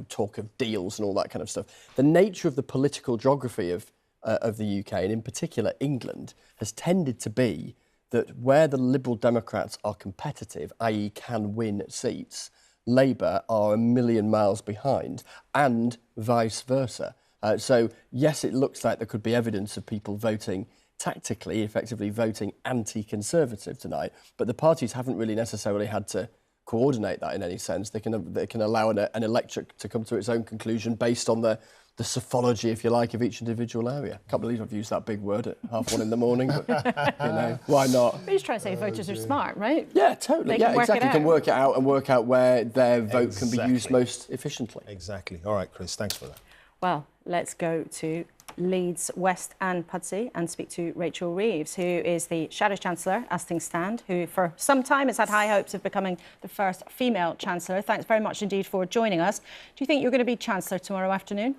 talk of deals and all that kind of stuff. The nature of the political geography of the UK, and in particular England, has tended to be that where the Liberal Democrats are competitive, i.e. can win seats, Labour are a million miles behind, and vice versa. So, yes, it looks like there could be evidence of people voting tactically, effectively voting anti-Conservative tonight, but the parties haven't really necessarily had to coordinate that in any sense. They can allow an electorate to come to its own conclusion based on the psephology, if you like, of each individual area. Can't believe I've used that big word at 1:30 in the morning, but, why not? We're just trying to say voters are smart, right? Yeah, totally. They can work it out and work out where their vote can be used most efficiently. Exactly. All right, Chris, thanks for that. Well, let's go to Leeds West and Pudsey and speak to Rachel Reeves, who is the Shadow Chancellor as things stand, who for some time has had high hopes of becoming the first female Chancellor. Thanks very much indeed for joining us. Do you think you're going to be Chancellor tomorrow afternoon?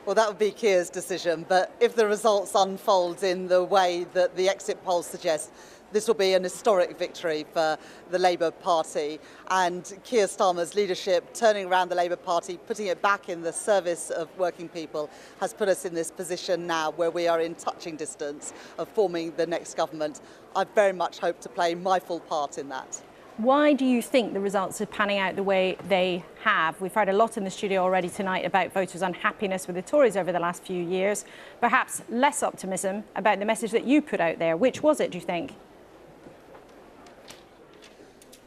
Well, that would be Keir's decision, but if the results unfold in the way that the exit polls suggest, this will be an historic victory for the Labour Party, and Keir Starmer's leadership, turning around the Labour Party, putting it back in the service of working people, has put us in this position now where we are in touching distance of forming the next government. I very much hope to play my full part in that. Why do you think the results are panning out the way they have? We've heard a lot in the studio already tonight about voters' unhappiness with the Tories over the last few years. Perhaps less optimism about the message that you put out there. Which was it, do you think?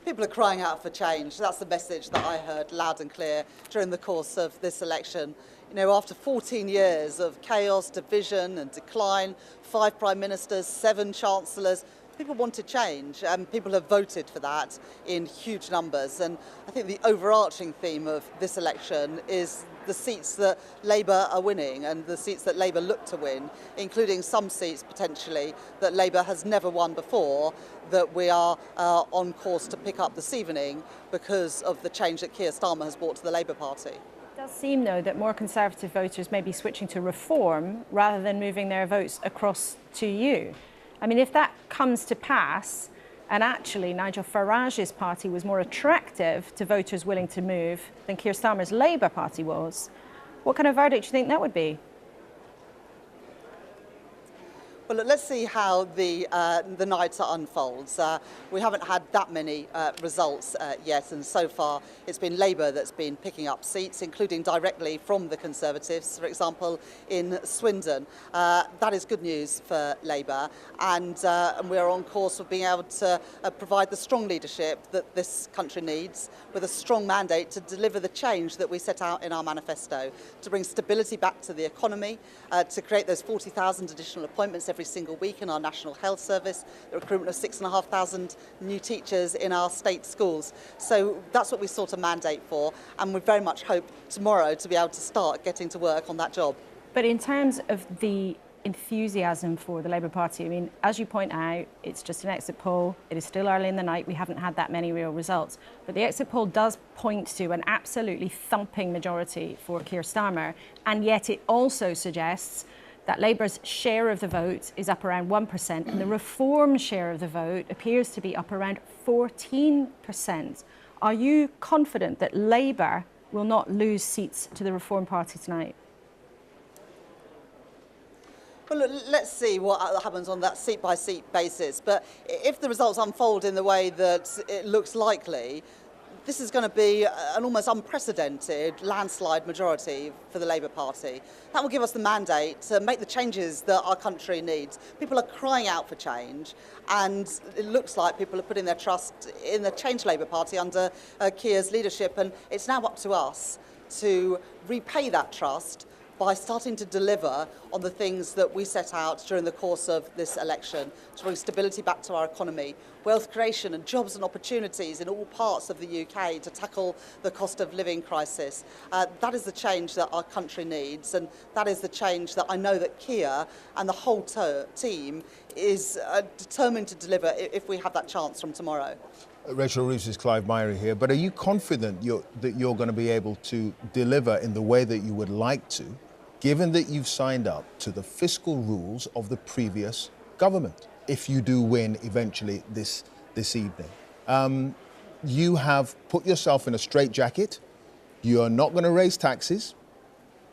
People are crying out for change. That's the message that I heard loud and clear during the course of this election. You know, after 14 years of chaos, division and decline, 5 prime ministers, 7 chancellors, people wanted change, and people have voted for that in huge numbers. And I think the overarching theme of this election is the seats that Labour are winning and the seats that Labour look to win, including some seats potentially that Labour has never won before, that we are on course to pick up this evening because of the change that Keir Starmer has brought to the Labour Party. It does seem, though, that more Conservative voters may be switching to Reform rather than moving their votes across to you. I mean, if that comes to pass, and actually Nigel Farage's party was more attractive to voters willing to move than Keir Starmer's Labour Party was, what kind of verdict do you think that would be? Well, let's see how the night unfolds. We haven't had that many results yet, and so far it's been Labour that's been picking up seats, including directly from the Conservatives, for example, in Swindon. That is good news for Labour, and we're on course for being able to provide the strong leadership that this country needs, with a strong mandate to deliver the change that we set out in our manifesto, to bring stability back to the economy, to create those 40,000 additional appointments every single week in our National Health Service, the recruitment of 6,500 new teachers in our state schools. So that's what we sought a mandate for, and we very much hope tomorrow to be able to start getting to work on that job. But in terms of the enthusiasm for the Labour Party, I mean, as you point out, it's just an exit poll. It is still early in the night. We haven't had that many real results. But the exit poll does point to an absolutely thumping majority for Keir Starmer, and yet it also suggests that Labour's share of the vote is up around 1%, and the Reform share of the vote appears to be up around 14%. Are you confident that Labour will not lose seats to the Reform Party tonight? Well, look, let's see what happens on that seat-by-seat basis. But if the results unfold in the way that it looks likely, this is going to be an almost unprecedented landslide majority for the Labour Party. That will give us the mandate to make the changes that our country needs. People are crying out for change, and it looks like people are putting their trust in the Change Labour Party under Keir's leadership, and it's now up to us to repay that trust by starting to deliver on the things that we set out during the course of this election, to bring stability back to our economy, wealth creation and jobs and opportunities in all parts of the UK, to tackle the cost of living crisis. That is the change that our country needs, and that is the change that I know that Keir and the whole team is determined to deliver if we have that chance from tomorrow. Rachel Reeves, Clive Myrie here, but are you confident that you're going to be able to deliver in the way that you would like to, given that you've signed up to the fiscal rules of the previous government, if you do win eventually this evening? You have put yourself in a straitjacket. You are not going to raise taxes,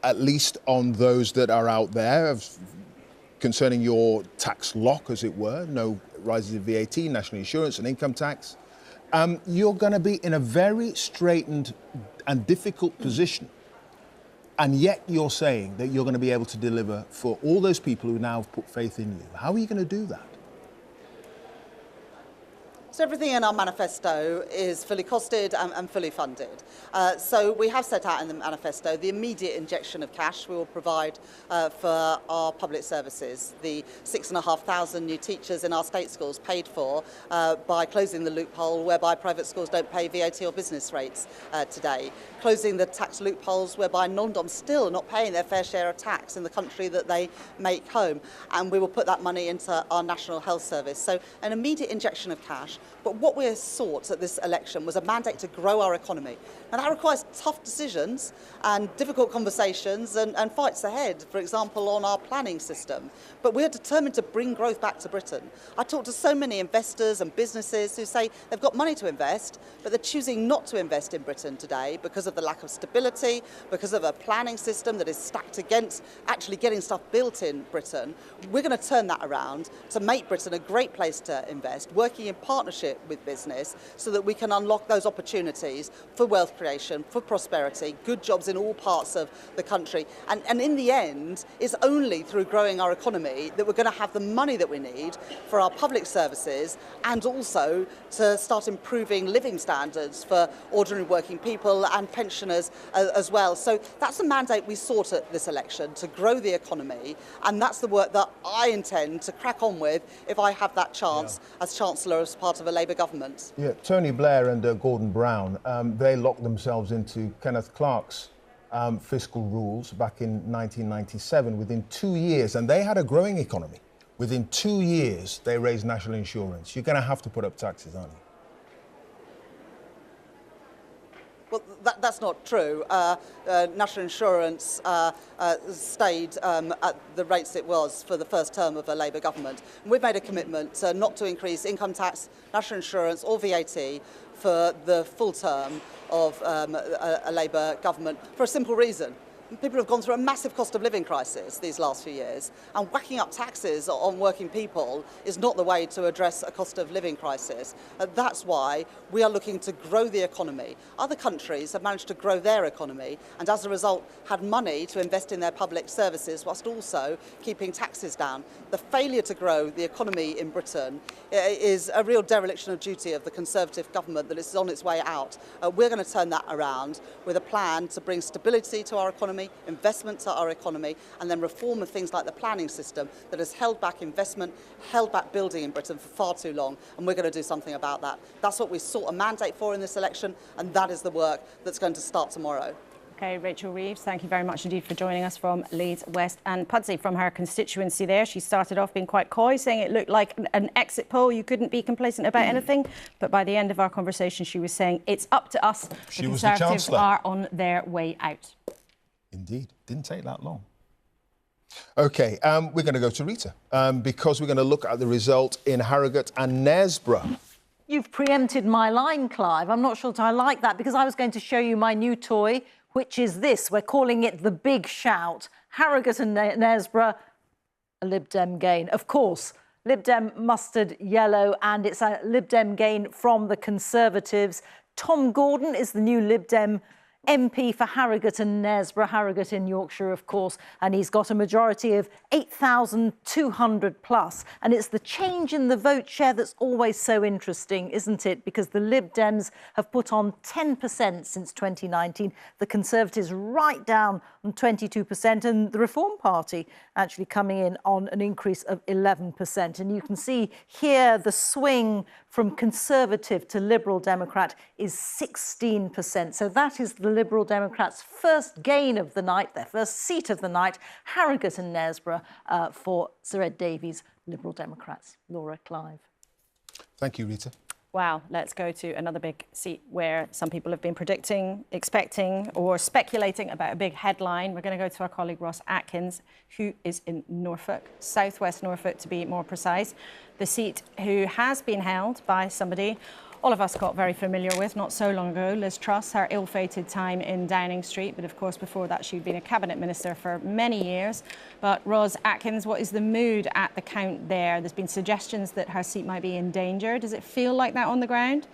at least on those that are out there, concerning your tax lock, as it were, no rises in VAT, national insurance and income tax. You're going to be in a very straitened and difficult position. And yet you're saying that you're going to be able to deliver for all those people who now have put faith in you. How are you going to do that? So everything in our manifesto is fully costed and fully funded. So we have set out in the manifesto the immediate injection of cash we will provide for our public services. The 6,500 new teachers in our state schools paid for by closing the loophole whereby private schools don't pay VAT or business rates today. Closing the tax loopholes whereby non-doms still are not paying their fair share of tax in the country that they make home. And we will put that money into our National Health Service. So an immediate injection of cash. But what we sought at this election was a mandate to grow our economy. And that requires tough decisions and difficult conversations and fights ahead, for example, on our planning system. But we're determined to bring growth back to Britain. I talk to so many investors and businesses who say they've got money to invest, but they're choosing not to invest in Britain today because of the lack of stability, because of a planning system that is stacked against actually getting stuff built in Britain. We're going to turn that around to make Britain a great place to invest, working in partnership with business so that we can unlock those opportunities for wealth creation, for prosperity, good jobs in all parts of the country. And in the end, it's only through growing our economy that we're going to have the money that we need for our public services and also to start improving living standards for ordinary working people and pensioners as well. So that's the mandate we sought at this election, to grow the economy, and that's the work that I intend to crack on with if I have that chance as Chancellor as part of a Labour government. Yeah, Tony Blair and Gordon Brown, they locked themselves into Kenneth Clarke's fiscal rules back in 1997 within 2 years, and they had a growing economy. Within 2 years, they raised national insurance. You're going to have to put up taxes, aren't you? Well, that's not true. National insurance stayed at the rates it was for the first term of a Labour government. And we've made a commitment not to increase income tax, national insurance or VAT for the full term of a Labour government for a simple reason. People have gone through a massive cost of living crisis these last few years, and whacking up taxes on working people is not the way to address a cost of living crisis. That's why we are looking to grow the economy. Other countries have managed to grow their economy and as a result had money to invest in their public services whilst also keeping taxes down. The failure to grow the economy in Britain is a real dereliction of duty of the Conservative government that is on its way out. We're going to turn that around with a plan to bring stability to our economy, investment to our economy, and then reform of things like the planning system that has held back investment, held back building in Britain for far too long, and we're going to do something about that. That's what we sought a mandate for in this election, and that is the work that's going to start tomorrow. Okay, Rachel Reeves, thank you very much indeed for joining us from Leeds West. And Pudsey from her constituency there, she started off being quite coy, saying it looked like an exit poll. You couldn't be complacent about anything. But by the end of our conversation, she was saying it's up to us. She the was the Conservatives Chancellor. are on their way out. Indeed. Didn't take that long. OK, we're going to go to Rita because we're going to look at the result in Harrogate and Knaresborough. You've preempted my line, Clive. I'm not sure I like that because I was going to show you my new toy, which is this. We're calling it the Big Shout. Harrogate and Knaresborough, a Lib Dem gain. Of course, Lib Dem mustard yellow, and it's a Lib Dem gain from the Conservatives. Tom Gordon is the new Lib Dem MP for Harrogate and Knaresborough, Harrogate in Yorkshire, of course, and he's got a majority of 8,200 plus. And it's the change in the vote share that's always so interesting, isn't it? Because the Lib Dems have put on 10% since 2019, the Conservatives right down on 22%, and the Reform Party actually coming in on an increase of 11%. And you can see here the swing from Conservative to Liberal Democrat is 16%. So that is the Liberal Democrats' first gain of the night, their first seat of the night, Harrogate and Knaresborough for Sir Ed Davies, Liberal Democrats. Laura, Clive. Thank you, Rita. Wow, let's go to another big seat where some people have been predicting, expecting or speculating about a big headline. We're going to go to our colleague Ross Atkins, who is in Norfolk, southwest Norfolk to be more precise. The seat who has been held by somebody all of us got very familiar with not so long ago, Liz Truss, her ill-fated time in Downing Street. But of course, before that, she'd been a cabinet minister for many years. But Ross Atkins, what is the mood at the count there? There's been suggestions that her seat might be in danger. Does it feel like that on the ground?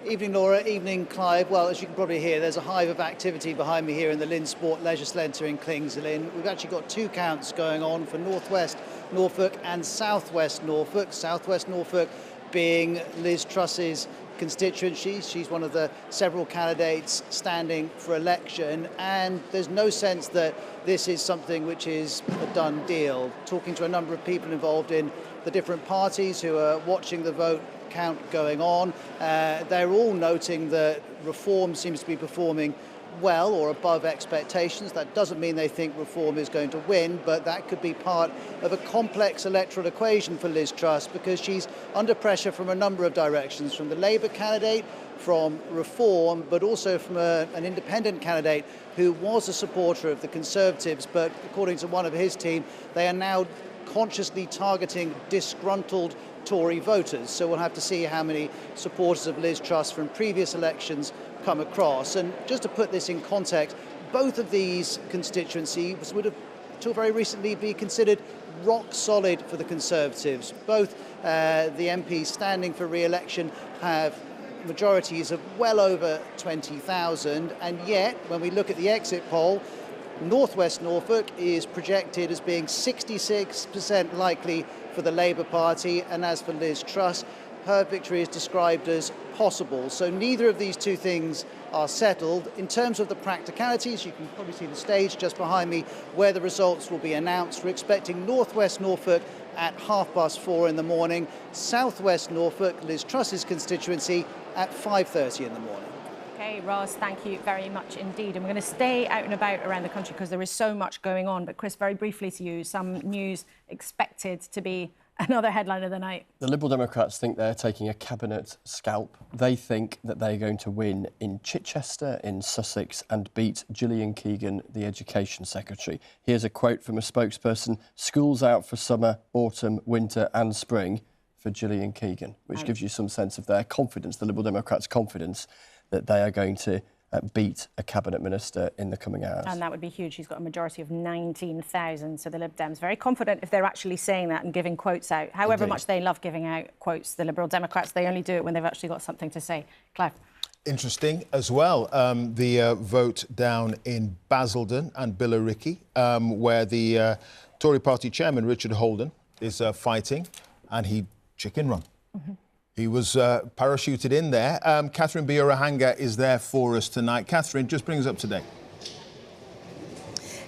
Evening, Laura. Evening, Clive. Well, as you can probably hear, there's a hive of activity behind me here in the Lynn Sport Leisure Centre in Kings Lynn. We've actually got two counts going on for Northwest Norfolk and Southwest Norfolk. Southwest Norfolk being Liz Truss's constituency. She's one of the several candidates standing for election, and there's no sense that this is something which is a done deal. Talking to a number of people involved in the different parties who are watching the vote count going on, they're all noting that Reform seems to be performing well or above expectations. That doesn't mean they think Reform is going to win, but that could be part of a complex electoral equation for Liz Truss, because she's under pressure from a number of directions, from the Labour candidate, from Reform, but also from an independent candidate who was a supporter of the Conservatives, but according to one of his team, they are now consciously targeting disgruntled Tory voters. So we'll have to see how many supporters of Liz Truss from previous elections come across. And just to put this in context, both of these constituencies would have, till very recently, be considered rock solid for the Conservatives. Both the MPs standing for re-election have majorities of well over 20,000, and yet when we look at the exit poll, Northwest Norfolk is projected as being 66% likely for the Labour Party, and as for Liz Truss, her victory is described as possible. So neither of these two things are settled. In terms of the practicalities, you can probably see the stage just behind me where the results will be announced. We're expecting Northwest Norfolk at 4:30 in the morning, Southwest Norfolk, Liz Truss's constituency, at 5:30 in the morning. Okay, Ross, thank you very much indeed. And we're going to stay out and about around the country because there is so much going on. But Chris, very briefly to you, some news expected to be another headline of the night. The Liberal Democrats think they're taking a cabinet scalp. They think that they're going to win in Chichester, in Sussex, and beat Gillian Keegan, the Education Secretary. Here's a quote from a spokesperson: "School's out for summer, autumn, winter and spring for Gillian Keegan," which gives you some sense of their confidence, the Liberal Democrats' confidence that they are going to beat a cabinet minister in the coming hours. And that would be huge. She's got a majority of 19,000. So the Lib Dems very confident if they're actually saying that and giving quotes out. However much they love giving out quotes, the Liberal Democrats, they only do it when they've actually got something to say. Clive. Interesting as well, the vote down in Basildon and Billericay, where the Tory party chairman, Richard Holden, is fighting, and he chicken run. He was parachuted in there. Catherine Biorahanga is there for us tonight. Catherine, just bring us up to date.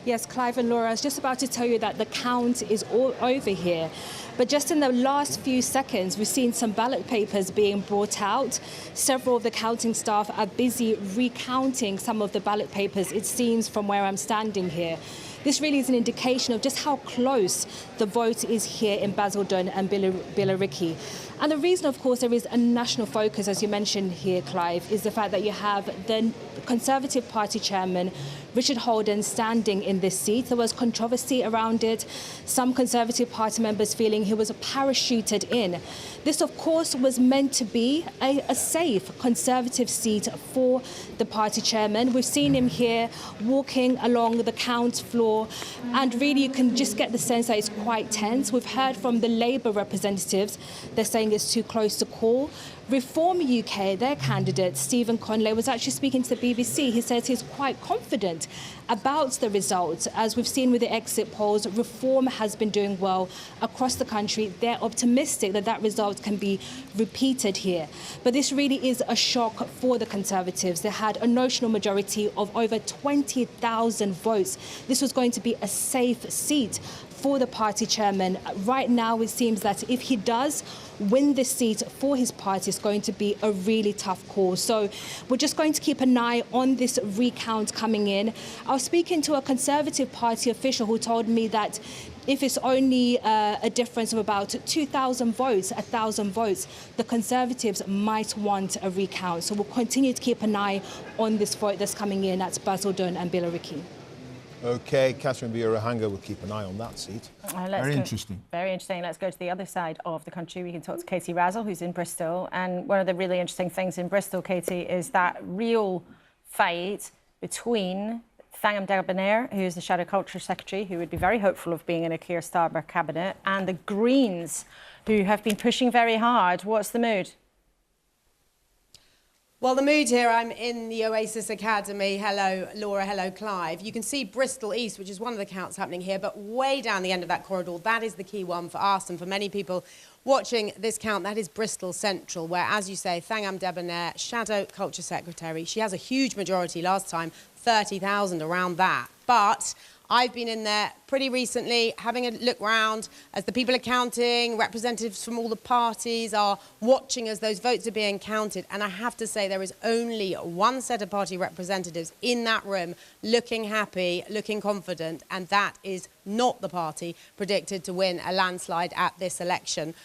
Yes, Clive and Laura, I was just about to tell you that the count is all over here. But just in the last few seconds, we've seen some ballot papers being brought out. Several of the counting staff are busy recounting some of the ballot papers, it seems, from where I'm standing here. This really is an indication of just how close the vote is here in Basildon and Billericay. And the reason, of course, there is a national focus, as you mentioned here, Clive, is the fact that you have the Conservative Party chairman, Richard Holden, standing in this seat. There was controversy around it. Some Conservative Party members feeling he was parachuted in. This, of course, was meant to be a safe Conservative seat for the party chairman. We've seen him here walking along the count floor, and really you can just get the sense that it's quite tense. We've heard from the Labour representatives, they're saying it's too close to call. Reform UK, their candidate, Stephen Conley, was actually speaking to the BBC. He says he's quite confident about the results. As we've seen with the exit polls, Reform has been doing well across the country. They're optimistic that that result can be repeated here. But this really is a shock for the Conservatives. They had a notional majority of over 20,000 votes. This was going to be a safe seat for the party chairman. Right now, it seems that if he does win this seat for his party, it's going to be a really tough call. So we're just going to keep an eye on this recount coming in. I was speaking to a Conservative Party official who told me that if it's only a difference of about 2,000 votes, 1,000 votes, the Conservatives might want a recount. So we'll continue to keep an eye on this vote that's coming in at Basildon and Billericay. OK, Catherine Bierahanga will keep an eye on that seat. Very interesting. Very interesting. Let's go to the other side of the country. We can talk to Katie Razzle, who's in Bristol. And one of the really interesting things in Bristol, Katie, is that real fight between Thangam Debbonaire, who is the Shadow Culture Secretary, who would be very hopeful of being in a Keir Starmer cabinet, and the Greens, who have been pushing very hard. What's the mood? Well, the mood here, I'm in the Oasis Academy. Hello, Laura. Hello, Clive. You can see Bristol East, which is one of the counts happening here, but way down the end of that corridor, that is the key one for us and for many people watching this count. That is Bristol Central, where, as you say, Thangam Debbonaire, Shadow Culture Secretary, she has a huge majority last time, 30,000 around that. But I've been in there pretty recently, having a look round as the people are counting, representatives from all the parties are watching as those votes are being counted. And I have to say there is only one set of party representatives in that room looking happy, looking confident, and that is not the party predicted to win a landslide at this election.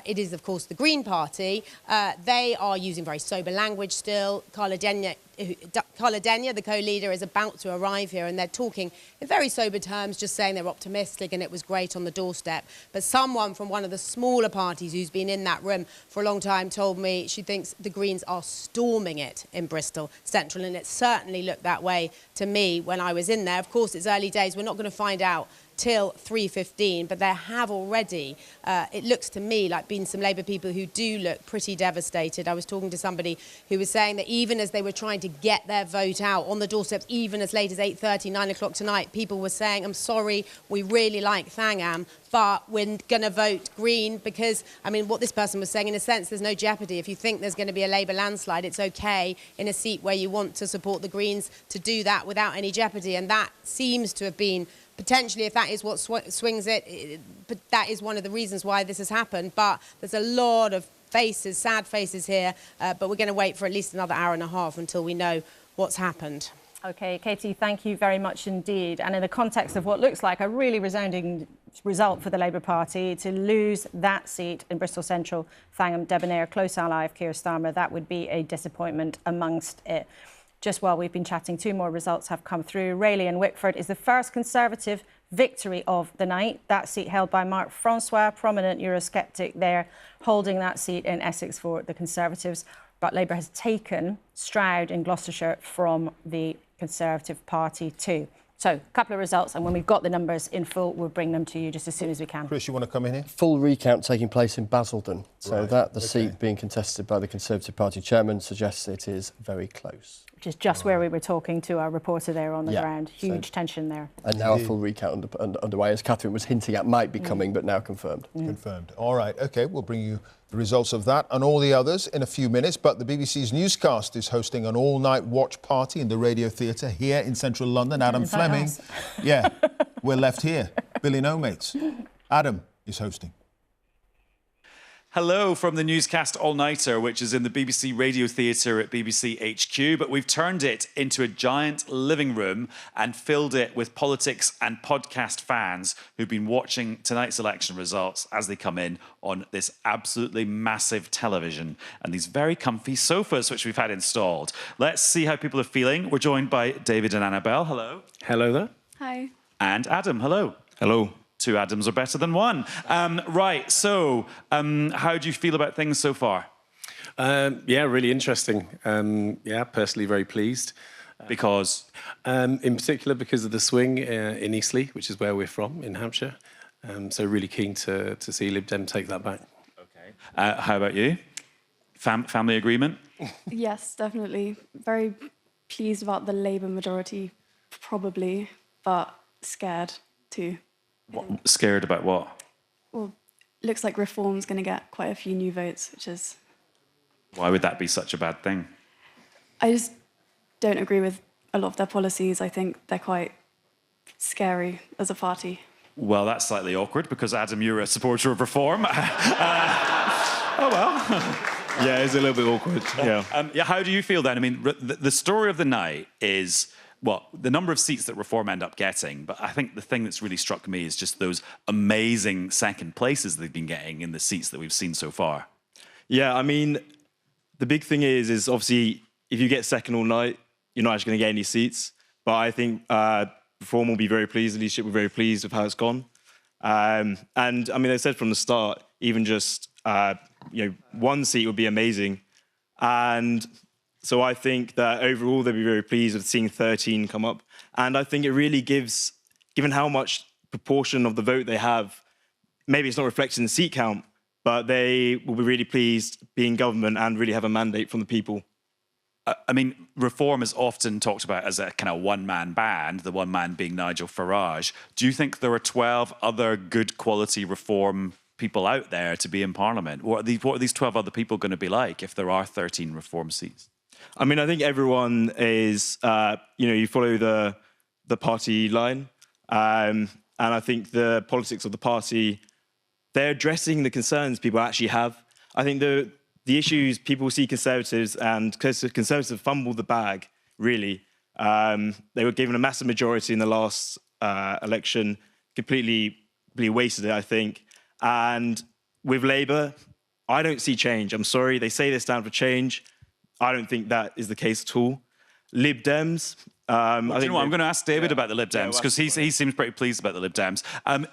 It is, of course, the Green Party. They are using very sober language still. Carla Denyer, the co-leader, is about to arrive here, and they're talking in very sober terms, just saying they're optimistic and it was great on the doorstep. But someone from one of the smaller parties who's been in that room for a long time told me she thinks the Greens are storming it in Bristol Central, and it certainly looked that way to me when I was in there. Of course, it's early days. We're not going to find out till 3:15, but there have already, it looks to me like been some Labour people who do look pretty devastated. I was talking to somebody who was saying that even as they were trying to get their vote out on the doorsteps, even as late as 8:30, 9 o'clock tonight, people were saying, I'm sorry, we really like Thangam, but we're going to vote Green because, I mean, what this person was saying, in a sense, there's no jeopardy. If you think there's going to be a Labour landslide, it's OK in a seat where you want to support the Greens to do that without any jeopardy. And that seems to have been potentially, if that is what swings it, but that is one of the reasons why this has happened. But there's a lot of faces, sad faces here, but we're going to wait for at least another hour and a half until we know what's happened. OK, Katie, thank you very much indeed. And in the context of what looks like a really resounding result for the Labour Party, to lose that seat in Bristol Central, Thangam Debbonaire, close ally of Keir Starmer, that would be a disappointment amongst it. Just while we've been chatting, two more results have come through. Rayleigh and Wickford is the first Conservative victory of the night. That seat held by Mark Francois, prominent Eurosceptic there, holding that seat in Essex for the Conservatives. But Labour has taken Stroud in Gloucestershire from the Conservative Party too. So, a couple of results, and when we've got the numbers in full, we'll bring them to you just as soon as we can. Chris, you want to come in here? Full recount taking place in Basildon. So right. that, the seat being contested by the Conservative Party chairman, suggests it is very close. Which is just where we were talking to our reporter there on the ground. Huge tension there. And now a full recount underway, as Catherine was hinting at, might be coming, but now confirmed. Confirmed. All right, OK, we'll bring you the results of that and all the others in a few minutes. But the BBC's Newscast is hosting an all-night watch party in the Radio Theatre here in central London. Adam Fleming. Yeah, we're left here. Billy No Mates. Adam is hosting. Hello from the newscast all-nighter, which is in the BBC Radio Theatre at BBC HQ, but we've turned it into a giant living room and filled it with politics and podcast fans who've been watching tonight's election results as they come in on this absolutely massive television and these very comfy sofas which we've had installed. Let's see how people are feeling. We're joined by David and Annabelle. Hello. Hello there. Hi. And Adam. Hello. Hello. Two Adams are better than one. Right, so how do you feel about things so far? Yeah, really interesting. Yeah, personally very pleased. Because? In particular because of the swing in Eastleigh, which is where we're from, in Hampshire. So really keen to see Lib Dem take that back. Okay. How about you? Family agreement? Yes, definitely. Very pleased about the Labour majority, probably, but scared too. What, scared about what? Well, looks like Reform's going to get quite a few new votes, which is... Why would that be such a bad thing? I just don't agree with a lot of their policies. I think they're quite scary as a party. Well, that's slightly awkward because, Adam, you're a supporter of Reform. Oh, well. Yeah, it's a little bit awkward, yeah. Yeah, how do you feel then? I mean, the story of the night is... well, the number of seats that Reform end up getting, but I think the thing that's really struck me is just those amazing second places they've been getting in the seats that we've seen so far. Yeah, I mean, the big thing is obviously if you get second all night, you're not actually going to get any seats. But I think Reform will be very pleased, the leadership will be very pleased with how it's gone. And I mean, they said from the start, even just one seat would be amazing. And so I think that overall they'll be very pleased with seeing 13 come up. And I think it really gives, given how much proportion of the vote they have, maybe it's not reflected in the seat count, but they will be really pleased being government and really have a mandate from the people. I mean, Reform is often talked about as a kind of one-man band, the one man being Nigel Farage. Do you think there are 12 other good quality Reform people out there to be in Parliament? What are these 12 other people going to be like if there are 13 Reform seats? I mean, I think everyone is, you follow the party line. And I think the politics of the party, they're addressing the concerns people actually have. I think the issues people see Conservatives, and Conservatives fumbled the bag, really. They were given a massive majority in the last election, completely wasted it, I think. And with Labour, I don't see change. I'm sorry, they say they stand for change. I don't think that is the case at all. Lib Dems... I'm going to ask David about the Lib Dems, because he seems pretty pleased about the Lib Dems.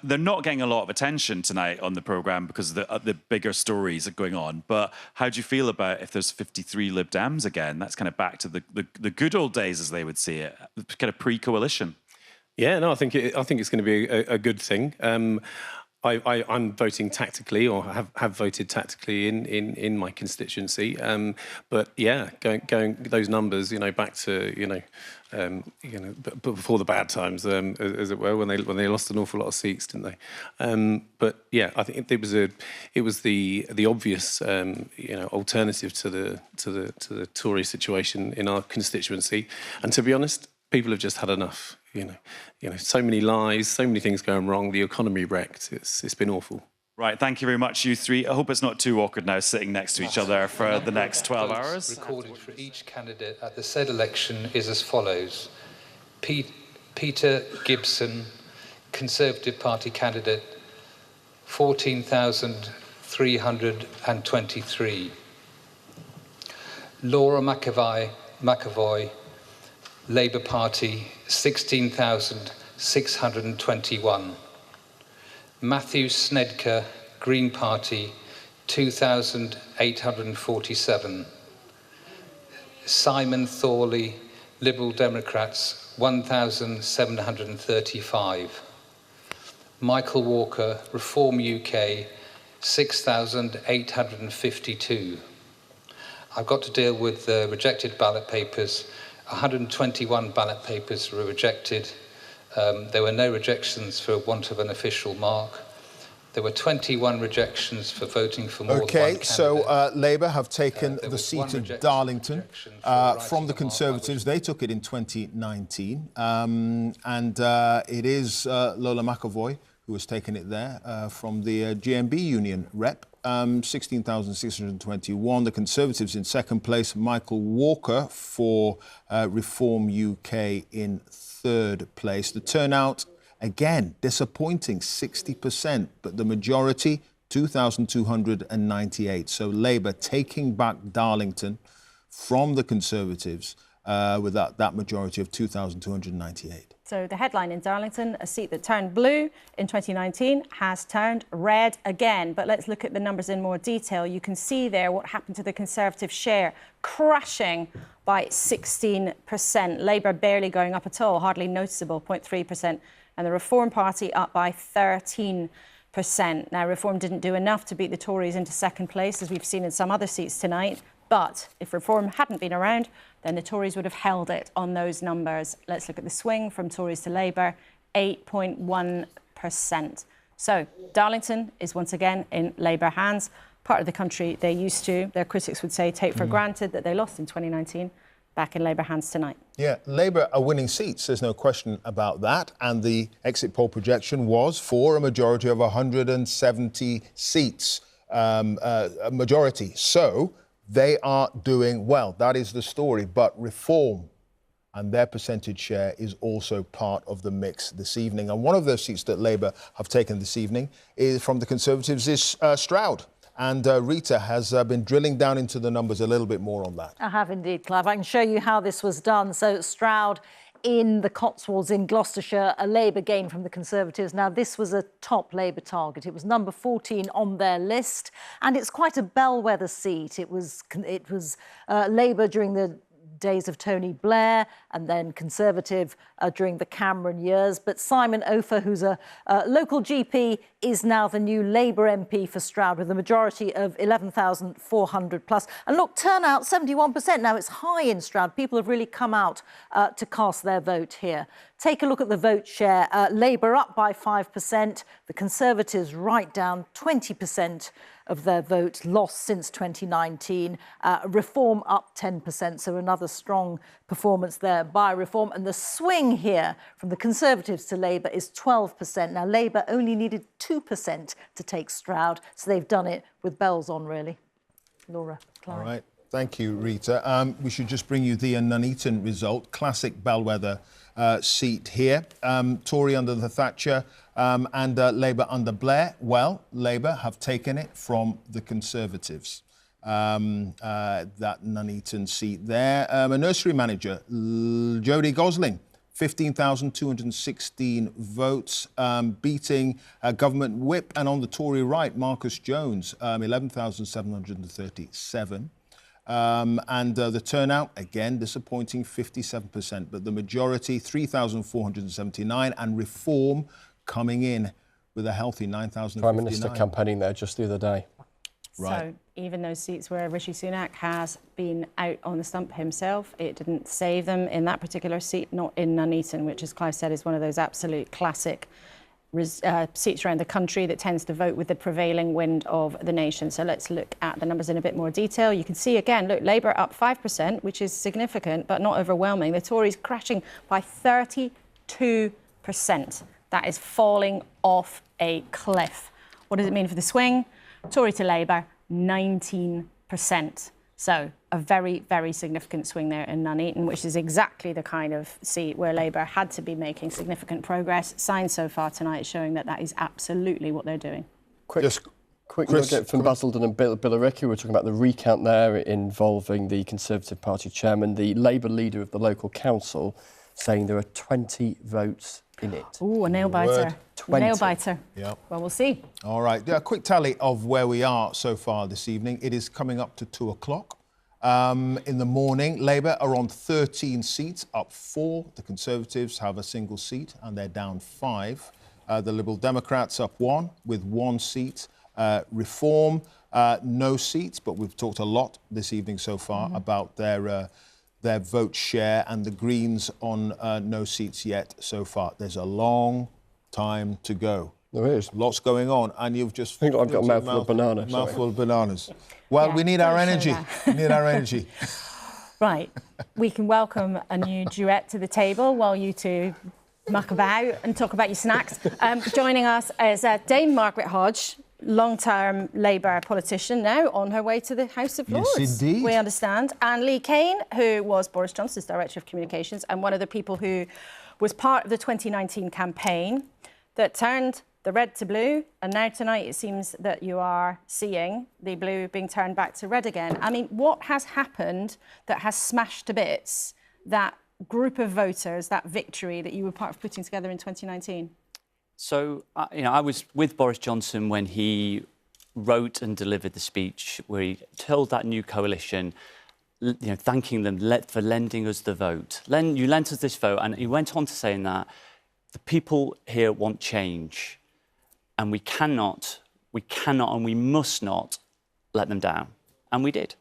They're not getting a lot of attention tonight on the programme because of the bigger stories are going on. But how do you feel about if there's 53 Lib Dems again? That's kind of back to the good old days, as they would see it, kind of pre-coalition. Yeah, no, I think it's going to be a good thing. I'm voting tactically, or have voted tactically in my constituency. But yeah, going those numbers, back to but before the bad times, as it were, when they lost an awful lot of seats, didn't they? But yeah, I think it was the obvious alternative to the Tory situation in our constituency. And to be honest, people have just had enough. So many lies, so many things going wrong. The economy wrecked. It's been awful. Right, thank you very much, you three. I hope it's not too awkward now sitting next to each other for the next 12 hours. Recorded for each candidate at the said election is as follows. Peter Gibson, Conservative Party candidate, 14,323. Laura McAvoy, Labour Party, 16,621. Matthew Snedker, Green Party, 2,847. Simon Thorley, Liberal Democrats, 1,735. Michael Walker, Reform UK, 6,852. I've got to deal with the rejected ballot papers. 121 ballot papers were rejected. There were no rejections for want of an official mark. There were 21 rejections for voting for more than one candidate. So Labour have taken the seat of Darlington from the Conservatives. They took it in 2019. It is Lola McAvoy who has taken it there from the GMB union rep. 16,621. The Conservatives in second place. Michael Walker for Reform UK in third place. The turnout, again, disappointing, 60%, but the majority, 2,298. So Labour taking back Darlington from the Conservatives with that majority of 2,298. So the headline in Darlington, a seat that turned blue in 2019 has turned red again. But let's look at the numbers in more detail. You can see there what happened to the Conservative share, crashing by 16%. Labour barely going up at all, hardly noticeable, 0.3%. And the Reform Party up by 13%. Now, Reform didn't do enough to beat the Tories into second place, as we've seen in some other seats tonight. But if Reform hadn't been around, then the Tories would have held it on those numbers. Let's look at the swing from Tories to Labour, 8.1%. So Darlington is once again in Labour hands, part of the country they used to, their critics would say, take for granted that they lost in 2019, back in Labour hands tonight. Yeah, Labour are winning seats, there's no question about that. And the exit poll projection was for a majority of 170 seats, a majority. So they are doing well. That is the story. But Reform and their percentage share is also part of the mix this evening. And one of those seats that Labour have taken this evening is from the Conservatives is Stroud. And Rita has been drilling down into the numbers a little bit more on that. I have indeed, Clive. I can show you how this was done. So Stroud in the Cotswolds in Gloucestershire, a Labour gain from the Conservatives. Now, this was a top Labour target. It was number 14 on their list, and it's quite a bellwether seat. It was Labour during the days of Tony Blair, and then Conservative during the Cameron years. But Simon Ofer, who's a local GP, is now the new Labour MP for Stroud with a majority of 11,400 plus. And look, turnout 71%. Now, it's high in Stroud. People have really come out to cast their vote here. Take a look at the vote share. Labour up by 5%. The Conservatives right down 20% of their vote lost since 2019. Reform up 10%, so another strong performance there by Reform. And the swing here from the Conservatives to Labour is 12%. Now, Labour only needed 2% to take Stroud, so they've done it with bells on, really. Laura, Clive. All right. Thank you, Rita. We should just bring you the Nuneaton result. Classic bellwether seat here. Tory under the Thatcher and Labour under Blair. Well, Labour have taken it from the Conservatives. That Nuneaton seat there. A nursery manager, Jodie Gosling, 15,216 votes, beating government whip. And on the Tory right, Marcus Jones, 11,737. And the turnout, again, disappointing, 57%, but the majority, 3,479, and Reform coming in with a healthy 9,059. Prime Minister campaigning there just the other day. Right. So even those seats where Rishi Sunak has been out on the stump himself, it didn't save them in that particular seat, not in Nuneaton, which, as Clive said, is one of those absolute classic seats around the country that tends to vote with the prevailing wind of the nation. So let's look at the numbers in a bit more detail. You can see again, look, Labour up 5%, which is significant, but not overwhelming. The Tories crashing by 32%. That is falling off a cliff. What does it mean for the swing? Tory to Labour, 19%. So a very, very significant swing there in Nuneaton, which is exactly the kind of seat where Labour had to be making significant progress. Signs so far tonight showing that that is absolutely what they're doing. Quick nugget from Basildon and Billericay. We're talking about the recount there involving the Conservative Party chairman, the Labour leader of the local council, saying there are 20 votes in it. Ooh, a nail-biter. Nail-biter. Yep. Well, we'll see. All right. A quick tally of where we are so far this evening. It is coming up to 2 o'clock. In the morning, Labour are on 13 seats, up 4. The Conservatives have a single seat, and they're down 5. The Liberal Democrats up 1, with 1 seat. Reform, no seats, but we've talked a lot this evening so far about their vote share, and the Greens on no seats yet so far. There's a long time to go. There is. Lots going on, and you've just... I think I've got a mouthful of banana. Mouthful of bananas. Well, Yeah, we need our energy. We need our energy. Right. We can welcome a new duet to the table while you two muck about and talk about your snacks. Joining us is Dame Margaret Hodge, long-term Labour politician now on her way to the House of Lords. Yes, indeed. We understand. Anne Lee Kane, who was Boris Johnson's Director of Communications and one of the people who was part of the 2019 campaign that turned the red to blue, and now tonight it seems that you are seeing the blue being turned back to red again. I mean, what has happened that has smashed to bits that group of voters, that victory that you were part of putting together in 2019? So, I was with Boris Johnson when he wrote and delivered the speech where he told that new coalition, thanking them for lending us the vote. You lent us this vote, and he went on to saying that the people here want change. And we cannot and we must not let them down. And we did.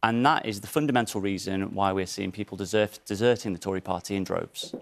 And that is the fundamental reason why we're seeing people deserting the Tory party in droves.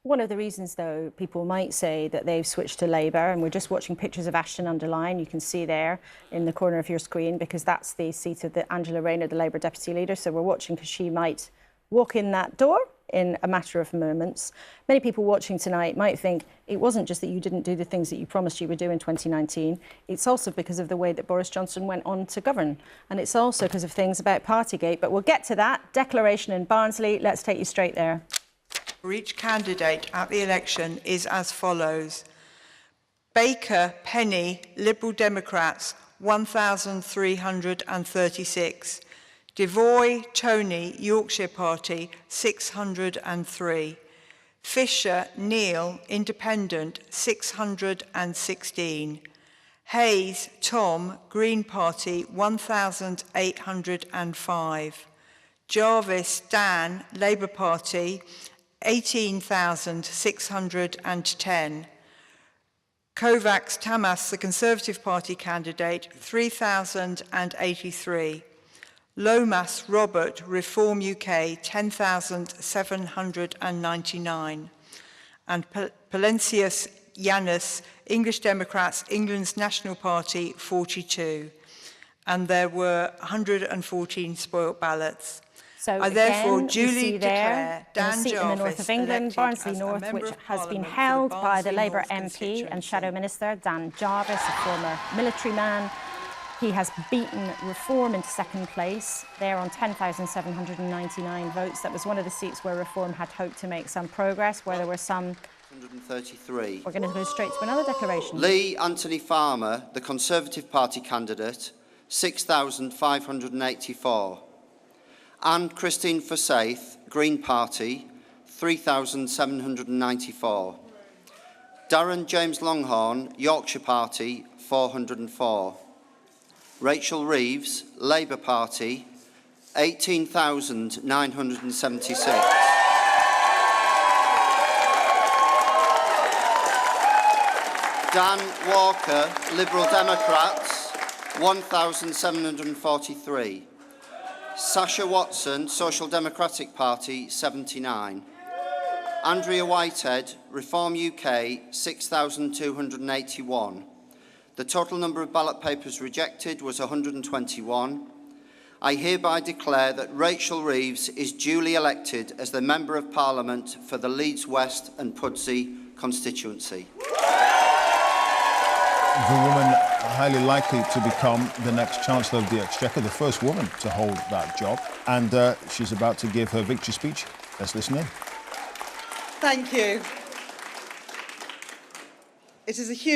One of the reasons, though, people might say that they've switched to Labour, and we're just watching pictures of Ashton-under-Lyne, you can see there in the corner of your screen, because that's the seat of Angela Rayner, the Labour Deputy Leader. So we're watching because she might walk in that door in a matter of moments. Many people watching tonight might think it wasn't just that you didn't do the things that you promised you would do in 2019. It's also because of the way that Boris Johnson went on to govern. And it's also because of things about Partygate. But we'll get to that. Declaration in Barnsley. Let's take you straight there. For each candidate at the election is as follows. Baker, Penny, Liberal Democrats, 1,336. Devoy, Tony, Yorkshire Party, 603. Fisher, Neil, Independent, 616. Hayes, Tom, Green Party, 1,805. Jarvis, Dan, Labour Party, 18,610. Kovacs, Tamas, the Conservative Party candidate, 3,083. Lomas, Robert, Reform UK, 10,799. And Palencius, Yanis, English Democrats, England's National Party, 42. And there were 114 spoilt ballots. So I therefore duly declare Dan seat in the north of England, Barnsley North, which has been held by the Labour MP and Shadow Minister Dan Jarvis, a former military man. He has beaten Reform into second place. They're on 10,799 votes. That was one of the seats where Reform had hoped to make some progress, where there were some... 133. We're going to go straight to another declaration. Lee Anthony Farmer, the Conservative Party candidate, 6,584. Anne Christine Forsyth, Green Party, 3,794. Darren James Longhorn, Yorkshire Party, 404. Rachel Reeves, Labour Party, 18,976. Dan Walker, Liberal Democrats, 1,743. Sasha Watson, Social Democratic Party, 79. Andrea Whitehead, Reform UK, 6,281. The total number of ballot papers rejected was 121. I hereby declare that Rachel Reeves is duly elected as the Member of Parliament for the Leeds West and Pudsey constituency. The woman highly likely to become the next Chancellor of the Exchequer, the first woman to hold that job. And she's about to give her victory speech. Let's listen in. Thank you. It is a huge